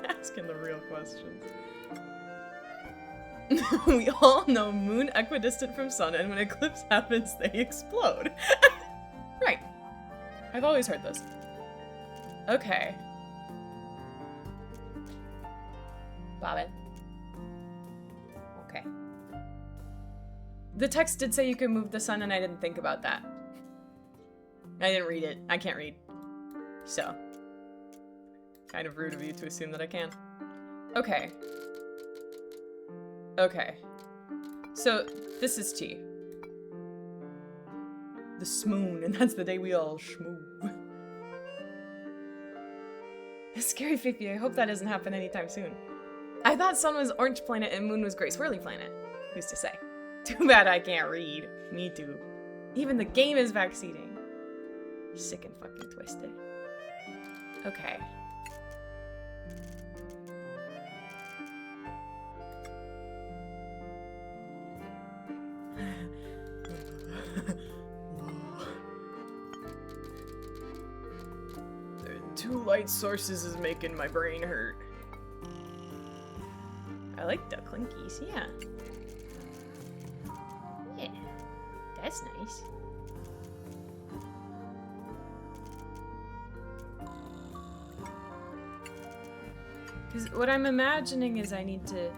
Asking the real questions. We all know moon equidistant from sun, and when eclipse happens, they explode. Right. I've always heard this. Okay. Bobbin. Okay. The text did say you could move the sun, and I didn't think about that. I didn't read it. I can't read. So. Kind of rude of you to assume that I can. Okay. Okay. So, this is T. The smoon, and that's the day we all schmoo. Scary Fifi, I hope that doesn't happen anytime soon. I thought sun was orange planet and moon was gray swirly planet. Who's to say? Too bad I can't read. Me too. Even the game is backseating. Sick and fucking twisted. Okay. Two light sources is making my brain hurt. I like the clinkies, yeah. Yeah, that's nice. Because what I'm imagining is I need to...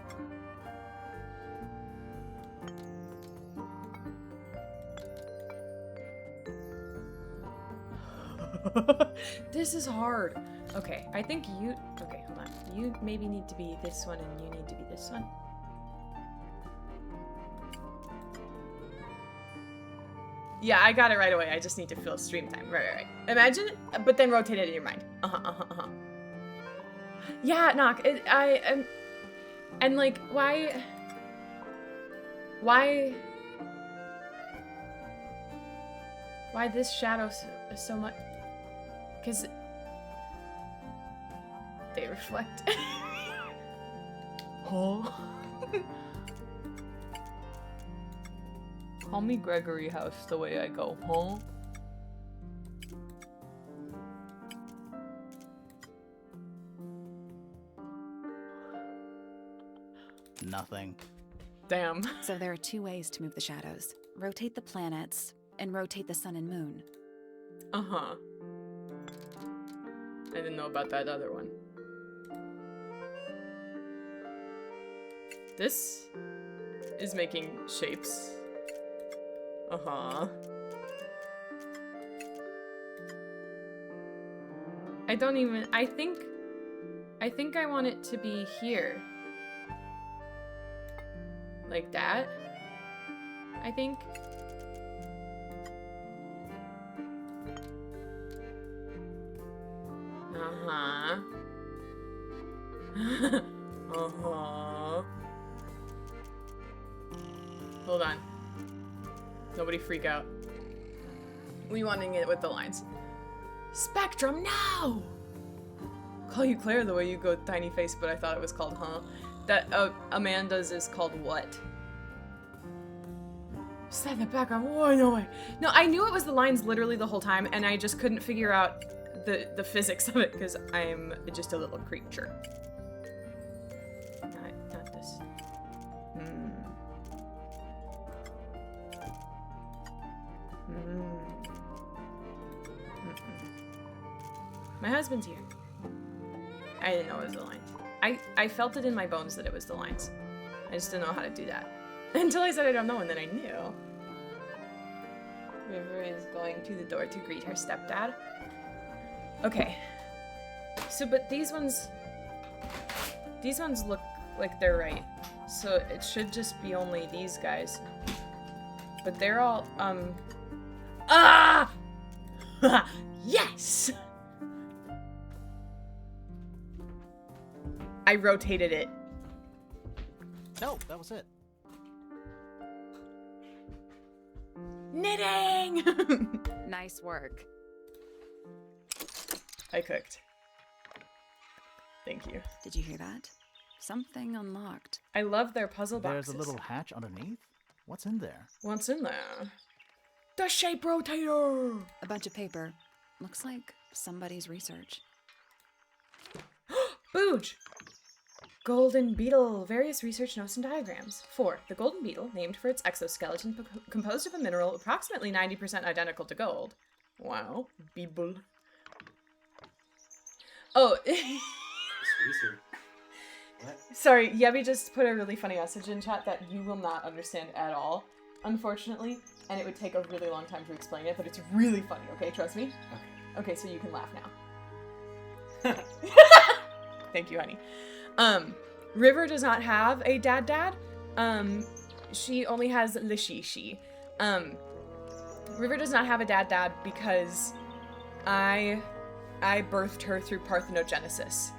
This is hard. Okay, I think you... Okay, hold on. You maybe need to be this one and you need to be this one. Yeah, I got it right away. I just need to fill stream time. Right. Imagine, but then rotate it in your mind. Yeah, Knock. And like, why this shadow so much? Because they reflect. Oh. Call me Gregory House the way I go, huh? Nothing. Damn. So there are two ways to move the shadows. Rotate the planets, and rotate the sun and moon. Uh-huh. I didn't know about that other one. This is making shapes. Uh-huh. I think I want it to be here. Like that. I think. Uh-huh. Uh-huh. Hold on. Nobody freak out. We wanting it with the lines. Spectrum, no! Call you Claire the way you go tiny face, but I thought it was called huh. That Amanda's is called what? Is that in the background? Whoa, no way. No, I knew it was the lines literally the whole time, and I just couldn't figure out the physics of it because I'm just a little creature. Not this. My husband's here. I didn't know it was the lines. I felt it in my bones that it was the lines. I just didn't know how to do that. Until I said I don't know, and then I knew. River is going to the door to greet her stepdad. Okay. So, but these ones look like they're right. So it should just be only these guys. But they're all, ah! Yes! I rotated it. No, that was it. Knitting! Nice work. I cooked. Thank you. Did you hear that? Something unlocked. I love their puzzle boxes. There's a little hatch underneath. What's in there? What's in there? The shape rotator! A bunch of paper. Looks like somebody's research. Booge! Golden beetle. Various research notes and diagrams. 4. The golden beetle, named for its exoskeleton composed of a mineral approximately 90% identical to gold. Wow. Beetle. Oh. Research. What? Sorry, Yebby just put a really funny message in chat that you will not understand at all, unfortunately, and it would take a really long time to explain it, but it's really funny, okay? Trust me? Okay. Okay, so you can laugh now. Thank you, honey. River does not have a dad. She only has Lishishi. River does not have a dad because I birthed her through parthenogenesis.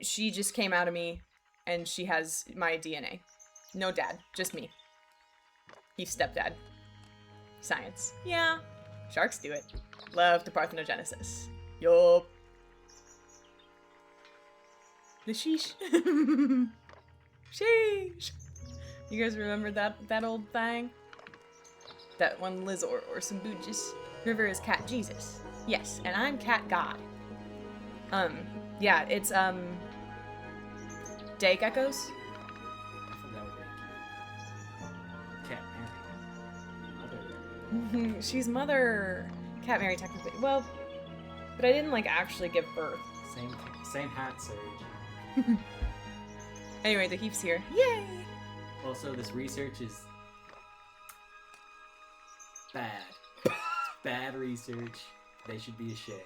She just came out of me, and she has my DNA. No dad, just me. He's stepdad. Science. Yeah. Sharks do it. Love the parthenogenesis. Yup. The sheesh. Sheesh. You guys remember that old thing? That one Liz or some booges. River is Cat Jesus. Yes, and I'm Cat God. Yeah, it's, day geckos. I thought that would make you Cat Mary. Mother. She's Mother Cat Mary, technically. Well, but I didn't, like, actually give birth. Same hat, Serge. Anyway, the heap's here. Yay! Also, this research is bad. It's bad research. They should be ashamed.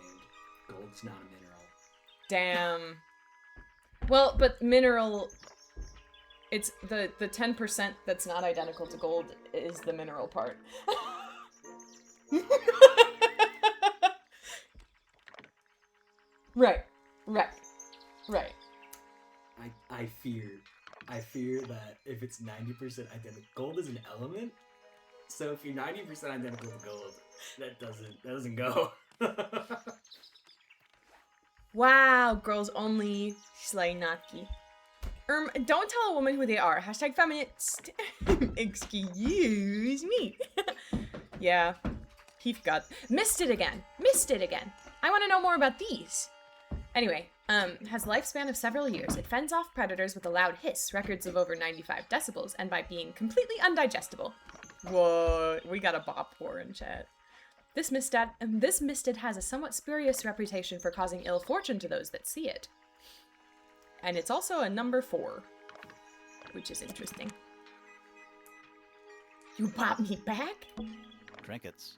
Gold's not a mineral. Damn. Well, but mineral... It's the 10% that's not identical to gold is the mineral part. Right. I fear that if it's 90% identical, gold is an element. So if you're 90% identical to gold, that doesn't go. Wow, girls only. Slay Naki. Don't tell a woman who they are. Hashtag feminist. Excuse me. Yeah. Heath got missed it again. I want to know more about these. Anyway, has a lifespan of several years. It fends off predators with a loud hiss, records of over 95 decibels, and by being completely undigestible. Whoa, we got a bop war in chat. This mistid has a somewhat spurious reputation for causing ill fortune to those that see it. And it's also a number 4, which is interesting. You bought me back? Trinkets.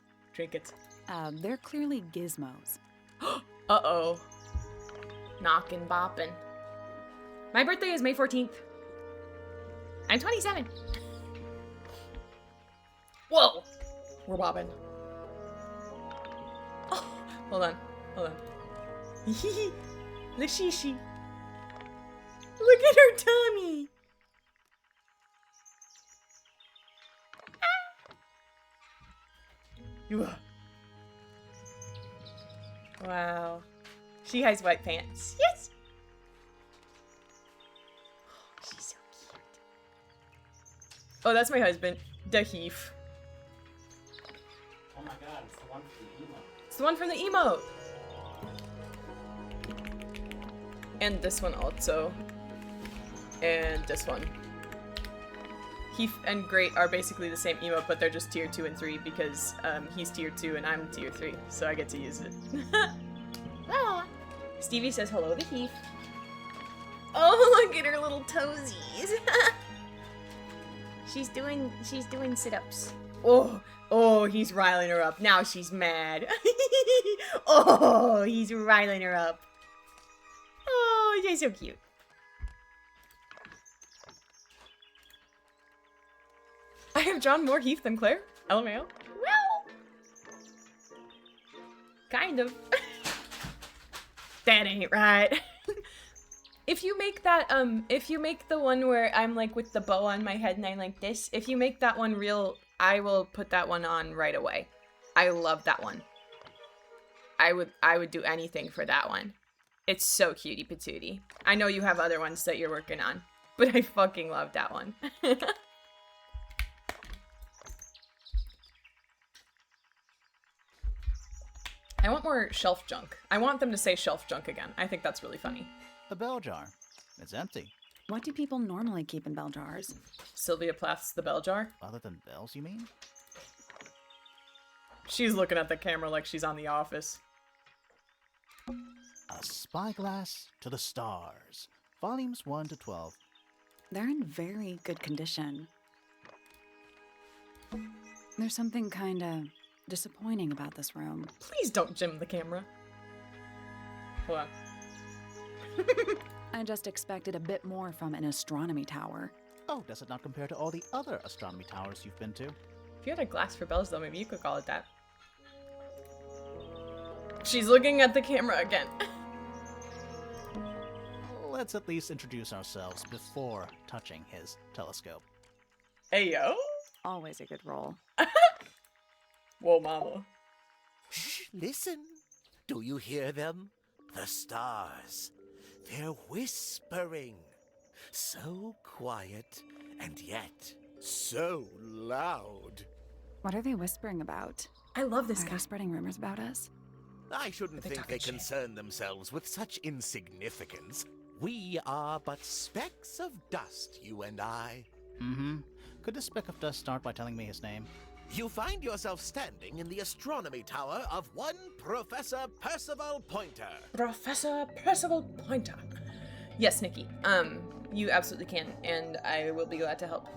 They're clearly gizmos. Uh-oh. Knockin' boppin'. My birthday is May 14th. I'm 27. Whoa! We're bobbing. Oh, hold on. Lashishi. Look at her tummy. Ah. Wow. She has white pants. Yes! Oh, she's so cute. Oh, that's my husband. Dahif. Oh my god, it's the one from the emote. It's the one from the emote. And this one also. And this one. Heath and Great are basically the same emote, but they're just tier 2 and 3 because he's tier 2 and I'm tier 3, so I get to use it. Oh. Stevie says hello to Heath. Oh, look at her little toesies. She's doing sit-ups. Oh, he's riling her up. Now she's mad. Oh, he's riling her up. Oh, you're so cute. I have drawn more Heath than Claire. LMAO. Well, kind of. That ain't right. If you make that, if you make the one where I'm like with the bow on my head and I'm like this, if you make that one real, I will put that one on right away. I love that one. I would do anything for that one. It's so cutie patootie. I know you have other ones that you're working on, but I fucking love that one. I want more shelf junk. I want them to say shelf junk again. I think that's really funny. The bell jar. It's empty. What do people normally keep in bell jars? Sylvia Plath's the bell jar. Other than bells, you mean? She's looking at the camera like she's on The Office. A Spyglass to the Stars. Volumes 1 to 12. They're in very good condition. There's something kinda disappointing about this room. Please don't jim the camera. Hold on. I just expected a bit more from an astronomy tower. Oh, does it not compare to all the other astronomy towers you've been to? If you had a glass for bells, though, maybe you could call it that. She's looking at the camera again. Let's at least introduce ourselves before touching his telescope. Ayo? Always a good roll. Whoa, mama. Shh, listen. Do you hear them? The stars. They're whispering. So quiet, and yet so loud. What are they whispering about? I love this Are guy. they spreading rumors about us? I shouldn't think they concern themselves with such insignificance. We are but specks of dust, you and I. Mm-hmm. Could this speck of dust start by telling me his name? You find yourself standing in the astronomy tower of one Professor Percival Pointer. Professor Percival Pointer. Yes, Nikki. You absolutely can, and I will be glad to help.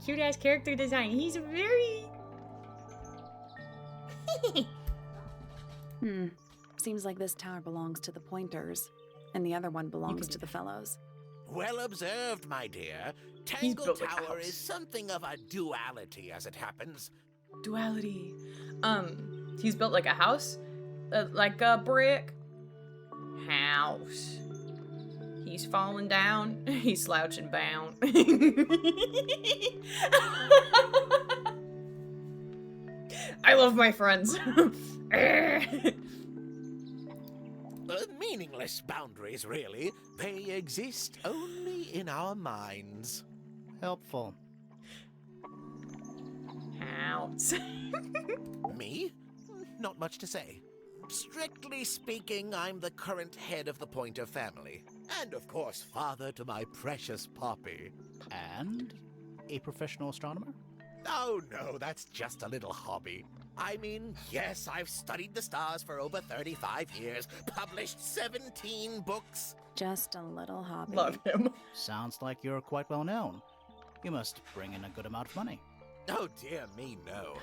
Cute ass character design. He's very... Seems like this tower belongs to the Pointers, and the other one belongs to the Fellows. Well observed, my dear. He's Tangle built like a Tower house. is something of a duality, as it happens. Duality. He's built like a house? Like a brick house. He's falling down. He's slouching bound. I love my friends. Meaningless boundaries, really. They exist only in our minds. Helpful. House. Me? Not much to say. Strictly speaking, I'm the current head of the Pointer family. And of course, father to my precious Poppy. And a professional astronomer? Oh no, that's just a little hobby. I mean, yes, I've studied the stars for over 35 years, published 17 books. Just a little hobby. Love him. Sounds like you're quite well known. You must bring in a good amount of money. Oh dear me, no.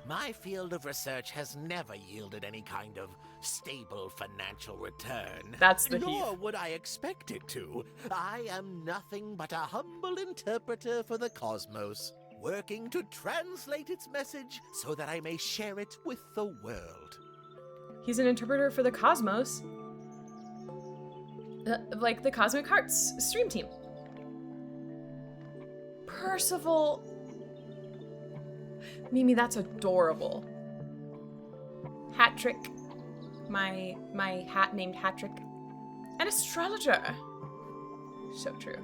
My field of research has never yielded any kind of stable financial return. That's the Nor Heath. would I expect it to. I am nothing but a humble interpreter for the cosmos, working to translate its message so that I may share it with the world. He's an interpreter for the cosmos. Like the Cosmic Hearts stream team. Percival. Mimi, that's adorable. Hat-trick. My hat named Hat-trick. An astrologer. So true.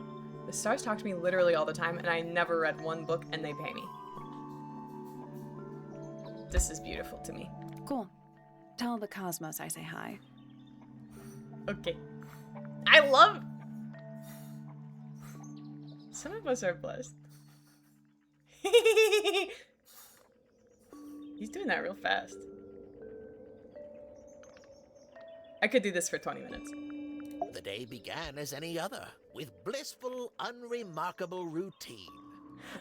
The stars talk to me literally all the time, and I never read one book, and they pay me. This is beautiful to me. Cool. Tell the cosmos I say hi. Okay. I love... Some of us are blessed. He's doing that real fast. I could do this for 20 minutes. The day began as any other, with blissful, unremarkable routine.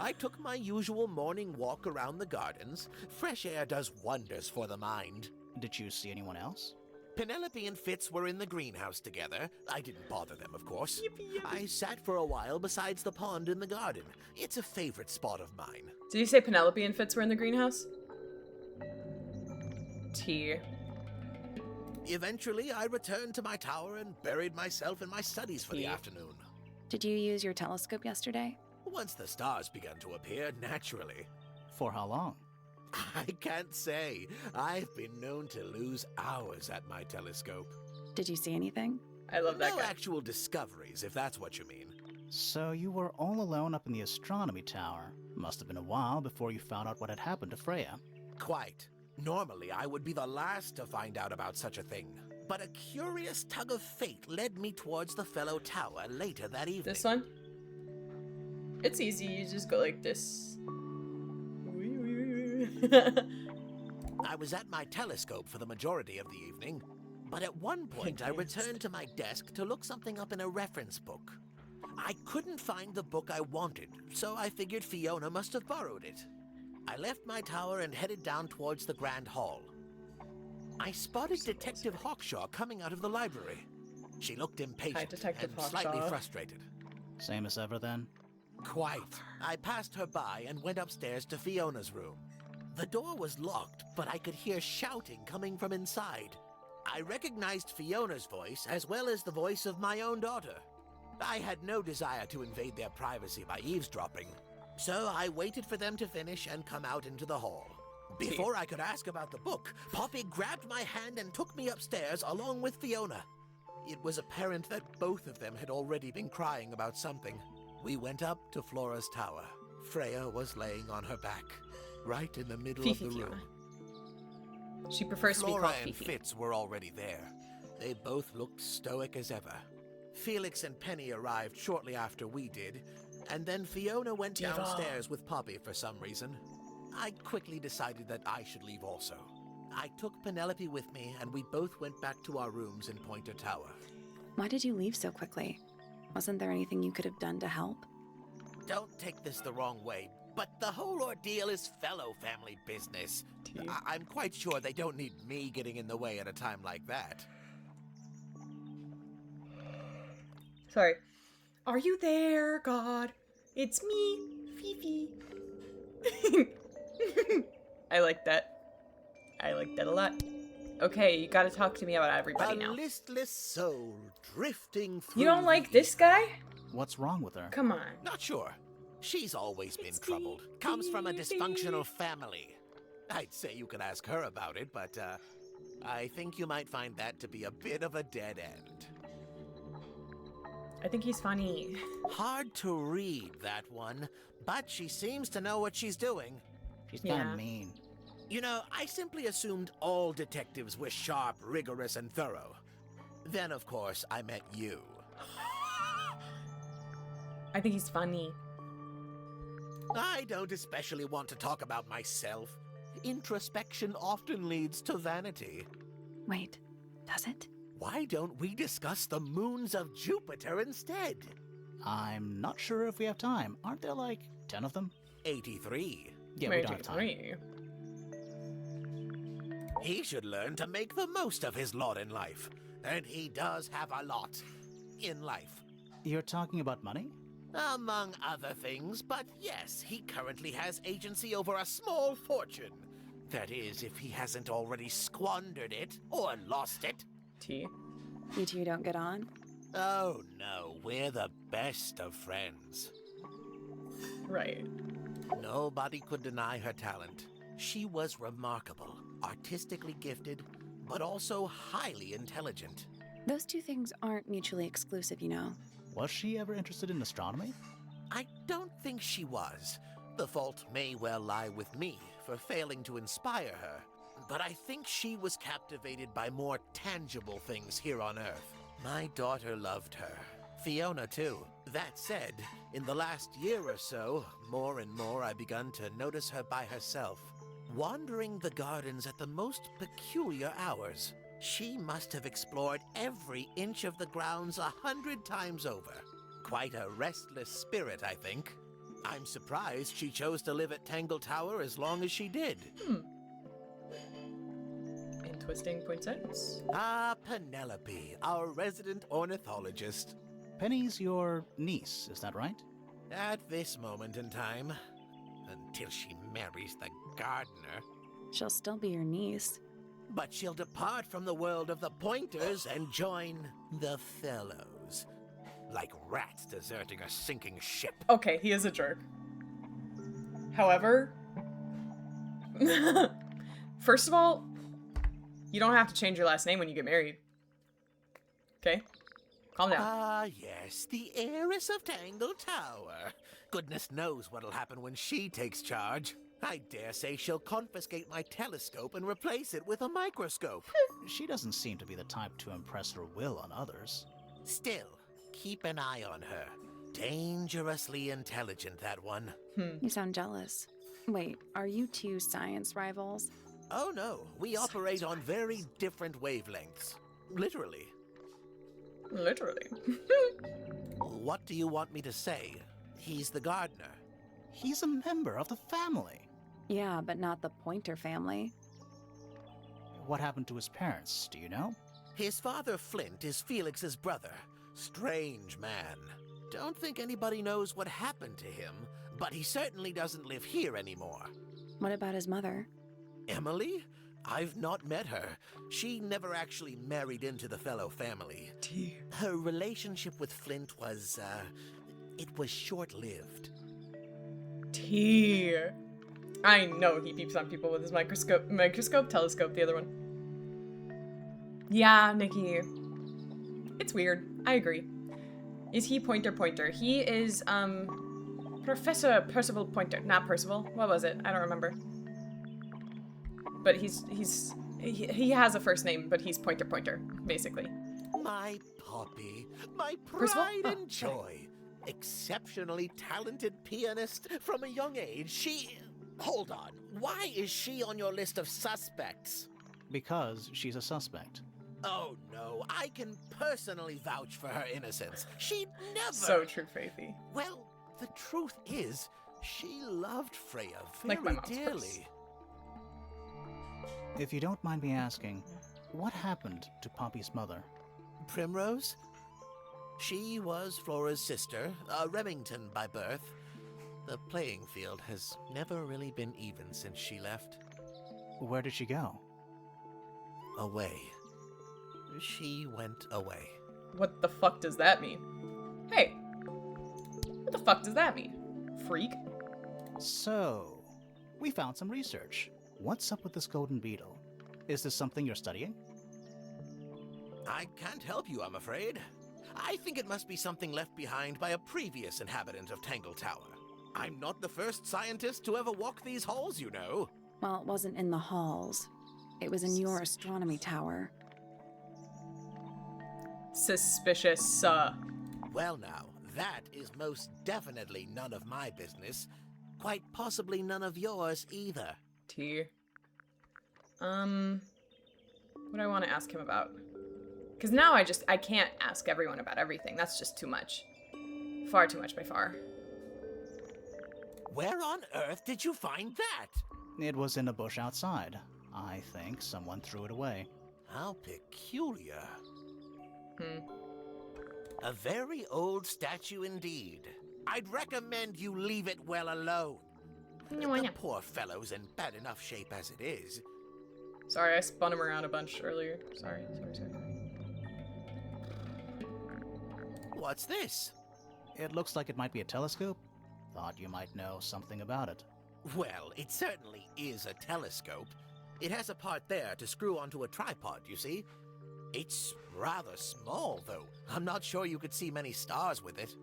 I took my usual morning walk around the gardens. Fresh air does wonders for the mind. Did you see anyone else? Penelope and Fitz were in the greenhouse together. I didn't bother them, of course. I sat for a while besides the pond in the garden. It's a favorite spot of mine. Did you say Penelope and Fitz were in the greenhouse? T. Eventually, I returned to my tower and buried myself in my studies for the afternoon. Did you use your telescope yesterday? Once the stars began to appear, naturally. For how long? I can't say. I've been known to lose hours at my telescope. Did you see anything? I love that No guy. actual discoveries, if that's what you mean. So you were all alone up in the astronomy tower. Must have been a while before you found out what had happened to Freya. Quite. Normally, I would be the last to find out about such a thing. But a curious tug of fate led me towards the fellow tower later that evening. This one? It's easy, you just go like this. I was at my telescope for the majority of the evening, but at one point I returned to my desk to look something up in a reference book. I couldn't find the book I wanted, so I figured Fiona must have borrowed it. I left my tower and headed down towards the Grand Hall. I spotted Detective Hawkshaw coming out of the library. She looked impatient Detective and slightly Hawkshaw. frustrated. Same as ever then? Quite. I passed her by and went upstairs to Fiona's room. The door was locked, but I could hear shouting coming from inside. I recognized Fiona's voice as well as the voice of my own daughter. I had no desire to invade their privacy by eavesdropping, so I waited for them to finish and come out into the hall. Before I could ask about the book, Poppy grabbed my hand and took me upstairs along with Fiona. It was apparent that both of them had already been crying about something. We went up to Flora's tower. Freya was laying on her back, right in the middle Fifi of the room. She prefers to be Flora called and Fifi. Fitz were already there. They both looked stoic as ever. Felix and Penny arrived shortly after we did, and then Fiona went Diva. downstairs with Poppy for some reason. I quickly decided that I should leave also. I took Penelope with me, and we both went back to our rooms in Pointer Tower. Why did you leave so quickly? Wasn't there anything you could have done to help? Don't take this the wrong way, but the whole ordeal is fellow family business. I'm quite sure they don't need me getting in the way at a time like that. Sorry. Are you there, God? It's me, Fifi. I like that. I like that a lot. Okay, you gotta talk to me about everybody now. A listless soul drifting through. You don't like this guy? What's wrong with her? Come on. Not sure. She's always been troubled. Comes from a dysfunctional family. I'd say you could ask her about it, but I think you might find that to be a bit of a dead end. I think he's funny. Hard to read, that one, but she seems to know what she's doing. She's kind of Yeah. mean. You know, I simply assumed all detectives were sharp, rigorous, and thorough. Then, of course, I met you. I think he's funny. I don't especially want to talk about myself. Introspection often leads to vanity. Wait, does it? Why don't we discuss the moons of Jupiter instead? I'm not sure if we have time. Aren't there like 10 of them? 83. Yeah, we don't have time. 83. He should learn to make the most of his lot in life. And he does have a lot in life. You're talking about money? Among other things, but yes, he currently has agency over a small fortune. That is, if he hasn't already squandered it or lost it. T. You two don't get on? Oh no, we're the best of friends. Right. Nobody could deny her talent. She was remarkable, artistically gifted, but also highly intelligent. Those two things aren't mutually exclusive, you know. Was she ever interested in astronomy? I don't think she was. The fault may well lie with me for failing to inspire her, but I think she was captivated by more tangible things here on Earth. My daughter loved her. Fiona, too. That said, in the last year or so, more and more I begun to notice her by herself, wandering the gardens at the most peculiar hours. She must have explored every inch of the grounds 100 times over. Quite a restless spirit, I think. I'm surprised she chose to live at Tangle Tower as long as she did. Interesting points. Ah, Penelope, our resident ornithologist. Penny's your niece, is that right? At this moment in time, until she marries the gardener. She'll still be your niece. But she'll depart from the world of the Pointers and join the Fellows. Like rats deserting a sinking ship. Okay, he is a jerk. However, first of all, you don't have to change your last name when you get married. Okay? Calm down. Ah, yes, the heiress of Tangle Tower. Goodness knows what'll happen when she takes charge. I dare say she'll confiscate my telescope and replace it with a microscope. She doesn't seem to be the type to impress her will on others. Still, keep an eye on her. Dangerously intelligent, that one. You sound jealous. Wait, are you two science rivals? Oh no, we operate on very different wavelengths. Literally. Literally. What do you want me to say? He's the gardener. He's a member of the family. Yeah, but not the Pointer family. What happened to his parents, do you know? His father, Flint, is Felix's brother. Strange man. Don't think anybody knows what happened to him, but he certainly doesn't live here anymore. What about his mother? Emily? I've not met her. She never actually married into the Fellow family. Dear. Her relationship with Flint was, it was short-lived. Dear. I know he peeps on people with his microscope, telescope, the other one. Yeah, Nikki. It's weird. I agree. Is he Pointer? He is, Professor Percival Pointer. Not Percival. What was it? I don't remember. But he has a first name, but he's Pointer, basically. My Poppy. My Percival? pride Oh, and joy. Exceptionally talented pianist from a young age. She... Hold on. Why is she on your list of suspects? Because she's a suspect. Oh no, I can personally vouch for her innocence. She'd never... So true, Faithy. Well, the truth is, she loved Freya Like my very mom's dearly. purse. If you don't mind me asking, what happened to Poppy's mother? Primrose? She was Flora's sister, a Remington by birth. The playing field has never really been even since she left. Where did she go? Away. She went away. What the fuck does that mean? Hey. What the fuck does that mean? Freak? So, we found some research. What's up with this golden beetle? Is this something you're studying? I can't help you, I'm afraid. I think it must be something left behind by a previous inhabitant of Tangle Tower. I'm not the first scientist to ever walk these halls, you know. Well, it wasn't in the halls. It was in your astronomy tower. Suspicious, Well now, that is most definitely none of my business. Quite possibly none of yours either. T. What do I want to ask him about? Because now I can't ask everyone about everything. That's just too much. Far too much by far. Where on earth did you find that? It was in a bush outside. I think someone threw it away. How peculiar. Hmm. A very old statue indeed. I'd recommend you leave it well alone. No, I The know. poor fellow's in bad enough shape as it is. Sorry, I spun him around a bunch earlier. Sorry. What's this? It looks like it might be a telescope. Thought you might know something about it. Well, it certainly is a telescope. It has a part there to screw onto a tripod, you see. It's rather small, though. I'm not sure you could see many stars with it.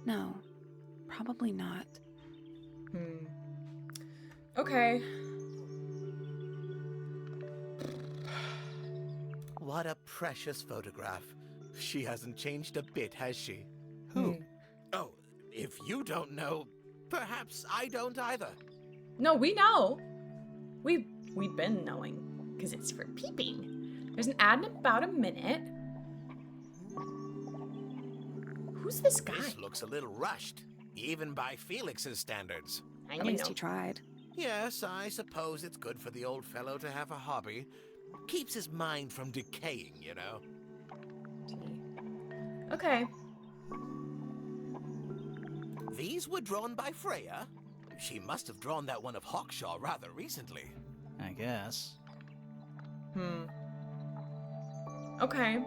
No, probably not. Okay. What a precious photograph. She hasn't changed a bit, has she? Who? Oh, if you don't know, perhaps I don't either. No, we know. We've been knowing. Because it's for peeping. There's an ad in about a minute. Who's this guy? This looks a little rushed. Even by Felix's standards. At least he tried. Yes, I suppose it's good for the old fellow to have a hobby. Keeps his mind from decaying, you know. Okay. These were drawn by Freya. She must have drawn that one of Hawkshaw rather recently. I guess. Okay.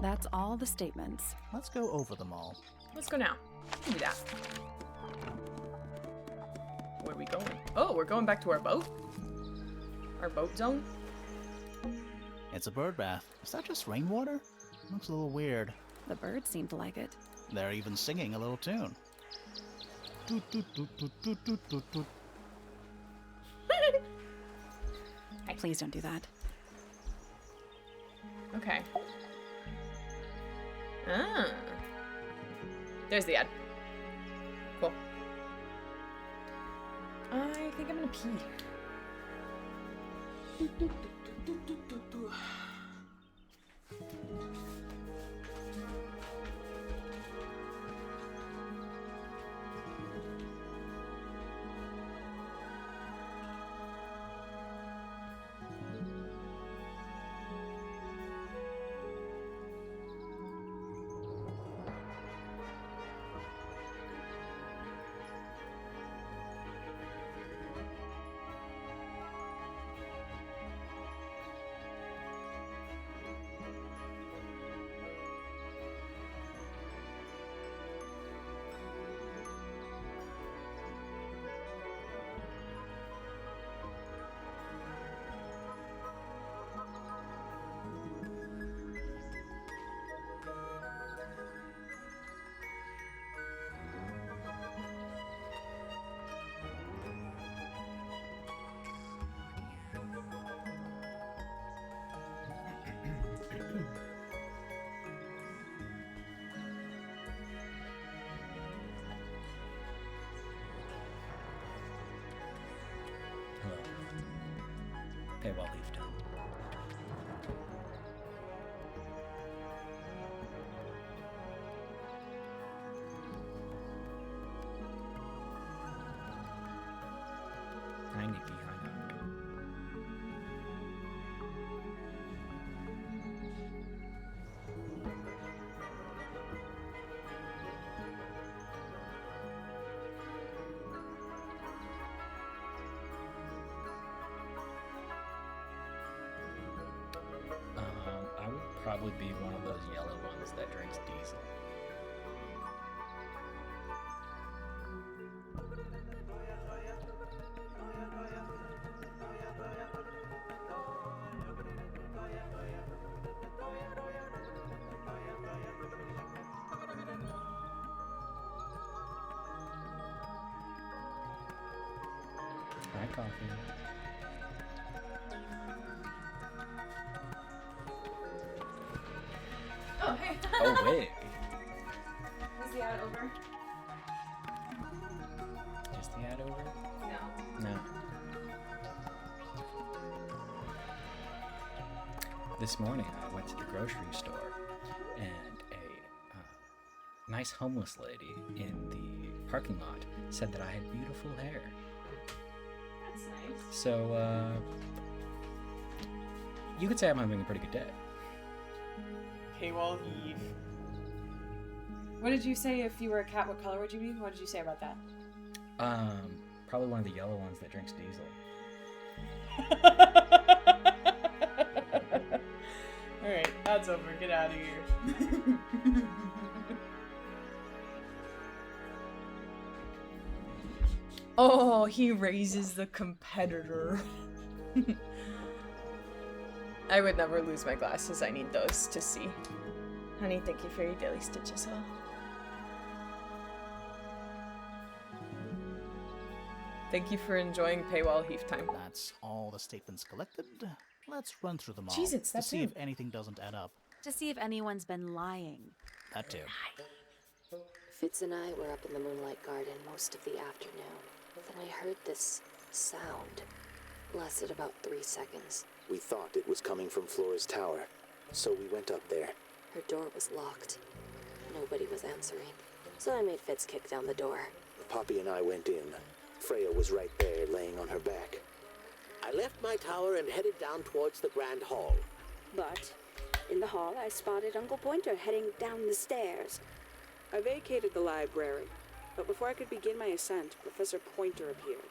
That's all the statements. Let's go over them all. Let's go now. Do that. Where are we going? Oh, we're going back to our boat? Our boat zone? It's a bird bath. Is that just rainwater? Looks a little weird. The birds seem to like it. They're even singing a little tune. Toot, toot, toot, toot, toot, toot, toot, toot. Please don't do that. Okay. Ah. There's the ad. Cool. I think I'm gonna pee. Paywall leave time. I need behind that. I would probably be one of those yellow ones that drinks diesel. Hi, coffee. Oh, hey. Oh, wait. Is the ad over? Is the ad over? No. No. This morning I went to the grocery store and a nice homeless lady in the parking lot said that I had beautiful hair. That's nice. So, you could say I'm having a pretty good day. Paywall Eve. What did you say if you were a cat? What color would you be? What did you say about that? Probably one of the yellow ones that drinks diesel. Alright, that's over. Get out of here. Oh, he raises the competitor. I would never lose my glasses. I need those to see. Honey, thank you for your daily stitch as well. Thank you for enjoying Paywall Heath time. That's all the statements collected. Let's run through them all Jesus, to that's see him. if anything doesn't add up. To see if anyone's been lying. That too. Fitz and I were up in the Moonlight Garden most of the afternoon. Then I heard this sound. Lasted about 3 seconds. We thought it was coming from Flora's tower, so we went up there. Her door was locked. nobody was answering. So I made Fitz kick down the door. Poppy and I went in. Freya was right there, laying on her back. I left my tower and headed down towards the Grand Hall. But in the hall, I spotted Uncle Pointer heading down the stairs. I vacated the library, but before I could begin my ascent, Professor Pointer appeared.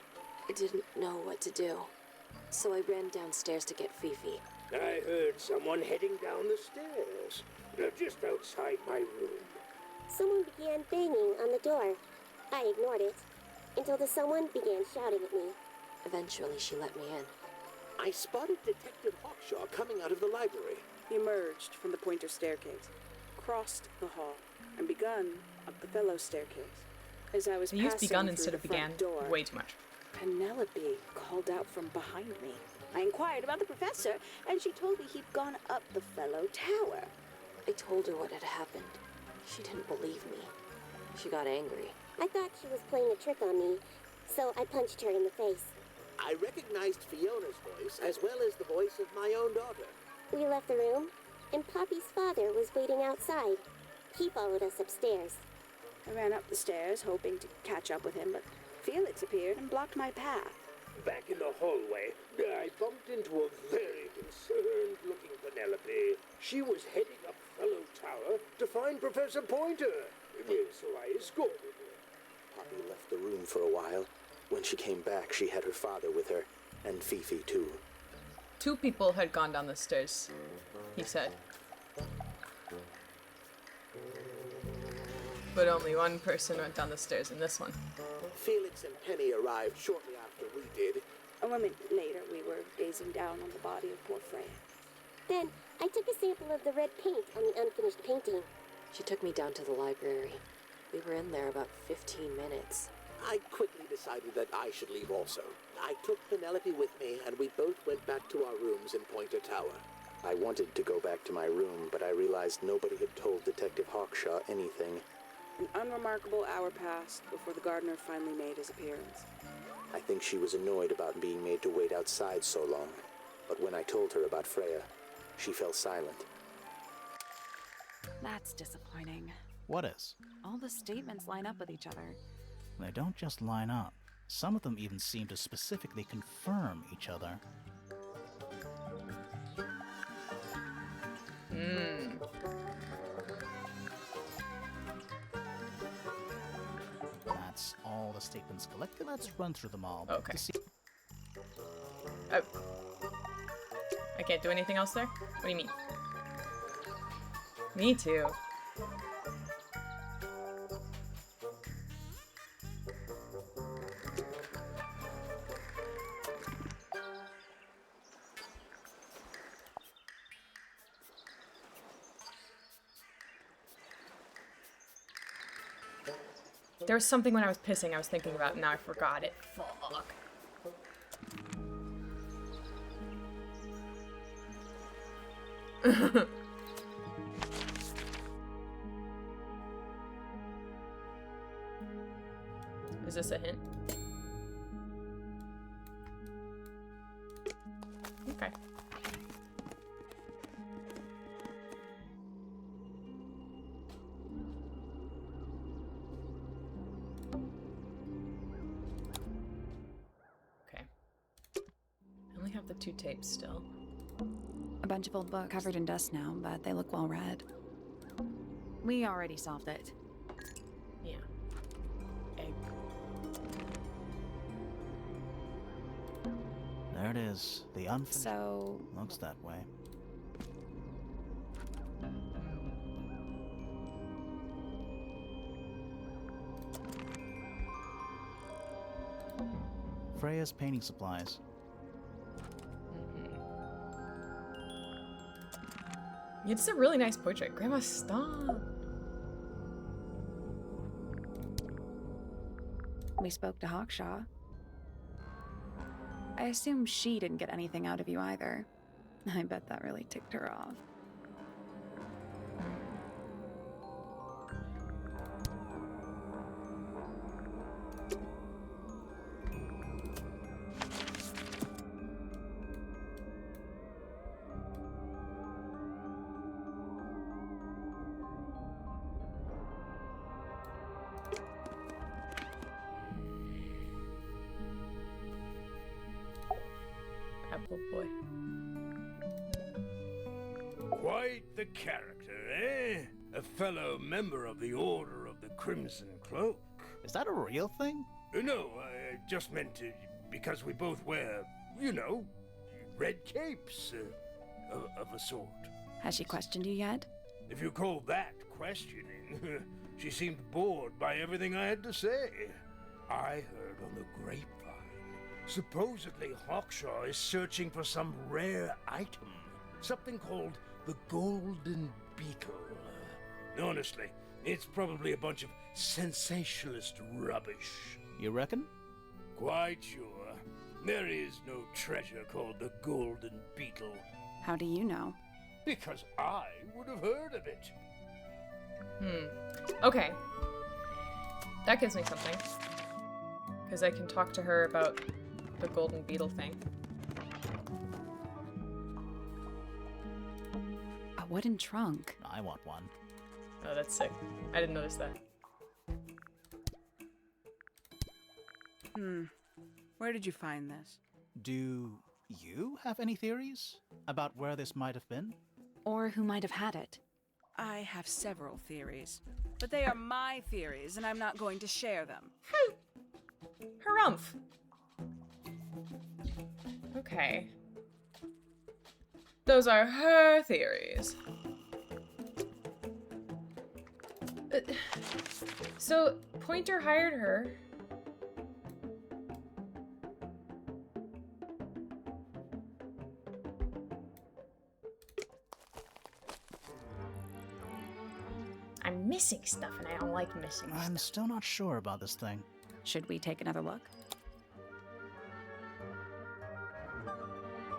I didn't know what to do, so I ran downstairs to get Fifi. I heard someone heading down the stairs, just outside my room. Someone began banging on the door. I ignored it, until the someone began shouting at me. Eventually, she let me in. I spotted Detective Hawkshaw coming out of the library. He emerged from the Pointer staircase, crossed the hall, and begun up the fellow staircase. As I was They used passing begun through instead the of began front door, way too much. Penelope called out from behind me. I inquired about the professor, and she told me he'd gone up the fellow tower. I told her what had happened. She didn't believe me. She got angry. I thought she was playing a trick on me, so I punched her in the face. I recognized Fiona's voice as well as the voice of my own daughter. We left the room, and Poppy's father was waiting outside. He followed us upstairs. I ran up the stairs, hoping to catch up with him, but Felix appeared and blocked my path. Back in the hallway, I bumped into a very concerned-looking Penelope. She was heading up Fellow Tower to find Professor Pointer, so I escorted her. Poppy left the room for a while. When she came back, she had her father with her, and Fifi too. 2 people had gone down the stairs, he said. But only 1 person went down the stairs in this one. Felix and Penny arrived shortly after we did. A moment later, we were gazing down on the body of poor Freya. Then, I took a sample of the red paint on the unfinished painting. She took me down to the library. We were in there about 15 minutes. I quickly decided that I should leave also. I took Penelope with me, and we both went back to our rooms in Pointer Tower. I wanted to go back to my room, but I realized nobody had told Detective Hawkshaw anything. An unremarkable hour passed before the gardener finally made his appearance. I think she was annoyed about being made to wait outside so long. But when I told her about Freya, she fell silent. That's disappointing. What is? All the statements line up with each other. They don't just line up. Some of them even seem to specifically confirm each other. That's all the statements collected. Let's run through them all. Okay. To see Oh. I can't do anything else there? What do you mean? Me too. There was something when I was pissing I was thinking about, and now I forgot it. Fuck. Is this a hint? Okay. Okay. I only have the 2 tapes still. A bunch of old books covered in dust now, but they look well read. We already solved it. Yeah. Egg. there it is. The unfinished. So... Looks that way. Freya's painting supplies. It's a really nice portrait. Grandma, stop. we spoke to Hawkshaw. I assume she didn't get anything out of you either. I bet that really ticked her off. Quite the character, eh? A fellow member of the Order of the Crimson Cloak. Is that a real thing? No, I just meant because we both wear, red capes of a sort. Has she questioned you yet? If you call that questioning, she seemed bored by everything I had to say. I heard on the grapevine. Supposedly Hawkshaw is searching for some rare item. Something called the Golden Beetle. Honestly, it's probably a bunch of sensationalist rubbish. You reckon? Quite sure. There is no treasure called the Golden Beetle. How do you know? Because I would have heard of it. Okay. That gives me something. Because I can talk to her about the Golden Beetle thing. A wooden trunk. I want one. Oh, that's sick. I didn't notice that. Where did you find this? Do you have any theories about where this might have been? Or who might have had it? I have several theories, but they are my theories, and I'm not going to share them. Harumph. Okay. Those are her theories. So, Pointer hired her. I'm missing stuff and I don't like missing stuff. I'm still not sure about this thing. Should we take another look?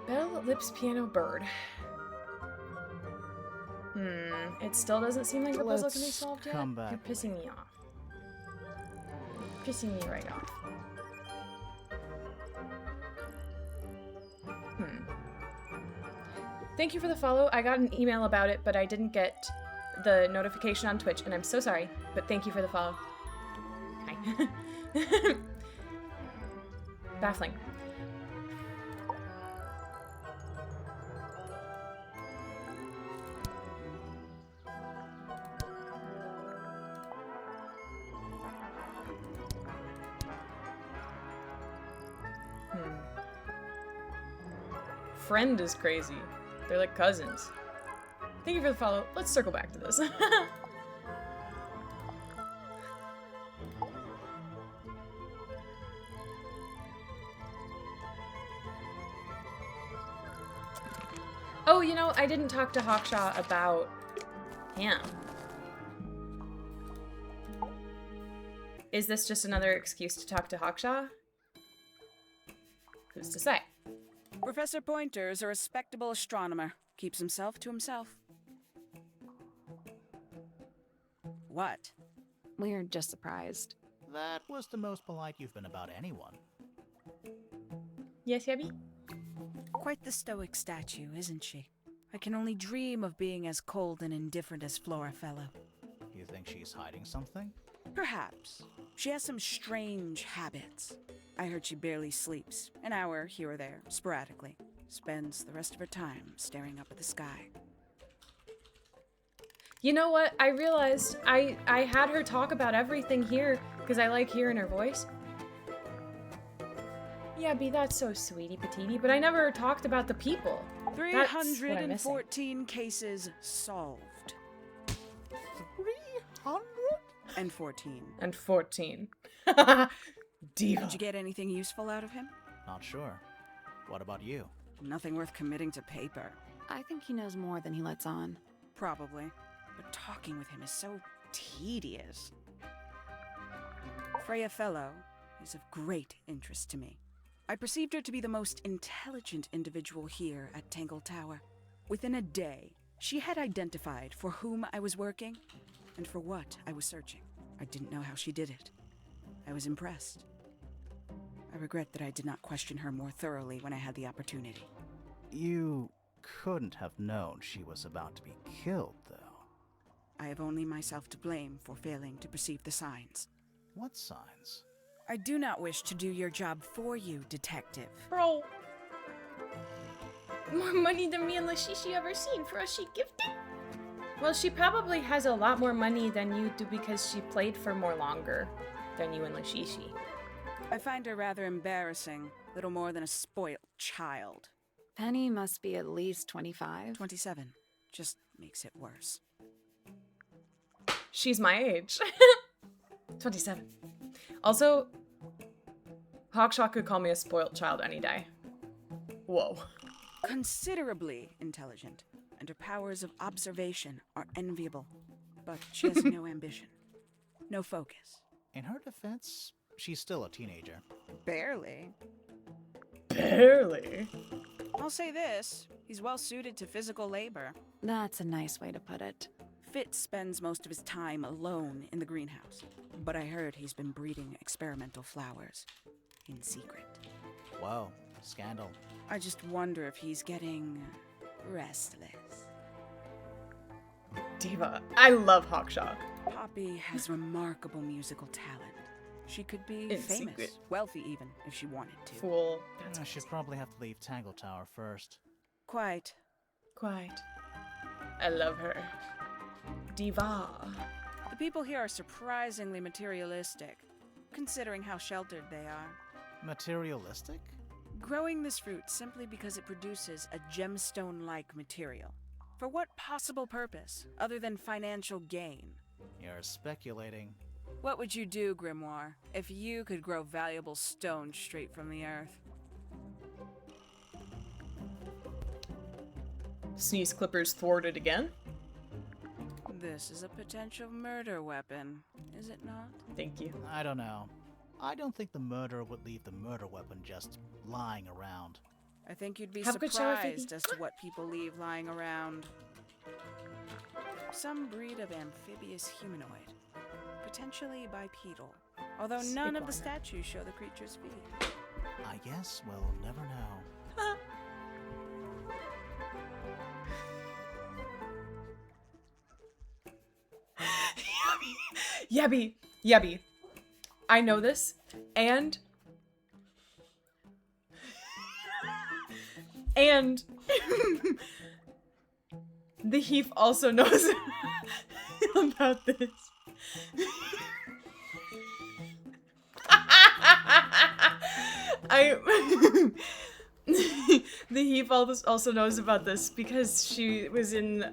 Bell Lips Piano Bird. It still doesn't seem like the puzzle can be solved yet. Come back. You're pissing me off. Pissing me right off. Thank you for the follow. I got an email about it, but I didn't get the notification on Twitch, and I'm so sorry, but thank you for the follow. Hi. Baffling. Friend is crazy. They're like cousins. Thank you for the follow. Let's circle back to this. Oh, you know, I didn't talk to Hawkshaw about him. Is this just another excuse to talk to Hawkshaw? Who's to say? Professor Pointer is a respectable astronomer. Keeps himself to himself. What? We're just surprised. That was the most polite you've been about anyone. Yes, Yabby? Quite the stoic statue, isn't she? I can only dream of being as cold and indifferent as Flora Fellow. You think she's hiding something? Perhaps. She has some strange habits. I heard she barely sleeps, an hour here or there, sporadically. Spends the rest of her time staring up at the sky. You know what? I realized I had her talk about everything here because I like hearing her voice. Yeah, B, that's so sweetie patootie, but I never talked about the people. 314 cases solved. 314? And 14. Diva. Did you get anything useful out of him? Not sure. What about you? Nothing worth committing to paper. I think he knows more than he lets on. Probably. But talking with him is so tedious. Freya Fellow is of great interest to me. I perceived her to be the most intelligent individual here at Tangle Tower. Within a day, she had identified for whom I was working and for what I was searching. I didn't know how she did it. I was impressed. I regret that I did not question her more thoroughly when I had the opportunity. You couldn't have known she was about to be killed, though. I have only myself to blame for failing to perceive the signs. What signs? I do not wish to do your job for you, Detective. Bro. More money than me and Lashishi ever seen for a she gifted? Well, she probably has a lot more money than you do because she played for more longer than you and Lashishi. I find her rather embarrassing. Little more than a spoilt child. Penny must be at least 25. 27. Just makes it worse. She's my age. 27. Also, Hawkshaw could call me a spoilt child any day. Whoa. Considerably intelligent, and her powers of observation are enviable. But she has no ambition. No focus. In her defense, she's still a teenager. Barely. Barely. I'll say this, he's well suited to physical labor. That's a nice way to put it. Fitz spends most of his time alone in the greenhouse, but I heard he's been breeding experimental flowers in secret. Whoa, scandal. I just wonder if he's getting restless. Diva, I love Hawkshaw. Poppy has remarkable musical talent. She could be In famous, secret. wealthy even, if she wanted to. Fool. She'd probably have to leave Tangle Tower first. Quite. I love her. Diva. The people here are surprisingly materialistic, considering how sheltered they are. Materialistic? Growing this fruit simply because it produces a gemstone-like material. For what possible purpose, other than financial gain? You're speculating. What would you do, Grimoire, if you could grow valuable stone straight from the earth? Sneeze clippers thwarted again. This is a potential murder weapon, is it not? Thank you. I don't know. I don't think the murderer would leave the murder weapon just lying around. I think you'd be Have a good shower, surprised Phoebe. as to what people leave lying around. Some breed of amphibious humanoid, potentially bipedal, although none of the statues show the creature's feet. I guess we'll never know. Yebby. I know this, and the Heath also knows about this. The Heath also knows about this because she was in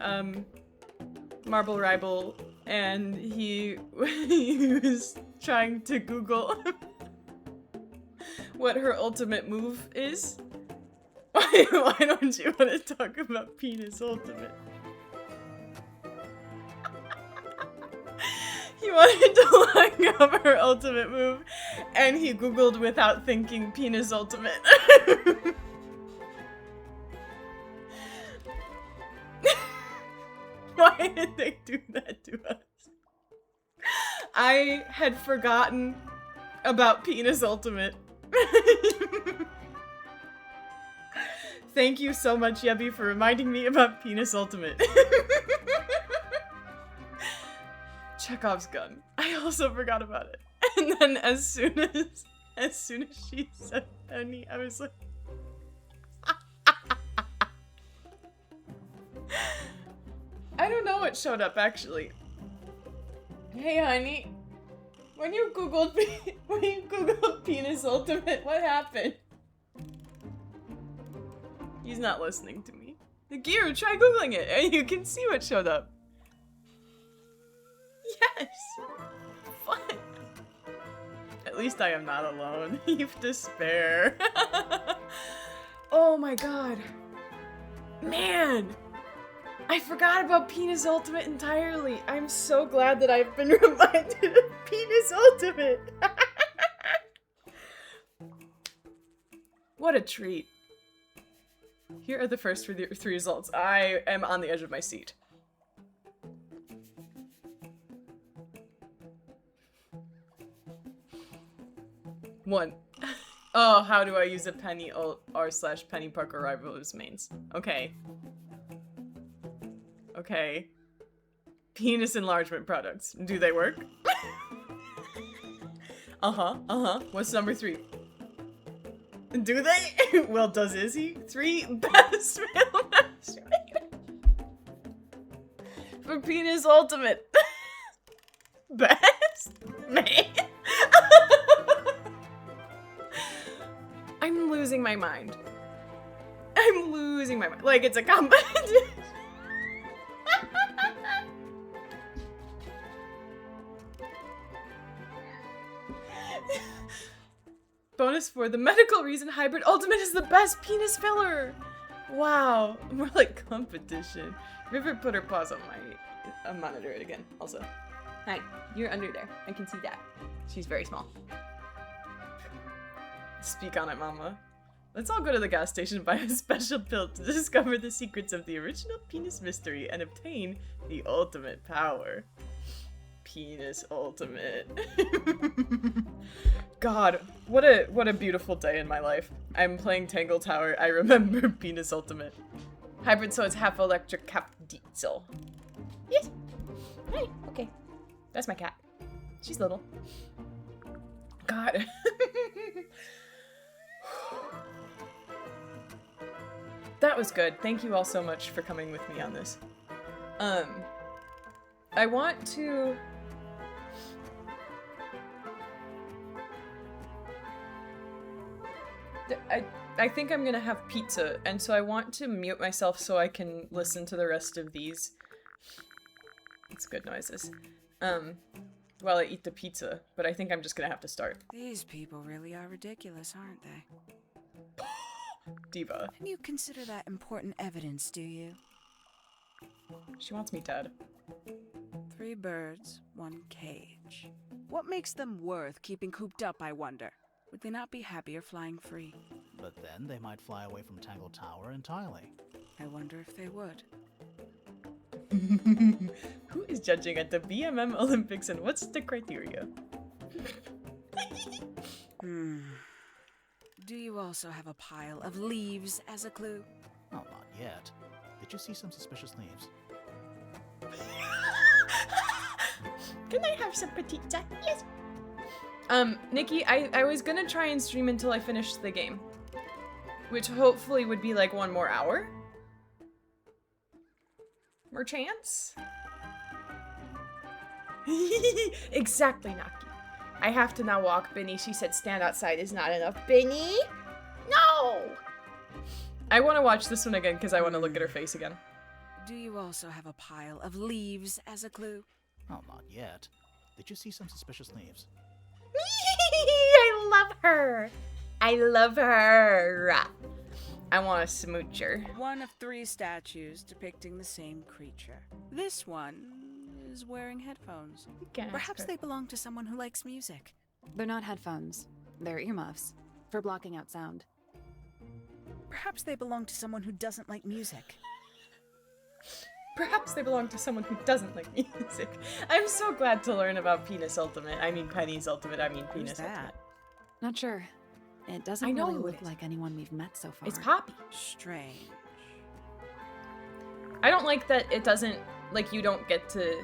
Marble Ribble, and he was trying to Google what her ultimate move is. Why don't you want to talk about penis ultimate? He wanted to look up her ultimate move, and he Googled without thinking penis ultimate. Why did they do that to us? I had forgotten about penis ultimate. Thank you so much, Yebby, for reminding me about penis ultimate. Chekhov's gun. I also forgot about it. And then as soon as she said Penny, I was like, I don't know what showed up actually. Hey honey, when you googled penis ultimate, what happened? He's not listening to me. Giru, try googling it and you can see what showed up. Yes! Fun! At least I am not alone. You've despair. Oh my god. Man! I forgot about Penis Ultimate entirely. I'm so glad that I've been reminded of Penis Ultimate. What a treat. Here are the first three results. I am on the edge of my seat. One. Oh, how do I use a Penny ult r/ Penny Parker Rivals mains? Okay. Okay. Penis enlargement products. Do they work? What's number 3? Do they? Well, does Izzy? 3 best male masturbator. For penis ultimate. Best man. I'm losing my mind. I'm losing my mind. Like, it's a competition. Bonus for the medical reason hybrid ultimate is the best penis filler. Wow, more like competition. River put her paws on my monitor it again. Also, hi, you're under there. I can see that. She's very small. Speak on it, mama. Let's all go to the gas station and buy a special pill to discover the secrets of the original penis mystery and obtain the ultimate power. Penis ultimate. God, what a beautiful day in my life. I'm playing Tangle Tower. I remember penis ultimate. Hybrid, so it's half electric, half diesel. Yes. Hey, okay. That's my cat. She's little. God. That was good. Thank you all so much for coming with me on this. I want to... I think I'm gonna have pizza, and so I want to mute myself so I can listen to the rest of these. It's good noises. While I eat the pizza, but I think I'm just gonna have to start. These people really are ridiculous, aren't they? Diva. And you consider that important evidence, do you? She wants me dead. 3 birds, 1 cage. What makes them worth keeping cooped up, I wonder? Would they not be happier flying free? But then they might fly away from Tangle Tower entirely. I wonder if they would. Who is judging at the BMM Olympics and what's the criteria? Do you also have a pile of leaves as a clue? Oh, not yet. Did you see some suspicious leaves? Can I have some pizza? Yes. Nikki, I was gonna try and stream until I finished the game. Which hopefully would be like 1 more hour. More chance? Exactly, Naki. I have to now walk, Benny. She said stand outside is not enough. Benny? No! I want to watch this one again because I want to look at her face again. Do you also have a pile of leaves as a clue? Oh, not yet. Did you see some suspicious leaves? I love her. I love her. I want a smoocher. 1 of 3 statues depicting the same creature. This one is wearing headphones. Perhaps they belong to someone who likes music. They're not headphones. They're earmuffs. For blocking out sound. Perhaps they belong to someone who doesn't like music. Perhaps they belong to someone who doesn't like music. I'm so glad to learn about Penis Ultimate. I mean Penny's Ultimate. I mean Penis Ultimate. Not sure. It doesn't really look like anyone we've met so far. It's Poppy. Strange. I don't like that it doesn't, like, you don't get to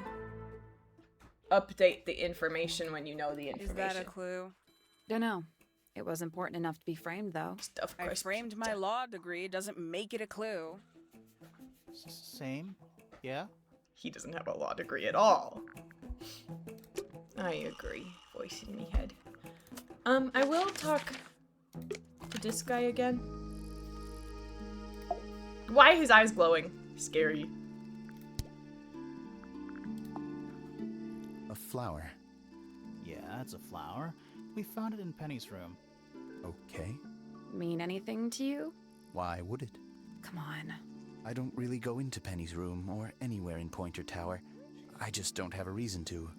update the information when you know the information. Is that a clue? Dunno. It was important enough to be framed, though. Of I framed my law degree. Doesn't make it a clue. Same. Yeah? He doesn't have a law degree at all. I agree. Voice in me head. I will talk to this guy again. Why are his eyes glowing? Scary. A flower. Yeah, it's a flower. We found it in Penny's room. Okay. Mean anything to you? Why would it? Come on. I don't really go into Penny's room or anywhere in Pointer Tower. I just don't have a reason to.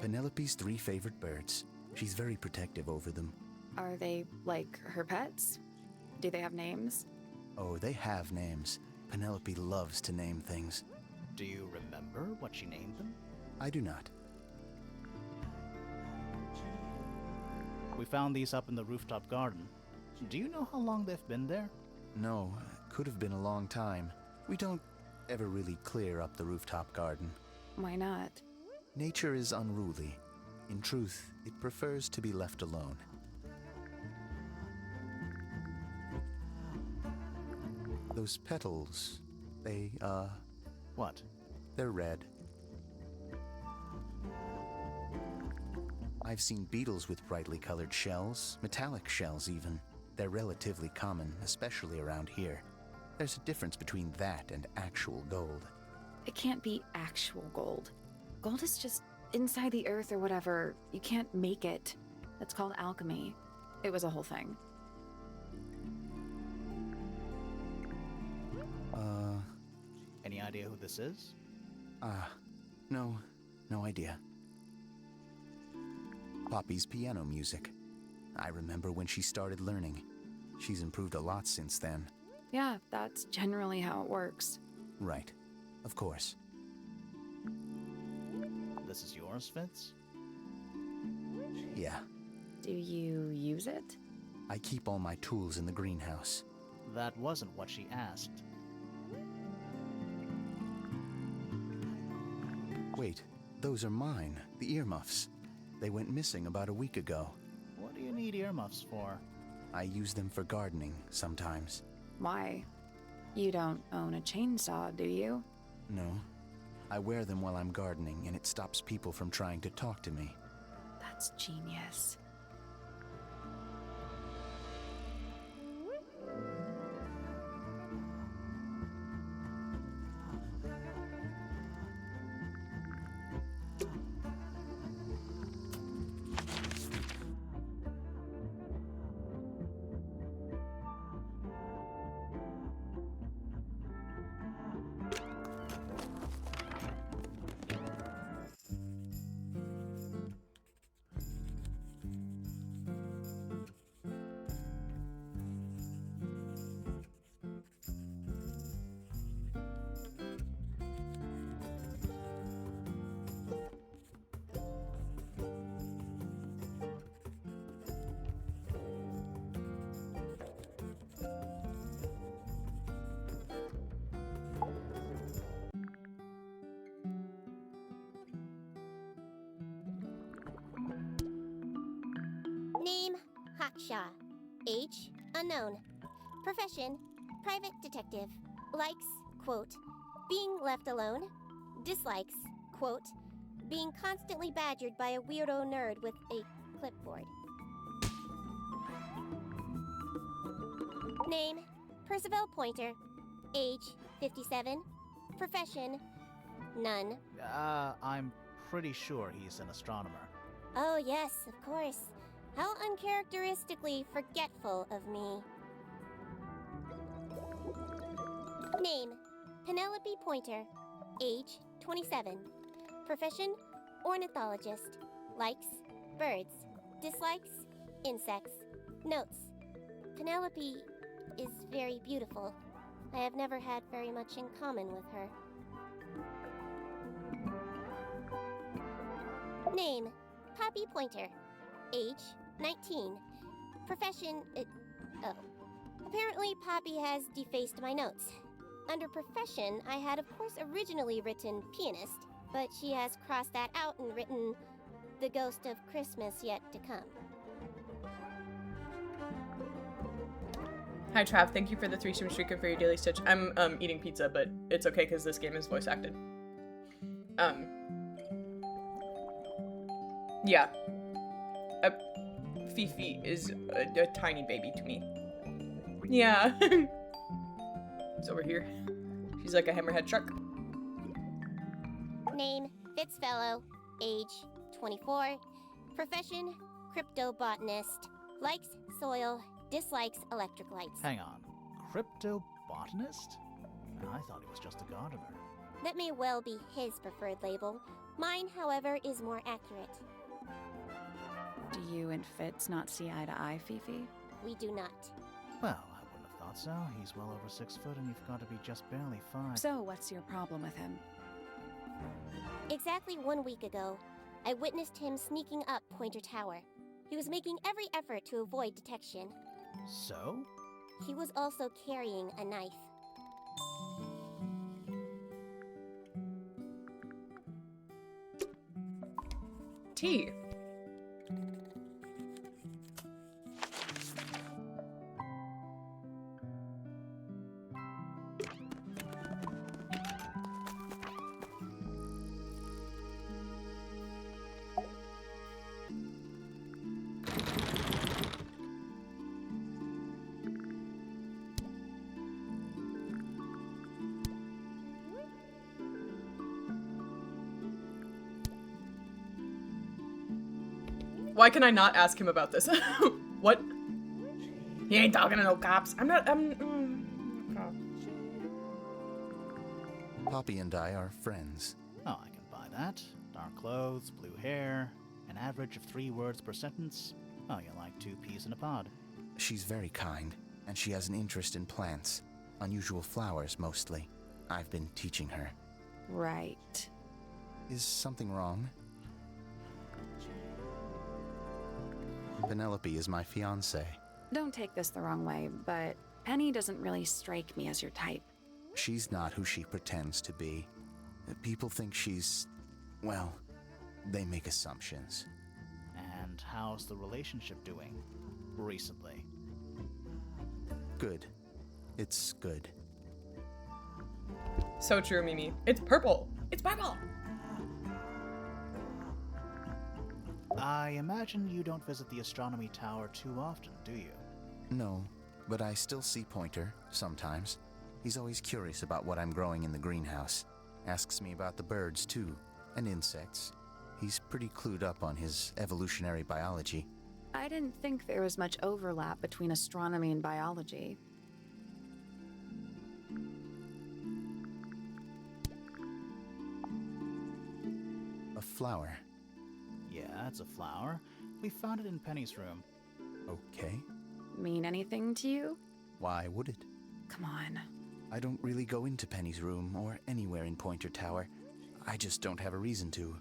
Penelope's 3 favorite birds. She's very protective over them. Are they, like, her pets? Do they have names? Oh, they have names. Penelope loves to name things. Do you remember what she named them? I do not. We found these up in the rooftop garden. Do you know how long they've been there? No, could have been a long time. We don't ever really clear up the rooftop garden. Why not? Nature is unruly. In truth, it prefers to be left alone. Those petals, they, What? they're red. I've seen beetles with brightly colored shells, metallic shells even. They're relatively common, especially around here. There's a difference between that and actual gold. It can't be actual gold. Gold is just inside the earth or whatever. You can't make it. That's called alchemy. It was a whole thing. Any idea who this is? No idea. Poppy's piano music. I remember when she started learning. She's improved a lot since then. Yeah, that's generally how it works. Right. Of course. This is yours, Fitz? Yeah. Do you use it? I keep all my tools in the greenhouse. That wasn't what she asked. Wait, those are mine, the earmuffs. They went missing about a week ago. What do you need earmuffs for? I use them for gardening sometimes. Why? You don't own a chainsaw, do you? No. I wear them while I'm gardening, and it stops people from trying to talk to me. That's genius. Name, Haksha. Age, unknown. Profession, private detective. Likes, quote, being left alone. Dislikes, quote, being constantly badgered by a weirdo nerd with a clipboard. Name, Percival Pointer. Age, 57. Profession, none. I'm pretty sure he's an astronomer. Oh, yes, of course. How uncharacteristically forgetful of me. Name, Penelope Pointer. Age, 27. Profession, ornithologist. Likes, birds. Dislikes, insects. Notes, Penelope is very beautiful. I have never had very much in common with her. Name, Poppy Pointer. Age, 19. Profession, Apparently Poppy has defaced my notes. Under profession, I had of course originally written pianist, but she has crossed that out and written the ghost of Christmas yet to come. Hi Trav, thank you for the 3-stream streak and for your daily stitch. I'm eating pizza, but it's okay because this game is voice acted. Yeah. Fifi is a tiny baby to me. Yeah. It's over here. She's like a hammerhead shark. Name, Fitzfellow. Age, 24. Profession, cryptobotanist. Likes soil, dislikes electric lights. Hang on. Cryptobotanist? I thought he was just a gardener. That may well be his preferred label. Mine, however, is more accurate. Do you and Fitz not see eye to eye, Fifi? We do not. Well, I wouldn't have thought so. He's well over 6 foot and you've got to be just barely 5. So, what's your problem with him? Exactly 1 week ago, I witnessed him sneaking up Pointer Tower. He was making every effort to avoid detection. So? He was also carrying a knife. T. Why can I not ask him about this? What? He ain't talking to no cops. I'm not, cop. Poppy and I are friends. Oh, I can buy that. Dark clothes, blue hair, an average of 3 words per sentence. Oh, you're like 2 peas in a pod. She's very kind, and she has an interest in plants. Unusual flowers, mostly. I've been teaching her. Right. Is something wrong? Penelope is my fiancée. Don't take this the wrong way, but Penny doesn't really strike me as your type. She's not who she pretends to be. People think she's... well, they make assumptions. And how's the relationship doing? Recently. Good. It's good. So true, Mimi. It's purple. It's purple. I imagine you don't visit the astronomy tower too often, do you? No, but I still see Pointer, sometimes. He's always curious about what I'm growing in the greenhouse. Asks me about the birds, too, and insects. He's pretty clued up on his evolutionary biology. I didn't think there was much overlap between astronomy and biology. A flower. Yeah, it's a flower. We found it in Penny's room. Okay. Mean anything to you? Why would it? Come on. I don't really go into Penny's room or anywhere in Pointer Tower. I just don't have a reason to.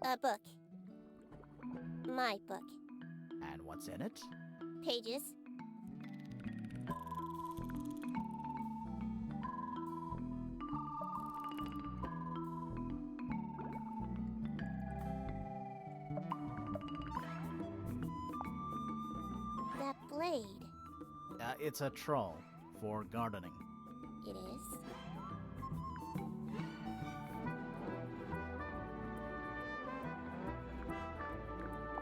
A book. My book. And what's in it? Pages. That blade. It's a troll for gardening. It is.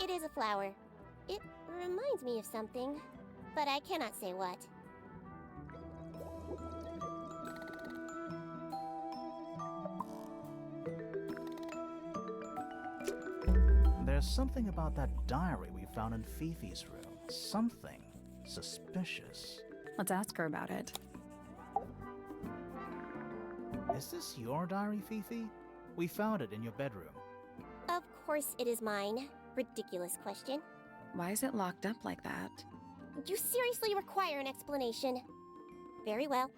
It is a flower. It reminds me of something, but I cannot say what. There's something about that diary we found in Fifi's room. Something suspicious. Let's ask her about it. Is this your diary, Fifi? We found it in your bedroom. Of course it is mine. Ridiculous question. Why is it locked up like that? You seriously require an explanation. Very well.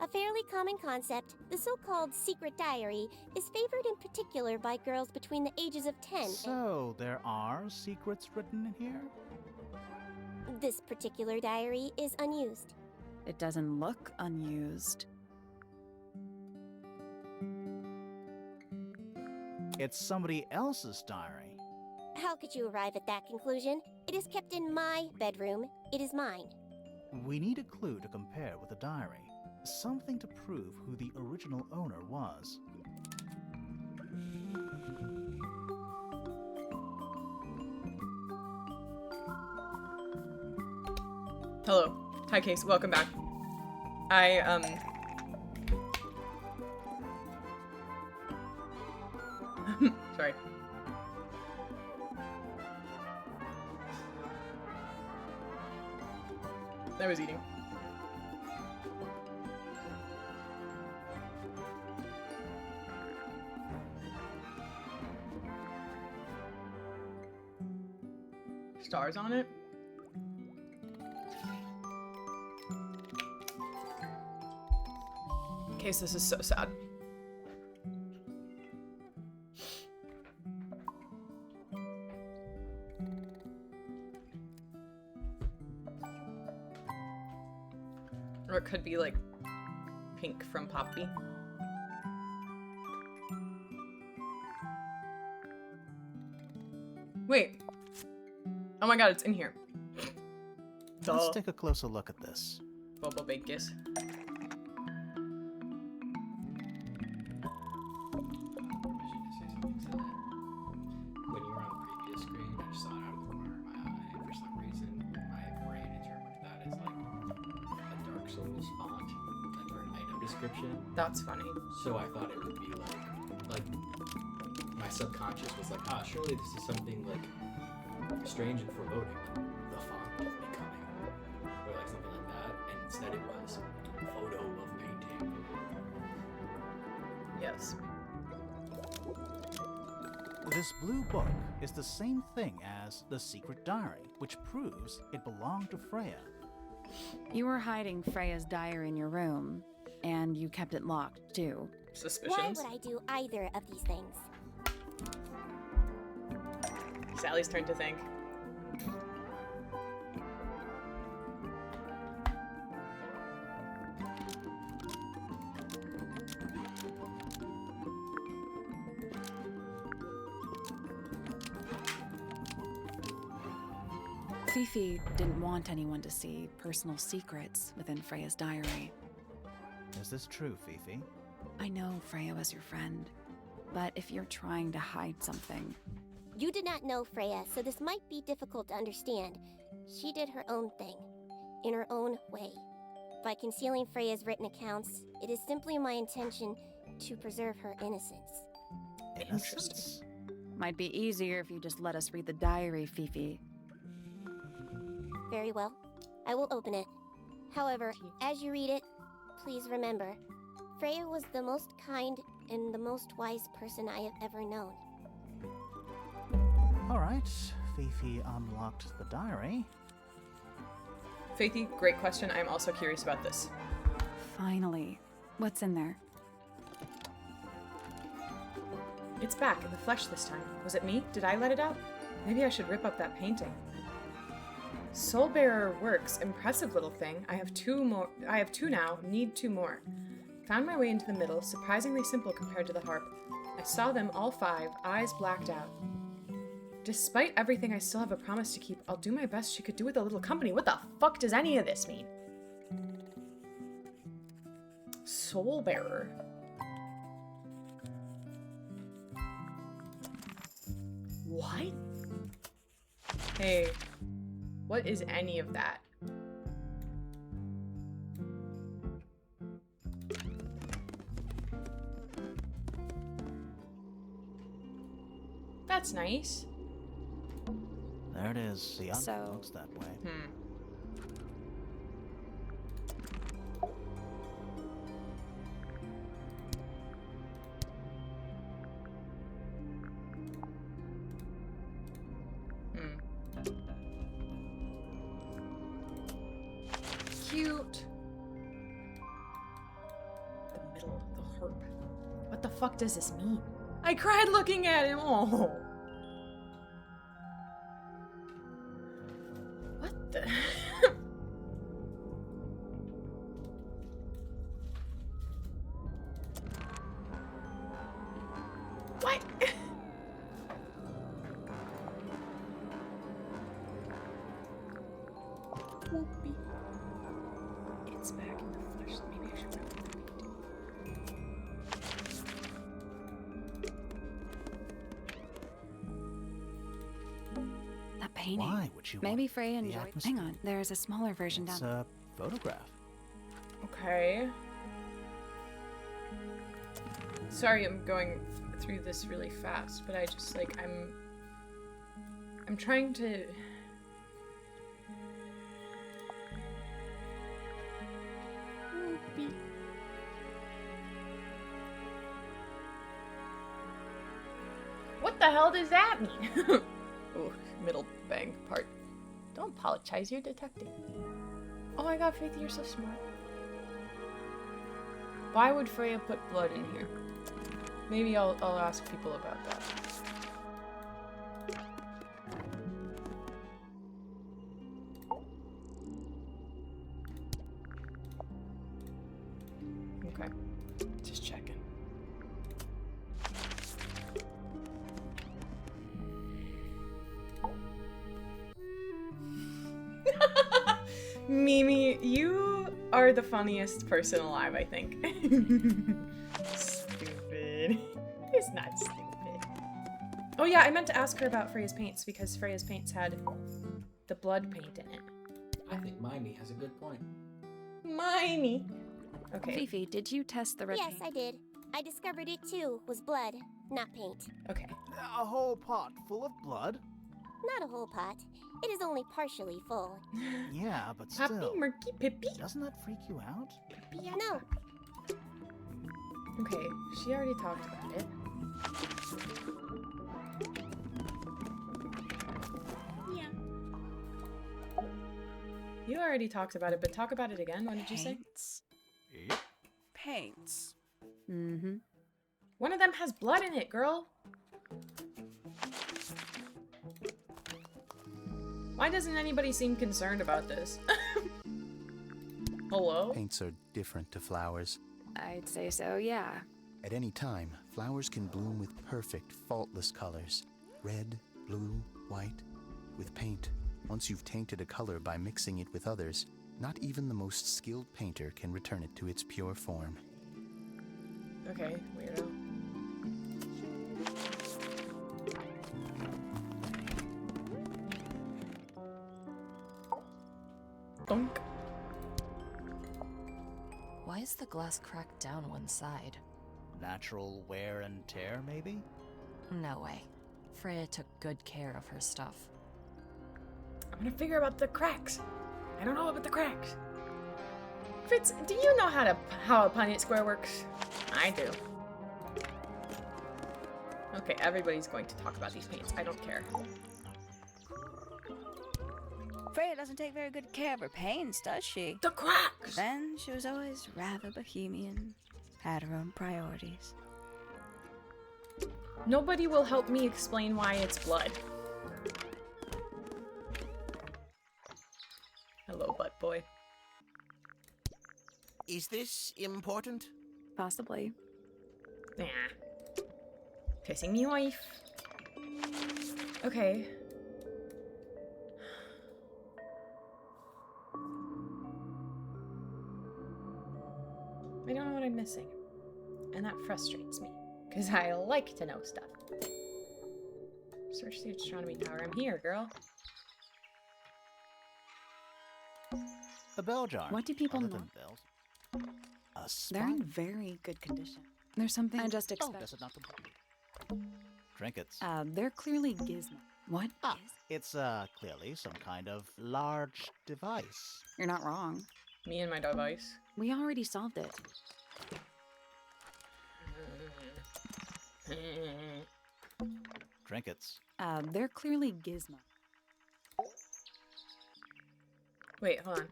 A fairly common concept, the so-called secret diary, is favored in particular by girls between the ages of 10 So, there are secrets written in here? This particular diary is unused. It doesn't look unused. It's somebody else's diary. How could you arrive at that conclusion? It is kept in my bedroom. It is mine. We need a clue to compare with the diary. Something to prove who the original owner was. Hello. Hi, Case. Welcome back. Sorry. I was eating. Stars on it? Case, this is so sad. Or it could be like pink from Poppy. Wait. Oh my god, it's in here. Let's take a closer look at this. Bobo Bacus. Souls font, like for an item description. That's funny. So I thought it would be like my subconscious was like, surely this is something like strange and foreboding, like the font of becoming, or like something like that. And instead it was photo of painting. Yes. This blue book is the same thing as the secret diary, which proves it belonged to Freya. You were hiding Freya's diary in your room, and you kept it locked, too. Suspicions? Why would I do either of these things? Sally's turn to think. Fifi didn't want anyone to see personal secrets within Freya's diary. Is this true, Fifi? I know Freya was your friend, but if you're trying to hide something... You did not know Freya, so this might be difficult to understand. She did her own thing, in her own way. By concealing Freya's written accounts, it is simply my intention to preserve her innocence. Innocence? Might be easier if you just let us read the diary, Fifi. Very well. I will open it. However, as you read it, please remember, Freya was the most kind and the most wise person I have ever known. All right, Fifi unlocked the diary. Faithy, great question. I'm also curious about this. Finally. What's in there? It's back in the flesh this time. Was it me? Did I let it out? Maybe I should rip up that painting. Soulbearer works. Impressive little thing. I have two now. Need 2 more. Found my way into the middle. Surprisingly simple compared to the harp. I saw them all 5, eyes blacked out. Despite everything, I still have a promise to keep. I'll do my best she could do with a little company. What the fuck does any of this mean? Soulbearer. What? Hey, what is any of that? That's nice. There it is. The So- art looks that way. Cute. The middle of the harp. What the fuck does this mean? I cried looking at him. Oh. What the? What? Whoopee. It's back in the flesh. Maybe I should rip the painting. That painting. Why would you Maybe want Freya the enjoyed... atmosphere? Hang on, there's a smaller version It's down... a photograph. Okay. Sorry, I'm going through this really fast, but I just like I'm trying to. Whoopee. What the hell does that mean? Ooh, middle bang part. Don't apologize, you're detecting. Oh my god, Faith, you're so smart. Why would Freya put blood in here? Maybe I'll ask people about that. Okay, just checking. Mimi, you are the funniest person alive, I think. Stupid. It's not stupid. Oh yeah, I meant to ask her about Freya's paints because Freya's paints had the blood paint in it. I think Mimey has a good point. Miney. Okay. Fifi, did you test the red Yes, paint? I did. I discovered it too was blood, not paint. Okay. A whole pot full of blood? Not a whole pot. It is only partially full. Yeah, but Poppy, still. Murky, Pippi? Doesn't that freak you out? No. Okay, she already talked about it. Yeah. You already talked about it, but talk about it again. What did you say? Paints. Yep. Paints. Mm-hmm. One of them has blood in it, girl. Why doesn't anybody seem concerned about this? Hello? Paints are different to flowers. I'd say so, yeah. At any time, flowers can bloom with perfect, faultless colors. Red, blue, white. With paint, once you've tainted a color by mixing it with others, not even the most skilled painter can return it to its pure form. Okay, weirdo. Donk. Why is the glass cracked down one side? Natural wear and tear, maybe? No way. Freya took good care of her stuff. I'm gonna figure out the cracks. I don't know about the cracks. Fritz, do you know how a Punnett square works? I do. Okay, everybody's going to talk about these paints. I don't care. Freya doesn't take very good care of her paints, does she? The cracks! Then she was always rather bohemian, had her own priorities. Nobody will help me explain why it's blood. Hello, butt boy. Is this important? Possibly. Nah. Pissing me off. Okay. I don't know what I'm missing. And that frustrates me. Because I like to know stuff. Search the astronomy tower. I'm here, girl. A bell jar. What do people Other know? than bells. A They're in spot? very good condition. There's something I just Oh, expect. does it not? Trinkets. They're clearly gizmo. What? Ah, it's clearly some kind of large device. You're not wrong. Me and my device. We already solved it. Trinkets. They're clearly gizmo. Wait, hold on.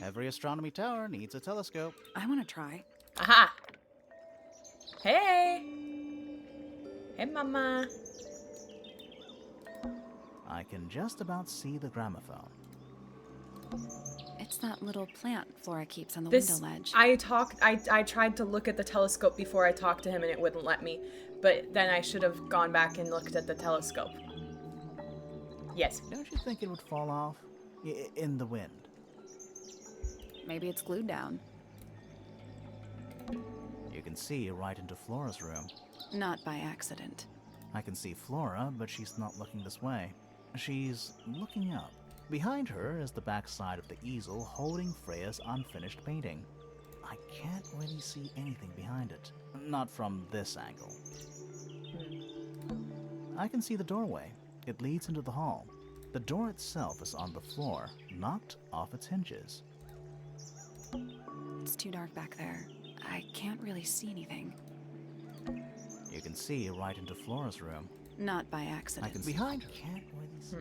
Every astronomy tower needs a telescope. I want to try. Aha! Hey! Hey, mama. I can just about see the gramophone. It's that little plant Flora keeps on the This, window ledge. I tried to look at the telescope before I talked to him and it wouldn't let me. But then I should have gone back and looked at the telescope. Yes. Don't you think it would fall off? In the wind. Maybe it's glued down. You can see right into Flora's room. Not by accident. I can see Flora, but she's not looking this way. She's looking up. Behind her is the backside of the easel holding Freya's unfinished painting. I can't really see anything behind it. Not from this angle. I can see the doorway. It leads into the hall. The door itself is on the floor, knocked off its hinges. It's too dark back there. I can't really see anything. You can see right into Flora's room. Not by accident. I can see behind her. Can't really see.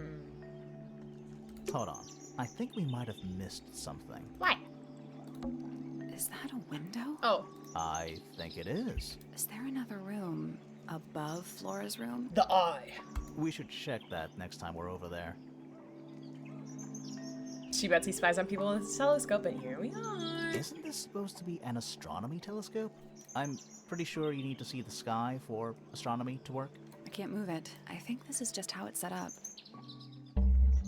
Hold on. I think we might have missed something. What? Is that a window? Oh. I think it is. Is there another room above Flora's room? The eye. We should check that next time we're over there. She bets he spies on people with a telescope, and here we are. Isn't this supposed to be an astronomy telescope? I'm pretty sure you need to see the sky for astronomy to work. I can't move it. I think this is just how it's set up.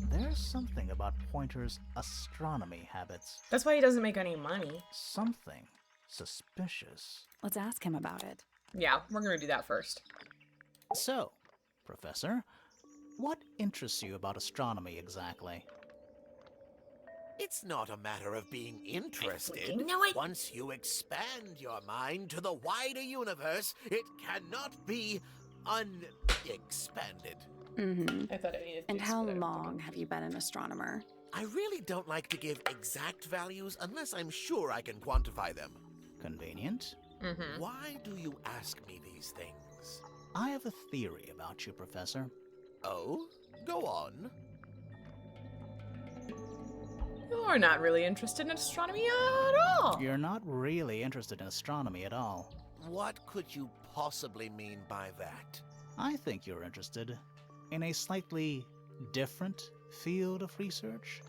There's something about Pointer's astronomy habits. That's why he doesn't make any money. Something suspicious. Let's ask him about it. Yeah, we're gonna do that first. So, Professor, what interests you about astronomy exactly? It's not a matter of being interested. freaking knew it. Once you expand your mind to the wider universe, it cannot be unexpanded. Mm-hmm. I thought I needed And this, how but I don't think long have you been an astronomer? I really don't like to give exact values unless I'm sure I can quantify them. Convenient. Mm-hmm. Why do you ask me these things? I have a theory about you, Professor. Oh? Go on. You're not really interested in astronomy at all. You're not really interested in astronomy at all. What could you possibly mean by that? I think you're interested in a slightly different field of research.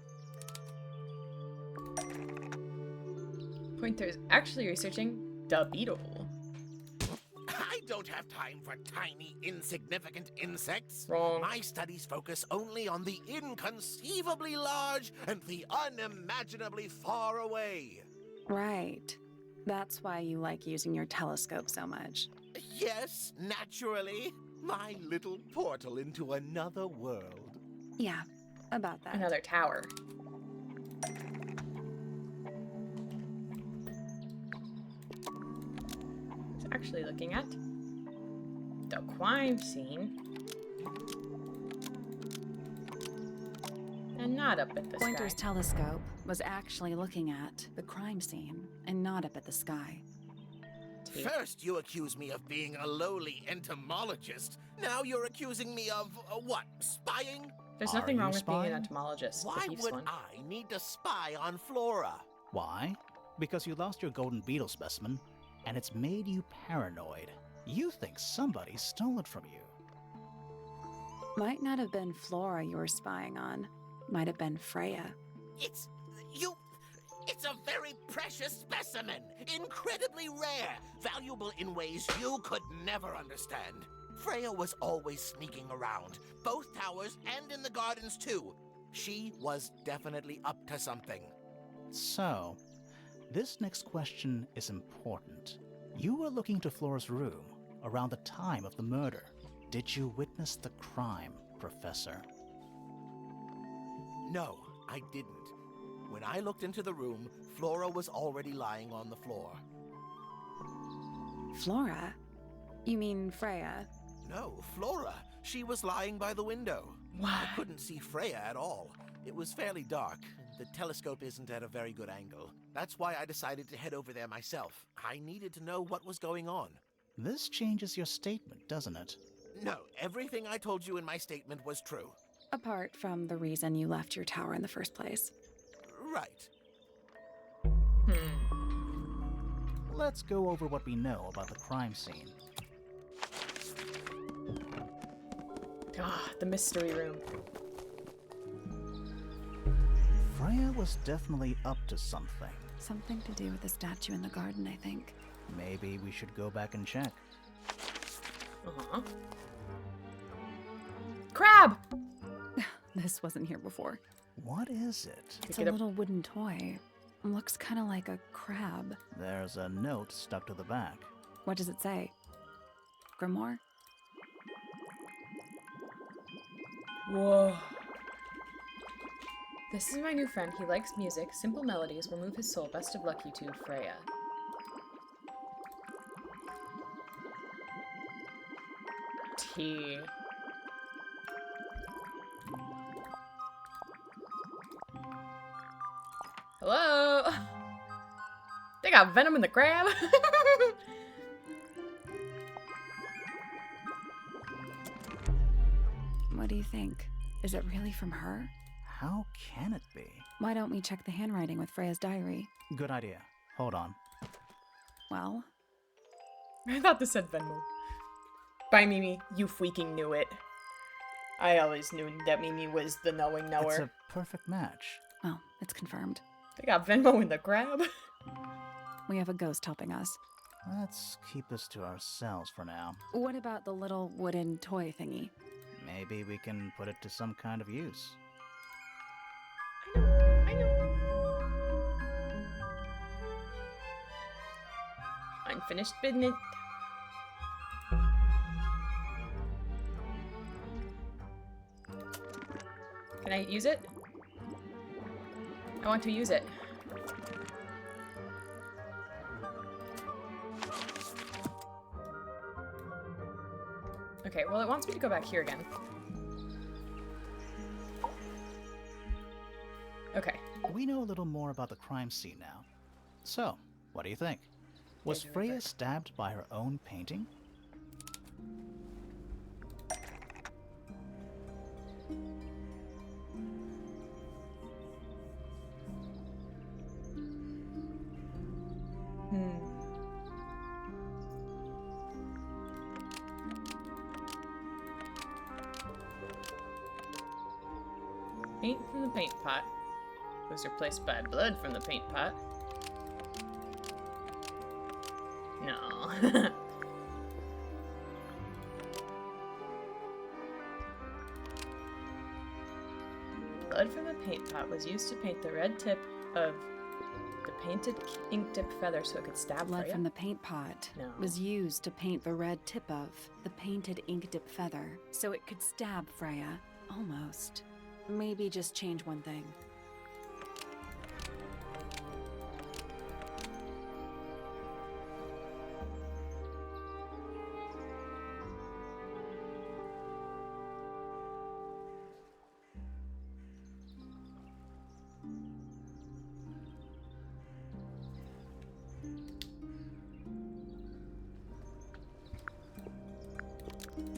Pointer is actually researching the beetle. I don't have time for tiny, insignificant insects. Wrong. My studies focus only on the inconceivably large and the unimaginably far away. Right. That's why you like using your telescope so much. Yes, naturally. My little portal into another world. Yeah, about that. Another tower. It's actually looking at the crime scene. And not up at the Pointer's sky. telescope was actually looking at the crime scene and not up at the sky. First, you accuse me of being a lowly entomologist. Now you're accusing me of, what, spying? There's Are nothing you wrong with being an spying? entomologist. Why But he's would one. I need to spy on Flora? Why? Because you lost your golden beetle specimen, and it's made you paranoid. You think somebody stole it from you. Might not have been Flora you were spying on. Might have been Freya. It's a very precious specimen. Incredibly rare. Valuable in ways you could never understand. Freya was always sneaking around. Both towers and in the gardens too. She was definitely up to something. So, this next question is important. You were looking to Flora's room around the time of the murder. Did you witness the crime, Professor? No, I didn't. When I looked into the room, Flora was already lying on the floor. Flora? You mean Freya? No, Flora. She was lying by the window. I couldn't see Freya at all. It was fairly dark. The telescope isn't at a very good angle. That's why I decided to head over there myself. I needed to know what was going on. This changes your statement, doesn't it? No, everything I told you in my statement was true. Apart from the reason you left your tower in the first place. Right. Let's go over what we know about the crime scene. Ah, the mystery room. Freya was definitely up to something. Something to do with the statue in the garden, I think. Maybe we should go back and check. Uh-huh. Crab! This wasn't here before. What is it? It's a little wooden toy. Looks kind of like a crab. There's a note stuck to the back. What does it say? Grimoire? Whoa. This is my new friend. He likes music. Simple melodies will move his soul. Best of luck, you two, Freya. T. Hello? They got venom in the crab? What do you think? Is it really from her? How can it be? Why don't we check the handwriting with Freya's diary? Good idea. Hold on. Well, I thought this said Venmo. By Mimi, you freaking knew it. I always knew that Mimi was the knowing knower. It's a perfect match. well, it's confirmed. They got Venmo in the crab. We have a ghost helping us. Let's keep this to ourselves for now. What about the little wooden toy thingy? Maybe we can put it to some kind of use. I know. Unfinished business. Can I use it? I want to use it. Okay, well, it wants me to go back here again. Okay. We know a little more about the crime scene now. So, what do you think? Was Freya stabbed by her own painting? Paint from the paint pot was replaced by blood from the paint pot. No. Blood from the paint pot was used to paint the red tip of the painted ink-dipped feather so it could stab Blood Freya? from the paint pot was used to paint the red tip of the painted ink-dipped feather so it could stab Freya. Almost. Maybe just change one thing.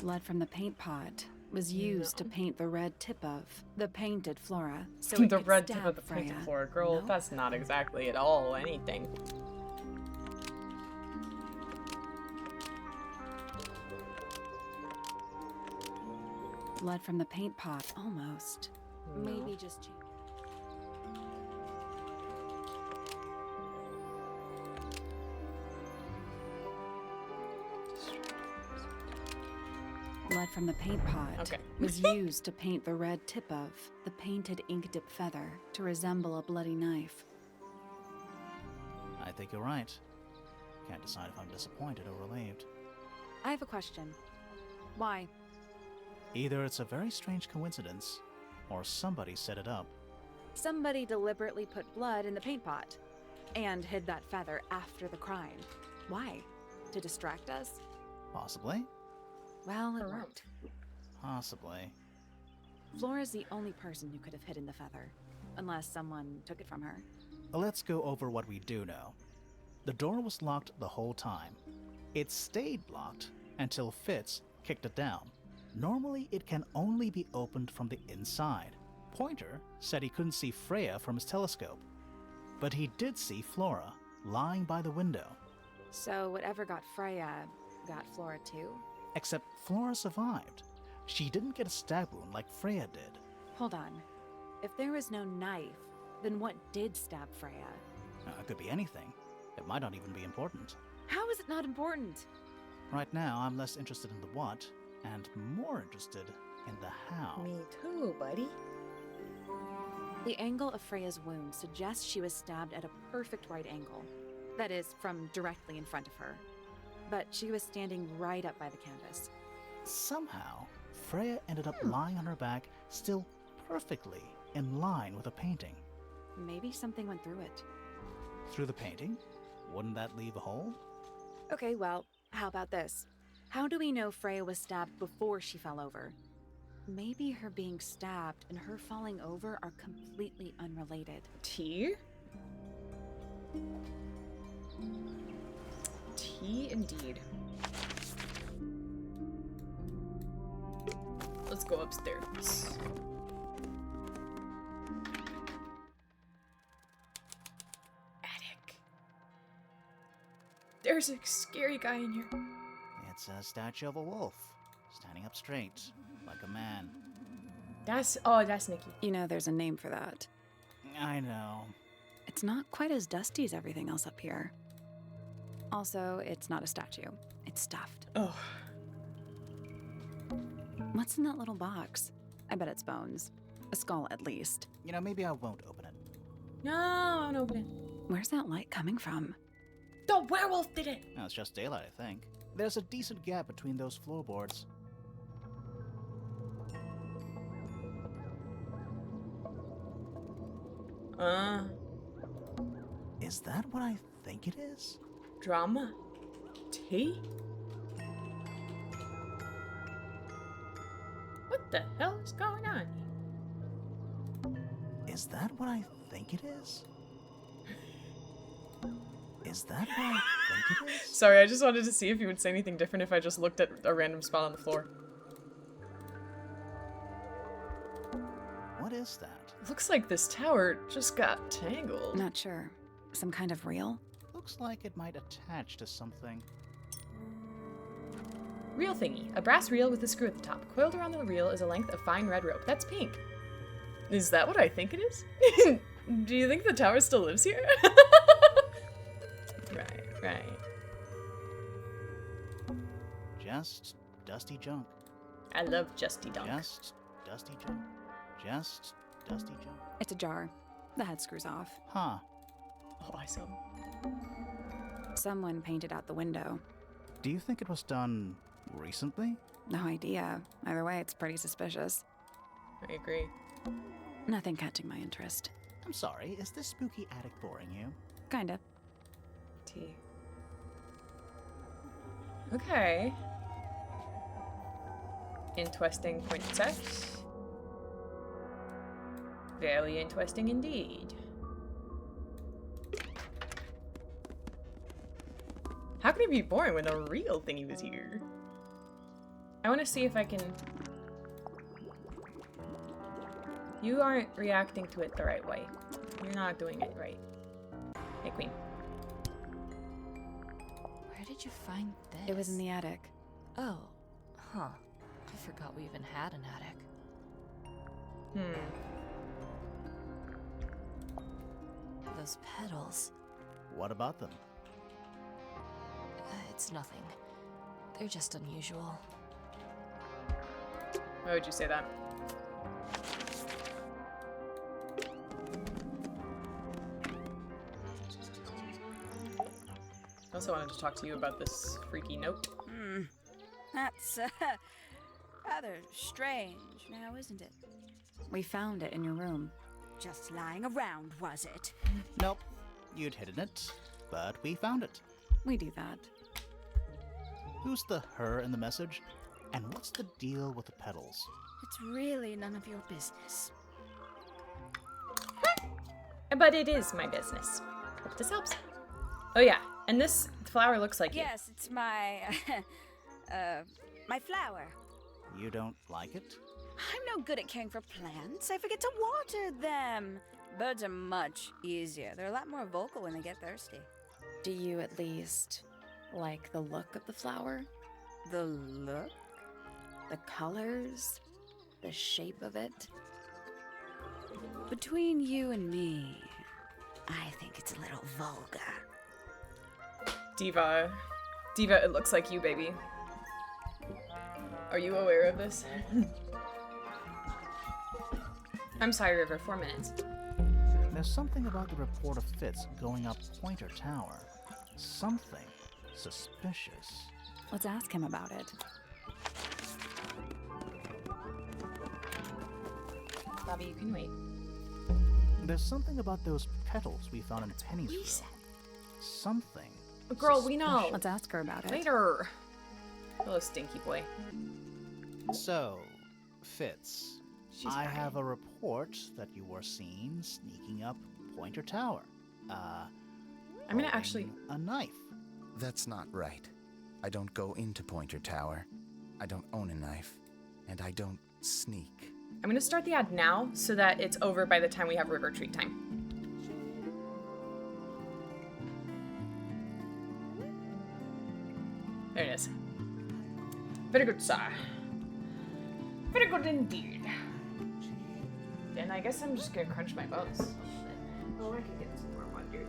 Blood from the paint pot was used to paint the red tip of the painted flora. So it The could red tip stab of the painted Freya. flora. Girl, No? that's not exactly at all anything. Blood from the paint pot. Almost. No. Maybe just change. Blood from the paint pot was used to paint the red tip of the painted ink-dipped feather to resemble a bloody knife. I think you're right. Can't decide if I'm disappointed or relieved. I have a question. Why? Either it's a very strange coincidence, or somebody set it up. Somebody deliberately put blood in the paint pot and hid that feather after the crime. Why? To distract us? Possibly. Well, it worked. Possibly. Flora's the only person who could have hidden the feather, unless someone took it from her. Let's go over what we do know. The door was locked the whole time. It stayed locked until Fitz kicked it down. Normally, it can only be opened from the inside. Pointer said he couldn't see Freya from his telescope, but he did see Flora lying by the window. So whatever got Freya got Flora too? Except Flora survived. She didn't get a stab wound like Freya did. Hold on. If there was no knife, then what did stab Freya? It could be anything. It might not even be important. How is it not important? Right now, I'm less interested in the what, and more interested in the how. Me too, buddy. The angle of Freya's wound suggests she was stabbed at a perfect right angle. That is, from directly in front of her. But she was standing right up by the canvas. Somehow, Freya ended up lying on her back, still perfectly in line with a painting. Maybe something went through it. Through the painting? Wouldn't that leave a hole? Okay, well, how about this? How do we know Freya was stabbed before she fell over? Maybe her being stabbed and her falling over are completely unrelated. Tea? Tea indeed. Let's go upstairs. Attic. There's a scary guy in here. It's a statue of a wolf, standing up straight, like a man. That's Nikki. You know, there's a name for that. I know. It's not quite as dusty as everything else up here. Also, it's not a statue. It's stuffed. Oh. What's in that little box? I bet it's bones. A skull, at least. You know, maybe I won't open it. No, I won't open it. Where's that light coming from? The werewolf did it! No, it's just daylight, I think. There's a decent gap between those floorboards. Is that what I think it is? Drama? Tea? What the hell is going on? Is that what I think it is? Is that what I think it is? Sorry, I just wanted to see if you would say anything different if I just looked at a random spot on the floor. What is that? Looks like this tower just got tangled. Not sure. Some kind of reel? Looks like it might attach to something. Reel thingy. A brass reel with a screw at the top. Coiled around the reel is a length of fine red rope. That's pink. Is that what I think it is? Do you think the tower still lives here? Right. Just dusty junk. I love Justy Dunk. Just dusty junk. Just dusty junk. It's a jar. The head screws off. Huh. Oh, I saw. Someone painted out the window. Do you think it was done recently? No idea. Either way, it's pretty suspicious. I agree. Nothing catching my interest. I'm sorry, is this spooky attic boring you? Kinda. Tea. Okay. Interesting princess. Very interesting indeed. How could it be boring when the real thingy was here? I want to see if I can... You aren't reacting to it the right way. You're not doing it right. Hey, queen. Where did you find this? It was in the attic. Oh, huh. I forgot we even had an attic. Those petals. What about them? It's nothing. They're just unusual. Why would you say that? I also wanted to talk to you about this freaky note. That's rather strange now, isn't it? We found it in your room. Just lying around, was it? Nope. You'd hidden it, but we found it. We do that. Who's the her in the message? And what's the deal with the petals? It's really none of your business. But it is my business. Hope this helps. Oh yeah, and this flower looks like you. Yes, it's my, my flower. You don't like it? I'm no good at caring for plants. I forget to water them. Birds are much easier. They're a lot more vocal when they get thirsty. Do you at least like the look of the flower? The look? The colors? The shape of it? Between you and me, I think it's a little vulgar. Diva. Diva, it looks like you, baby. Are you aware of this? I'm sorry, River. 4 minutes. There's something about the report of Fitz going up Pointer Tower. Something suspicious. Let's ask him about it. Bobby, you can wait. There's something about those petals we found in Penny's room. Something. Girl, we know. Let's ask her about it. Later. Hello, stinky boy. So, Fitz, I have a report that you were seen sneaking up Pointer Tower. I'm gonna actually... a knife. That's not right. I don't go into Pointer Tower. I don't own a knife. And I don't sneak. I'm gonna start the ad now so that it's over by the time we have river treat time. There it is. Very good, sir. Very good indeed. And I guess I'm just gonna crunch my bones. Oh, I can get some more water.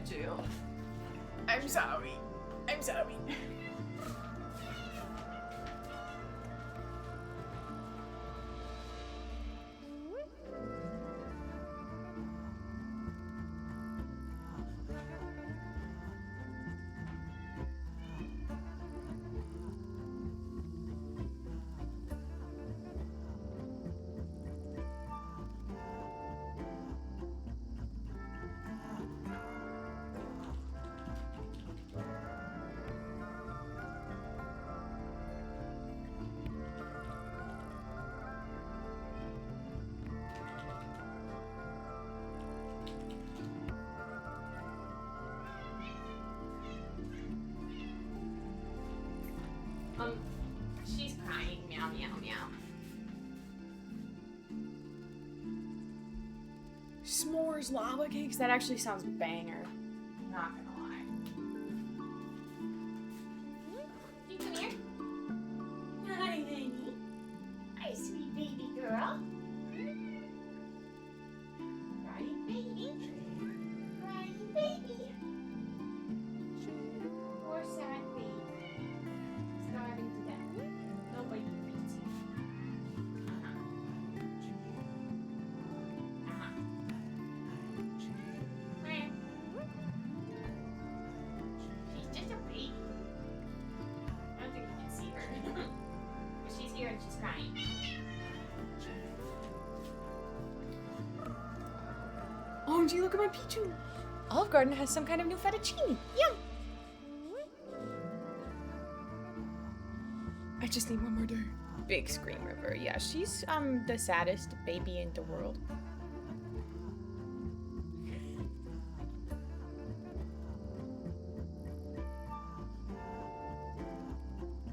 Jill. I'm sorry. I'm sorry. meow. S'mores lava cakes? That actually sounds banger. Not gonna lie. You come here. Hi, honey. Hi, sweet baby girl. Crying baby. Crying baby. Poor sad baby. Starving to death. Nobody feeds you. She's just a baby. I don't think you can see her. But she's here and she's crying. OMG, look at my Pichu! Olive Garden has some kind of new fettuccine. Yum! I just need one more day. Big Scream River. Yeah, she's the saddest baby in the world.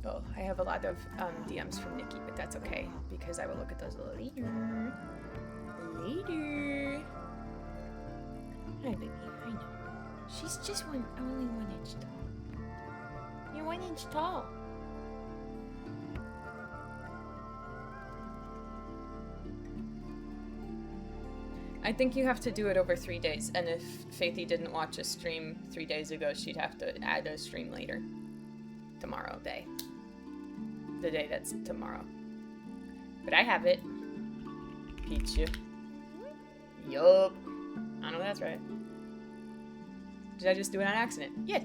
Oh, I have a lot of DMs from Nikki, but that's okay because I will look at those later. Later. Hi, baby. I know. She's just only 1 inch tall. You're 1 inch tall. I think you have to do it over 3 days, and if Faithy didn't watch a stream 3 days ago, she'd have to add a stream later. Tomorrow day. The day that's tomorrow. But I have it. Pichu. Yup. I know that's right. Did I just do it on accident? Yeah.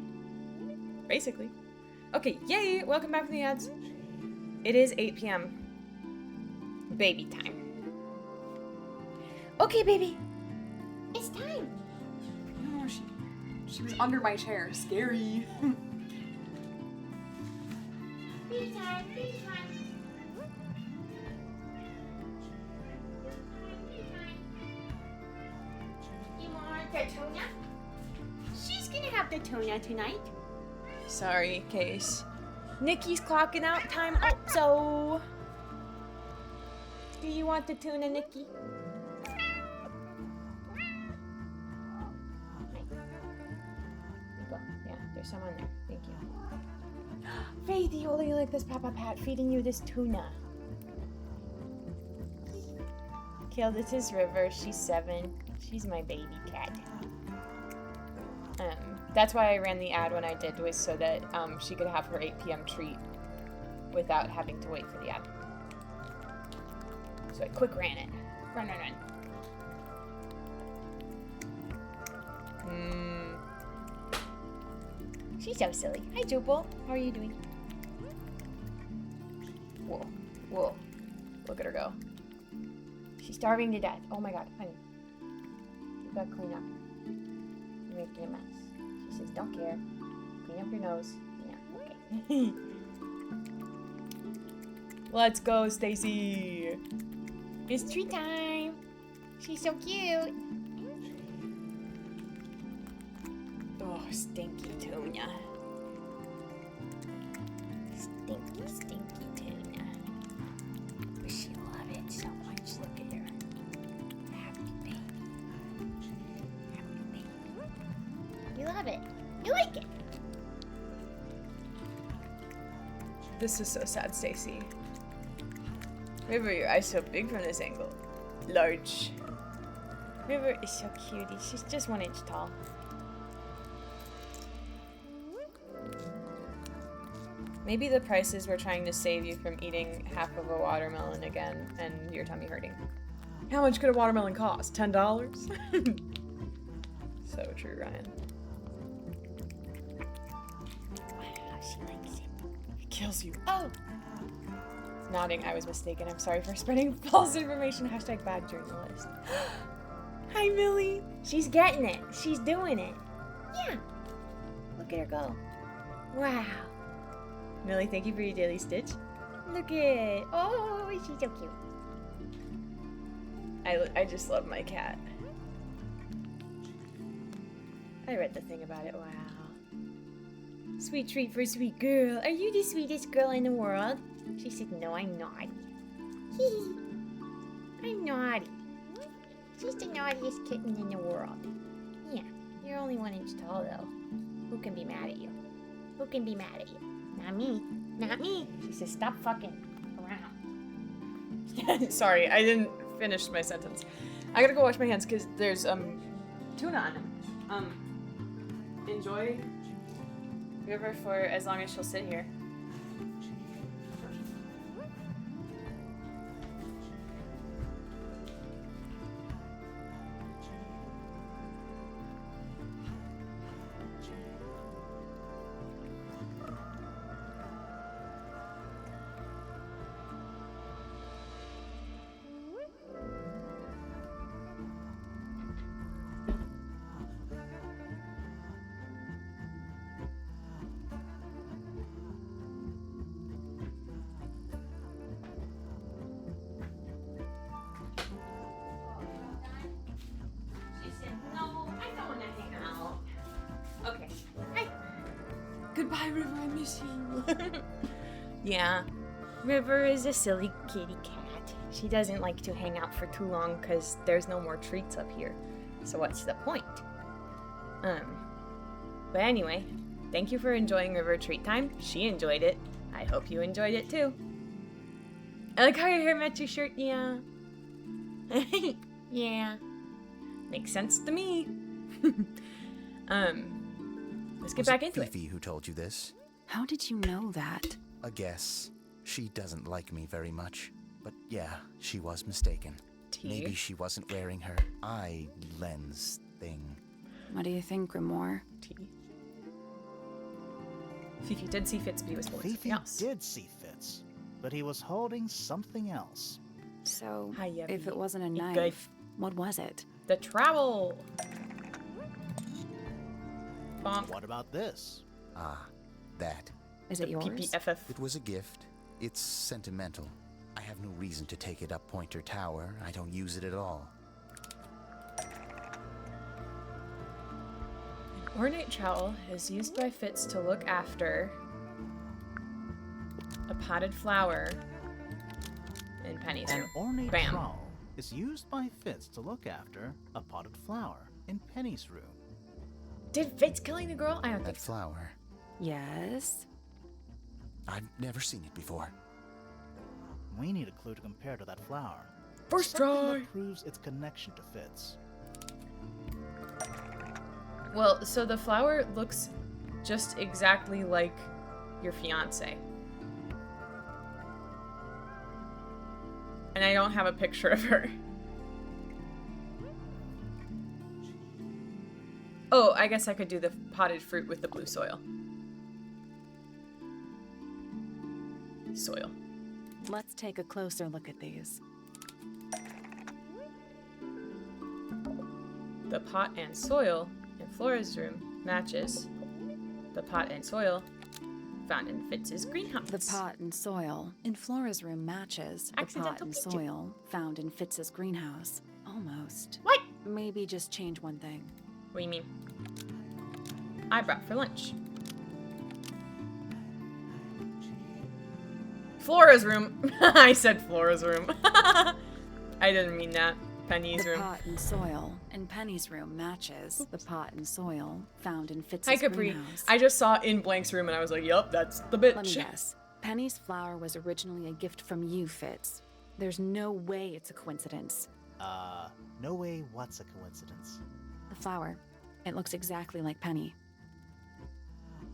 Basically. Okay, yay! Welcome back from the ads. It is 8 p.m. Baby time. Okay, baby. It's time. No, she was under my chair. Scary. Baby time. Baby time. You want the tuna? She's gonna have the tuna tonight. Sorry, Case. Nikki's clocking out time also. Do you want the tuna, Nikki? Yeah, there's some on there. Thank you. Faithy, holding you like this Papa Pat, feeding you this tuna. Kill, this is River. She's 7. She's my baby cat. That's why I ran the ad when I did, was so that she could have her 8 p.m. treat without having to wait for the ad. So I quick ran it. Run. She's so silly. Hi, Jubal. How are you doing? Whoa. Look at her go. She's starving to death. Oh my god, honey. You gotta clean up. You're making a mess. She says, don't care. Clean up your nose. Yeah, okay. Let's go, Stacy. It's treat time. She's so cute. Oh, stinky tuna. Stinky tuna. She love it so much. Look at her. Happy baby. You love it. You like it. This is so sad, Stacy. River, your eyes so big from this angle. Large. River is so cutie. She's just 1 inch tall. Maybe the prices were trying to save you from eating half of a watermelon again and your tummy hurting. How much could a watermelon cost? $10? So true, Ryan. Wow, she likes it. It kills you. Oh! Nodding, I was mistaken. I'm sorry for spreading false information. Hashtag bad journalist. Hi, Millie. She's getting it. She's doing it. Yeah. Look at her go. Wow. Millie, thank you for your daily stitch. Look at. Oh, she's so cute. I just love my cat. I read the thing about it. Wow. Sweet treat for a sweet girl. Are you the sweetest girl in the world? She said, no, I'm not. I'm naughty. She's the naughtiest kitten in the world. Yeah, you're only 1 inch tall, though. Who can be mad at you? Who can be mad at you? Not me. Not me. She says, stop fucking around. Sorry, I didn't finish my sentence. I gotta go wash my hands because there's tuna on them. Enjoy River for as long as she'll sit here. Goodbye, River, I miss you. Yeah, River is a silly kitty cat. She doesn't like to hang out for too long because there's no more treats up here. So what's the point? But anyway, thank you for enjoying River treat time. She enjoyed it. I hope you enjoyed it too. I like how your hair matched your shirt, yeah. Yeah. Makes sense to me. Let's get back into it. Fifi who told you this? How did you know that? A guess. She doesn't like me very much. But yeah, she was mistaken. Maybe she wasn't wearing her eye lens thing. What do you think, Grimoire? Fifi did see Fitz, but he was holding something else. Fifi did see Fitz, but he was holding something else. So, if it wasn't a knife, good. What was it? The trowel. Bonk. What about this? Ah, that. Is it yours? PPFF. It was a gift. It's sentimental. I have no reason to take it up Pointer Tower. I don't use it at all. An ornate trowel is used by Fitz to look after a potted flower in Penny's room. An ornate Bam. trowel is used by Fitz to look after a potted flower in Penny's room. Did Fitz killing the girl? I don't think That so. flower. Yes. I've never seen it before. We need a clue to compare to that flower. First Something try. that proves its connection to Fitz. Well, so the flower looks just exactly like your fiance. And I don't have a picture of her. Oh, I guess I could do the potted fruit with the blue soil. Soil. Let's take a closer look at these. The pot and soil in Flora's room matches the pot and soil found in Fitz's greenhouse. The pot and soil in Flora's room matches the pot Accidental and picture. soil found in Fitz's greenhouse. Almost. What? Maybe just change one thing. What do you mean? I brought for lunch. Flora's room. I said Flora's room. I didn't mean that. Penny's The room. pot and soil in Penny's room matches the pot and soil found in Hi, Fitz's Capri. greenhouse. I just saw in Blank's room and I was like, yup, that's the bitch. Let me guess. Penny's flower was originally a gift from you, Fitz. There's no way it's a coincidence. No way what's a coincidence. The flower. It looks exactly like Penny.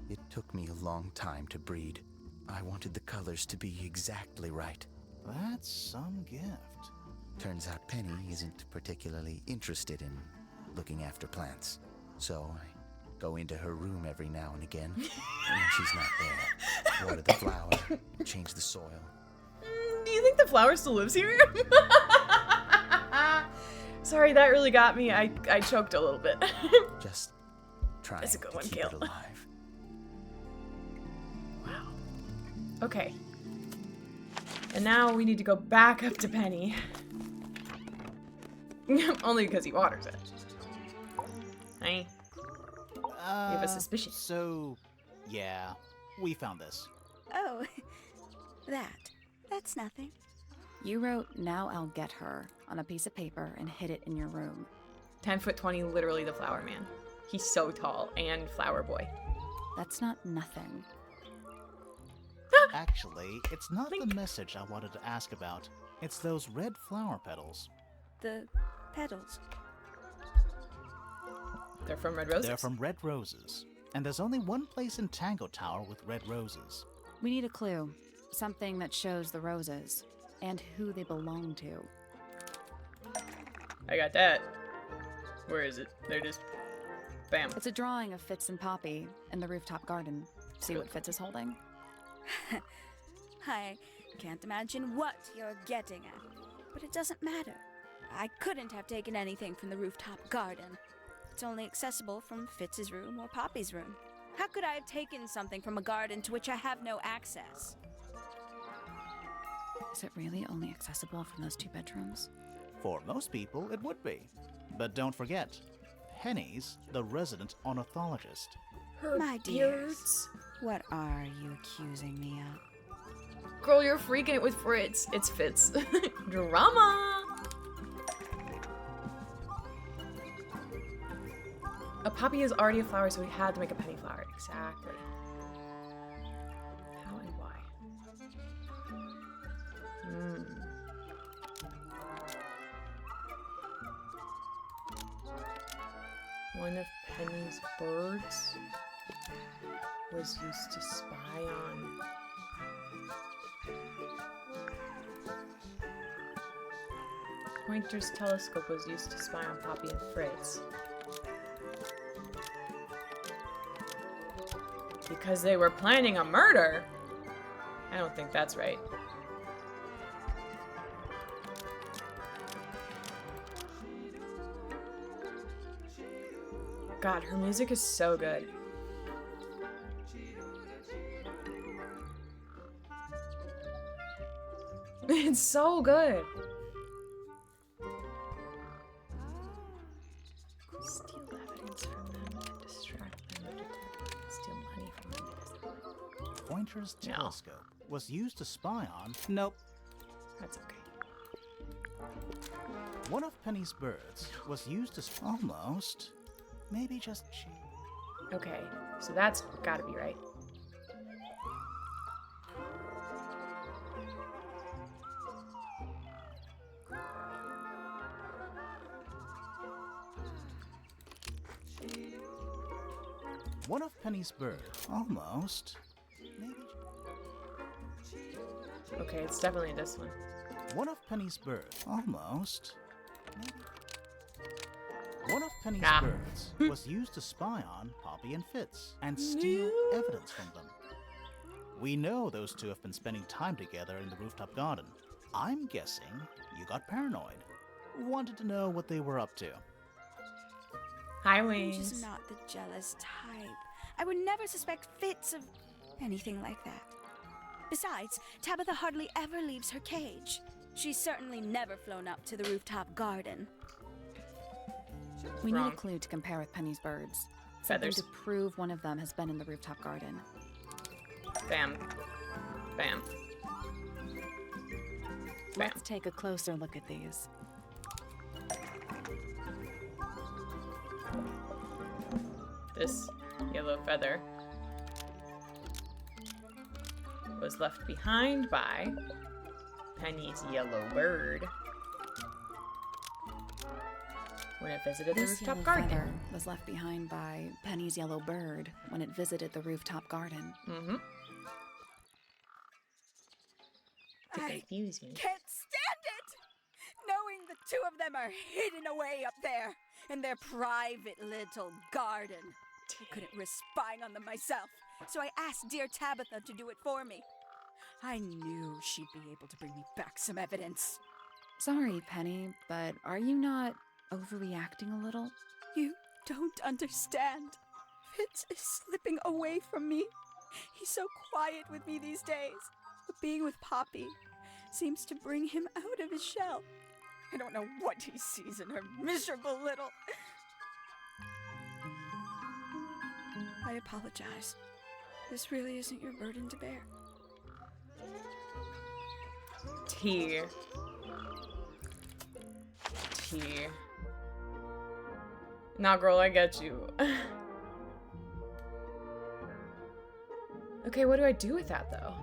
It took me a long time to breed. I wanted the colors to be exactly right. That's some gift. Turns out Penny isn't particularly interested in looking after plants. So I go into her room every now and again. And when she's not there, water the flower, change the soil. Do you think the flower still lives here? Sorry, that really got me. I choked a little bit. Just trying That's a good to one, keep Kale. it alive. Wow. Okay. And now we need to go back up to Penny. Only because he waters it. Hey. We have a suspicion. So, yeah, we found this. Oh, that's nothing. You wrote, "Now I'll get her," on a piece of paper and hid it in your room. 10'20", literally the flower man. He's so tall, and flower boy. That's not nothing. Actually, it's not the message I wanted to ask about. It's those red flower petals. The petals. They're from red roses? They're from red roses. And there's only one place in Tango Tower with red roses. We need a clue. Something that shows the roses. And who they belong to. I got that. Where is it? They're just... Bam. It's a drawing of Fitz and Poppy in the rooftop garden. See what Fitz is holding? I can't imagine what you're getting at, but it doesn't matter. I couldn't have taken anything from the rooftop garden. It's only accessible from Fitz's room or Poppy's room. How could I have taken something from a garden to which I have no access? Is it really only accessible from those 2 bedrooms? For most people, it would be. But don't forget, Penny's the resident ornithologist. My dears, what are you accusing me of? Girl, you're freaking it with Fritz. It's Fitz. Drama! A poppy is already a flower, so we had to make a penny flower. Exactly. How and why? One of Penny's birds was used to spy on. Pointer's telescope was used to spy on Poppy and Fritz. Because they were planning a murder? I don't think that's right. God, her music is so good. It's so good. Steal evidence from them to distract them, steal money from them. Pointer's telescope was used to spy on... Nope. That's okay. One of Penny's birds was used to... Almost. Maybe just... Okay, so that's gotta be right. One of Penny's birds. Almost. Maybe... Okay, it's definitely this one. One of Penny's birds. Almost. Maybe... One of Penny's birds was used to spy on Poppy and Fitz and steal evidence from them. We know those two have been spending time together in the rooftop garden. I'm guessing you got paranoid. Wanted to know what they were up to. Hi, I'm Wings. just not the jealous type. I would never suspect Fitz of anything like that. Besides, Tabitha hardly ever leaves her cage. She's certainly never flown up to the rooftop garden. We need a clue to compare with Penny's birds. Feathers. Something to prove one of them has been in the rooftop garden. Bam. Bam. Bam. Let's take a closer look at these. This yellow feather was left behind by Penny's yellow bird when it visited the This rooftop yellow garden. feather was left behind by Penny's yellow bird when it visited the rooftop garden. Mm-hmm. To I confuse me. can't stand it! Knowing the 2 of them are hidden away up there in their private little garden. I couldn't risk spying on them myself, so I asked dear Tabitha to do it for me. I knew she'd be able to bring me back some evidence. Sorry, Penny, but are you not overreacting a little? You don't understand. Fitz is slipping away from me. He's so quiet with me these days. But being with Poppy seems to bring him out of his shell. I don't know what he sees in her miserable little... I apologize. This really isn't your burden to bear. T. T. Nah, girl, I get you. Okay, what do I do with that, though?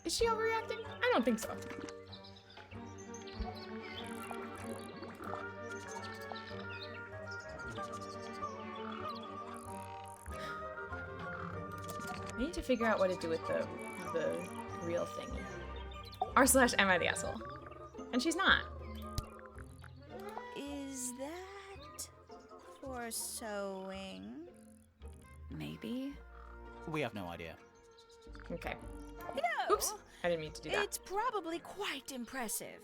Is she overreacting? I don't think so. I need to figure out what to do with the real thingy. R/am I the asshole? And she's not. Is that for sewing? Maybe. We have no idea. Okay. You know, Oops. I didn't mean to do that. it's probably quite impressive.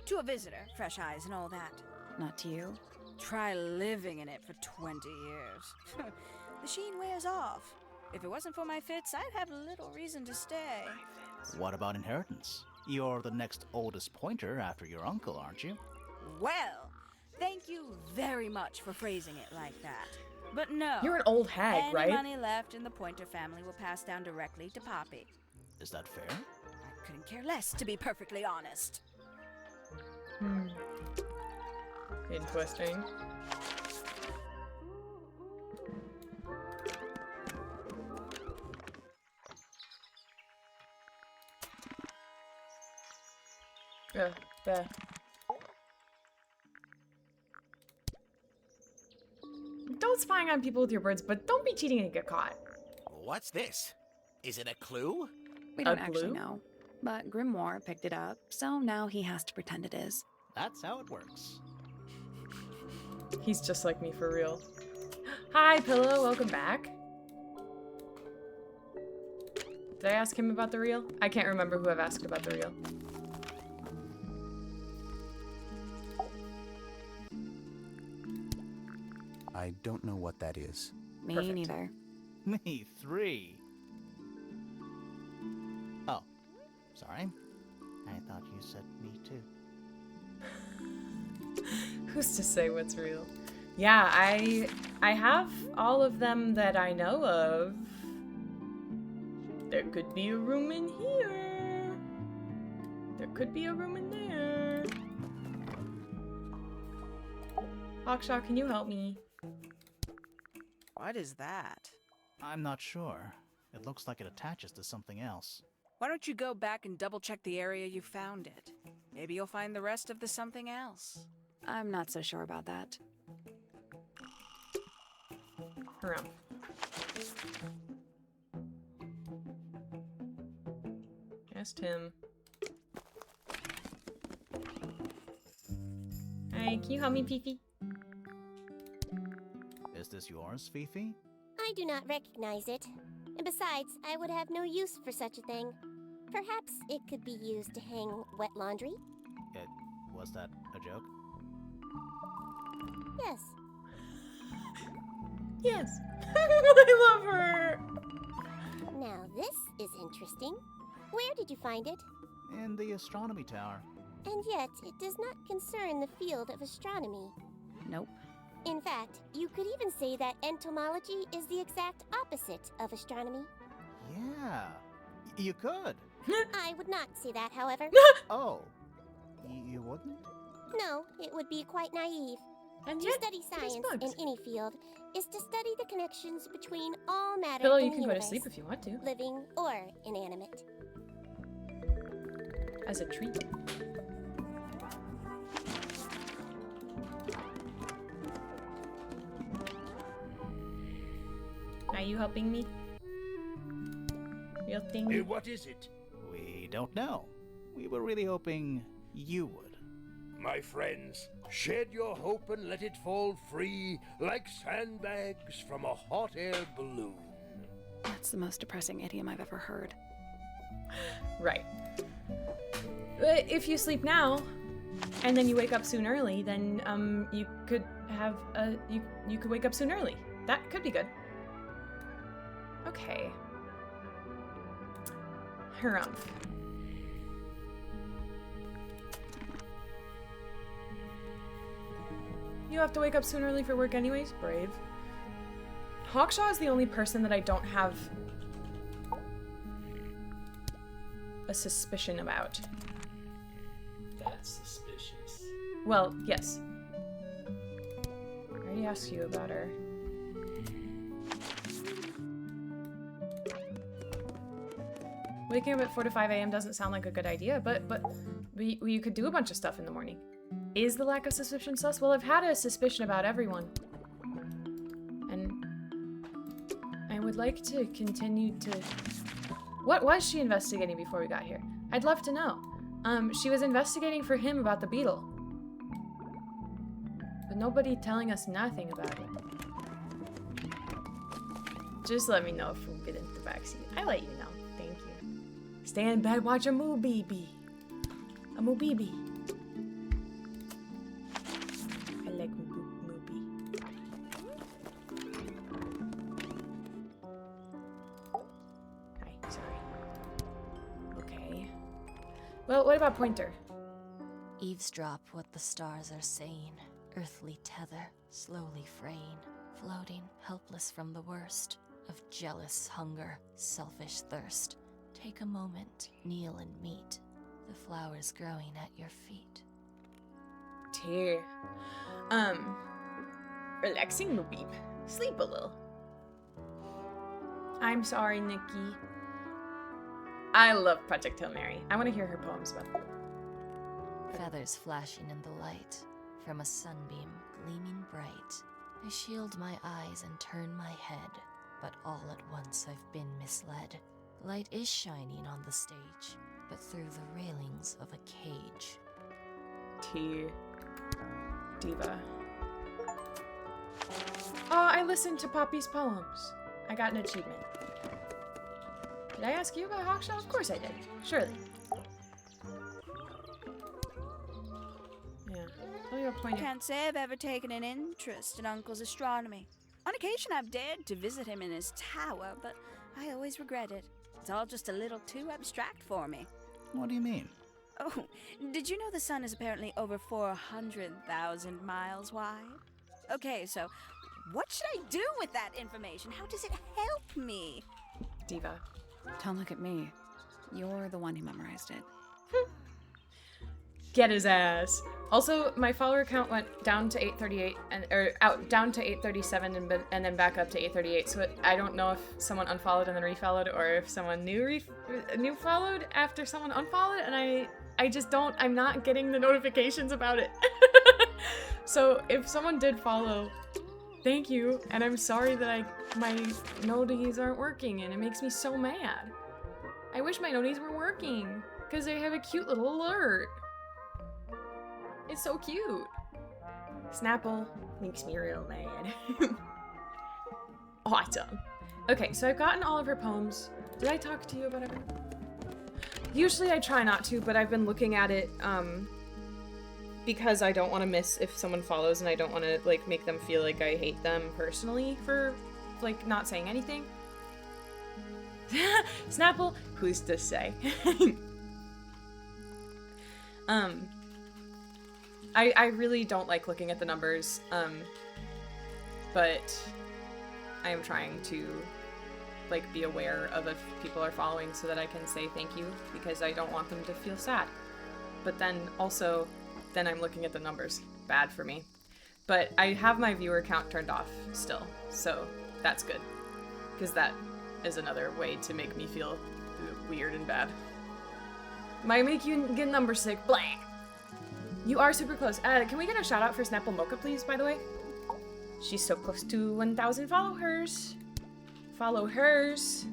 To a visitor, fresh eyes and all that. Not to you. Try living in it for 20 years. The sheen wears off. If it wasn't for my fits, I'd have little reason to stay. What about inheritance? You're the next oldest pointer after your uncle, aren't you? Well, thank you very much for phrasing it like that. But no. You're an old hag, any right? money left in the Pointer family will pass down directly to Poppy. Is that fair? I couldn't care less, to be perfectly honest. Interesting. Don't spying on people with your birds, but don't be cheating and get caught. What's this? Is it a clue? We don't actually know. But Grimoire picked it up, so now he has to pretend it is. That's how it works. He's just like me for real. Hi, Pillow. Welcome back. Did I ask him about the reel? I can't remember who I've asked about the reel. I don't know what that is. Me neither. Me 3. Oh, sorry. I thought you said me too. Who's to say what's real? Yeah, I have all of them that I know of. There could be a room in here. There could be a room in there. Hawkshaw, can you help me? What is that? I'm not sure. It looks like it attaches to something else. Why don't you go back and double-check the area you found it? Maybe you'll find the rest of the something else. I'm not so sure about that. Around. Asked him. Hi, can you help me, Fifi? Is this yours, Fifi? I do not recognize it. And besides, I would have no use for such a thing. Perhaps it could be used to hang wet laundry? Was that a joke? Yes. Yes. I love her. Now this is interesting. Where did you find it? In the astronomy tower. And yet, it does not concern the field of astronomy. Nope. In fact, you could even say that entomology is the exact opposite of astronomy. Yeah, you could. I would not say that, however. Oh, you wouldn't? No, it would be quite naive. And To yet, study science bugs. in any field is to study the connections between all matter Pillow, in you the can go to universe, sleep if you want to. living or inanimate. As a treat. Are you helping me? Real thing? Hey, what is it? We don't know. We were really hoping you would. My friends, shed your hope and let it fall free like sandbags from a hot air balloon. That's the most depressing idiom I've ever heard. Right. But if you sleep now, and then you wake up soon early, then you could have you could wake up soon early. That could be good. Okay. Harumph. You have to wake up soon early for work anyways. Brave. Hawkshaw is the only person that I don't have a suspicion about. That's suspicious. Well, yes. I already asked you about her. Waking up at 4 to 5 a.m. doesn't sound like a good idea, but you could do a bunch of stuff in the morning. Is the lack of suspicion sus? Well, I've had a suspicion about everyone. And I would like to continue to... What was she investigating before we got here? I'd love to know. She was investigating for him about the beetle. But nobody telling us nothing about it. Just let me know if we'll get into the backseat. I let you know. Thank you. Stay in bed, watch a movie. A movie. I like movie. Hi, sorry. Okay. Well, what about Pointer? Eavesdrop what the stars are saying. Earthly tether, slowly fraying, floating, helpless from the worst of jealous hunger, selfish thirst. Take a moment, kneel and meet the flowers growing at your feet. Tear. Relaxing movie. Sleep a little. I'm sorry, Nikki. I love Project Hail Mary. I want to hear her poems about it. Feathers flashing in the light, from a sunbeam gleaming bright. I shield my eyes and turn my head, but all at once I've been misled. Light is shining on the stage, but through the railings of a cage. T. Diva. Oh, I listened to Poppy's poems. I got an achievement. Did I ask you about Hawkshaw? Of course I did. Surely. Yeah. Oh, you're pointing. Can't say I've ever taken an interest in Uncle's astronomy. On occasion, I've dared to visit him in his tower, but I always regret it. It's all just a little too abstract for me. What do you mean? Oh, did you know the sun is apparently over 400,000 miles wide? Okay, so what should I do with that information? How does it help me? Diva. Don't look at me. You're the one who memorized it. Get his ass. Also, my follower count went down to 838 down to 837 and then back up to 838. So I don't know if someone unfollowed and then refollowed, or if someone new followed after someone unfollowed, and I just don't. I'm not getting the notifications about it. So if someone did follow, thank you, and I'm sorry that my noties aren't working, and it makes me so mad. I wish my noties were working, because they have a cute little alert. It's so cute. Snapple makes me real mad. Awesome. Okay, so I've gotten all of her poems. Did I talk to you about everything? Usually I try not to, but I've been looking at it, because I don't want to miss if someone follows, and I don't want to, like, make them feel like I hate them personally for, like, not saying anything. Snapple, who's to say? I really don't like looking at the numbers, but I am trying to, like, be aware of if people are following so that I can say thank you, because I don't want them to feel sad. But then also, then I'm looking at the numbers. Bad for me. But I have my viewer count turned off still, so that's good, because that is another way to make me feel weird and bad. Might make you get number sick. Blah. You are super close. Can we get a shout out for Snapple Mocha, please, by the way? She's so close to 1,000 followers. Follow hers.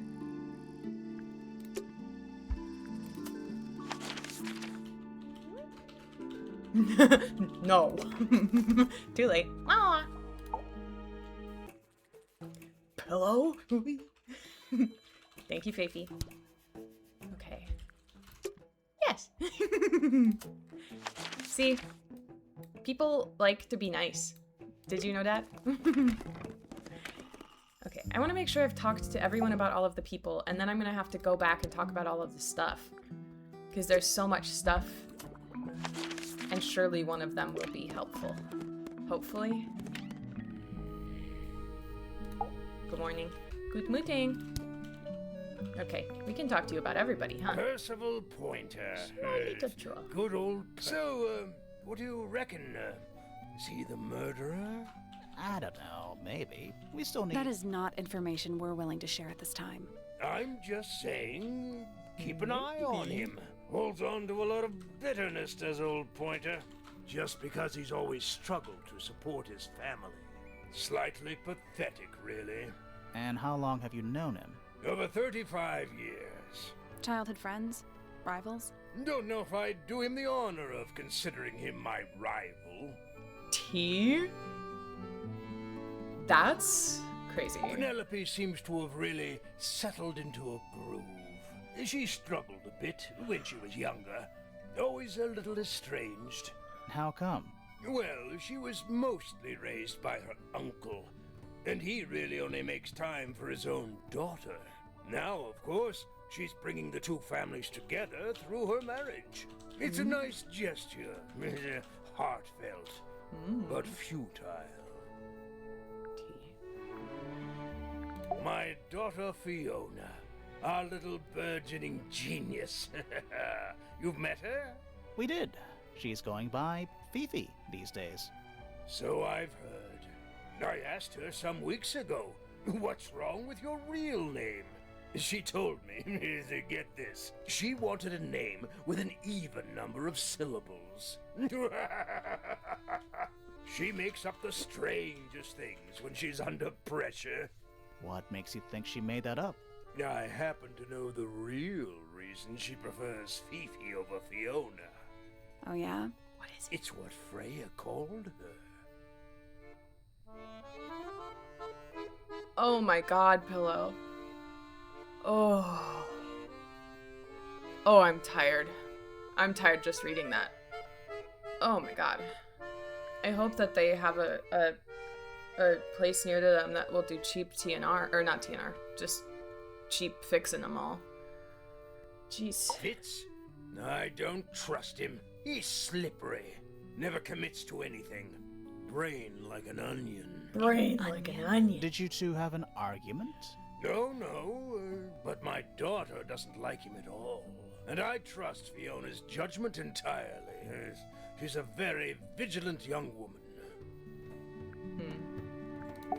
No. Too late. Ah. Pillow? Thank you, Faithy. Okay. Yes. See, people like to be nice. Did you know that? Okay, I want to make sure I've talked to everyone about all of the people, and then I'm going to have to go back and talk about all of the stuff. Because there's so much stuff, and surely one of them will be helpful. Hopefully. Good morning. Good morning. Okay, we can talk to you about everybody, huh? Percival Pointer. Good old. So, what do you reckon? Is he the murderer? I don't know, maybe. We still need... That is not information we're willing to share at this time. I'm just saying, keep an eye on him. Holds on to a lot of bitterness, does old Pointer. Just because he's always struggled to support his family. Slightly pathetic, really. And how long have you known him? Over 35 years. Childhood friends? Rivals? Don't know if I'd do him the honor of considering him my rival. T? That's crazy. Penelope seems to have really settled into a groove. She struggled a bit when she was younger. Always a little estranged. How come? Well, she was mostly raised by her uncle, and he really only makes time for his own daughter. Now, of course, she's bringing the two families together through her marriage. It's a nice gesture, heartfelt, but futile. My daughter Fiona, our little burgeoning genius. You've met her? We did. She's going by Fifi these days. So I've heard. I asked her some weeks ago, what's wrong with your real name? She told me, get this, she wanted a name with an even number of syllables. She makes up the strangest things when she's under pressure. What makes you think she made that up? I happen to know the real reason she prefers Fifi over Fiona. Oh, yeah? What is it? It's what Freya called her. Oh my god, Pillow. Oh. Oh, I'm tired. I'm tired just reading that. Oh my god. I hope that they have a place near to them that will do cheap TNR, or not TNR, just cheap fixing them all. Jeez. Fitz? I don't trust him. He's slippery. Never commits to anything. Brain like an onion. Brain like an onion. Did you two have an argument? No, but my daughter doesn't like him at all. And I trust Fiona's judgment entirely. She's a very vigilant young woman.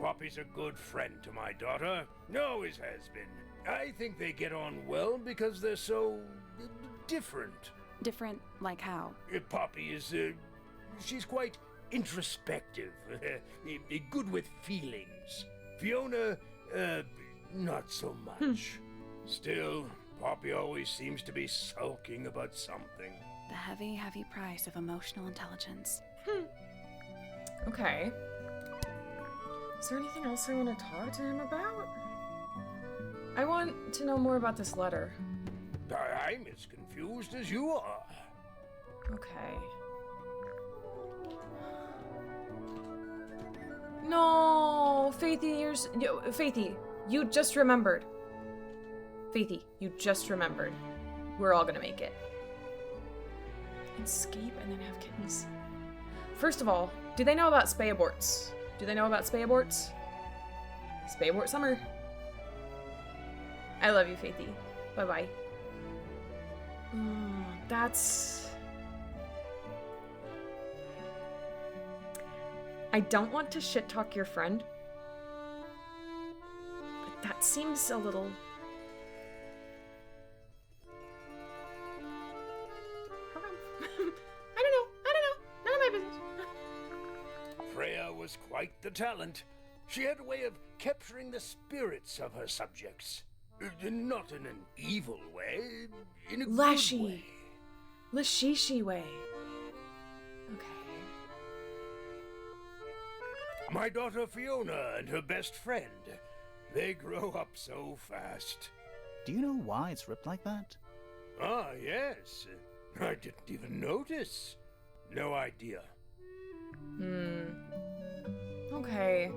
Poppy's a good friend to my daughter. Always has been. I think they get on well because they're so different. Different like how? Poppy is, she's quite introspective. Good with feelings. Fiona, not so much. Still, Poppy always seems to be sulking about something. The heavy, heavy price of emotional intelligence. Okay. Is there anything else I want to talk to him about? I want to know more about this letter. I'm as confused as you are. Okay. No, Faithy, you just remembered. Faithy, you just remembered. We're all gonna make it. Escape and then have kittens. First of all, do they know about spay aborts? Do they know about spay aborts? Spay abort summer. I love you, Faithy. Bye-bye. That's... I don't want to shit-talk your friend, but that seems a little... I don't know. None of my business. Freya was quite the talent. She had a way of capturing the spirits of her subjects. Not in an evil way, in a Lashy. good way. Lashishi way. Okay. My daughter Fiona and her best friend. They grow up so fast. Do you know why it's ripped like that? Ah, yes. I didn't even notice. No idea. Okay.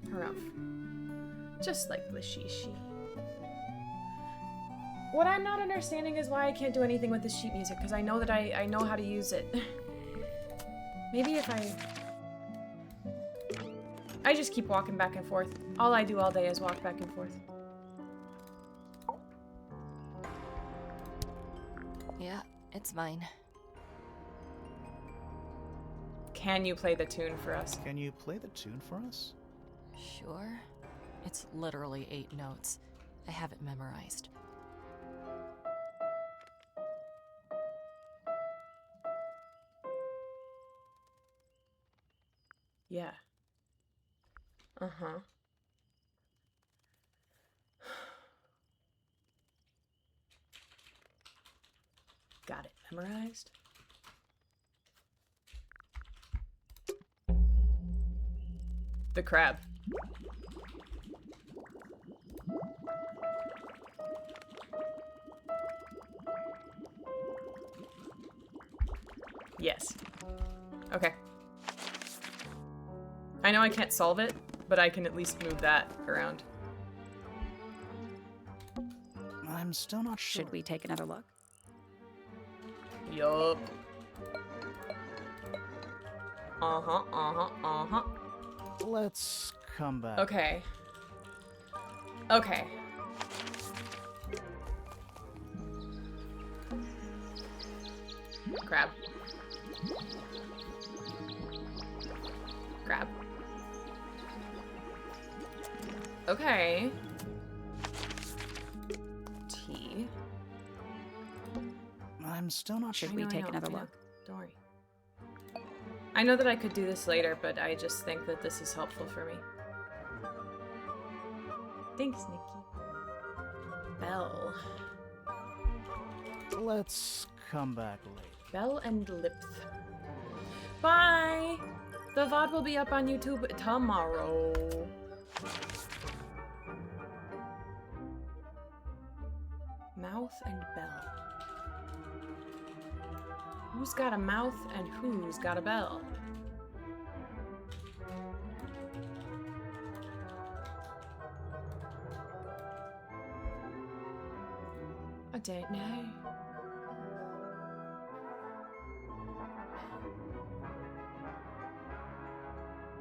Enough. Just like Lashishi. What I'm not understanding is why I can't do anything with the sheet music, because I know that I know how to use it. Maybe if I just keep walking back and forth. All I do all day is walk back and forth. Yeah, it's mine. Can you play the tune for us? Can you play the tune for us? Sure. It's literally 8 notes. I have it memorized. Yeah. Uh-huh. Got it memorized. The crab. Yes. Okay. I know I can't solve it, but I can at least move that around. I'm still not sure. Should we take another look? Yup. Uh-huh, uh-huh, uh-huh. Let's come back. Okay. Okay. Crab. Crab. Okay. T. I'm still not sure. Should we take another look? Don't worry. I know that I could do this later, but I just think that this is helpful for me. Thanks, Nikki. Bell. Let's come back later. Bell and Lipth. Bye! The VOD will be up on YouTube tomorrow. Mouth and bell. Who's got a mouth and who's got a bell? I don't know.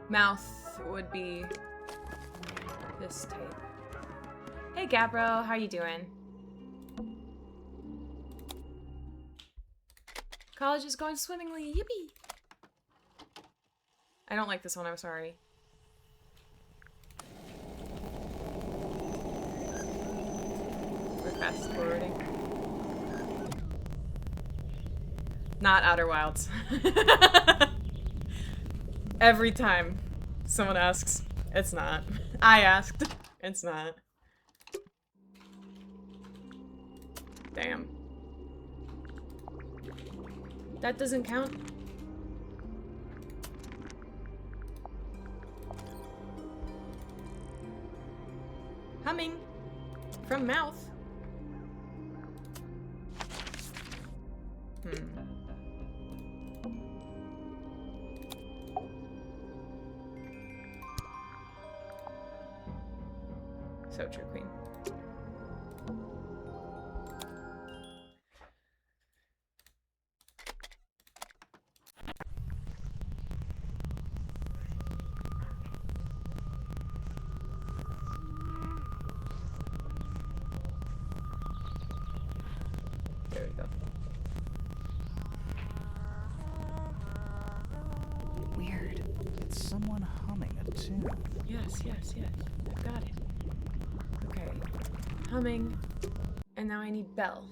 Mouth would be this type. Hey Gabro, how you doing? College is going swimmingly, yippee! I don't like this one, I'm sorry. We're fast forwarding. Not Outer Wilds. Every time someone asks, it's not. I asked, it's not. Damn. That doesn't count. Humming from mouth. So true, Queen. There we go. Weird. It's someone humming a tune. Yes, yes, yes. I've got it. Okay. Humming. And now I need bell.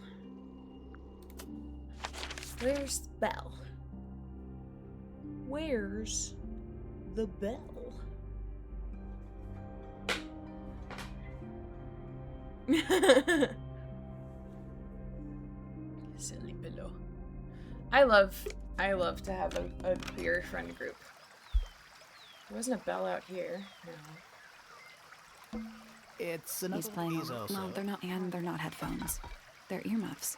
Where's the bell? Where's the bell? Silly pillow. I love to have a queer friend group. There wasn't a bell out here. No. It's another He's playing. Ezo, No, they're not, and they're not headphones. They're earmuffs.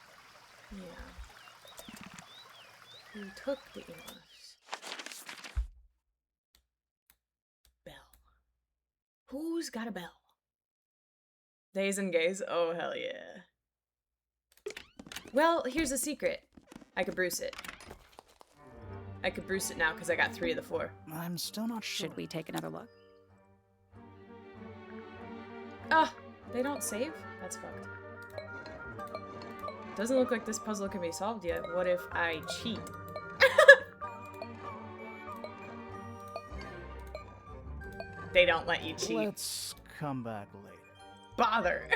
Yeah. Who took the earmuffs? Bell. Who's got a bell? Days and gays? Oh, hell yeah. Well, here's a secret. I could Bruce it. I could boost it now because I got 3 of the 4. I'm still not sure. Should we take another look? Ah, they don't save? That's fucked. Doesn't look like this puzzle can be solved yet. What if I cheat? They don't let you cheat. Let's come back later. Bother.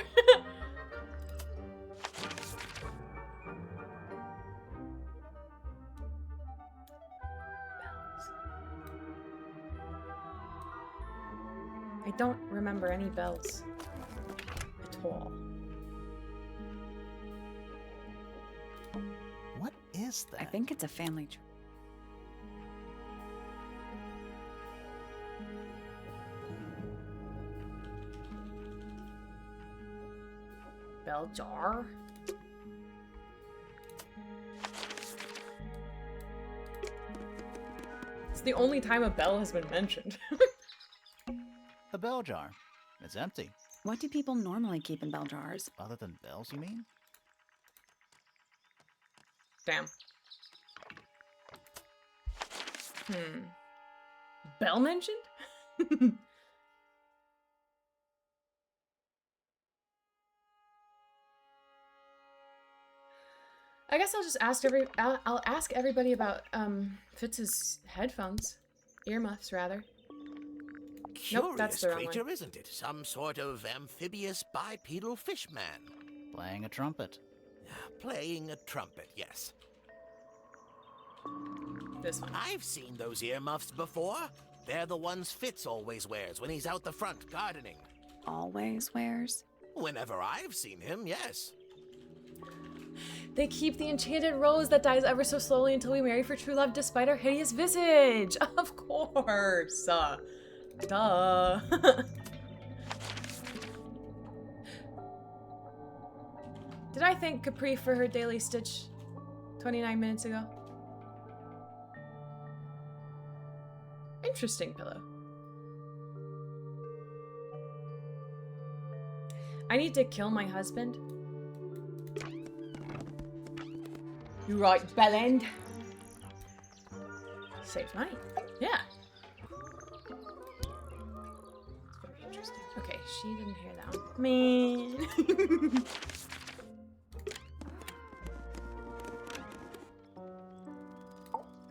I don't remember any bells at all. What is that? I think it's a family tree. Bell jar? It's the only time a bell has been mentioned. The bell jar. It's empty. What do people normally keep in bell jars? Other than bells, you mean? Damn. Bell mentioned? I guess I'll just ask I'll ask everybody about Fitz's headphones. Earmuffs rather. Nope, that's the wrong creature, one. isn't it? Some sort of amphibious bipedal fishman. Playing a trumpet. Playing a trumpet, yes. This one. I've seen those earmuffs before. They're the ones Fitz always wears when he's out the front gardening. Always wears? Whenever I've seen him, yes. They keep the enchanted rose that dies ever so slowly until we marry for true love despite our hideous visage. Of course. Duh. Did I thank Capri for her daily stitch 29 minutes ago? Interesting pillow. I need to kill my husband. You right, Bellend? Saves money. Yeah. It's very interesting. Okay, she didn't hear that one. Man.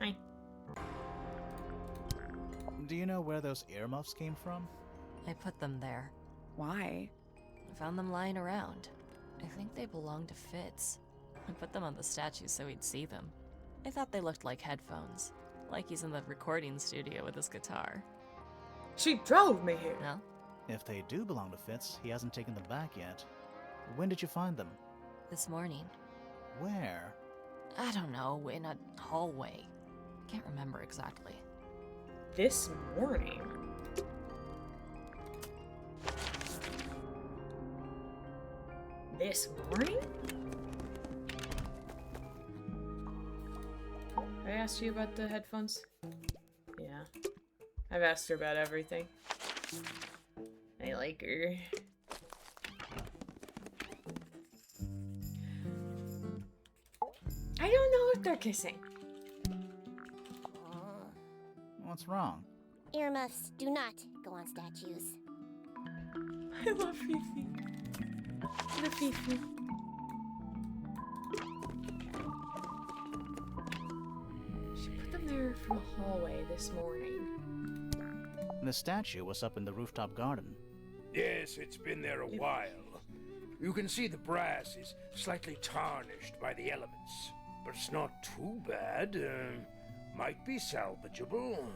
Hi. Do you know where those earmuffs came from? I put them there. Why? I found them lying around. I think they belong to Fitz. I put them on the statue so he'd see them. I thought they looked like headphones. Like he's in the recording studio with his guitar. She drove me here. No? If they do belong to Fitz, he hasn't taken them back yet. When did you find them? This morning. Where? I don't know, in a hallway. Can't remember exactly. This morning? This morning? I asked you about the headphones? Yeah. I've asked her about everything. I like her. I don't know if they're kissing. What's wrong? Earmuffs do not go on statues. I love Fifi. The Fifi. She put them there for the hallway this morning. The statue was up in the rooftop garden. Yes, it's been there a while. You can see the brass is slightly tarnished by the elements, but it's not too bad. Might be salvageable.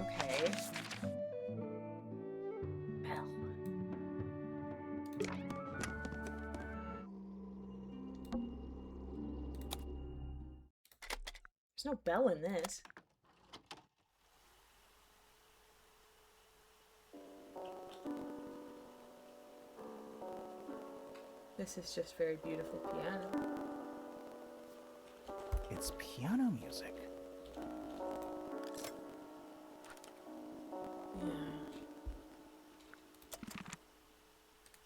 Okay. Bell. There's no bell in this. This is just very beautiful piano. It's piano music. Yeah.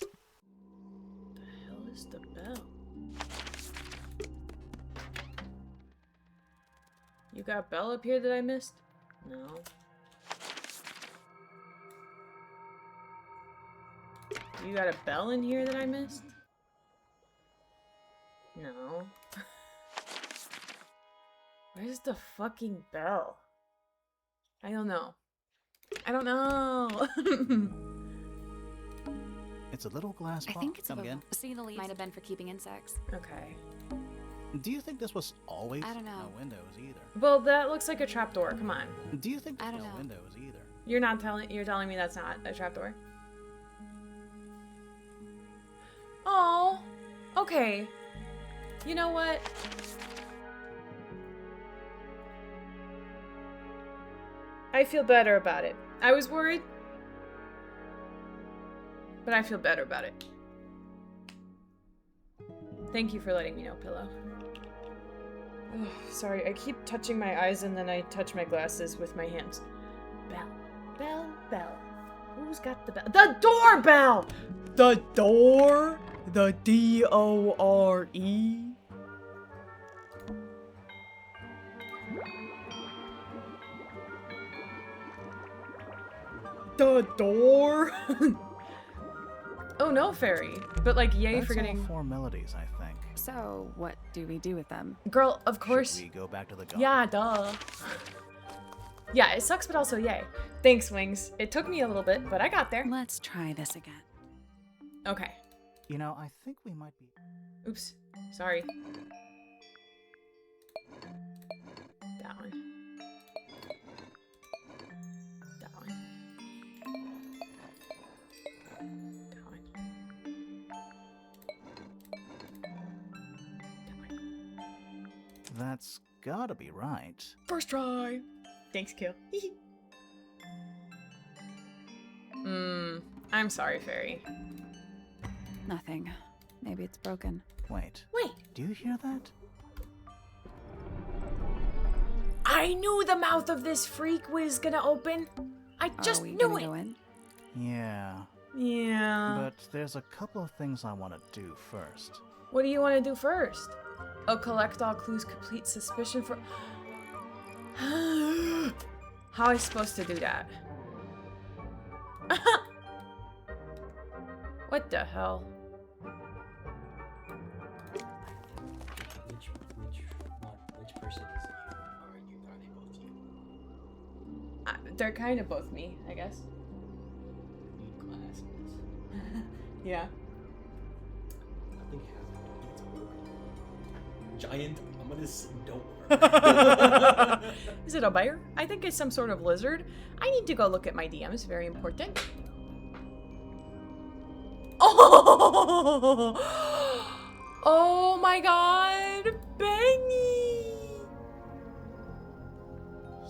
The hell is the bell? You got Belle up here that I missed? No. You got a bell in here that I missed? No. Where's the fucking bell? I don't know. I don't know. It's a little glass box. I think it's Come again. See the leaves. Might have been for keeping insects. Okay. Do you think this was always I don't know. no windows either? Well, that looks like a trapdoor. Come on. Do you think I don't no know. windows either? You're telling me that's not a trapdoor? Oh. Okay. You know what? I feel better about it. I was worried, but I feel better about it. Thank you for letting me know, Pillow. Ugh, sorry, I keep touching my eyes and then I touch my glasses with my hands. Bell. Bell. Bell. Who's got the bell? The doorbell! The door? The D-O-R-E? The door? Oh no, fairy. But like, yay That's for getting all formalities, I think. So, what do we do with them? Girl, of course. Should we go back to the garden? Yeah, duh. Yeah, it sucks, but also yay. Thanks, Wings. It took me a little bit, but I got there. Let's try this again. Okay. You know, I think we might be... Oops. Sorry. That one. That one. That one. That one. That's gotta be right. First try. Thanks, Kill. I'm sorry, Fairy. Nothing. Maybe it's broken. Wait. Wait. Do you hear that? I knew the mouth of this freak was gonna open. I just Are we knew gonna it. go in? Yeah. Yeah. But there's a couple of things I want to do first. What do you want to do first? Oh, collect all clues, complete suspicion for... How am I supposed to do that? What the hell? Which person is you? Are they both you? They're kind of both me, I guess. Need glasses. Yeah. Nothing happened. It's broken. Giant ominous door. Is it a bear? I think it's some sort of lizard. I need to go look at my DMs. Very important. Oh! Oh my god! Benny!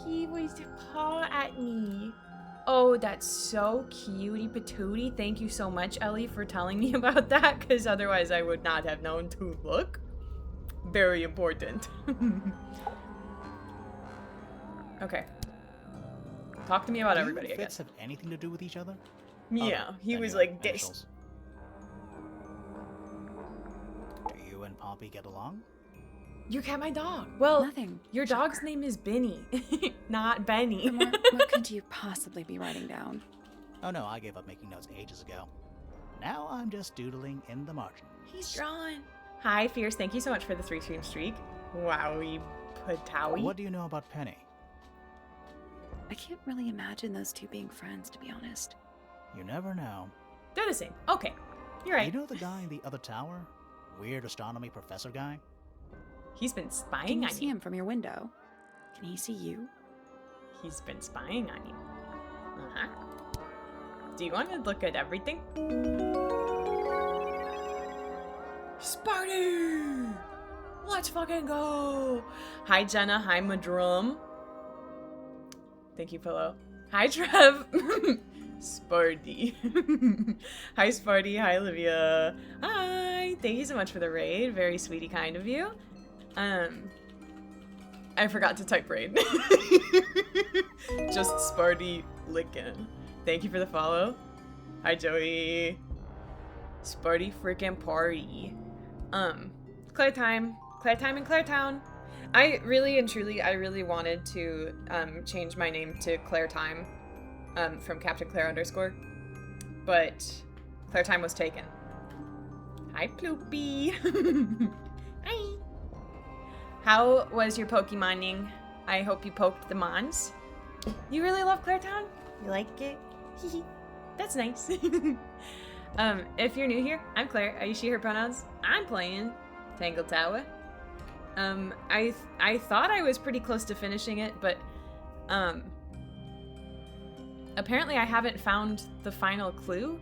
He was paw at me. Oh, that's so cutie patootie. Thank you so much, Ellie, for telling me about that, because otherwise I would not have known to look. Very important. Okay. Talk to me about everybody, I guess. Have anything to do with each other? Yeah, he was like this. Do you and Poppy get along? You got my dog. Well, Nothing. Your dog's name is Benny, not Benny. What could you possibly be writing down? Oh no, I gave up making notes ages ago. Now I'm just doodling in the margins. He's drawing. Hi, Fierce. Thank you so much for the 3-stream streak. Wowie patowie. What do you know about Penny? I can't really imagine those two being friends, to be honest. You never know. They're the same. Okay. You're right. You know the guy in the other tower? Weird astronomy professor guy? He's been spying Can you on see you. him from your window? Can he see you? He's been spying on you. Uh-huh. Do you want to look at everything? Sparty! Let's fucking go! Hi, Jenna. Hi, Madrum. Thank you, Pillow. Hi, Trev. Sparty. Hi, Sparty. Hi, Olivia. Hi. Thank you so much for the raid. Very sweetie kind of you. I forgot to type raid. Just Sparty lickin'. Thank you for the follow. Hi, Joey. Sparty frickin' party. Claire time. Claire time in Claire Town. I really and truly, I really wanted to change my name to Claire Time from Captain Claire _, but Claire Time was taken. Hi, Ploopy. Hi. How was your Pokemoning? I hope you poked the mons. You really love Claire Town? You like it? That's nice. If you're new here, I'm Claire. I use she, her pronouns. I'm playing Tangle Tower. I thought I was pretty close to finishing it, but apparently I haven't found the final clue,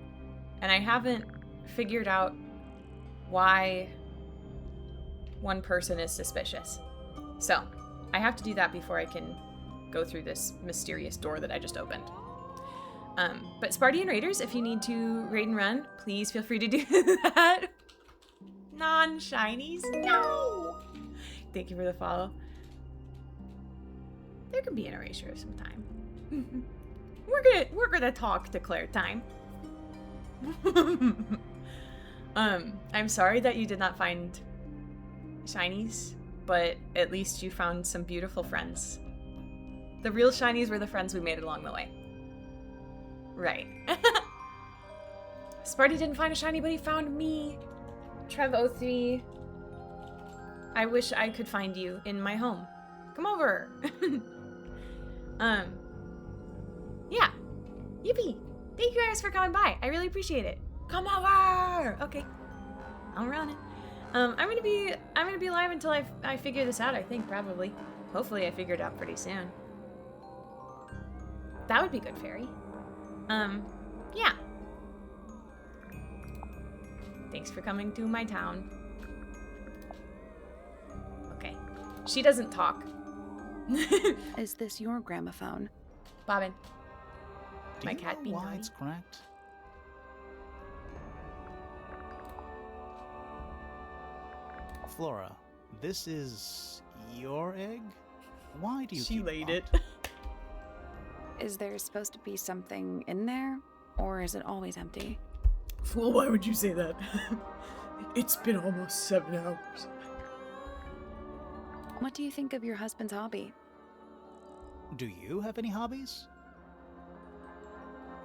and I haven't figured out why one person is suspicious. So, I have to do that before I can go through this mysterious door that I just opened. But Spartian Raiders, if you need to raid and run, please feel free to do that. Non-shinies? No! Thank you for the follow. There can be an erasure of some time. We're gonna talk to Claire Time. I'm sorry that you did not find shinies, but at least you found some beautiful friends. The real shinies were the friends we made along the way. Right. Sparty didn't find a shiny, but he found me. Trev03. I wish I could find you in my home. Come over. Yeah. Yippee. Thank you guys for coming by. I really appreciate it. Come over. Okay. I'm running. I'm gonna be live until I figure this out, I think, probably. Hopefully I figure it out pretty soon. That would be good, Fairy. Yeah. Thanks for coming to my town. Okay. She doesn't talk. Is this your gramophone? Bobbin. Do My you cat know being why naughty. it's cracked? Flora, this is your egg? Why do you She keep laid locked? it. Is there supposed to be something in there? Or is it always empty? Fool, why would you say that? It's been almost 7 hours. What do you think of your husband's hobby? Do you have any hobbies?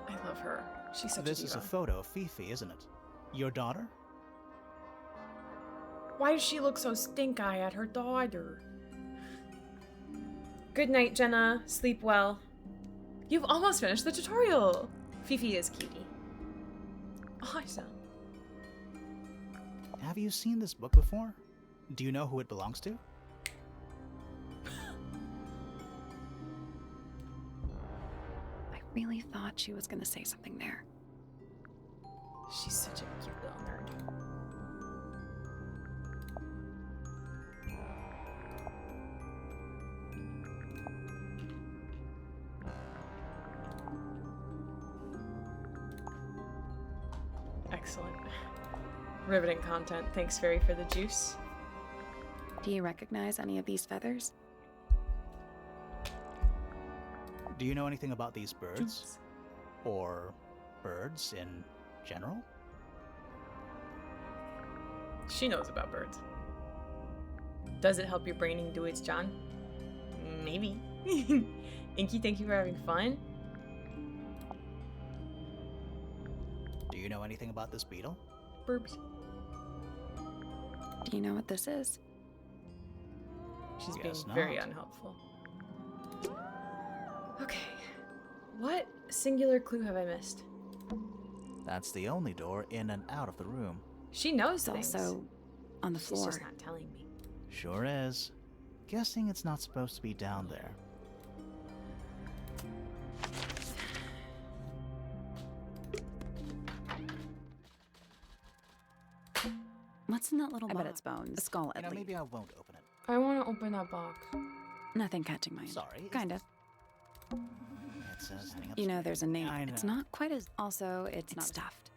I love her. She's such This a is diva. a photo of Fifi, isn't it? Your daughter? Why does she look so stink-eye at her daughter? Good night, Jenna. Sleep well. You've almost finished the tutorial. Fifi is cutie. Awesome. Have you seen this book before? Do you know who it belongs to? I really thought she was gonna say something there. She's such a cute little nerd. Excellent. Riveting content. Thanks, Fairy, for the juice. Do you recognize any of these feathers? Do you know anything about these birds? Juice. Or birds in general? She knows about birds. Does it help your braining do its John? Maybe. Inky, thank you for having fun. Do you know anything about this beetle? Burbs. Do you know what this is? She's Guess being very not. unhelpful. Okay. What singular clue have I missed? That's the only door in and out of the room. She knows It's things. also on the She's floor. just not telling me. Sure is. Guessing it's not supposed to be down there. What's in that little I box? bet it's bones. A skull, You at know, least. maybe I won't open it. I want to open that box. Nothing catching my eye. Sorry. is Kind of. It says heading You know, there's a name. I It's know. not quite as. Also, it's not stuffed.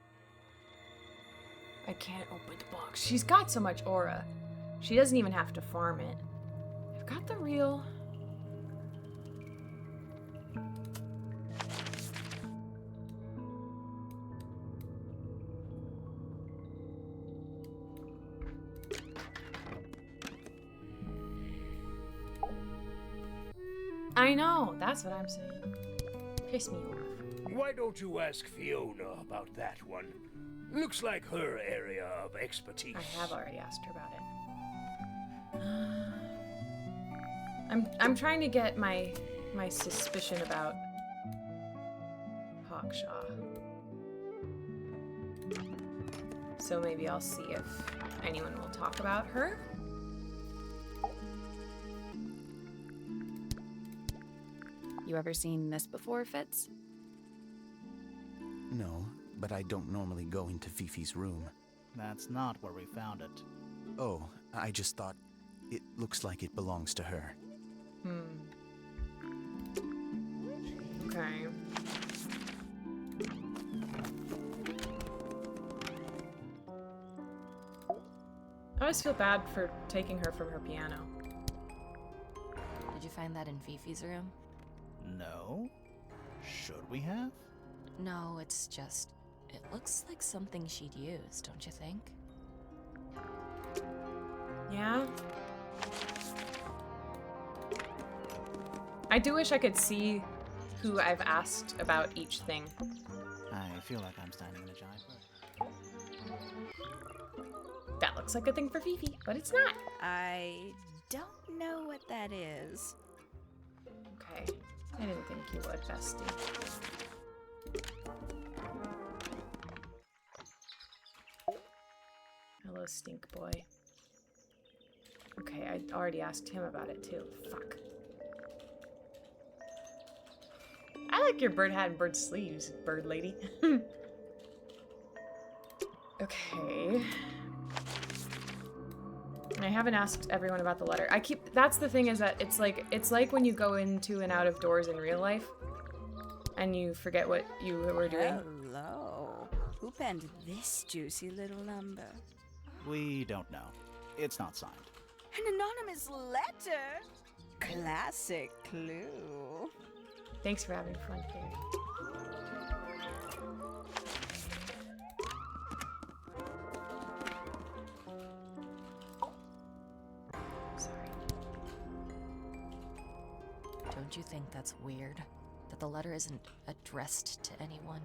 I can't open the box. She's got so much aura. She doesn't even have to farm it. I've got the real. I know. That's what I'm saying. Piss me off. Why don't you ask Fiona about that one? Looks like her area of expertise. I have already asked her about it. I'm trying to get my suspicion about Hawkshaw. So maybe I'll see if anyone will talk about her. You ever seen this before, Fitz? No, but I don't normally go into Fifi's room. That's not where we found it. Oh, I just thought it looks like it belongs to her. Okay. I always feel bad for taking her from her piano. Did you find that in Fifi's room? No? Should we have? No, it's just... It looks like something she'd use, don't you think? Yeah? I do wish I could see who I've asked about each thing. I feel like I'm standing in a giant book. That looks like a thing for Fifi, but it's not. I don't know what that is. Okay. I didn't think you would, bestie. Hello, stink boy. Okay, I already asked him about it too. Fuck. I like your bird hat and bird sleeves, bird lady. Okay. I haven't asked everyone about the letter. That's the thing, is that it's like when you go into and out of doors in real life and you forget what you were doing. Hello. Who penned this juicy little number? We don't know. It's not signed. An anonymous letter? Classic clue. Thanks for having fun, Fairy. Don't you think that's weird? That the letter isn't addressed to anyone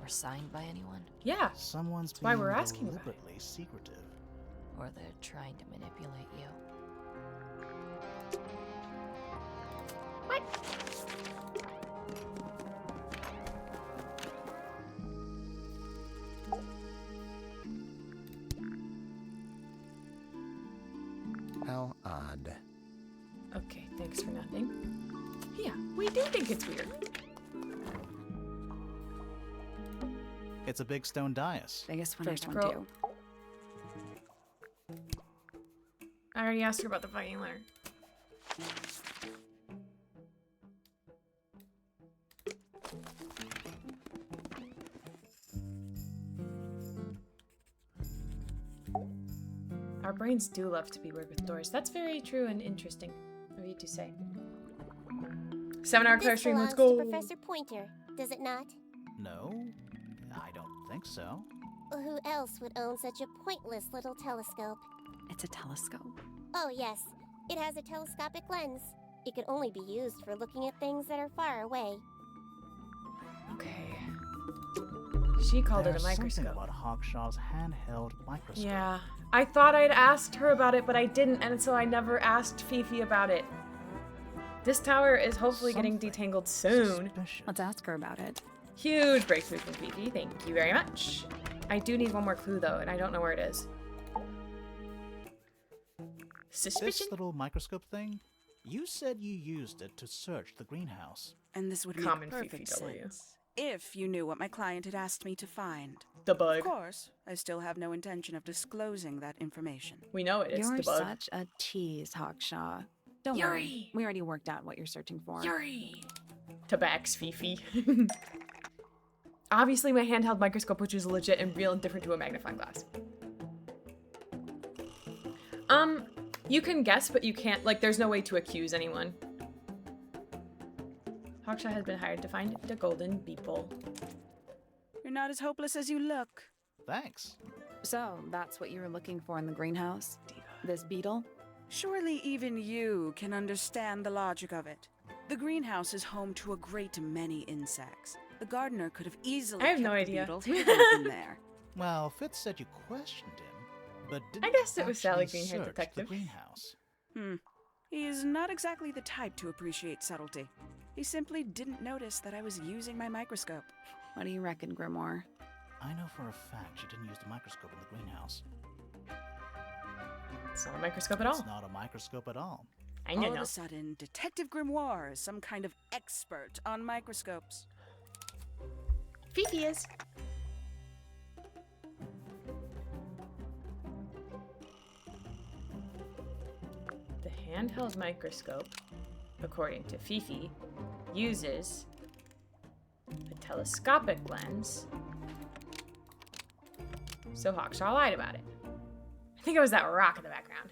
or signed by anyone? Yeah. Someone's That's why being we're asking about it. deliberately secretive. Or they're trying to manipulate you. What? How odd. Okay, thanks for nothing. Yeah, we do think it's weird. It's a big stone dais. Biggest one First I've pro- done too. I already asked her about the fucking letter. Our brains do love to be weird with doors. That's very true and interesting of you to say. 7-hour class stream, let's belongs go! to Professor Pointer, does it not? No, I don't think so. Who else would own such a pointless little telescope? It's a telescope. Oh yes, it has a telescopic lens. It can only be used for looking at things that are far away. Okay. She called it a There's microscope. something about Hawkshaw's handheld microscope. Yeah. I thought I'd asked her about it, but I didn't, and so I never asked Fifi about it. This tower is hopefully getting detangled soon. Let's ask her about it. Huge breakthrough from Fifi. Thank you very much. I do need one more clue, though, and I don't know where it is. Suspicion? This little microscope thing, you said you used it to search the greenhouse. And this would Common make perfect FFW. sense. If you knew what my client had asked me to find. The bug. Of course, I still have no intention of disclosing that information. We know it. It's You're the bug. such a tease, Hawkshaw. Don't Yuri! worry. We already worked out what you're searching for. Yuri! Tabax, Fifi. Obviously, my handheld microscope, which is legit and real and different to a magnifying glass. You can guess, but you can't, like, there's no way to accuse anyone. Hawkshaw has been hired to find the golden beeple. You're not as hopeless as you look. Thanks. So, that's what you were looking for in the greenhouse? This beetle? Surely even you can understand the logic of it. The greenhouse is home to a great many insects. The gardener could have easily I have kept no the idea. beetle hidden in there. Well, Fitz said you questioned him, but didn't I guess it was actually Sally Greenhair search Detective. the greenhouse. He's not exactly the type to appreciate subtlety. He simply didn't notice that I was using my microscope. What do you reckon, Grimoire? I know for a fact she didn't use the microscope in the greenhouse. It's not a microscope at all. It's not a microscope at all. I All know. of a sudden, Detective Grimoire is some kind of expert on microscopes. Fifi is. The handheld microscope, according to Fifi, uses a telescopic lens. So Hawkshaw lied about it. I think it was that rock in the background.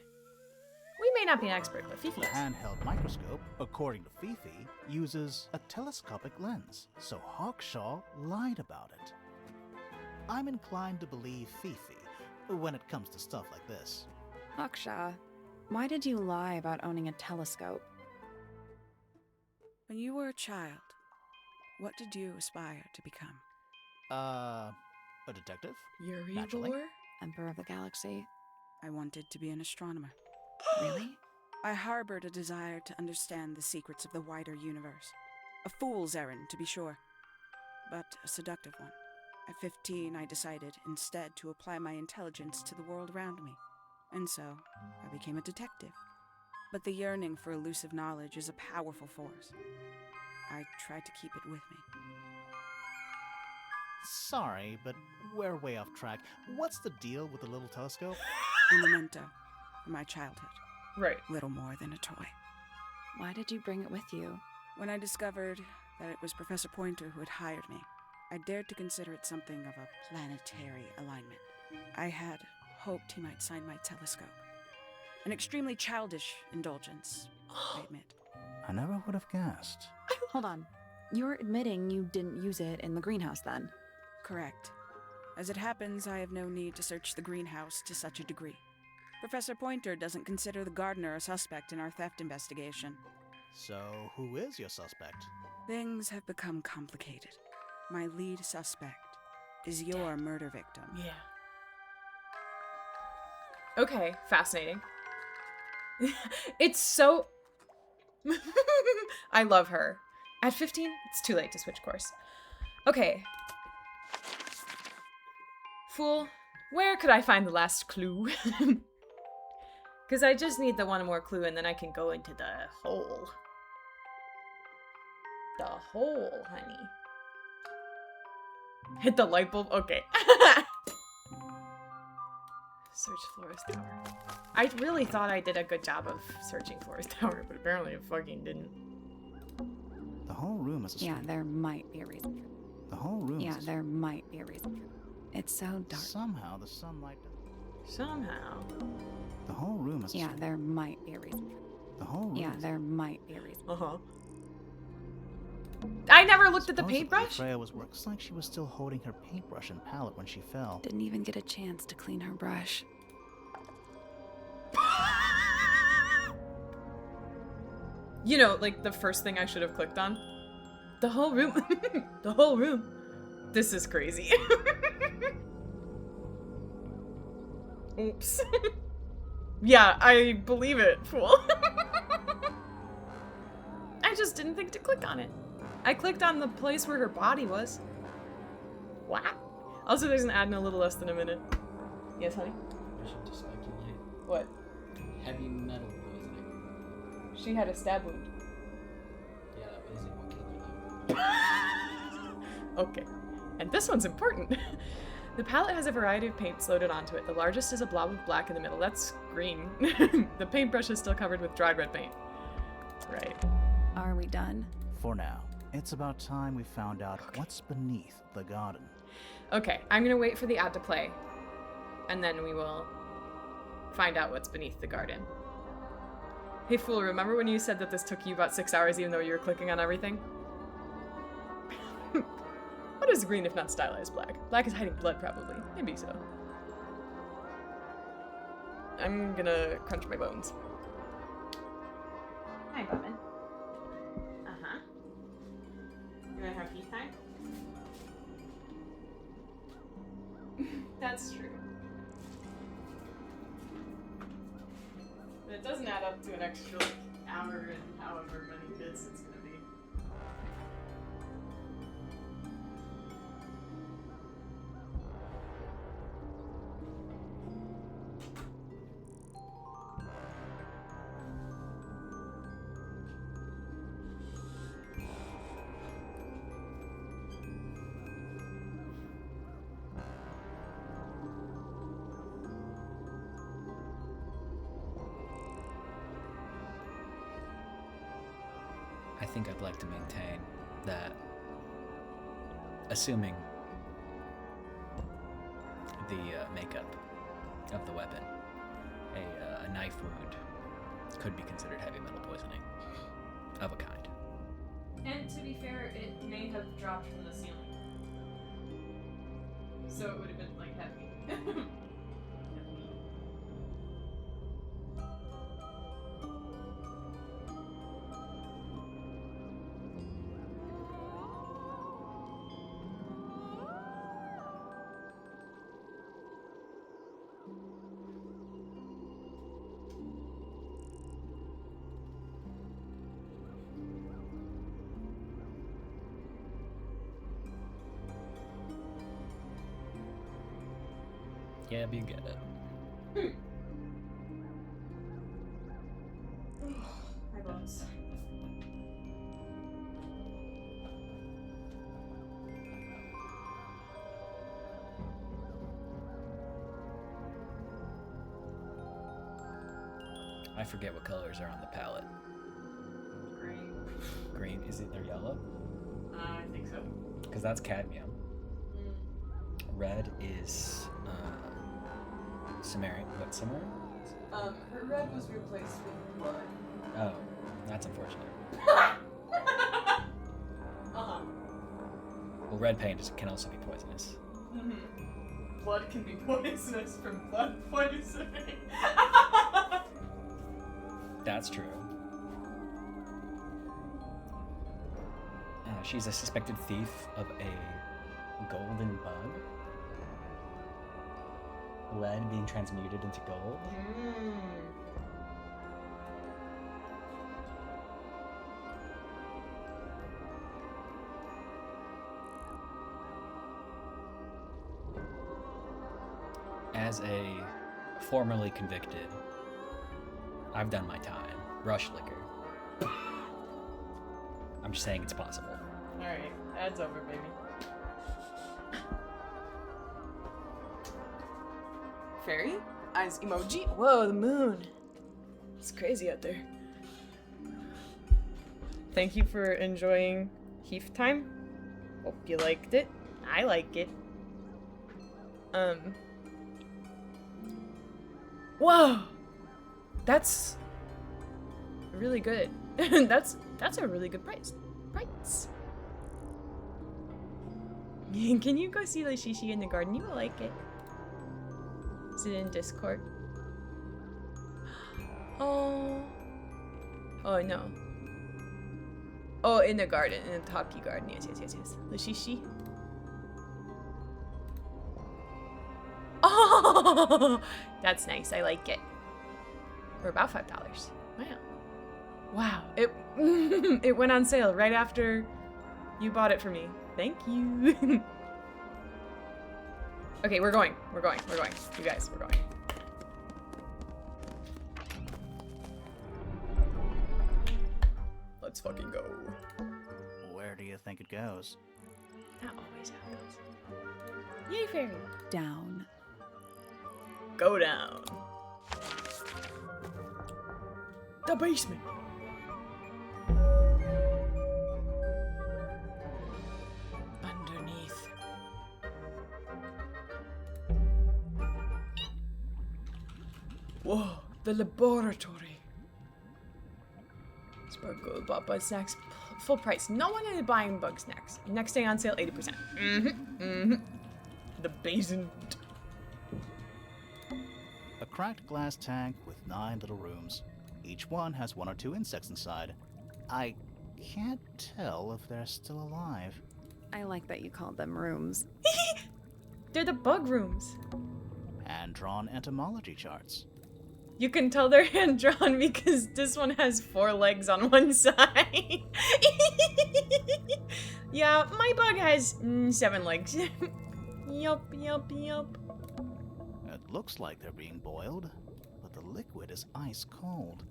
We may not be an expert, but Fifi The is. handheld microscope, according to Fifi, uses a telescopic lens, so Hawkshaw lied about it. I'm inclined to believe Fifi when it comes to stuff like this. Hawkshaw, why did you lie about owning a telescope? When you were a child, what did you aspire to become? A detective? Yuri Naturally. Lore? Emperor of the Galaxy? I wanted to be an astronomer. Really? I harbored a desire to understand the secrets of the wider universe. A fool's errand, to be sure, but a seductive one. At 15, I decided instead to apply my intelligence to the world around me. And so, I became a detective. But the yearning for elusive knowledge is a powerful force. I tried to keep it with me. Sorry, but we're way off track. What's the deal with the little telescope? A memento from my childhood. Right. Little more than a toy. Why did you bring it with you? When I discovered that it was Professor Pointer who had hired me, I dared to consider it something of a planetary alignment. I had hoped he might sign my telescope. An extremely childish indulgence, I admit. I never would have guessed. Hold on. You're admitting you didn't use it in the greenhouse then? Correct. As it happens, I have no need to search the greenhouse to such a degree. Professor Pointer doesn't consider the gardener a suspect in our theft investigation. So, who is your suspect? Things have become complicated. My lead suspect is your murder victim. Yeah. Okay, fascinating. It's so... I love her. At 15, it's too late to switch course. Okay. Fool, where could I find the last clue? Because I just need the one more clue and then I can go into the hole. The hole, honey. Hit the light bulb? Okay. Search Flora's Tower. I really thought I did a good job of searching Flora's Tower, but apparently I fucking didn't. The whole room is a Yeah, there might be a reason. The whole room Yeah, is a there might be a reason. It's so dark. Somehow the sunlight... Somehow. The whole room is a Yeah, there might be a reason. The whole room Yeah, is there might be a reason. Uh-huh. I never looked at the Supposedly, paintbrush. Freya looks like she was still holding her paintbrush and palette when she fell. Didn't even get a chance to clean her brush. You know, like the first thing I should have clicked on. The whole room. The whole room. This is crazy. Oops. Yeah, I believe it, fool. I just didn't think to click on it. I clicked on the place where her body was. What? Also, there's an ad in a little less than a minute. Yes, honey? Permission to speculate. What? Heavy metal poisoning. She had a stab wound. Yeah, that isn't what killed her though. Okay. And this one's important. The palette has a variety of paints loaded onto it. The largest is a blob of black in the middle. That's green. The paintbrush is still covered with dried red paint. Right. Are we done? For now. It's about time we found out what's beneath the garden. Okay, I'm gonna wait for the ad to play. And then we will find out what's beneath the garden. Hey fool, remember when you said that this took you about 6 hours even though you were clicking on everything? What is green if not stylized black? Black is hiding blood, probably. Maybe so. I'm gonna crunch my bones. Hi, Bubbin. Uh-huh. You wanna have heath time? That's true. But it doesn't add up to an extra like, hour and however many bits it's gonna be. I think I'd like to maintain that, assuming the makeup of the weapon, a knife wound could be considered heavy metal poisoning of a kind. And to be fair, it may have dropped from the ceiling. So it would have been like heavy. Yeah, you get it. My bones. I forget what colors are on the palette. Green. Green, is it their yellow? I think so. Because that's cadmium. Red is Sumerian. What, Sumerian? Her red was replaced with blood. Oh, that's unfortunate. Uh-huh. Well, red paint can also be poisonous. Mm-hmm. Blood can be poisonous from blood poisoning. That's true. She's a suspected thief of a golden bug. Lead being transmuted into gold. As a formerly convicted, I've done my time. Rush liquor. I'm just saying it's possible. Alright, ad's over, baby. Fairy? Eyes emoji? Whoa, the moon. It's crazy out there. Thank you for enjoying Heath time. Hope you liked it. I like it. Whoa! That's really good. that's a really good price. Can you go see Lashishi in the garden? You will like it. Is it in Discord? Oh no. Oh, in the garden, in the Toppy garden. Yes. Lashishi. Oh, that's nice. I like it. We're about $5. Wow. It it went on sale right after you bought it for me. Thank you. Okay, we're going. You guys, we're going. Let's fucking go. Where do you think it goes? That always happens. Yay, fairy. Down. Go down. The basement. Underneath. Whoa, the laboratory. Sparkle Papa snacks full price. No one is buying bug snacks. Next day on sale, 80%. The basement. A cracked glass tank with 9 little rooms, Each one has 1 or 2 insects inside. I can't tell if they're still alive. I like that you called them rooms. They're the bug rooms. Hand-drawn entomology charts. You can tell they're hand-drawn because this one has 4 legs on one side. Yeah, my bug has 7 legs. Yup. It looks like they're being boiled, but the liquid is ice cold.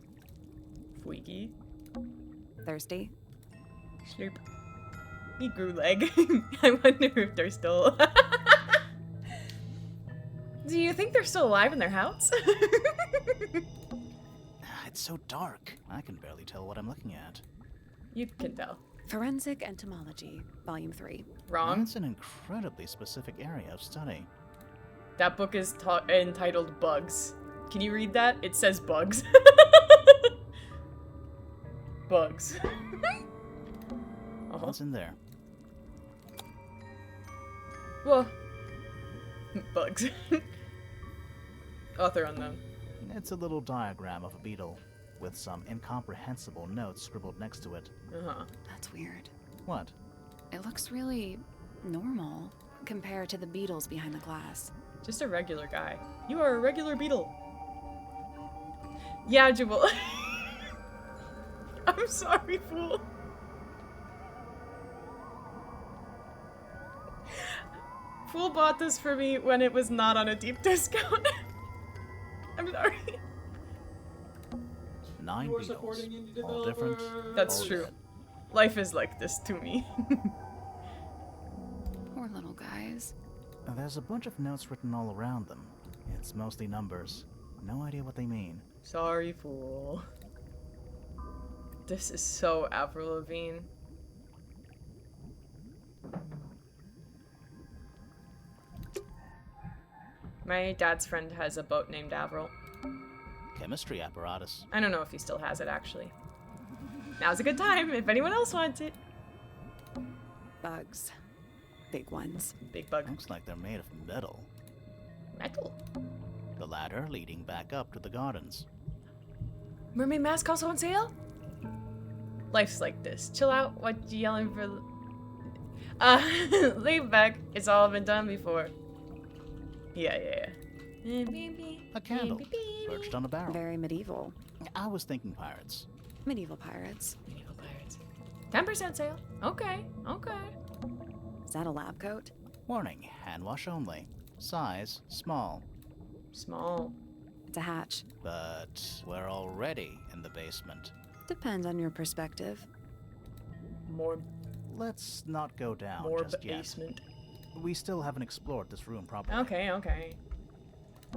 Freaky. Thirsty? Slurp. He grew leg. I wonder if they're still... Do you think they're still alive in their house? It's so dark. I can barely tell what I'm looking at. You can tell. Forensic Entomology, Volume 3. Wrong. That's an incredibly specific area of study. That book is entitled Bugs. Can you read that? It says bugs. Bugs. What's in there? Well, bugs. Author unknown. It's a little diagram of a beetle, with some incomprehensible notes scribbled next to it. That's weird. What? It looks really normal compared to the beetles behind the glass. Just a regular guy. You are a regular beetle. Yeah, Jubal. I'm sorry, fool. Fool bought this for me when it was not on a deep discount. I'm sorry. 9 beetles, all different. That's all true. dead. Life is like this to me. Poor little guys. There's a bunch of notes written all around them. It's mostly numbers. No idea what they mean. Sorry, fool. This is so Avril Lavigne. My dad's friend has a boat named Avril. Chemistry apparatus. I don't know if he still has it, actually. Now's a good time if anyone else wants it. Bugs. Big ones. Big bug. Looks like they're made of metal. Metal? The ladder leading back up to the gardens. Mermaid mask also on sale? Life's like this. Chill out. What you yelling for? Leave back. It's all been done before. Yeah. A candle, perched on a barrel. Very medieval. I was thinking pirates. Medieval pirates. 10% sale. Okay. Is that a lab coat? Warning, hand wash only. Size, small. Small. It's a hatch. But we're already in the basement. Depends on your perspective. More. Let's not go down More just yet. basement. We still haven't explored this room properly. Okay.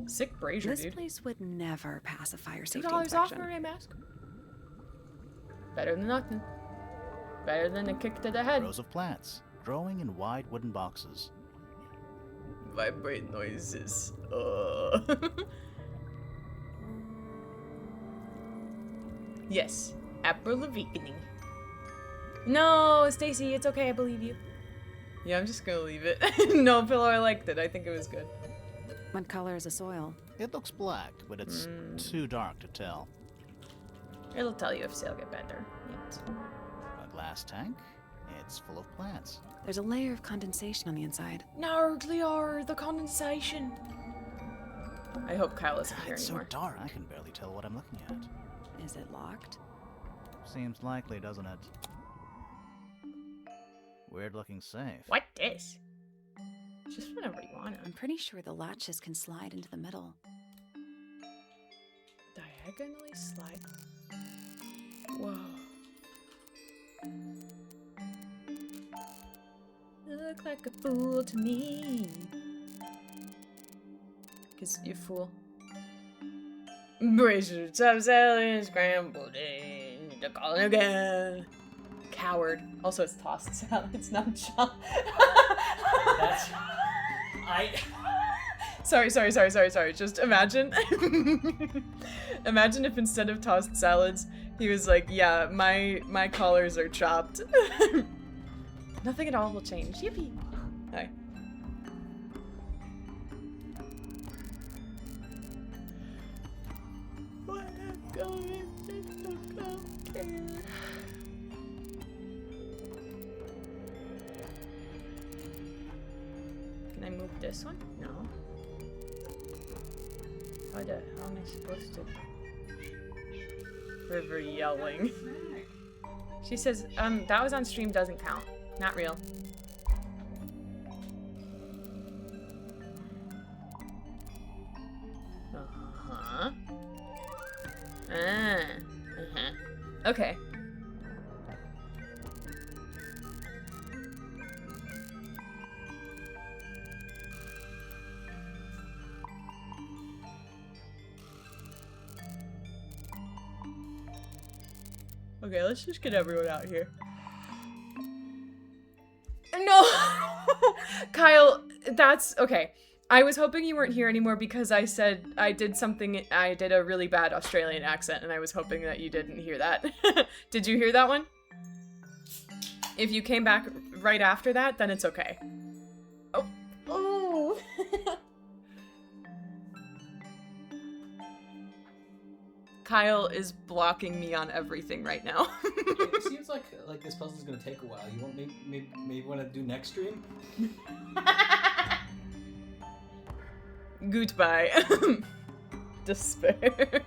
Sick brazier, This dude. place would never pass a fire safety $2 off inspection. mermaid mask. Better than nothing. Better than a kick to the head. Rows of plants, growing in wide wooden boxes. Vibrate noises. Yes, April Lavigne. No, Stacy, it's okay. I believe you. Yeah, I'm just gonna leave it. No, Pillow, I liked it. I think it was good. What color is the soil? It looks black, but it's too dark to tell. It'll tell you if sale get better. Yet. A glass tank, it's full of plants. There's a layer of condensation on the inside. Gnargliar, the condensation. I hope Kyle isn't here It's anymore. so dark, I can barely tell what I'm looking at. Is it locked? Seems likely, doesn't it? Weird looking safe. What this? Just whenever you want I'm pretty sure the latches can slide into the middle. Diagonally slide. Whoa. You look like a fool to me. Cause you fool. Brazier, top salad, scrambled egg, to call it again. Coward. Also, it's tossed salad. It's not chop. That's... Sorry. Just imagine. Imagine if instead of tossed salads, he was like, yeah, my collars are chopped. Nothing at all will change. Yippee. Hi. What I'm going through. this one? No. How am I supposed to? River yelling. She says, that was on stream, doesn't count. Not real. Uh-huh. Uh-huh. Okay. Okay, let's just get everyone out here. No! Kyle, that's... Okay. I was hoping you weren't here anymore because I said I did a really bad Australian accent, and I was hoping that you didn't hear that. Did you hear that one? If you came back right after that, then it's okay. Oh. Oh! Kyle is blocking me on everything right now. Okay, it seems like this puzzle's gonna take a while. You want maybe want to do next stream? Goodbye. Despair.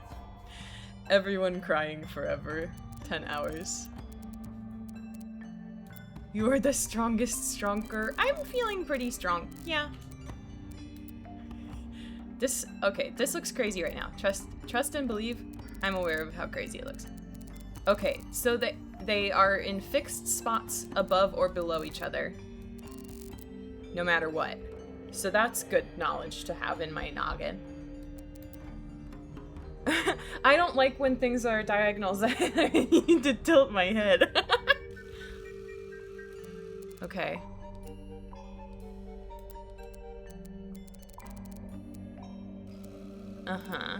Everyone crying forever. 10 hours. You are the strongest, stronger. I'm feeling pretty strong. Yeah. This looks crazy right now. Trust and believe. I'm aware of how crazy it looks. Okay, so they are in fixed spots above or below each other. No matter what. So that's good knowledge to have in my noggin. I don't like when things are diagonals. I need to tilt my head. Okay. Uh-huh.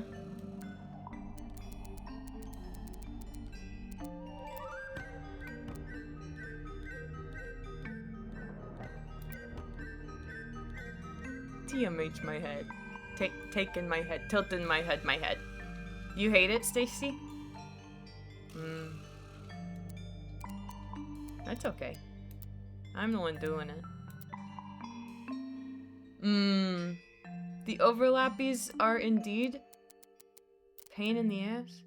TMH my head. Taking my head. Tilting my head. You hate it, Stacy? That's okay. I'm the one doing it. The overlappies are indeed pain in the ass.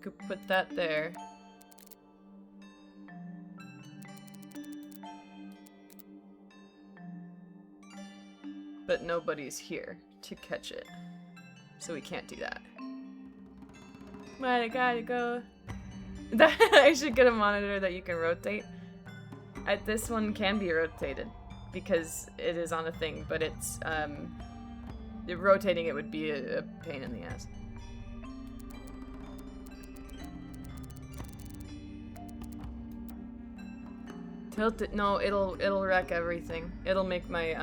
Could put that there. But nobody's here to catch it. So we can't do that. But I gotta go. I should get a monitor that you can rotate. This one can be rotated because it is on a thing, but it's rotating it would be a pain in the ass. Tilt it. No, it'll wreck everything. It'll make my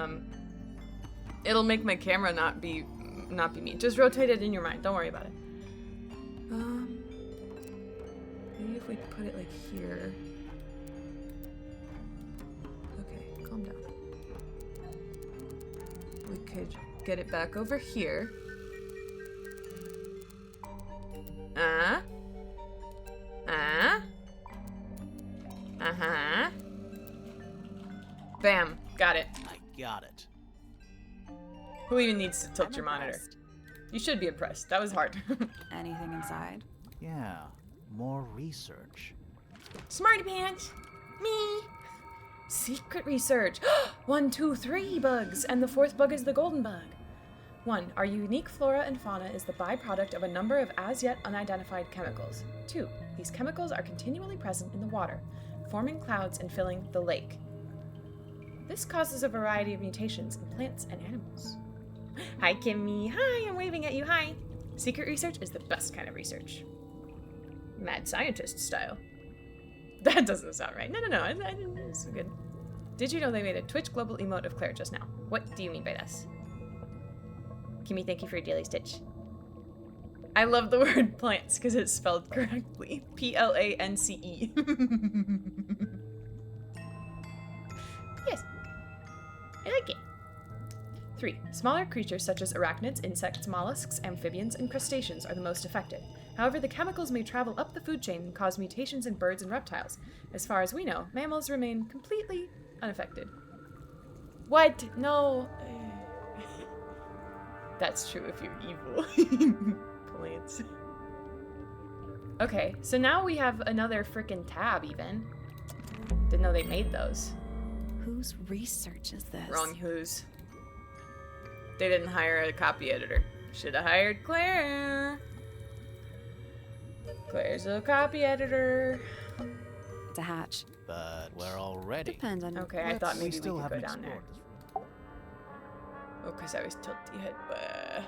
camera not be me. Just rotate it in your mind. Don't worry about it. Maybe if we put it like here. Okay, calm down. We could get it back over here. Bam. Got it. I got it. Who even needs to tilt your monitor? You should be impressed. That was hard. Anything inside? Yeah, more research. Smarty pants! Me! Secret research! 1, 2, 3 bugs! And the 4th bug is the golden bug. 1. Our unique flora and fauna is the byproduct of a number of as-yet unidentified chemicals. 2. These chemicals are continually present in the water, forming clouds and filling the lake. This causes a variety of mutations in plants and animals. Hi, Kimmy. Hi, I'm waving at you. Hi. Secret research is the best kind of research. Mad scientist style. That doesn't sound right. No. It's good. Did you know they made a Twitch global emote of Claire just now? What do you mean by this? Kimmy, thank you for your daily stitch. I love the word plants because it's spelled correctly. Plance. Yes. I like it. 3. Smaller creatures such as arachnids, insects, mollusks, amphibians, and crustaceans are the most affected. However, the chemicals may travel up the food chain and cause mutations in birds and reptiles. As far as we know, mammals remain completely unaffected. What? No. That's true if you're evil. Plants. Okay, so now we have another frickin' tab even. Didn't know they made those. Whose research is this? Wrong whose. They didn't hire a copy editor. Should have hired Claire. Claire's a copy editor. It's a hatch. But we're already. Depends on. Okay, I thought maybe we still could go haven't down there. explored this. Oh, because I was tilty head.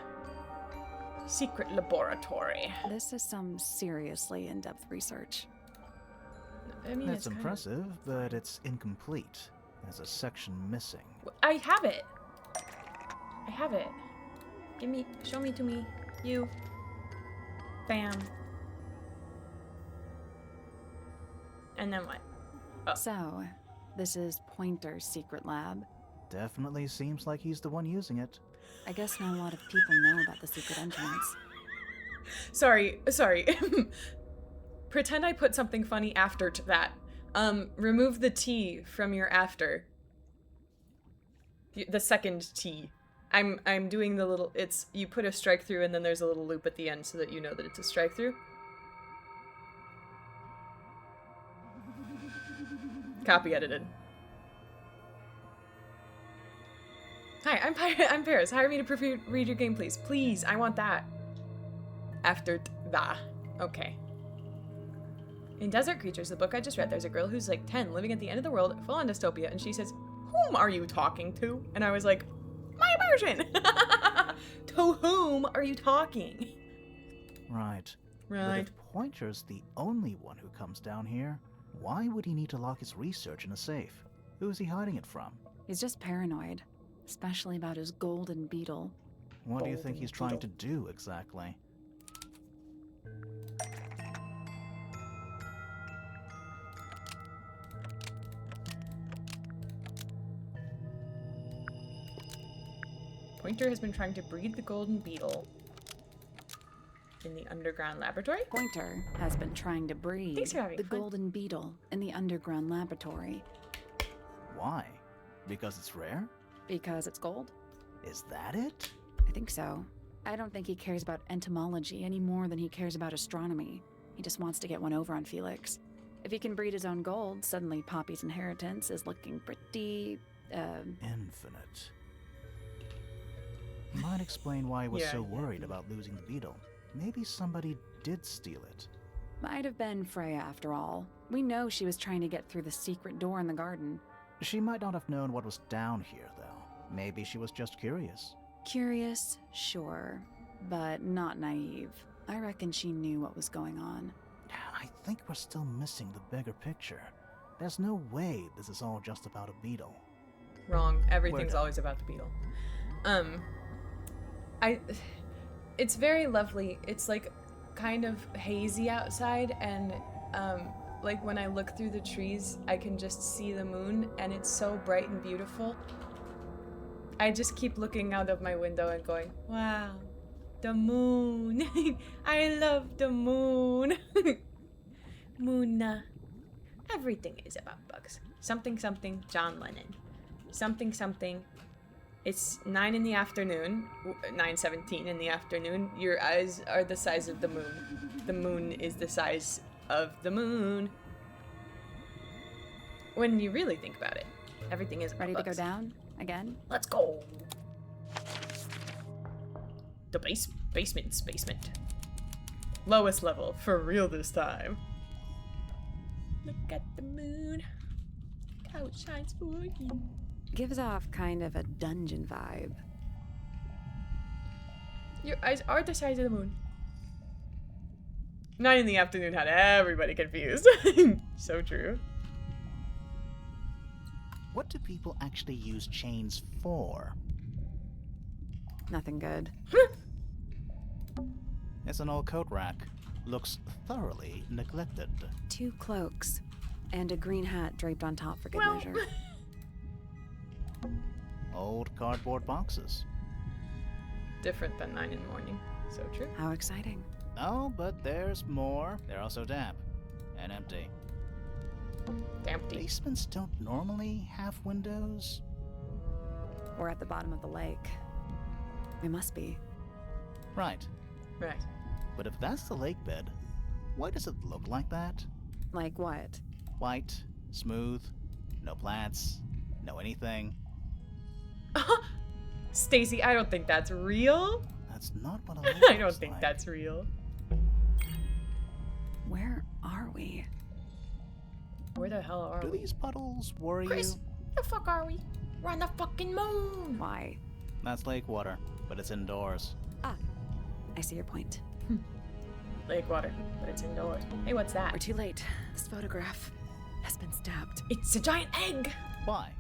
Secret laboratory. This is some seriously in-depth research. I mean, It's kind of- impressive, but it's incomplete. There's a section missing. I have it. I have it. Give me, show me to me. You. Bam. And then what? Oh. So, this is Pointer's secret lab. Definitely seems like he's the one using it. I guess not a lot of people know about the secret entrance. Sorry. Pretend I put something funny after that. Remove the T from your after. The second T. I'm doing the little, you put a strike through and then there's a little loop at the end so that you know that it's a strike through. Copy edited. Hi, I'm Paris. Hire me to proofread your game, please. Please, I want that. After that. Okay. In Desert Creatures, the book I just read, there's a girl who's like 10, living at the end of the world, full on dystopia, and she says, "Whom are you talking to?" And I was like, my version! To whom are you talking? Right. But Right. if Pointer's the only one who comes down here, why would he need to lock his research in a safe? Who is he hiding it from? He's just paranoid, especially about his golden beetle. What do you think Golden he's trying to beetle. do exactly? Pointer has been trying to breed the golden beetle in the underground laboratory. Pointer has been trying to breed Thanks for having the fun. golden beetle in the underground laboratory. Why? Because it's rare? Because it's gold? Is that it? I think so. I don't think he cares about entomology any more than he cares about astronomy. He just wants to get one over on Felix. If he can breed his own gold, suddenly Poppy's inheritance is looking pretty, Infinite. Might explain why he was Yeah, so yeah. worried about losing the beetle. Maybe somebody did steal it. Might have been Freya after all. We know she was trying to get through the secret door in the garden. She might not have known what was down here, though. Maybe she was just curious. Curious, sure, but not naive. I reckon she knew what was going on. I think we're still missing the bigger picture. There's no way this is all just about a beetle. Wrong. Everything's done. always about the beetle. It's very lovely. It's like kind of hazy outside, and like when I look through the trees, I can just see the moon, and it's so bright and beautiful. I just keep looking out of my window and going, wow, the moon. I love the moon. Moon. Everything is about bugs. Something, something, John Lennon. Something, something. It's 9 in the afternoon, 9:17 in the afternoon. Your eyes are the size of the moon. The moon is the size of the moon. When you really think about it, everything is Ready to go bugs. down? Again? Let's go. The basement. Lowest level, for real this time. Look at the moon. How it shines for you. Gives off kind of a dungeon vibe. Your eyes are the size of the moon. 9 in the afternoon had everybody confused. So true. What do people actually use chains for? Nothing good. It's an old coat rack. Looks thoroughly neglected. 2 cloaks. And a green hat draped on top for good Well, measure. Old cardboard boxes. Different than 9 in the morning. So true. How exciting. Oh, but there's more. They're also damp. And empty. Empty. Basements don't normally have windows. We're at the bottom of the lake. We must be. Right. Right. But if that's the lake bed, why does it look like that? Like what? White, smooth, no plants, no anything. Stacy, I don't think that's real. That's not what a lake I don't looks think like. that's real. Where are we? Where the hell are Do we? these puddles worry Chris, you? where the fuck are we? We're on the fucking moon. Why? That's lake water, but it's indoors. Ah, I see your point. Lake water, but it's indoors. Hey, what's that? We're too late. This photograph has been stabbed. It's a giant egg. Why?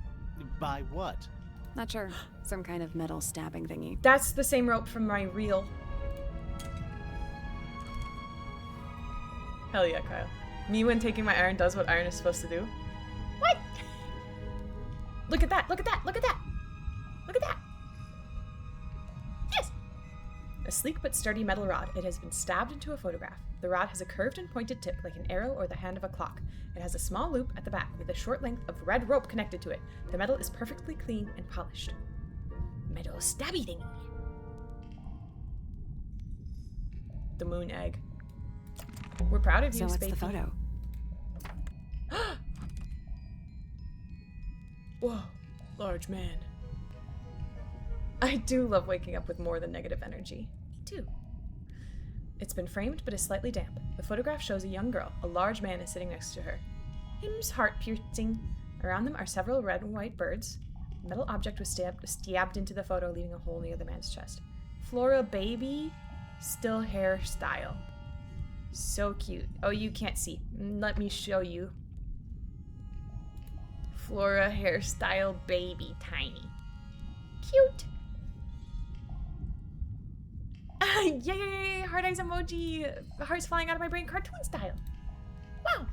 By what? Not sure. Some kind of metal stabbing thingy. That's the same rope from my reel. Hell yeah, Kyle. Me when taking my iron does what iron is supposed to do. What? Look at that, look at that, look at that! Look at that! Yes! A sleek but sturdy metal rod. It has been stabbed into a photograph. The rod has a curved and pointed tip like an arrow or the hand of a clock. It has a small loop at the back with a short length of red rope connected to it. The metal is perfectly clean and polished. Metal stabby thingy. The moon egg. We're proud of you, So what's Spacey. the photo? Whoa, large man. I do love waking up with more than negative energy. Me too. It's been framed but is slightly damp. The photograph shows a young girl. A large man is sitting next to her. Him's heart-piercing. Around them are several red and white birds. A metal object was stabbed into the photo, leaving a hole near the man's chest. Flora baby, still hairstyle. So cute. Oh, you can't see. Let me show you. Flora hairstyle baby tiny. Cute. Yay! Heart eyes emoji. Hearts flying out of my brain, cartoon style. Wow.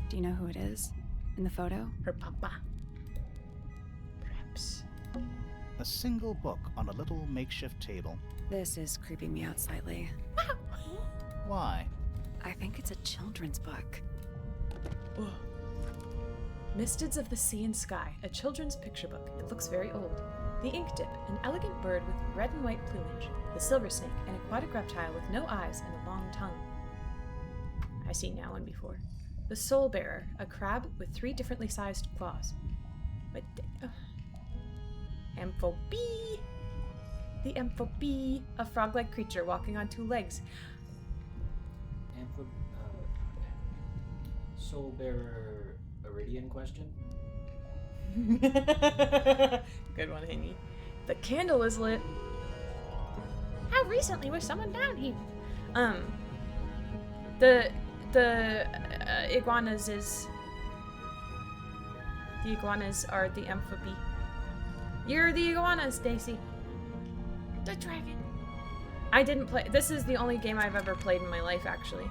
Do you know who it is in the photo? Her papa. Perhaps. A single book on a little makeshift table. This is creeping me out slightly. Why? I think it's a children's book. Whoa. Mistids of the Sea and Sky, a children's picture book. It looks very old. The ink dip, an elegant bird with red and white plumage. The silver snake, an aquatic reptile with no eyes and a long tongue. I've seen that one before. The soul bearer, a crab with 3 differently sized claws. What the... Amphibie. The amphibie, a frog-like creature walking on 2 legs. Soul bearer Iridian question? Good one, Henny. The candle is lit. How recently was someone down here? The iguanas is... The iguanas are the amphibie. You're the iguana, Stacy. The dragon. I didn't play... This is the only game I've ever played in my life, actually.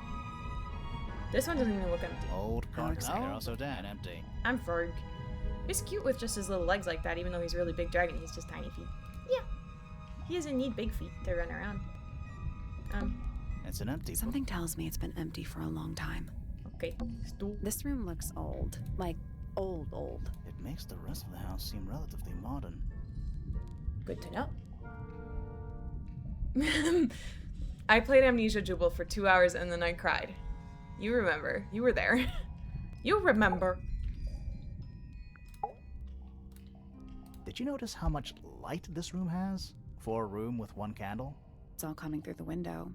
This one doesn't even look empty. Old cards. exciting. They're also dead. Empty. I'm Ferg. He's cute with just his little legs like that, even though he's a really big dragon. He's just tiny feet. Yeah. He doesn't need big feet to run around. It's an empty Something tells me it's been empty for a long time. Okay. Stool. This room looks old. Like, old. It makes the rest of the house seem relatively modern. Good to know. I played Amnesia Jubal for 2 hours and then I cried. You remember. You were there. You remember. Did you notice how much light this room has? For a room with 1 candle? It's all coming through the window.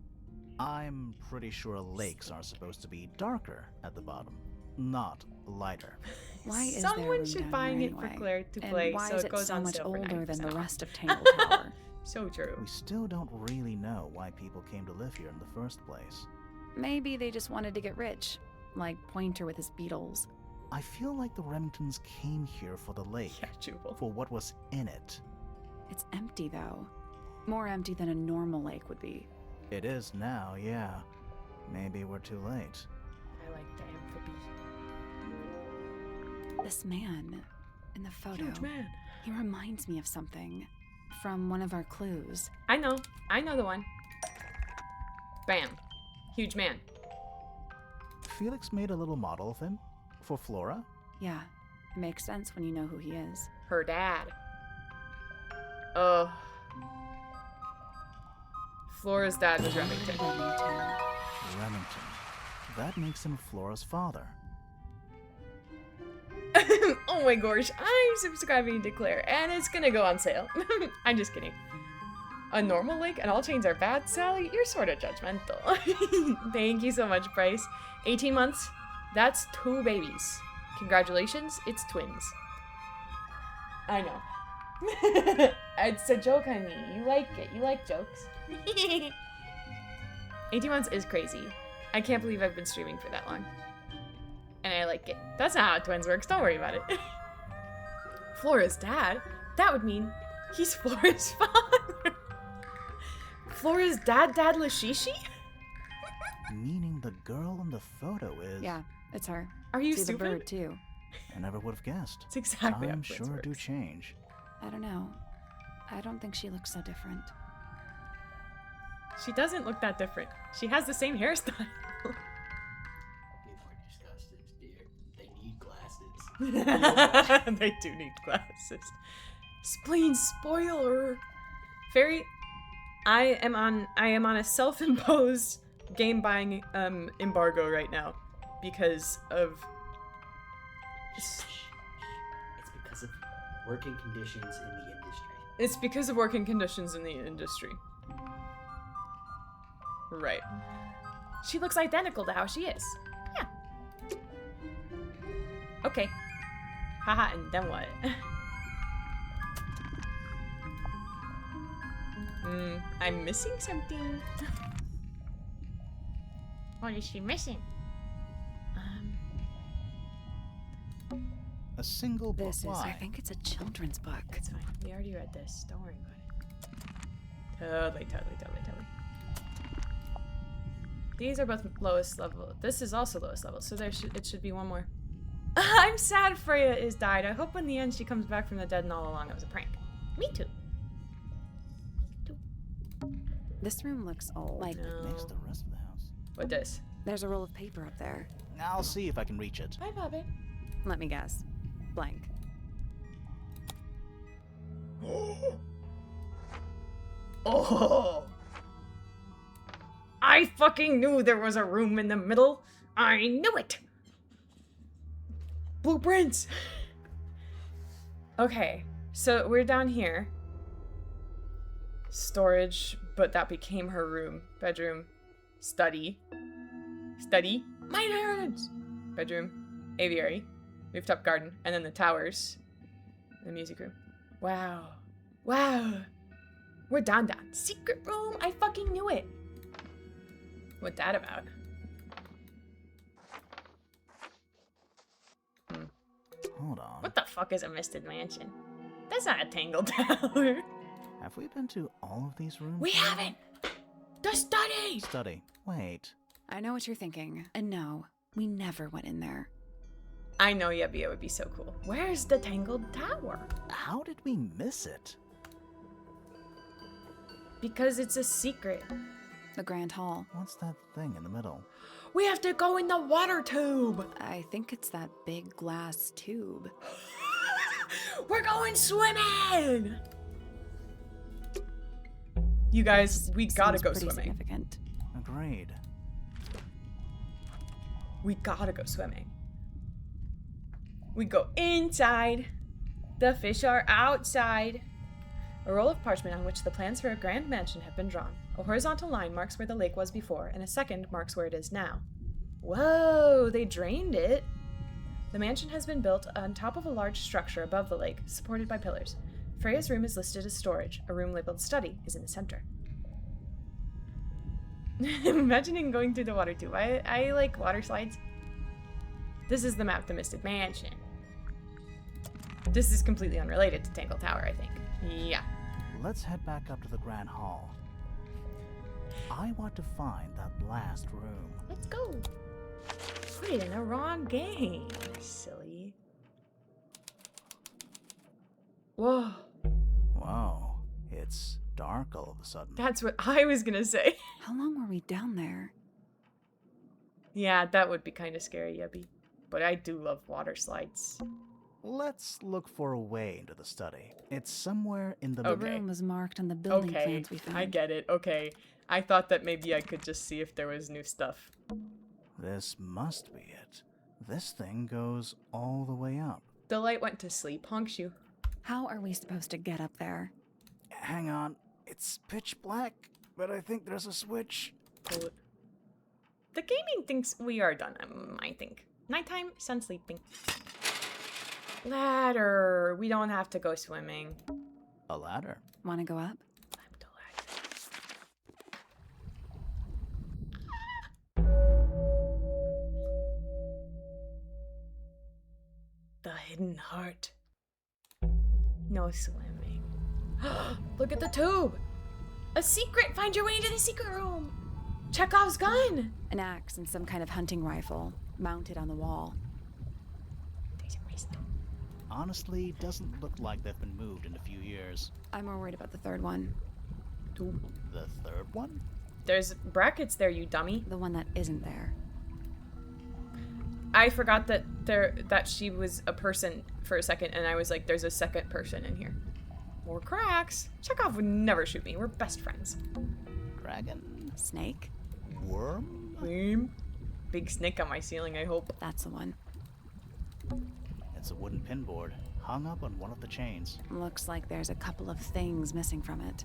I'm pretty sure lakes are supposed to be darker at the bottom, not lighter. Why is Someone there a room should down buying here it for anyway? Claire to And play, why so is it goes so on much sale for older than the 90% rest off. of Tangle Tower? So true. We still don't really know why people came to live here in the first place. Maybe they just wanted to get rich, like Pointer with his beetles. I feel like the Remingtons came here for the lake, Yeah, Jubal. for what was in it. It's empty though. More empty than a normal lake would be. It is now, yeah. Maybe we're too late. I like the amphibie. This man, In the photo, Huge man. he reminds me of something from one of our clues. I know the one. Bam. Huge man. Felix made a little model of him for Flora. Yeah, it makes sense when you know who he is. Her dad. Oh. Flora's dad was Remington. Remington. That makes him Flora's father. Oh my gosh, I'm subscribing to Claire, and it's gonna go on sale. I'm just kidding. A normal lake and all chains are bad? Sally, you're sort of judgmental. Thank you so much, Bryce. 18 months, that's 2 babies. Congratulations, it's twins. I know. It's a joke on me. You like it. You like jokes. 18 months is crazy. I can't believe I've been streaming for that long. And I like it. That's not how twins works. Don't worry about it. Flora's dad? That would mean he's Flora's father. Flora's dad Lashishi? Meaning the girl in the photo is... Yeah, it's her. Are you See stupid? the bird, too. I never would have guessed. It's exactly how Times twins sure works. do change. I don't know. I don't think she looks so different. She doesn't look that different. She has the same hairstyle. Before disgusted, dear. They need glasses. They do need glasses. Spleen spoiler. Fairy, I am on a self-imposed game buying embargo right now because of It's because of working conditions in the industry. It's because of working conditions in the industry. Right. She looks identical to how she is. Yeah. Okay. Haha, and then what? I'm missing something. What is she missing? A single book. This is, Why? I think it's a children's book. It's fine. We already read this. Don't worry about it. Totally. These are both lowest level. This is also lowest level, so it should be one more. I'm sad Freya is died. I hope in the end she comes back from the dead and all along it was a prank. Me too. This room looks old. Like, It makes the rest of the house. What this? there's a roll of paper up there. I'll see if I can reach it. Bye, Bobby. Let me guess. Blank. Oh! I fucking knew there was a room in the middle. I knew it! Blueprints! Okay, so we're down here. Storage, but that became her room. Bedroom. Study. Study. Minor islands! Bedroom. Aviary. Rooftop garden. And then the towers. And the music room. Wow. Wow. We're down. Secret room! I fucking knew it! What's that about? Hold on. What the fuck is a misted mansion? That's not a Tangled Tower. Have we been to all of these rooms? We haven't! The study! Study. Wait. I know what you're thinking. And no, we never went in there. I know, Yebby, it would be so cool. Where's the Tangled Tower? How did we miss it? Because it's a secret. The Grand Hall. What's that thing in the middle? We have to go in the water tube! I think it's that big glass tube. We're going swimming! You guys, we gotta Seems go pretty swimming. Significant. Agreed. We gotta go swimming. We go inside. The fish are outside. A roll of parchment on which the plans for a grand mansion have been drawn. A horizontal line marks where the lake was before, and a second marks where it is now. Whoa, they drained it. The mansion has been built on top of a large structure above the lake, supported by pillars. Freya's room is listed as storage. A room labeled study is in the center. Imagining going through the water tube. I like water slides. This is the map, the Misted Mansion. This is completely unrelated to Tangle Tower, I think. Yeah. Let's head back up to the Grand Hall. I want to find that last room. Let's go. Put it in the wrong game, silly. Whoa. Wow, it's dark all of a sudden. That's what I was gonna say. How long were we down there? Yeah, that would be kind of scary, Yubby. But I do love water slides. Let's look for a way into the study. It's somewhere in the The room was marked on the building plans we found. I get it. Okay. I thought that maybe I could just see if there was new stuff. This must be it. This thing goes all the way up. The light went to sleep, honks you. How are we supposed to get up there? Hang on. It's pitch black, but I think there's a switch. Pull it. The gaming thinks we are done, I think. Nighttime, sun sleeping. Ladder. We don't have to go swimming. A ladder. Want to go up? The hidden heart. No swimming. Look at the tube. A secret. Find your way into the secret room. Chekhov's gun. An axe and some kind of hunting rifle mounted on the wall. Honestly, doesn't look like they've been moved in a few years. I'm more worried about the third one. The third one? There's brackets there, you dummy. The one that isn't there. I forgot that she was a person for a second, and I was like, there's a second person in here. More cracks. Chekhov would never shoot me. We're best friends. Dragon? Snake? Worm? Big snake on my ceiling, I hope. That's the one. It's a wooden pinboard, hung up on one of the chains. Looks like there's a couple of things missing from it.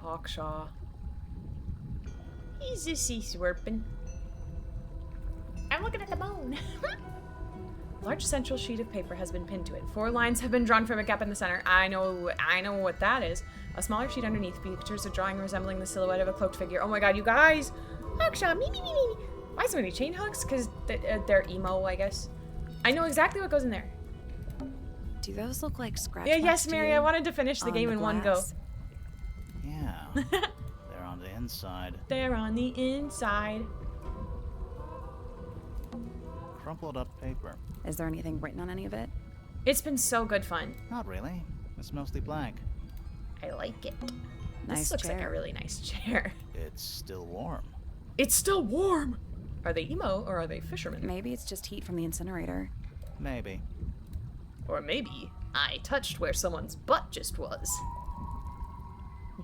Hawkshaw. He's just swerping. I'm looking at the moon. Large central sheet of paper has been pinned to it. 4 lines have been drawn from a gap in the center. I know what that is. A smaller sheet underneath features a drawing resembling the silhouette of a cloaked figure. Oh my god, you guys! Hawkshaw, me. Why so many chain hooks? Because they're emo, I guess. I know exactly what goes in there. Do those look like scratch Yeah, marks yes, to Mary, you? I wanted to finish the game in one go. glass? Yeah, they're on the inside. They're on the inside. Crumpled up paper. Is there anything written on any of it? It's been so good fun. Not really. It's mostly blank. I like it. Nice This looks like chair. a really nice chair. It's still warm. It's still warm! Are they emo or are they fishermen? Maybe it's just heat from the incinerator. Maybe. Or maybe I touched where someone's butt just was.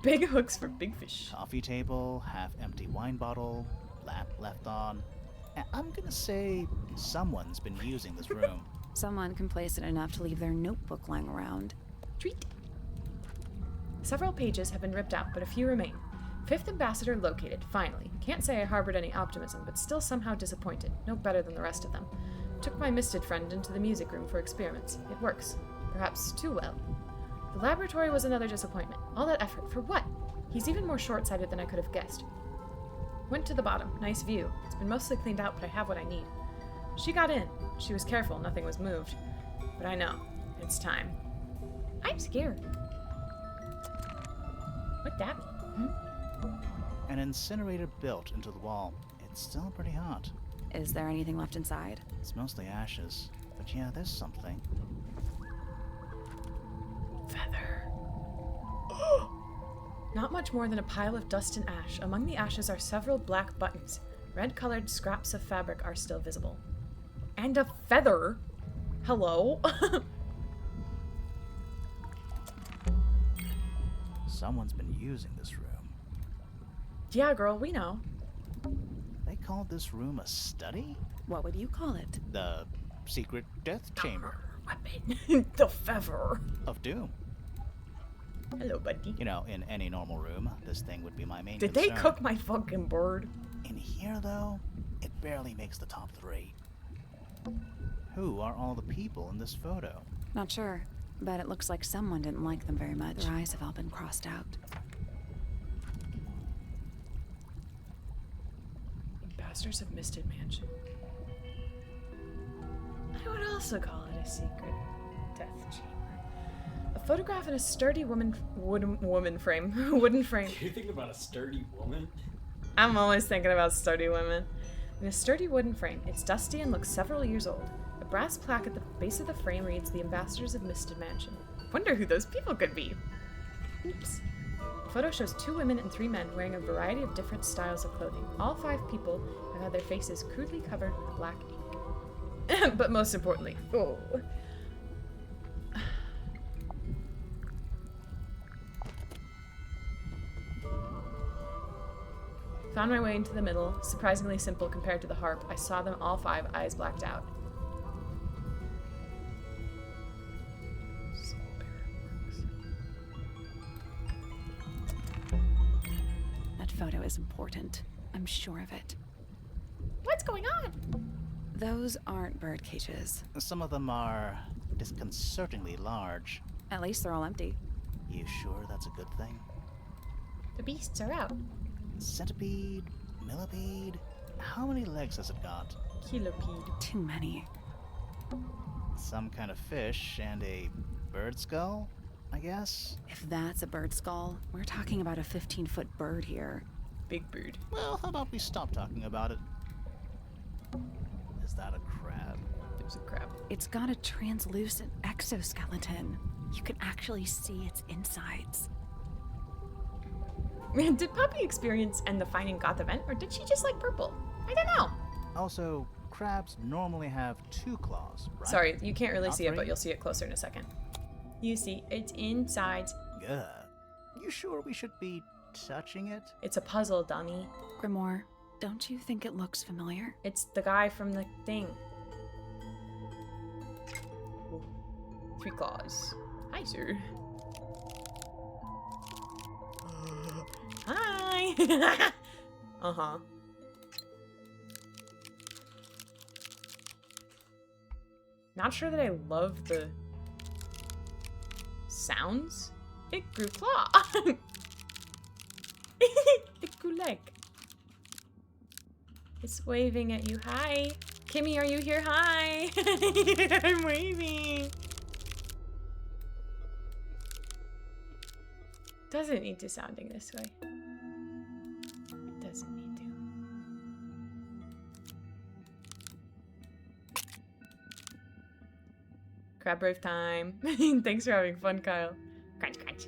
Big hooks for big fish. Coffee table, half-empty wine bottle, lamp left on. I'm gonna say someone's been using this room. Someone complacent enough to leave their notebook lying around. Treat. Several pages have been ripped out, but a few remain. 5th ambassador located, finally. Can't say I harbored any optimism, but still somehow disappointed. No better than the rest of them. Took my misted friend into the music room for experiments. It works. Perhaps too well. The laboratory was another disappointment. All that effort, for what? He's even more short-sighted than I could have guessed. Went to the bottom. Nice view. It's been mostly cleaned out, but I have what I need. She got in. She was careful. Nothing was moved. But I know. It's time. I'm scared. What that mean? An incinerator built into the wall. It's still pretty hot. Is there anything left inside? It's mostly ashes. But yeah, there's something. Feather. Not much more than a pile of dust and ash. Among the ashes are several black buttons. Red-colored scraps of fabric are still visible. And a feather? Hello? Someone's been using this room. Yeah, girl, we know. They called this room a study? What would you call it? The secret death chamber. Weapon. The feather. Of doom. Hello, buddy. You know, in any normal room, this thing would be my main Did concern. they cook my fucking bird? In here, though, it barely makes the top 3. Who are all the people in this photo? Not sure, but it looks like someone didn't like them very much. Their eyes have all been crossed out. Ambassadors of Misted Mansion. I would also call it a secret death chamber. A photograph in a sturdy wooden frame. Wooden frame. You're thinking about a sturdy woman? I'm always thinking about sturdy women. in a sturdy wooden frame. It's dusty and looks several years old. A brass plaque at the base of the frame reads, "The Ambassadors of Misted Mansion." Wonder who those people could be. Oops. The photo shows 2 women and 3 men wearing a variety of different styles of clothing. All 5 people have had their faces crudely covered with black ink. But most importantly, Found my way into the middle, surprisingly simple compared to the harp. I saw them all 5, eyes blacked out. That photo is important. I'm sure of it. What's going on? Those aren't bird cages. Some of them are disconcertingly large. At least they're all empty. You sure that's a good thing? The beasts are out. Centipede? Millipede? How many legs has it got? Kilopede. Too many. Some kind of fish and a bird skull, I guess? If that's a bird skull, we're talking about a 15-foot bird here. Big bird. Well, how about we stop talking about it? Is that a crab? There's a crab. It's got a translucent exoskeleton. You can actually see its insides. Did Poppy experience end the Finding Goth event, or did she just like purple? I don't know. Also, crabs normally have 2 claws, right? Sorry, you can't really Not see it, 3? but you'll see it closer in a second. You see, it's inside. Ugh. You sure we should be touching it? It's a puzzle, dummy. Grimoire, don't you think it looks familiar? It's the guy from the thing. Ooh. 3 claws. Hi, sir. Hi! Uh-huh. Not sure that I love the sounds. It grew claw. It grew leg. It's waving at you. Hi. Kimmy, are you here? Hi. I'm waving. Doesn't need to sounding this way. It doesn't need to. Crab brave time. Thanks for having fun, Kyle. Crunch, crunch.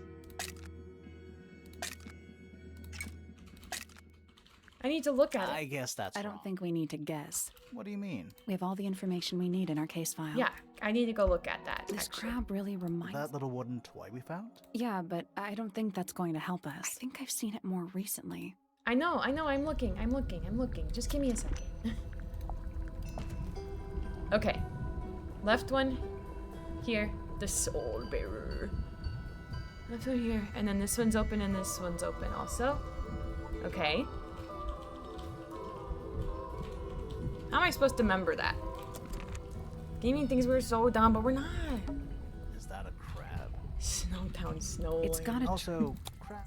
I need to look at it. I guess that's I don't think we need to guess. What do you mean? We have all the information we need in our case file. Yeah, I need to go look at that. This actually. crab really reminds... That little wooden toy we found? Yeah, but I don't think that's going to help us. I think I've seen it more recently. I know, I'm looking. Just give me a second. Okay. Left one here. The soul bearer. Left one here. And then this one's open and this one's open also. Okay. How am I supposed to remember that? Gaming thinks we're so dumb, but we're not. Is that a crab? Snowtown Snow. It's got a... Also, crab.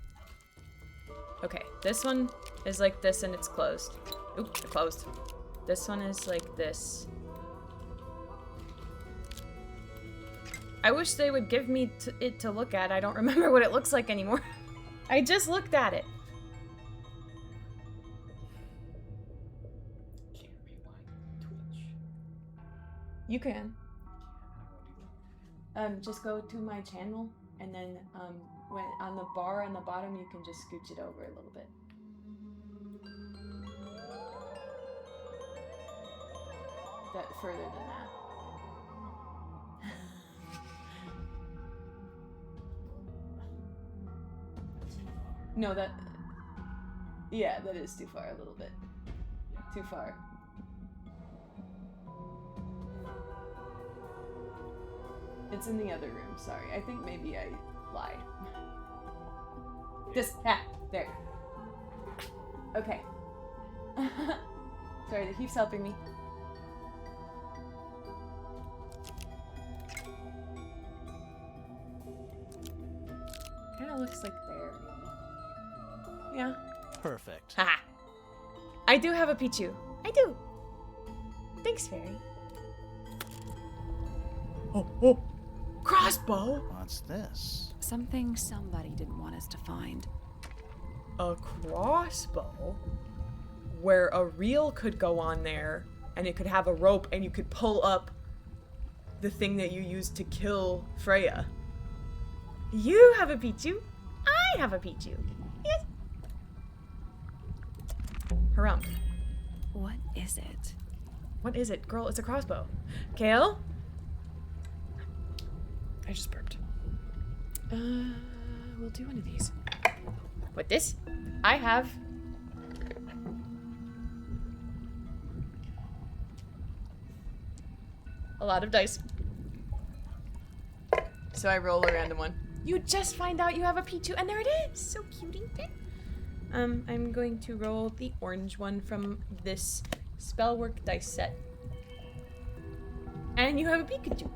Okay, this one is like this and it's closed. Oop, it closed. This one is like this. I wish they would give me it to look at. I don't remember what it looks like anymore. I just looked at it. You can. Just go to my channel, and then when on the bar on the bottom, you can just scooch it over a little bit. That further than that. No, that. Yeah, that is too far. A little bit. Too far. It's in the other room, sorry. I think maybe I lied. There. Okay. Sorry, that keeps helping me. Kinda looks like there. Yeah. Perfect. Haha. I do have a Pichu. I do. Thanks, fairy. Oh. Crossbow? What's this? Something somebody didn't want us to find. A crossbow? where a reel could go on there and it could have a rope and you could pull up the thing that you used to kill Freya. You have a Pichu. I have a Pichu. Yes. Harumph. What is it? What is it? Girl, it's a crossbow. Kale? I just burped. We'll do one of these. What, this? I have... a lot of dice. So I roll a random one. You just find out you have a Pichu, and there it is! So cutie. I'm going to roll the orange one from this Spellwork dice set. And you have a Pikachu.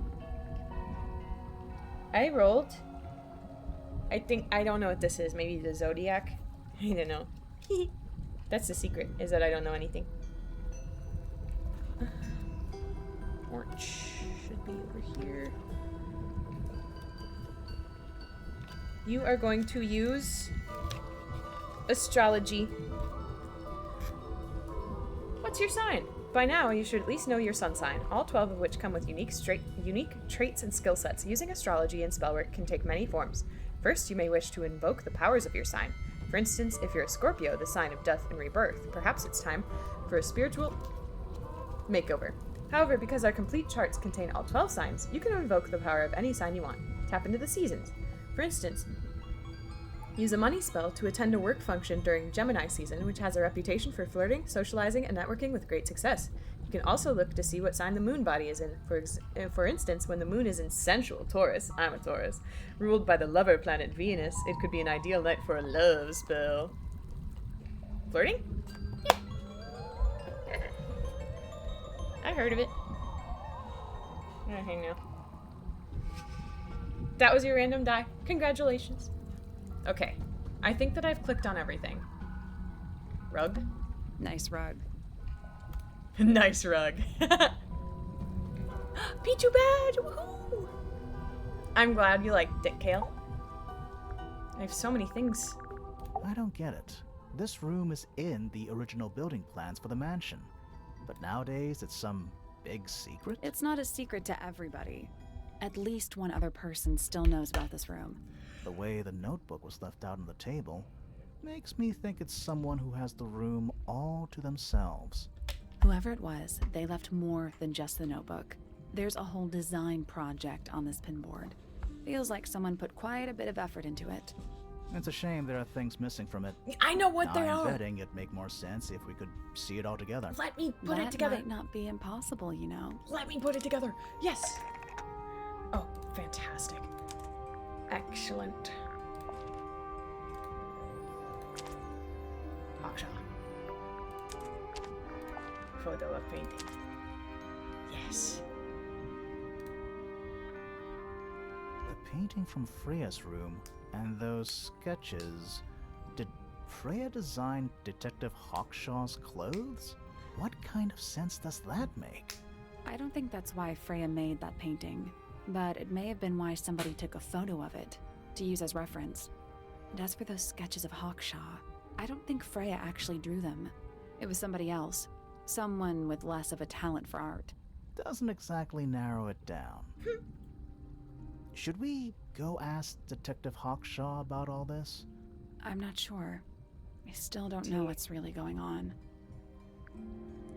I rolled... I don't know what this is. Maybe the Zodiac? I don't know. That's the secret, is that I don't know anything. Orange should be over here. You are going to use astrology. What's your sign? By now, you should at least know your sun sign, all 12 of which come with unique traits and skill sets. Using astrology and spellwork can take many forms. First, you may wish to invoke the powers of your sign. For instance, if you're a Scorpio, the sign of death and rebirth, perhaps it's time for a spiritual makeover. However, because our complete charts contain all 12 signs, you can invoke the power of any sign you want. Tap into the seasons. For instance, use a money spell to attend a work function during Gemini season, which has a reputation for flirting, socializing, and networking with great success. You can also look to see what sign the moon body is in. For instance, when the moon is in sensual Taurus, I'm a Taurus, ruled by the lover planet Venus, it could be an ideal night for a love spell. Flirting? Yeah. I heard of it. Okay, now. That was your random die. Congratulations. Okay, I think that I've clicked on everything. Rug? Nice rug. Nice rug. Pichu badge! Woohoo! I'm glad you liked it, Kale. I have so many things. I don't get it. This room is in the original building plans for the mansion. But nowadays, it's some big secret? It's not a secret to everybody. At least one other person still knows about this room. The way the notebook was left out on the table makes me think it's someone who has the room all to themselves. Whoever it was, they left more than just the notebook. There's a whole design project on this pinboard. Feels like someone put quite a bit of effort into it. It's a shame there are things missing from it. I know what they are! I'm betting it'd make more sense if we could see it all together. Let me put it together. That might not be impossible, you know. Let me put it together. Yes! Oh, fantastic. Excellent. Aksha. Photo of painting. Yes. The painting from Freya's room and those sketches. Did Freya design Detective Hawkshaw's clothes? What kind of sense does that make? I don't think that's why Freya made that painting, but it may have been why somebody took a photo of it to use as reference. And as for those sketches of Hawkshaw, I don't think Freya actually drew them. It was somebody else. Someone with less of a talent for art. Doesn't exactly narrow it down. Should we go ask Detective Hawkshaw about all this? I'm not sure. I still don't know what's really going on.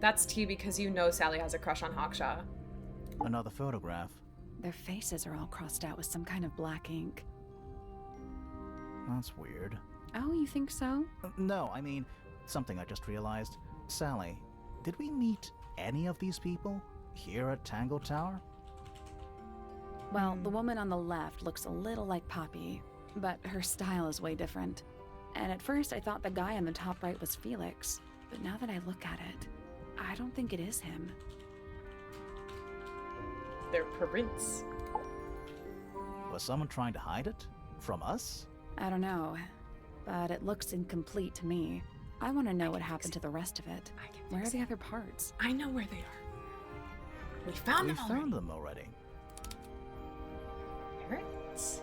That's T because you know Sally has a crush on Hawkshaw. Another photograph. Their faces are all crossed out with some kind of black ink. That's weird. Oh, you think so? No, I mean, something I just realized. Sally, did we meet any of these people here at Tangle Tower? Well, the woman on the left looks a little like Poppy, but her style is way different. And at first I thought the guy on the top right was Felix, but now that I look at it, I don't think it is him. They're prints. Was someone trying to hide it? From us? I don't know, but it looks incomplete to me. I want to know what happened to the rest of it. Where are the other parts? I know where they are. We found them already. Parrots.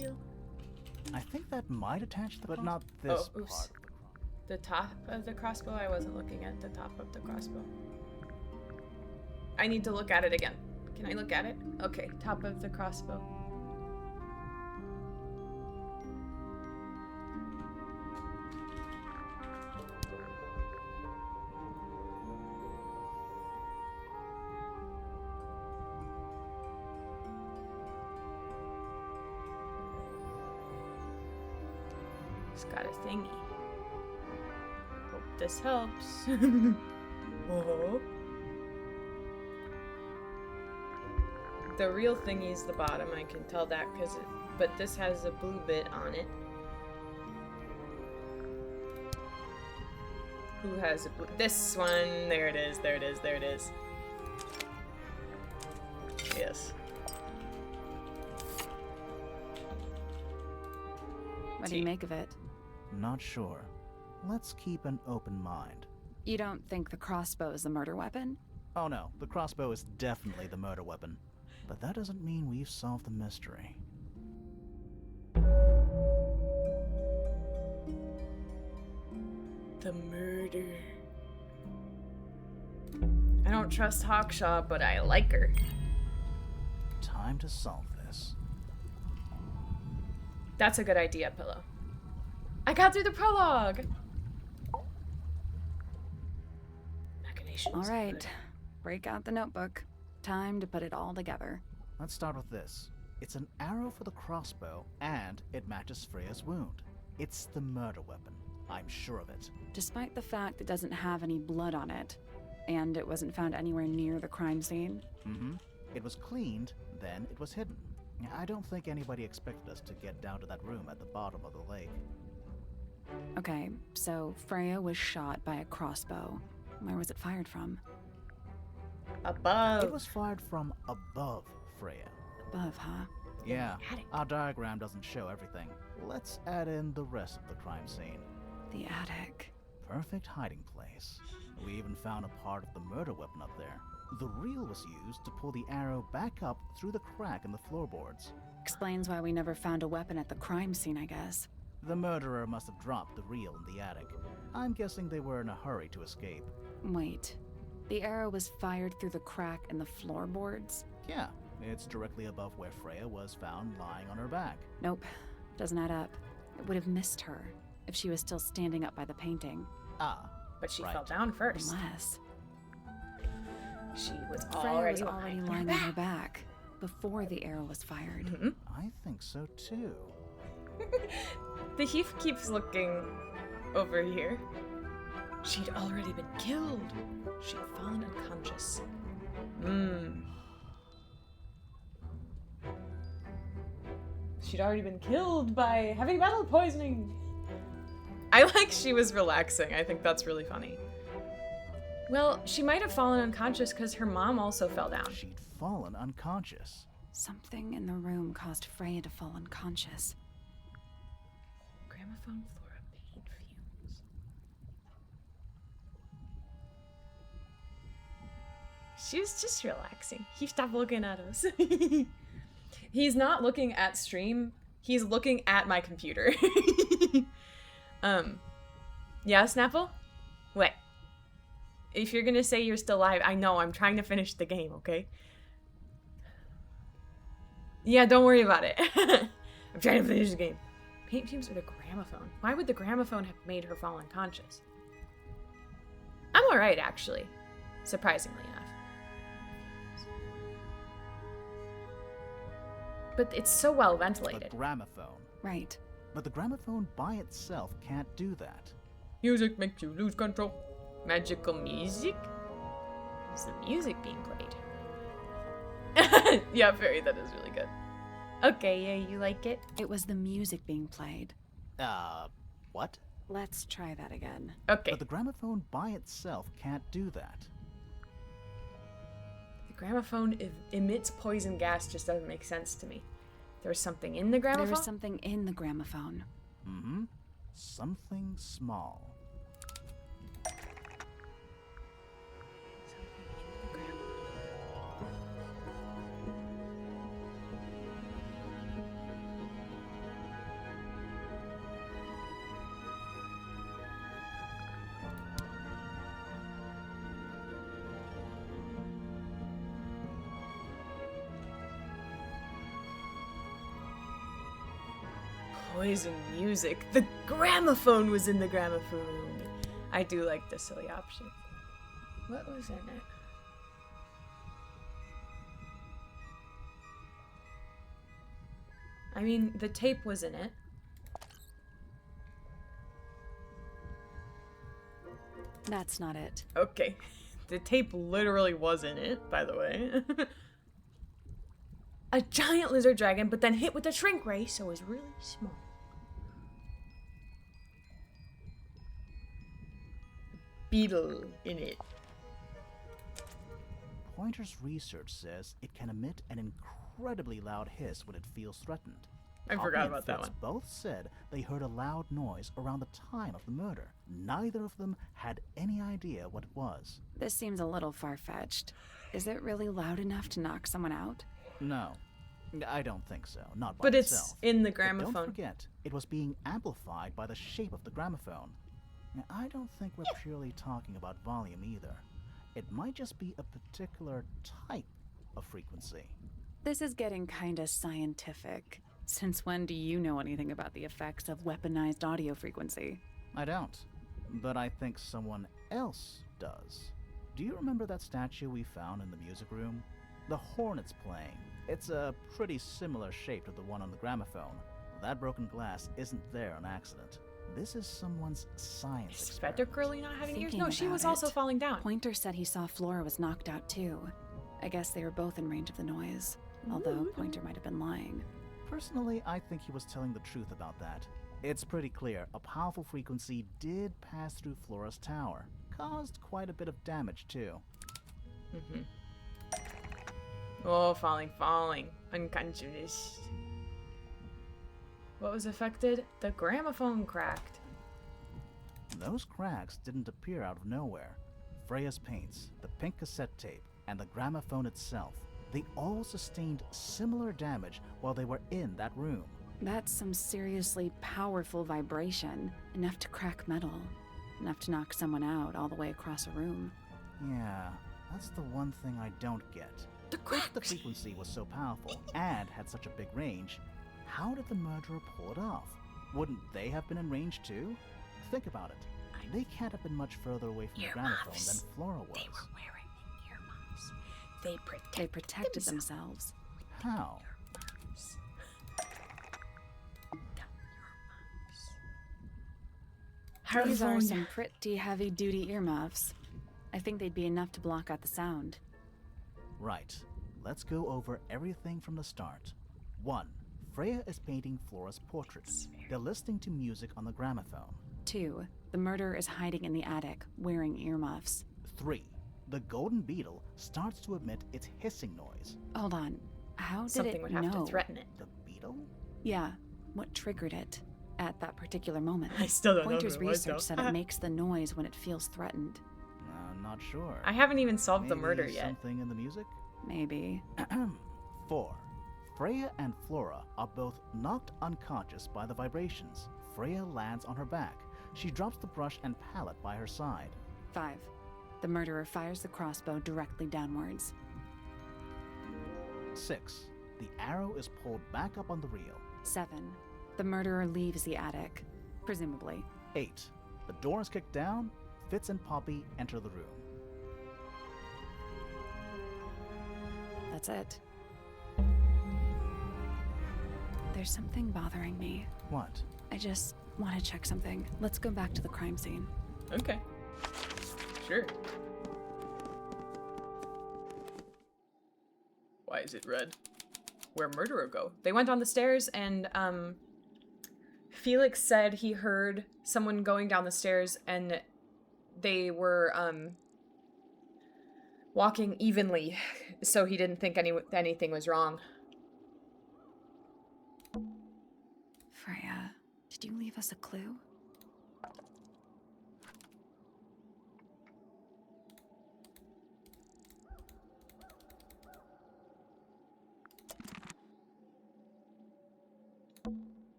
feel? I think that might attach, but not this Oh, oops. part. The top of the crossbow? I wasn't looking at the top of the crossbow. I need to look at it again. Can I look at it? Okay, top of the crossbow. It's got a thingy. Hope this helps. Oh. The real thingy is the bottom, I can tell that but this has a blue bit on it. Who has a blue? This one, there it is, there it is, there it is. Yes. What do you make of it? Not sure. Let's keep an open mind. You don't think the crossbow is the murder weapon? Oh no, the crossbow is definitely the murder weapon. But that doesn't mean we've solved the mystery. The murder. I don't trust Hawkshaw, but I like her. Time to solve this. That's a good idea, Pillow. I got through the prologue! Machinations. All right, break out the notebook. Time to put it all together. Let's start with this. It's an arrow for the crossbow, and it matches Freya's wound. It's the murder weapon. I'm sure of it. Despite the fact it doesn't have any blood on it, and it wasn't found anywhere near the crime scene. Mm-hmm. It was cleaned, then it was hidden. I don't think anybody expected us to get down to that room at the bottom of the lake. Okay, so Freya was shot by a crossbow. Where was it fired from? Above. It was fired from above Freya. Above, huh? Yeah, our diagram doesn't show everything. Let's add in the rest of the crime scene. The attic. Perfect hiding place. We even found a part of the murder weapon up there. The reel was used to pull the arrow back up through the crack in the floorboards. Explains why we never found a weapon at the crime scene, I guess. The murderer must have dropped the reel in the attic. I'm guessing they were in a hurry to escape. Wait. The arrow was fired through the crack in the floorboards? Yeah, it's directly above where Freya was found lying on her back. Nope. Doesn't add up. It would have missed her if she was still standing up by the painting. Ah, but she right. fell down first. Unless she was Freya was already lying on her back before the arrow was fired. Mm-hmm. I think so too. The Heath keeps looking over here. She'd already been killed. She'd fallen unconscious. She'd already been killed by having battle poisoning. I like she was relaxing. I think that's really funny. Well, she might have fallen unconscious because her mom also fell down. She'd fallen unconscious. Something in the room caused Freya to fall unconscious. Gramophone floor of paint fumes. She was just relaxing. He stopped looking at us. He's not looking at stream. He's looking at my computer. Yeah, Snapple? What? If you're gonna say you're still live, I know, I'm trying to finish the game, okay? Yeah, don't worry about it. I'm trying to finish the game. Paint fumes or the gramophone? Why would the gramophone have made her fall unconscious? I'm alright, actually. Surprisingly enough. But it's so well ventilated. The gramophone. Right. But the gramophone by itself can't do that. Music makes you lose control. Magical music? Is the music being played? Yeah, Fairy, that is really good. Okay, yeah, you like it? It was the music being played. What? Let's try that again. Okay. But the gramophone by itself can't do that. The gramophone emits poison gas just doesn't make sense to me. There was something in the gramophone? There was something in the gramophone. Mm-hmm. Something small. toys and music. The gramophone was in the gramophone. I do like the silly option. What was in it? I mean, the tape was in it. That's not it. Okay. The tape literally was in it, by the way. A giant lizard dragon, but then hit with a shrink ray, so it was really small. Beetle in it. Pointer's research says it can emit an incredibly loud hiss when it feels threatened. I Poppy forgot and about that Fitz one. both said they heard a loud noise around the time of the murder. Neither of them had any idea what it was. This seems a little far-fetched. Is it really loud enough to knock someone out? No, I don't think so. Not by But itself. it's in the But gramophone. don't forget, it was being amplified by the shape of the gramophone. Now, I don't think we're purely talking about volume either. It might just be a particular type of frequency. This is getting kinda scientific. Since when do you know anything about the effects of weaponized audio frequency? I don't, but I think someone else does. Do you remember that statue we found in the music room? The hornet's playing. It's a pretty similar shape to the one on the gramophone. That broken glass isn't there on accident. This is someone's science experiment. Feather Curly not having ears? Thinking No, she was about also it, falling down. Pointer said he saw Flora was knocked out too. I guess they were both in range of the noise, although Pointer might have been lying. Personally, I think he was telling the truth about that. It's pretty clear a powerful frequency did pass through Flora's tower. Caused quite a bit of damage too. Oh, falling. Unconscious. What was affected? The gramophone cracked. Those cracks didn't appear out of nowhere. Freya's paints, the pink cassette tape, and the gramophone itself, they all sustained similar damage while they were in that room. That's some seriously powerful vibration, enough to crack metal, enough to knock someone out all the way across a room. Yeah, that's the one thing I don't get. If the frequency was so powerful and had such a big range, how did the murderer pull it off? Wouldn't they have been in range too? Think about it. They can't have been much further away from the gramophone than Flora was. They were wearing earmuffs. They protected themselves. How? These are some pretty heavy-duty earmuffs. I think they'd be enough to block out the sound. Right. Let's go over everything from the start. 1. Freya is painting Flora's portraits. They're listening to music on the gramophone. 2. The murderer is hiding in the attic, wearing earmuffs. 3. The golden beetle starts to emit its hissing noise. Hold on. How did Something it would have know? to threaten it. The beetle? Yeah. What triggered it at that particular moment? I still don't know Pointer's who it was, research though. said it makes the noise when it feels threatened. Not sure. I haven't even solved the Maybe murder yet. Something in the music? Maybe. 4. Freya and Flora are both knocked unconscious by the vibrations. Freya lands on her back. She drops the brush and palette by her side. 5. The murderer fires the crossbow directly downwards. 6. The arrow is pulled back up on the reel. 7. The murderer leaves the attic, presumably. 8. The door is kicked down. Fitz and Poppy enter the room. That's it. There's something bothering me. What? I just want to check something. Let's go back to the crime scene. Okay. Sure. Why is it red? Where'd murderer go? They went on the stairs and Felix said he heard someone going down the stairs and they were walking evenly, so he didn't think anything was wrong. Freya, did you leave us a clue?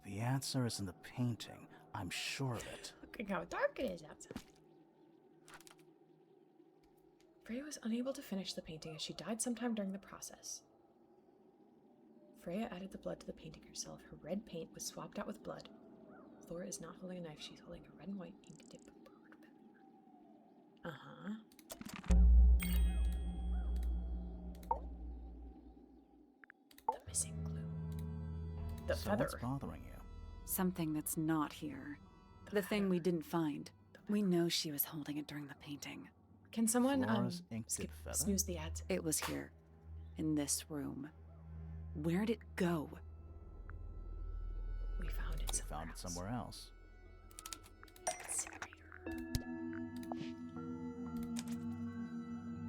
The answer is in the painting. I'm sure of it. Look at how dark it is outside. Freya was unable to finish the painting as she died sometime during the process. Freya added the blood to the painting herself. Her red paint was swapped out with blood. Flora is not holding a knife. She's holding a red and white ink dip bird feather. Uh-huh. The missing clue. The So feather. what's bothering you? Something that's not here. The thing we didn't find. We know she was holding it during the painting. Can someone Flora's ink skip, dip feather? snooze the ads? It was here. In this room. Where'd it go? We found it We somewhere found it somewhere else.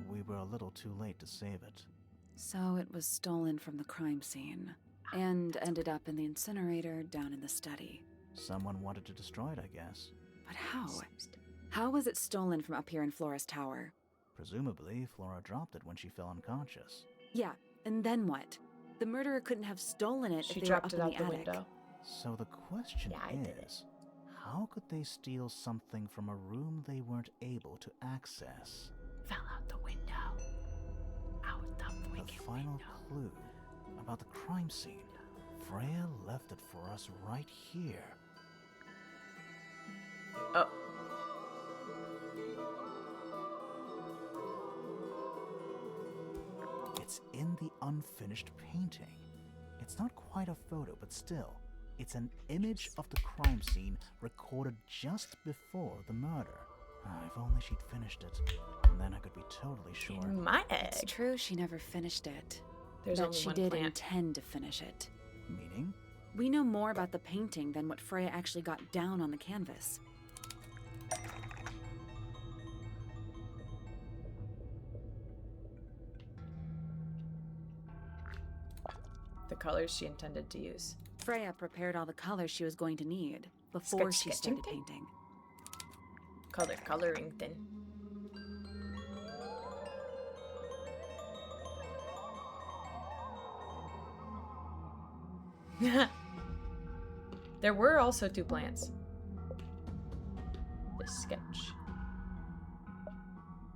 We were a little too late to save it. So it was stolen from the crime scene. And ended up in the incinerator down in the study. Someone wanted to destroy it, I guess. But how? How was it stolen from up here in Flora's tower? Presumably, Flora dropped it when she fell unconscious. Yeah, and then what? The murderer couldn't have stolen it She if they were dropped up it in out the the attic. window. So the question is, how could they steal something from a room they weren't able to access? Fell out the window. Out the The freaking final window. clue about the crime scene. Freya left it for us right here. Oh. It's in the unfinished painting. It's not quite a photo, but still, it's an image of the crime scene recorded just before the murder. If only she'd finished it, and then I could be totally sure. My egg. It's true she never finished it. There's but only she one did plant. intend to finish it. Meaning? We know more about the painting than what Freya actually got down on the canvas. The colors she intended to use. Freya prepared all the colors she was going to need before she Sketching started thing? painting. Coloring then. There were also 2 plants. The sketch.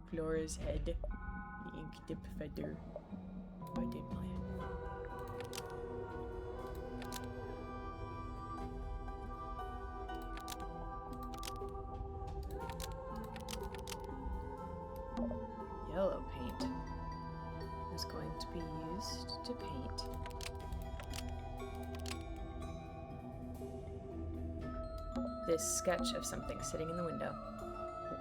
Flora's head. The ink dip feather. Body plant. Yellow paint is going to be used to paint. This sketch of something sitting in the window.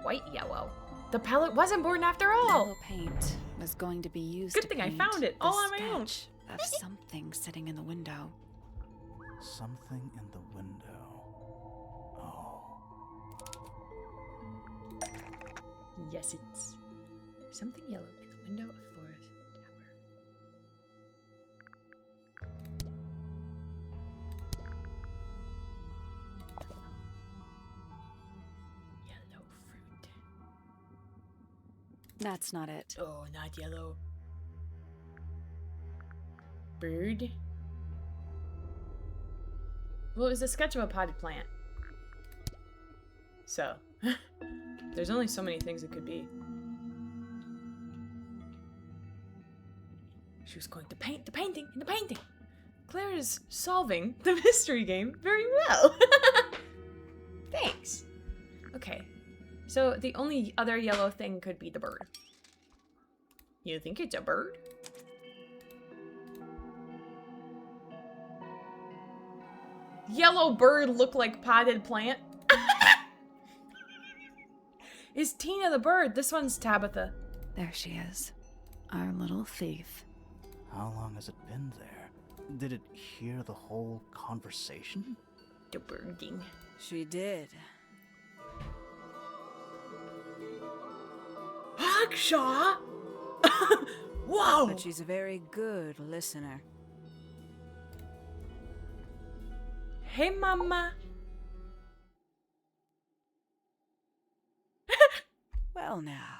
White yellow. The palette wasn't born after all! Yellow paint was going to be used Good to thing I paint found it the all on my own. sketch of something sitting in the window. Something in the window. Oh. Yes, it's something yellow in the window of Flora's tower. Yellow fruit. That's not it. Oh, not yellow. Bird. Well, it was a sketch of a potted plant. So, there's only so many things it could be. She was going to paint the painting in the painting. Claire is solving the mystery game very well. Thanks. Okay, so the only other yellow thing could be the bird. You think it's a bird? Yellow bird look like potted plant? Is Tina the bird? This one's Tabitha. There she is. Our little thief. How long has it been there? Did it hear the whole conversation? The birding. She did. Hakshaw! Whoa! But she's a very good listener. Hey, mama. Well, now,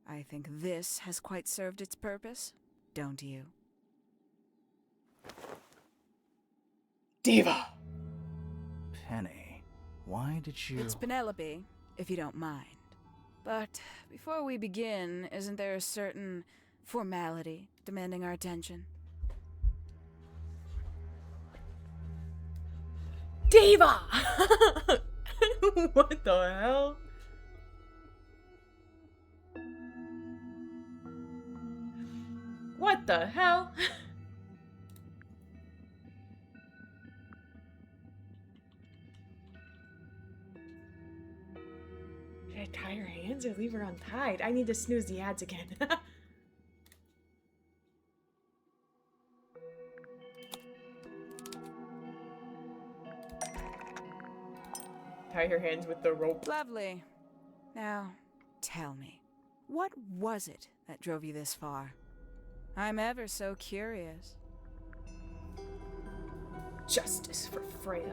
I think this has quite served its purpose, don't you? Diva. Penny, why did you... It's Penelope, if you don't mind. But before we begin, isn't there a certain formality demanding our attention? Diva! What the hell? What the hell? Should I tie her hands or leave her untied? I need to snooze the ads again. Tie her hands with the rope. Lovely. Now, tell me, what was it that drove you this far? I'm ever so curious. Justice for Freya.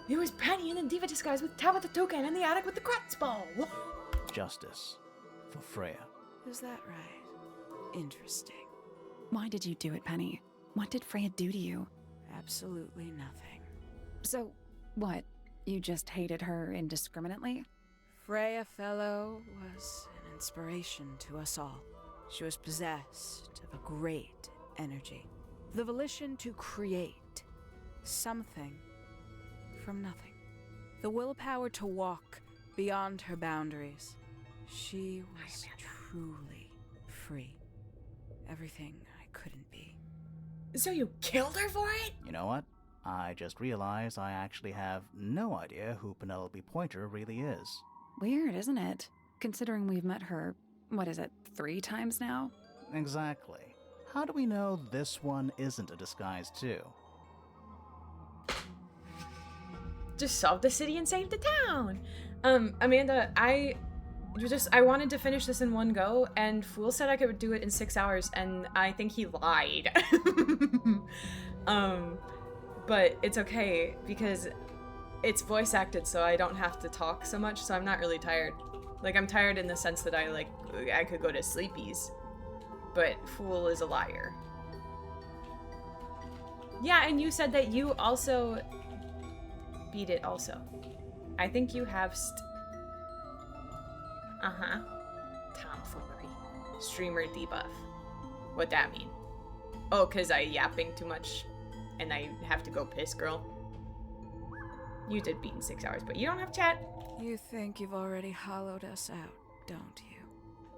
It was Penny in a diva disguise with Tabitha Toucan in the attic with the Kratz ball. Justice for Freya. Is that right? Interesting. Why did you do it, Penny? What did Freya do to you? Absolutely nothing. So, what? You just hated her indiscriminately? Freya Fellow was an inspiration to us all. She was possessed of a great energy. The volition to create something from nothing. The willpower to walk beyond her boundaries. She was truly free. Everything I couldn't be. So you killed her for it? You know what? I just realized I actually have no idea who Penelope Pointer really is. Weird, isn't it? Considering we've met her, 3 times now? Exactly. How do we know this one isn't a disguise too? Just solve the city and save the town. Amanda, I wanted to finish this in one go, and Fool said I could do it in 6 hours, and I think he lied. But it's okay because it's voice acted, so I don't have to talk so much, so I'm not really tired. Like, I'm tired in the sense that I could go to sleepies, but Fool is a liar. Yeah, and you said that you also beat it also. I think you have tomfoolery. Streamer debuff. What that mean? Oh, 'cause I yapping too much and I have to go piss, girl. You did beat in 6 hours, but you don't have chat. You think you've already hollowed us out, don't you?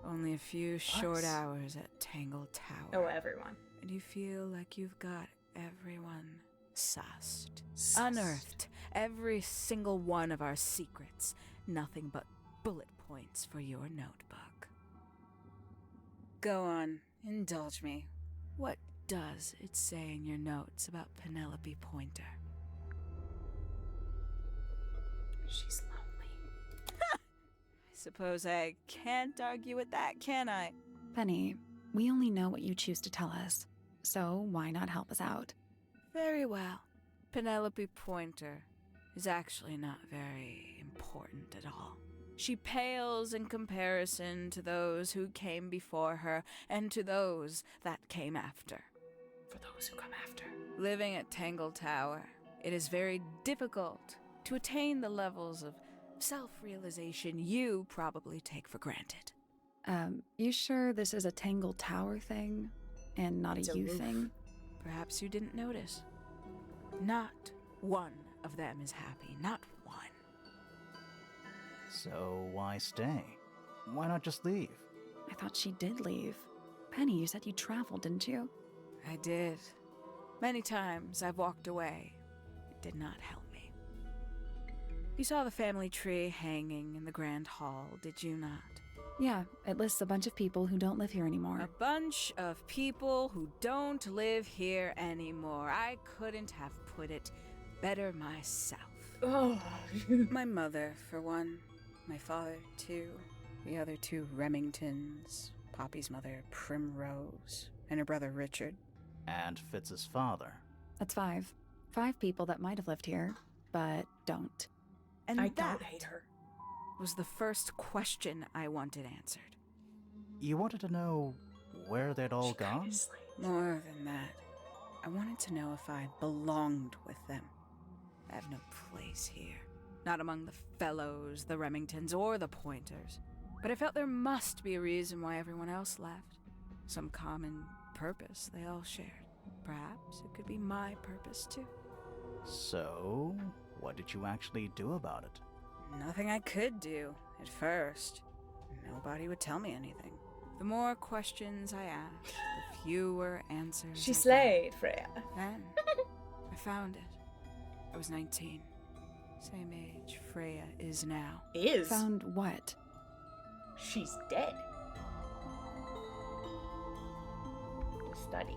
Only a few short hours at Tangle Tower. Oh, everyone. And you feel like you've got everyone sussed. Unearthed every single one of our secrets. Nothing but bullet points for your notebook. Go on, indulge me. What does it say in your notes about Penelope Pointer? She's lonely. I suppose I can't argue with that, can I? Penny, we only know what you choose to tell us, so why not help us out? Very well. Penelope Pointer is actually not very important at all. She pales in comparison to those who came before her and to those that came after. For those who come after. Living at Tangle Tower, it is very difficult to attain the levels of self-realization you probably take for granted. You sure this is a Tangle Tower thing and not It's a a you roof. thing? Perhaps you didn't notice. Not one of them is happy, not one. So why stay? Why not just leave? I thought she did leave. Penny, you said you traveled, didn't you? I did. Many times I've walked away. It did not help me. You saw the family tree hanging in the grand hall, did you not? Yeah, it lists a bunch of people who don't live here anymore. A bunch of people who don't live here anymore. I couldn't have put it better myself. Oh. My mother, for one. My father, too. The other two Remingtons. Poppy's mother, Primrose. And her brother, Richard. And Fitz's father. That's 5. 5 people that might have lived here, but don't. And I that don't hate her. was the first question I wanted answered. You wanted to know where they'd all gone? More than that, I wanted to know if I belonged with them. I have no place here. Not among the Fellows, the Remingtons, or the Pointers. But I felt there must be a reason why everyone else left. Some common purpose they all shared. Perhaps it could be my purpose too. So, what did you actually do about it? Nothing I could do, at first. Nobody would tell me anything. The more questions I asked, the fewer answers She I got. slayed, Freya. Then, I found it. I was 19. Same age Freya is now. Is? Found what? She's dead. Study.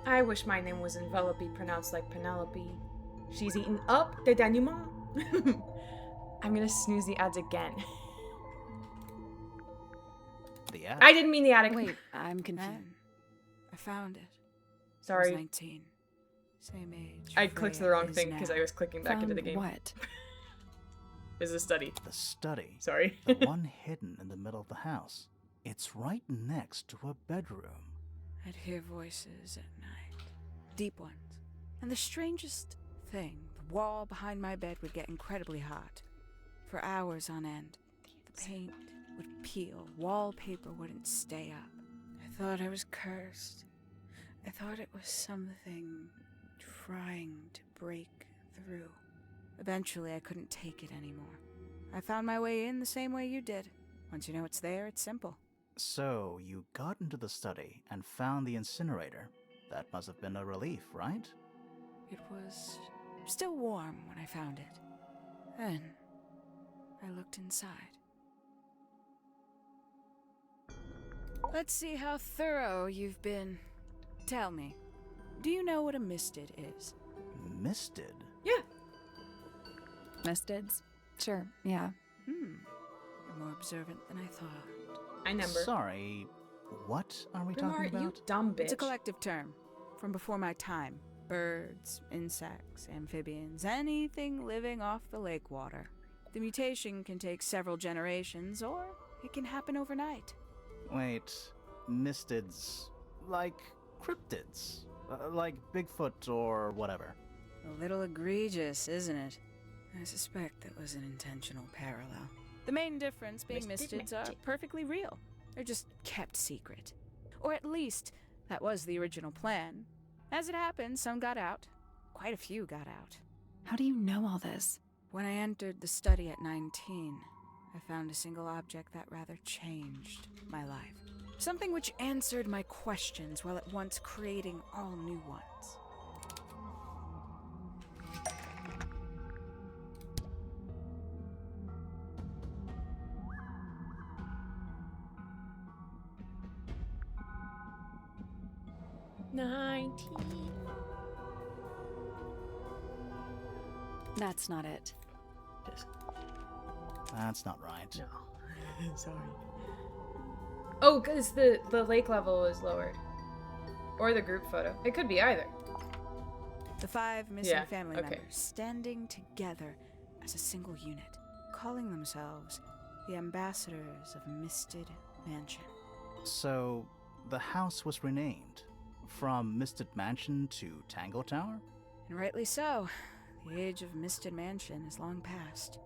I wish my name was Envelope, pronounced like Penelope. She's eaten up the denouement. I'm gonna snooze the ads again. The ad? I didn't mean the attic. Wait, I'm confused. Then, I found it. I Sorry. was 19. Same age. I clicked the Freya wrong is thing because now. I was clicking back into the game. What? Is a study. The study. Sorry. The one hidden in the middle of the house. It's right next to a bedroom. I'd hear voices at night. Deep ones. And the strangest thing, the wall behind my bed would get incredibly hot. For hours on end. The paint would peel. Wallpaper wouldn't stay up. I thought I was cursed. I thought it was something trying to break through. Eventually, I couldn't take it anymore. I found my way in the same way you did. Once you know it's there, it's simple. So, you got into the study and found the incinerator. That must have been a relief, right? It was still warm when I found it. Then, I looked inside. Let's see how thorough you've been. Tell me, do you know what a misted is? Misted? Yeah. Mistids? Sure, yeah. You're more observant than I thought. I number. Sorry, what are we Bernard, talking you about? dumb bitch. It's a collective term from before my time. Birds, insects, amphibians, anything living off the lake water. The mutation can take several generations, or it can happen overnight. Wait, mistids. Like cryptids. Like Bigfoot or whatever. A little egregious, isn't it? I suspect that was an intentional parallel. The main difference being mistids are perfectly real. They're just kept secret. Or at least, that was the original plan. As it happened, some got out. Quite a few got out. How do you know all this? When I entered the study at 19, I found a single object that rather changed my life. Something which answered my questions while at once creating all new ones. That's not it. That's not right. No. Sorry. Oh, because the lake level is lowered. Or the group photo. It could be either. The 5 missing Yeah, family okay. members standing together as a single unit, calling themselves the ambassadors of Misted Mansion. So, the house was renamed from Misted Mansion to Tango Tower? And rightly so. The age of Misted Mansion is long past.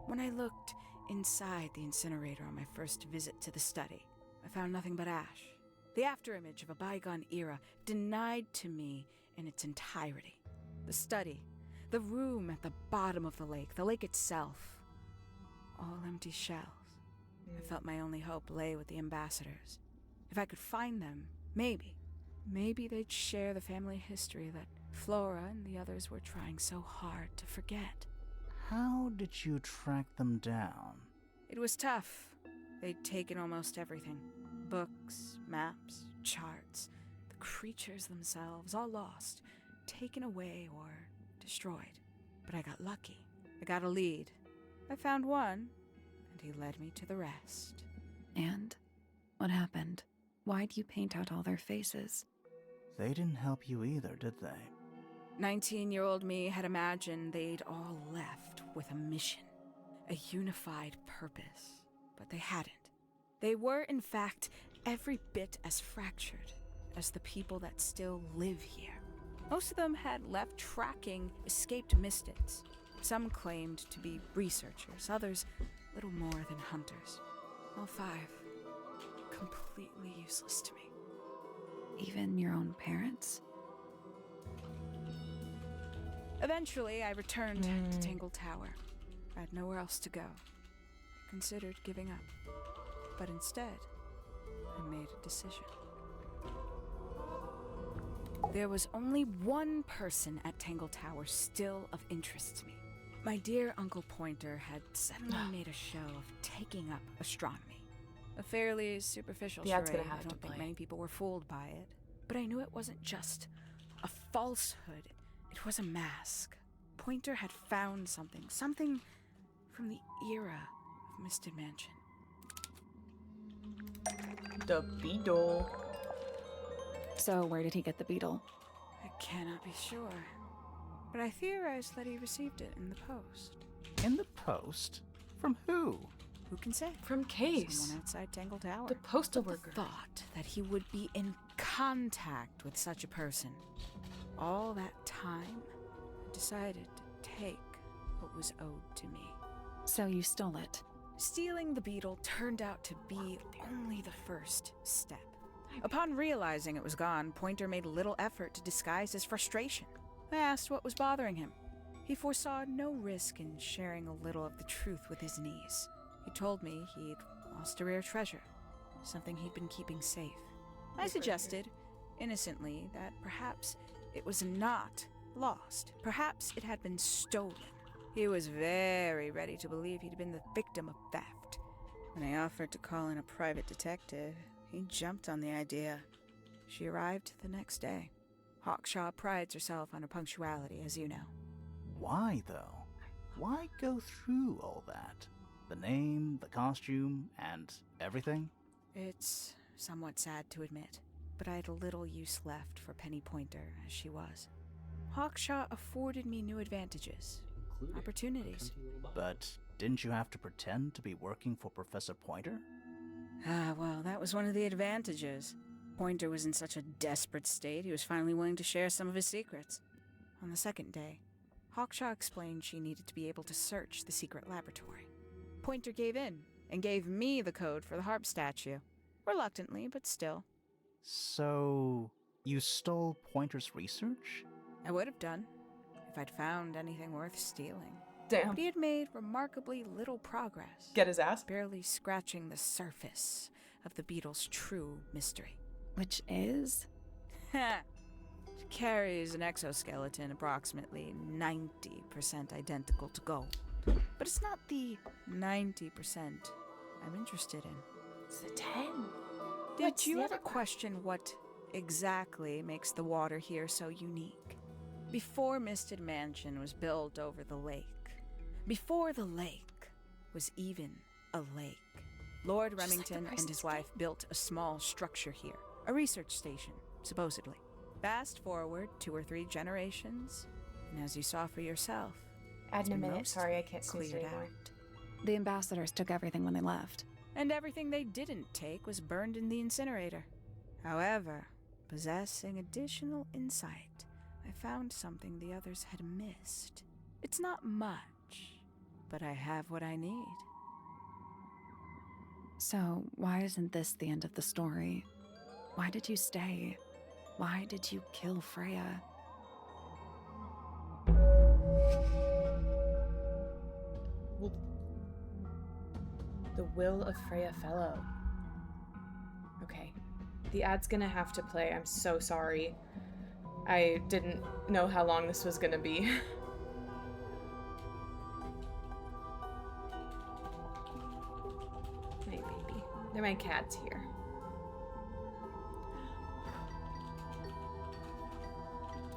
When I looked inside the incinerator on my first visit to the study, I found nothing but ash. The afterimage of a bygone era denied to me in its entirety. The study, the room at the bottom of the lake itself, all empty shells. I felt my only hope lay with the ambassadors. If I could find them, maybe they'd share the family history that Flora and the others were trying so hard to forget. How did you track them down? It was tough. They'd taken almost everything. Books, maps, charts. The creatures themselves, all lost. Taken away or destroyed. But I got lucky. I got a lead. I found one, and he led me to the rest. And? What happened? Why'd you paint out all their faces? They didn't help you either, did they? 19-year-old me had imagined they'd all left with a mission, a unified purpose, but they hadn't. They were, in fact, every bit as fractured as the people that still live here. Most of them had left tracking escaped mystics, Some claimed to be researchers, others little more than hunters. All 5 completely useless to me. Even your own parents? Eventually, I returned to Tangle Tower. I had nowhere else to go. I considered giving up, but instead, I made a decision. There was only one person at Tangle Tower still of interest to me. My dear Uncle Pointer had suddenly made a show of taking up astronomy. A fairly superficial charade. I don't think many people were fooled by it. But I knew it wasn't just a falsehood. It was a mask. Pointer had found something from the era of Misted Mansion. The beetle. So where did he get the beetle? I cannot be sure, but I theorize that he received it in the post. In the post? From who? Who can say? From Case. Someone outside Tangle Tower. The postal But worker. The thought that he would be in contact with such a person. All that time, I decided to take what was owed to me. So you stole it. Stealing the beetle turned out to be only the first step. Upon realizing it was gone, Pointer made little effort to disguise his frustration. I asked what was bothering him. He foresaw no risk in sharing a little of the truth with his niece. He told me he'd lost a rare treasure, something he'd been keeping safe. I suggested, innocently, that perhaps it was not lost. Perhaps it had been stolen. He was very ready to believe he'd been the victim of theft. When I offered to call in a private detective, he jumped on the idea. She arrived the next day. Hawkshaw prides herself on her punctuality, as you know. Why, though? Why go through all that? The name, the costume, and everything? It's somewhat sad to admit, but I had little use left for Penny Pointer as she was. Hawkshaw afforded me new advantages, opportunities. But didn't you have to pretend to be working for Professor Pointer? Well, that was one of the advantages. Pointer was in such a desperate state, he was finally willing to share some of his secrets. On the second day, Hawkshaw explained she needed to be able to search the secret laboratory. Pointer gave in and gave me the code for the harp statue. Reluctantly, but still. So, you stole Pointer's research? I would have done, if I'd found anything worth stealing. Damn. But he had made remarkably little progress. Get his ass? Barely scratching the surface of the beetle's true mystery. Which is? It carries an exoskeleton approximately 90% identical to gold. But it's not the 90% I'm interested in. It's the 10. Did you ever question what exactly makes the water here so unique? Before Misted Mansion was built over the lake, before the lake was even a lake, Lord Remington and his wife built a small structure here, a research station, supposedly. Fast forward 2 or 3 generations, and as you saw for yourself, Add in a it's minute. mostly Sorry, I can't snooze cleared anymore. out. The ambassadors took everything when they left. And everything they didn't take was burned in the incinerator. However, possessing additional insight, I found something the others had missed. It's not much, but I have what I need. So, why isn't this the end of the story? Why did you stay? Why did you kill Freya? The Will of Freya Fellow. Okay. The ad's gonna have to play. I'm so sorry. I didn't know how long this was gonna be. My baby. They're my cats here.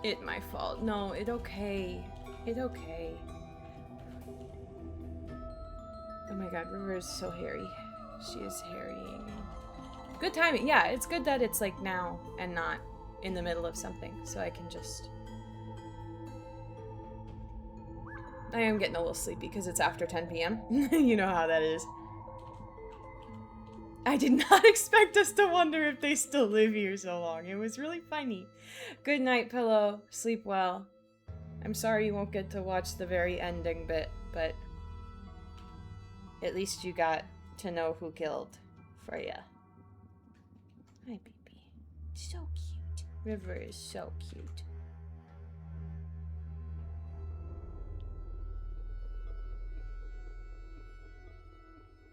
It my fault. No, it okay. It okay. Oh my god, River is so hairy. She is harrying. Good timing. Yeah, it's good that it's like now and not in the middle of something, so I can just... I am getting a little sleepy because it's after 10 p.m. You know how that is. I did not expect us to wonder if they still live here so long. It was really funny. Good night, Pillow. Sleep well. I'm sorry you won't get to watch the very ending bit, but at least you got to know who killed Freya. Hi, baby. So cute. River is so cute.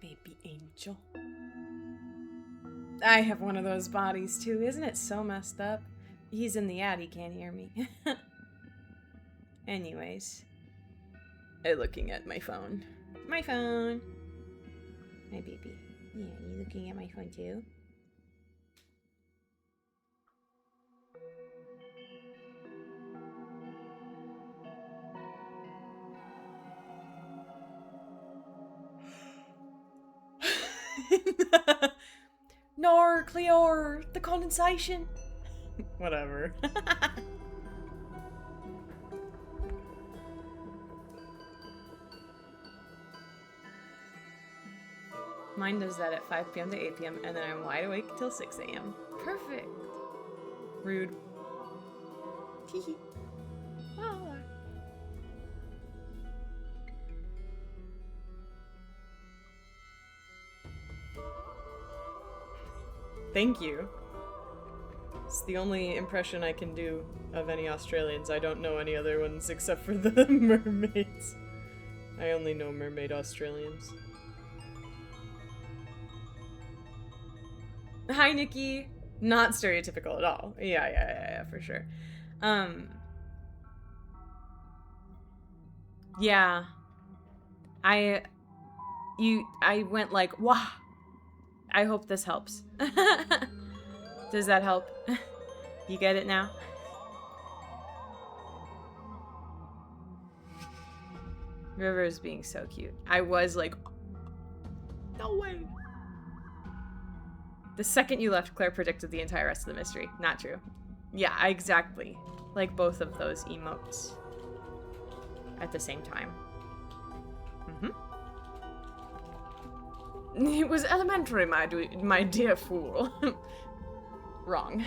Baby angel. I have one of those bodies too. Isn't it so messed up? He's in the ad, he can't hear me. Anyways. I'm looking at my phone. My phone! My baby. Yeah, you looking at my phone too? Nor, Cleor, the condensation. Whatever. Mine does that at 5 p.m. to 8 p.m. and then I'm wide awake till 6 a.m. Perfect. Rude. Teehee. Oh. Thank you. It's the only impression I can do of any Australians. I don't know any other ones except for the mermaids. I only know mermaid Australians. Hi, Nikki. Not stereotypical at all. Yeah, for sure. Yeah. I went like, wow. I hope this helps. Does that help? You get it now? River is being so cute. I was like, no way. The second you left, Claire predicted the entire rest of the mystery. Not true. Yeah, exactly. Like both of those emotes. At the same time. It was elementary, my dear fool. Wrong.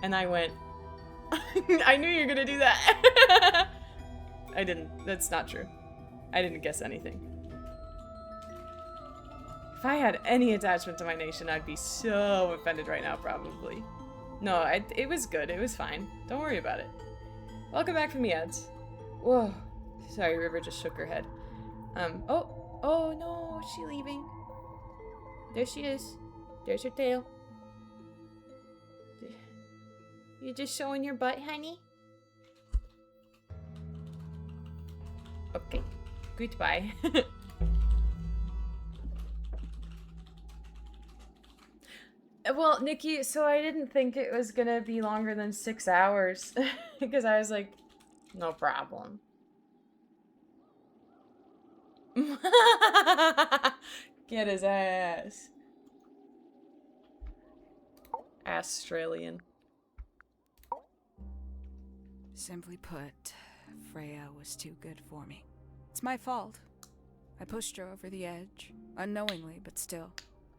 And I went, I knew you were gonna do that. I didn't. That's not true. I didn't guess anything. If I had any attachment to my nation, I'd be so offended right now, probably. No, it was good. It was fine. Don't worry about it. Welcome back from the ads. Whoa. Sorry, River just shook her head. Oh no, is she leaving? There she is. There's her tail. You're just showing your butt, honey? Okay. Goodbye. Well, Nikki, so I didn't think it was gonna be longer than 6 hours. Because I was like, no problem. Get his ass. Australian. Simply put, Freya was too good for me. It's my fault. I pushed her over the edge, unknowingly, but still.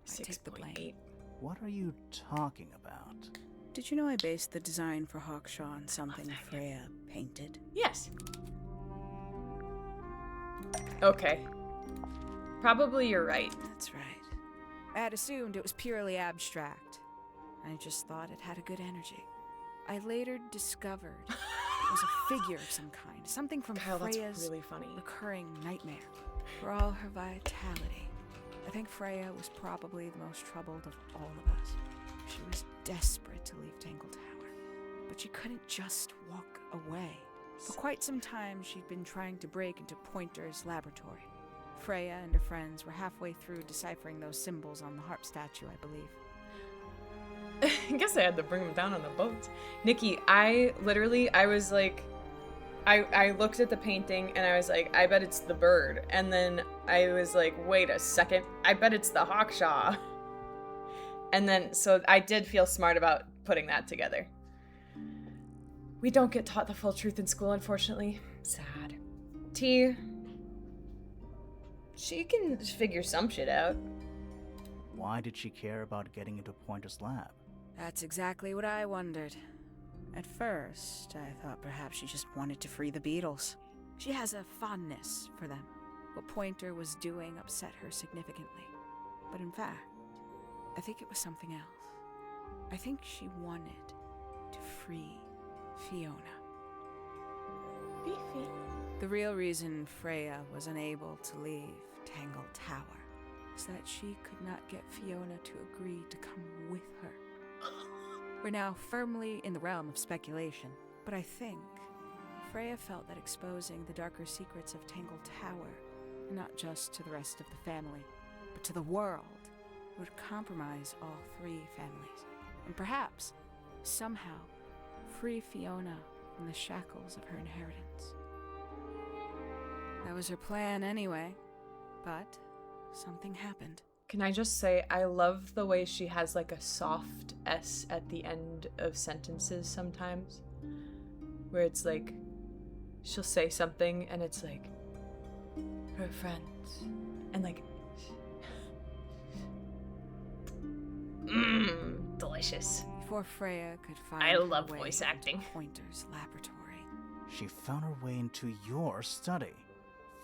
I take the blame. What are you talking about? Did you know I based the design for Hawkshaw on something Freya painted? Yes. Okay. Probably you're right. That's right. I had assumed it was purely abstract. I just thought it had a good energy. I later discovered it was a figure of some kind, something from Kyle, Freya's that's really funny. recurring nightmare. For all her vitality, I think Freya was probably the most troubled of all of us. She was desperate to leave Tangle Tower, but she couldn't just walk away. For quite some time, she'd been trying to break into Pointer's laboratory. Freya and her friends were halfway through deciphering those symbols on the harp statue, I believe. I guess I had to bring them down on the boats. Nikki, I was like, I looked at the painting and I was like, I bet it's the bird. And then I was like, wait a second, I bet it's the Hawkshaw. And then, so I did feel smart about putting that together. We don't get taught the full truth in school, unfortunately. Sad. T, she can figure some shit out. Why did she care about getting into Pointer's lab? That's exactly what I wondered. At first, I thought perhaps she just wanted to free the beetles. She has a fondness for them. What Pointer was doing upset her significantly. But in fact, I think it was something else. I think she wanted to free Fiona. Fifi. The real reason Freya was unable to leave Tangle Tower is that she could not get Fiona to agree to come with her. We're now firmly in the realm of speculation, but I think Freya felt that exposing the darker secrets of Tangle Tower, not just to the rest of the family, but to the world, would compromise all three families, and perhaps, somehow, free Fiona from the shackles of her inheritance. That was her plan anyway, but something happened. Can I just say, I love the way she has like a soft S at the end of sentences sometimes, where it's like, she'll say something and it's like, her friends, and like, delicious. Before Freya could find I her love way voice into acting. Pointer's laboratory. She found her way into your study,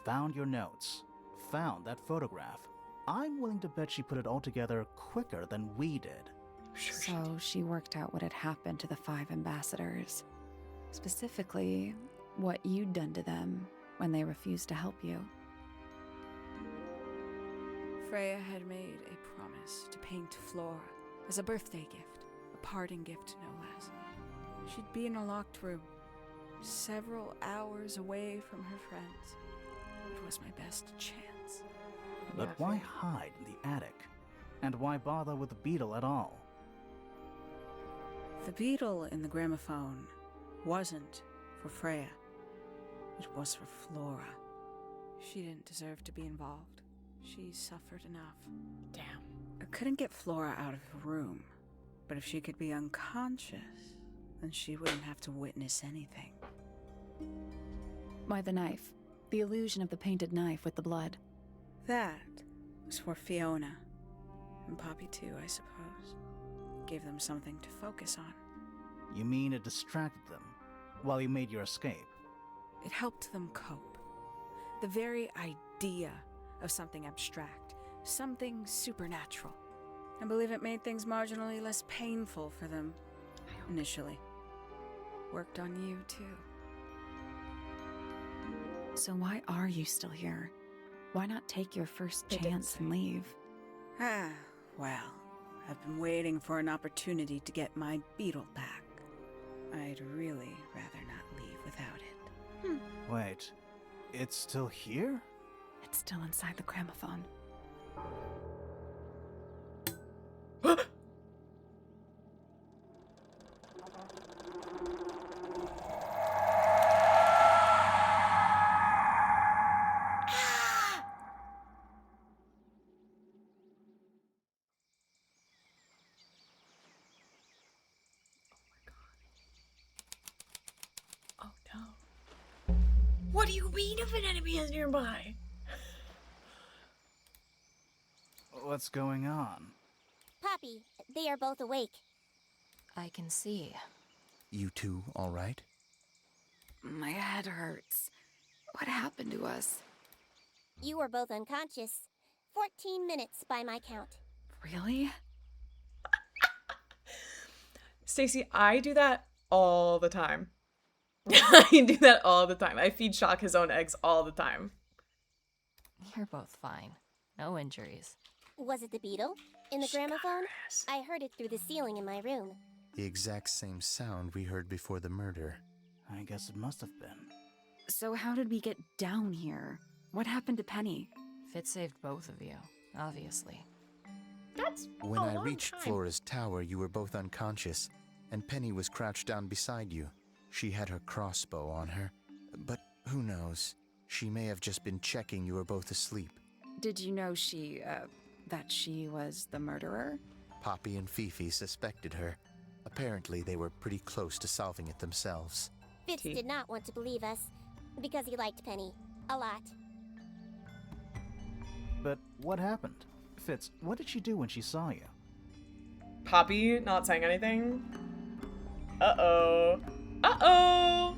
found your notes, found that photograph. I'm willing to bet she put it all together quicker than we did. So she worked out what had happened to the 5 ambassadors. Specifically, what you'd done to them when they refused to help you. Freya had made a promise to paint Flora as a birthday gift, a parting gift no less. She'd be in a locked room, several hours away from her friends. It was my best chance. But why hide in the attic? And why bother with the beetle at all? The beetle in the gramophone wasn't for Freya. It was for Flora. She didn't deserve to be involved. She suffered enough. Damn. I couldn't get Flora out of her room, but if she could be unconscious, then she wouldn't have to witness anything. Why the knife? The illusion of the painted knife with the blood. That was for Fiona. And Poppy too, I suppose. Gave them something to focus on. You mean it distracted them while you made your escape? It helped them cope. The very idea of something abstract, something supernatural. I believe it made things marginally less painful for them, initially. Worked on you, too. So why are you still here? Why not take your first chance and leave? Well, I've been waiting for an opportunity to get my beetle back. I'd really rather not leave without it. Wait, it's still here? It's still inside the gramophone. Oh no. What do you mean if an enemy is nearby? What's going on? Poppy, they are both awake. I can see. You two all right? My head hurts. What happened to us? You were both unconscious. 14 minutes by my count. Really? Stacy, I do that all the time. I do that all the time. I feed Shock his own eggs all the time. You're both fine. No injuries. Was it the beetle? In the gramophone? I heard it through the ceiling in my room. The exact same sound we heard before the murder. I guess it must have been. So how did we get down here? What happened to Penny? Fitz saved both of you, obviously. That's When a I long reached time. Flora's tower, you were both unconscious, and Penny was crouched down beside you. She had her crossbow on her, but who knows? She may have just been checking you were both asleep. Did you know that she was the murderer? Poppy and Fifi suspected her. Apparently, they were pretty close to solving it themselves. Fitz did not want to believe us, because he liked Penny. A lot. But what happened? Fitz, what did she do when she saw you? Poppy not saying anything. Uh-oh. Uh-oh!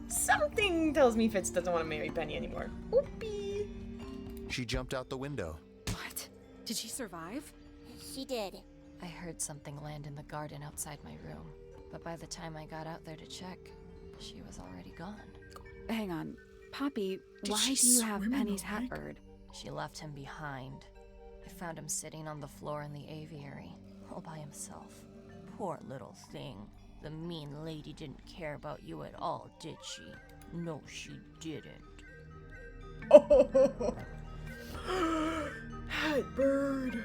Something tells me Fitz doesn't want to marry Penny anymore. Oopie! She jumped out the window. What? Did she survive? She did. I heard something land in the garden outside my room, but by the time I got out there to check, she was already gone. Hang on. Poppy, why do you have Penny's hat bird? She left him behind. I found him sitting on the floor in the aviary, all by himself. Poor little thing. The mean lady didn't care about you at all, did she? No, she didn't. Oh! Hat bird.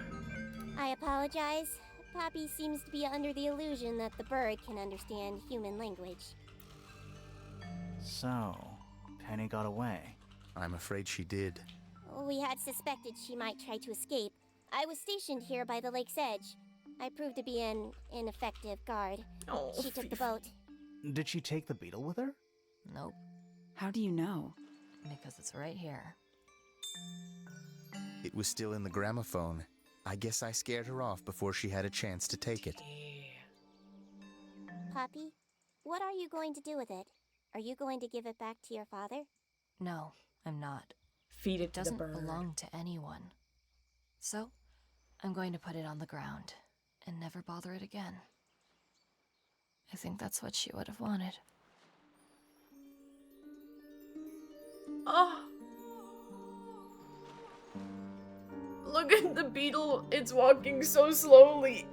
I apologize. Poppy seems to be under the illusion that the bird can understand human language. So, Penny got away. I'm afraid she did. We had suspected she might try to escape. I was stationed here by the lake's edge. I proved to be an ineffective guard. Oh, she took the boat. Did she take the beetle with her? Nope. How do you know? Because it's right here. It was still in the gramophone. I guess I scared her off before she had a chance to take it. Poppy, what are you going to do with it? Are you going to give it back to your father? No, I'm not. Feed it to the doesn't bird. belong to anyone. So, I'm going to put it on the ground and never bother it again. I think that's what she would have wanted. Oh! Look at the beetle. It's walking so slowly.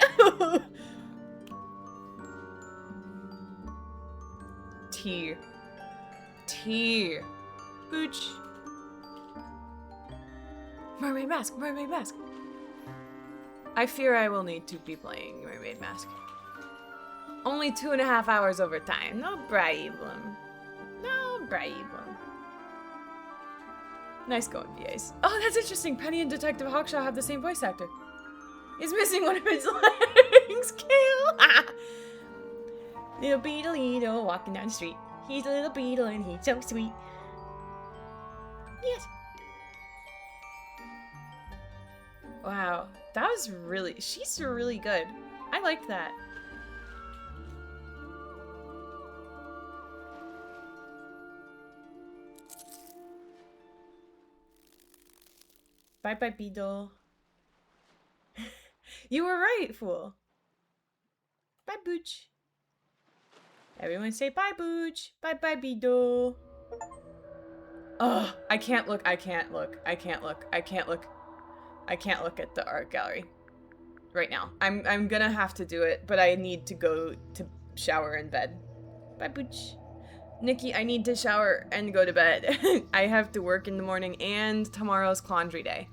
Tea. Tea. Booch. Mermaid Mask. Mermaid Mask. I fear I will need to be playing Mermaid Mask. Only 2.5 hours overtime. No problem. No problem. Nice going, VAs. Oh, that's interesting. Penny and Detective Hawkshaw have the same voice actor. He's missing one of his legs. Kill! Little beetle walking down the street. He's a little beetle and he's so sweet. Yes. Wow. That was really... She's really good. I liked that. Bye-bye, beetle. You were right, fool. Bye, Booch. Everyone say bye, Booch. Bye-bye, beetle. Oh, I can't look. I can't look. I can't look. I can't look. I can't look at the art gallery right now. I'm gonna have to do it, but I need to go to shower in bed. Bye, Booch. Nikki, I need to shower and go to bed. I have to work in the morning and tomorrow's laundry day.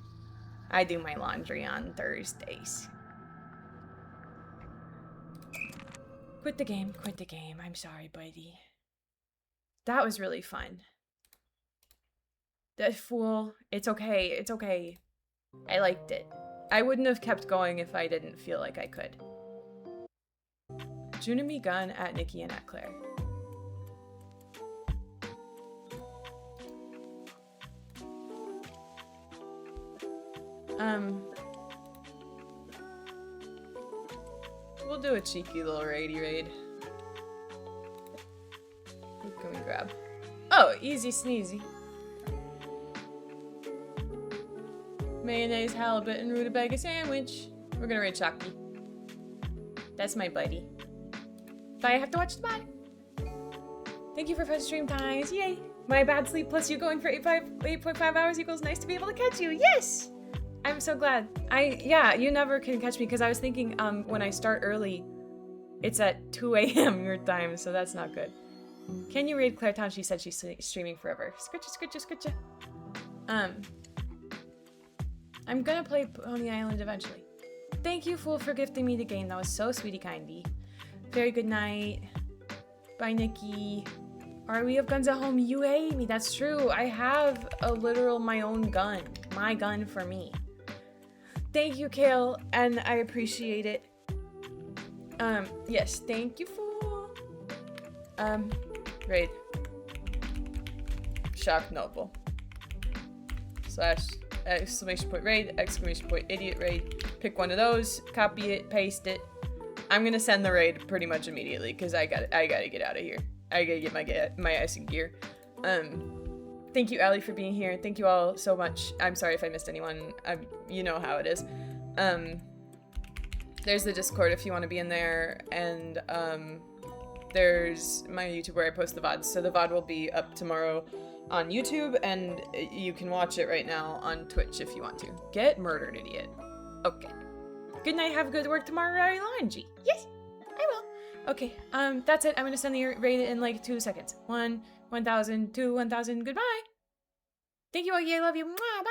I do my laundry on Thursdays. Quit the game, quit the game. I'm sorry, buddy. That was really fun. That fool. It's okay, it's okay. I liked it. I wouldn't have kept going if I didn't feel like I could. Junimi Gun at Nikki and at Claire. We'll do a cheeky little raidy raid. What can we grab? Oh, easy sneezy. Mayonnaise, halibut, and rutabaga sandwich. We're gonna raid Shakti. That's my buddy. But I have to watch the bot. Thank you for fun stream times. Yay! My bad sleep plus you going for 8.5 hours equals nice to be able to catch you. Yes! I'm so glad. Yeah, you never can catch me because I was thinking when I start early, it's at 2 a.m. your time, so that's not good. Can you raid Claire Town? She said she's streaming forever. Scritcha, scritcha, scritcha. I'm gonna play Pony Island eventually. Thank you, fool, for gifting me the game. That was so sweetie kindy. Very good night. Bye, Nikki. Alright, we have guns at home. You hate me. That's true. I have a literal my own gun. My gun for me. Thank you, Kale, and I appreciate it. Yes, thank you, fool. Raid. Shock Noble. / exclamation point raid, exclamation point idiot raid. Pick one of those, copy it, paste it, I'm gonna send the raid pretty much immediately because I gotta get out of here. I gotta get my icing gear. Thank you, Allie, for being here. Thank you all so much. I'm sorry if I missed anyone. You know how it is. There's the Discord if you want to be in there, and there's my YouTube where I post the VODs. So the VOD will be up tomorrow on YouTube, and you can watch it right now on Twitch if you want to. Get murdered, idiot. Okay. Good night. Have a good work tomorrow, Angie. Yes, I will. Okay. That's it. I'm gonna send the raid in like 2 seconds. 1,000, 2, 1,000. Goodbye. Thank you all. I love you. Mwah, bye.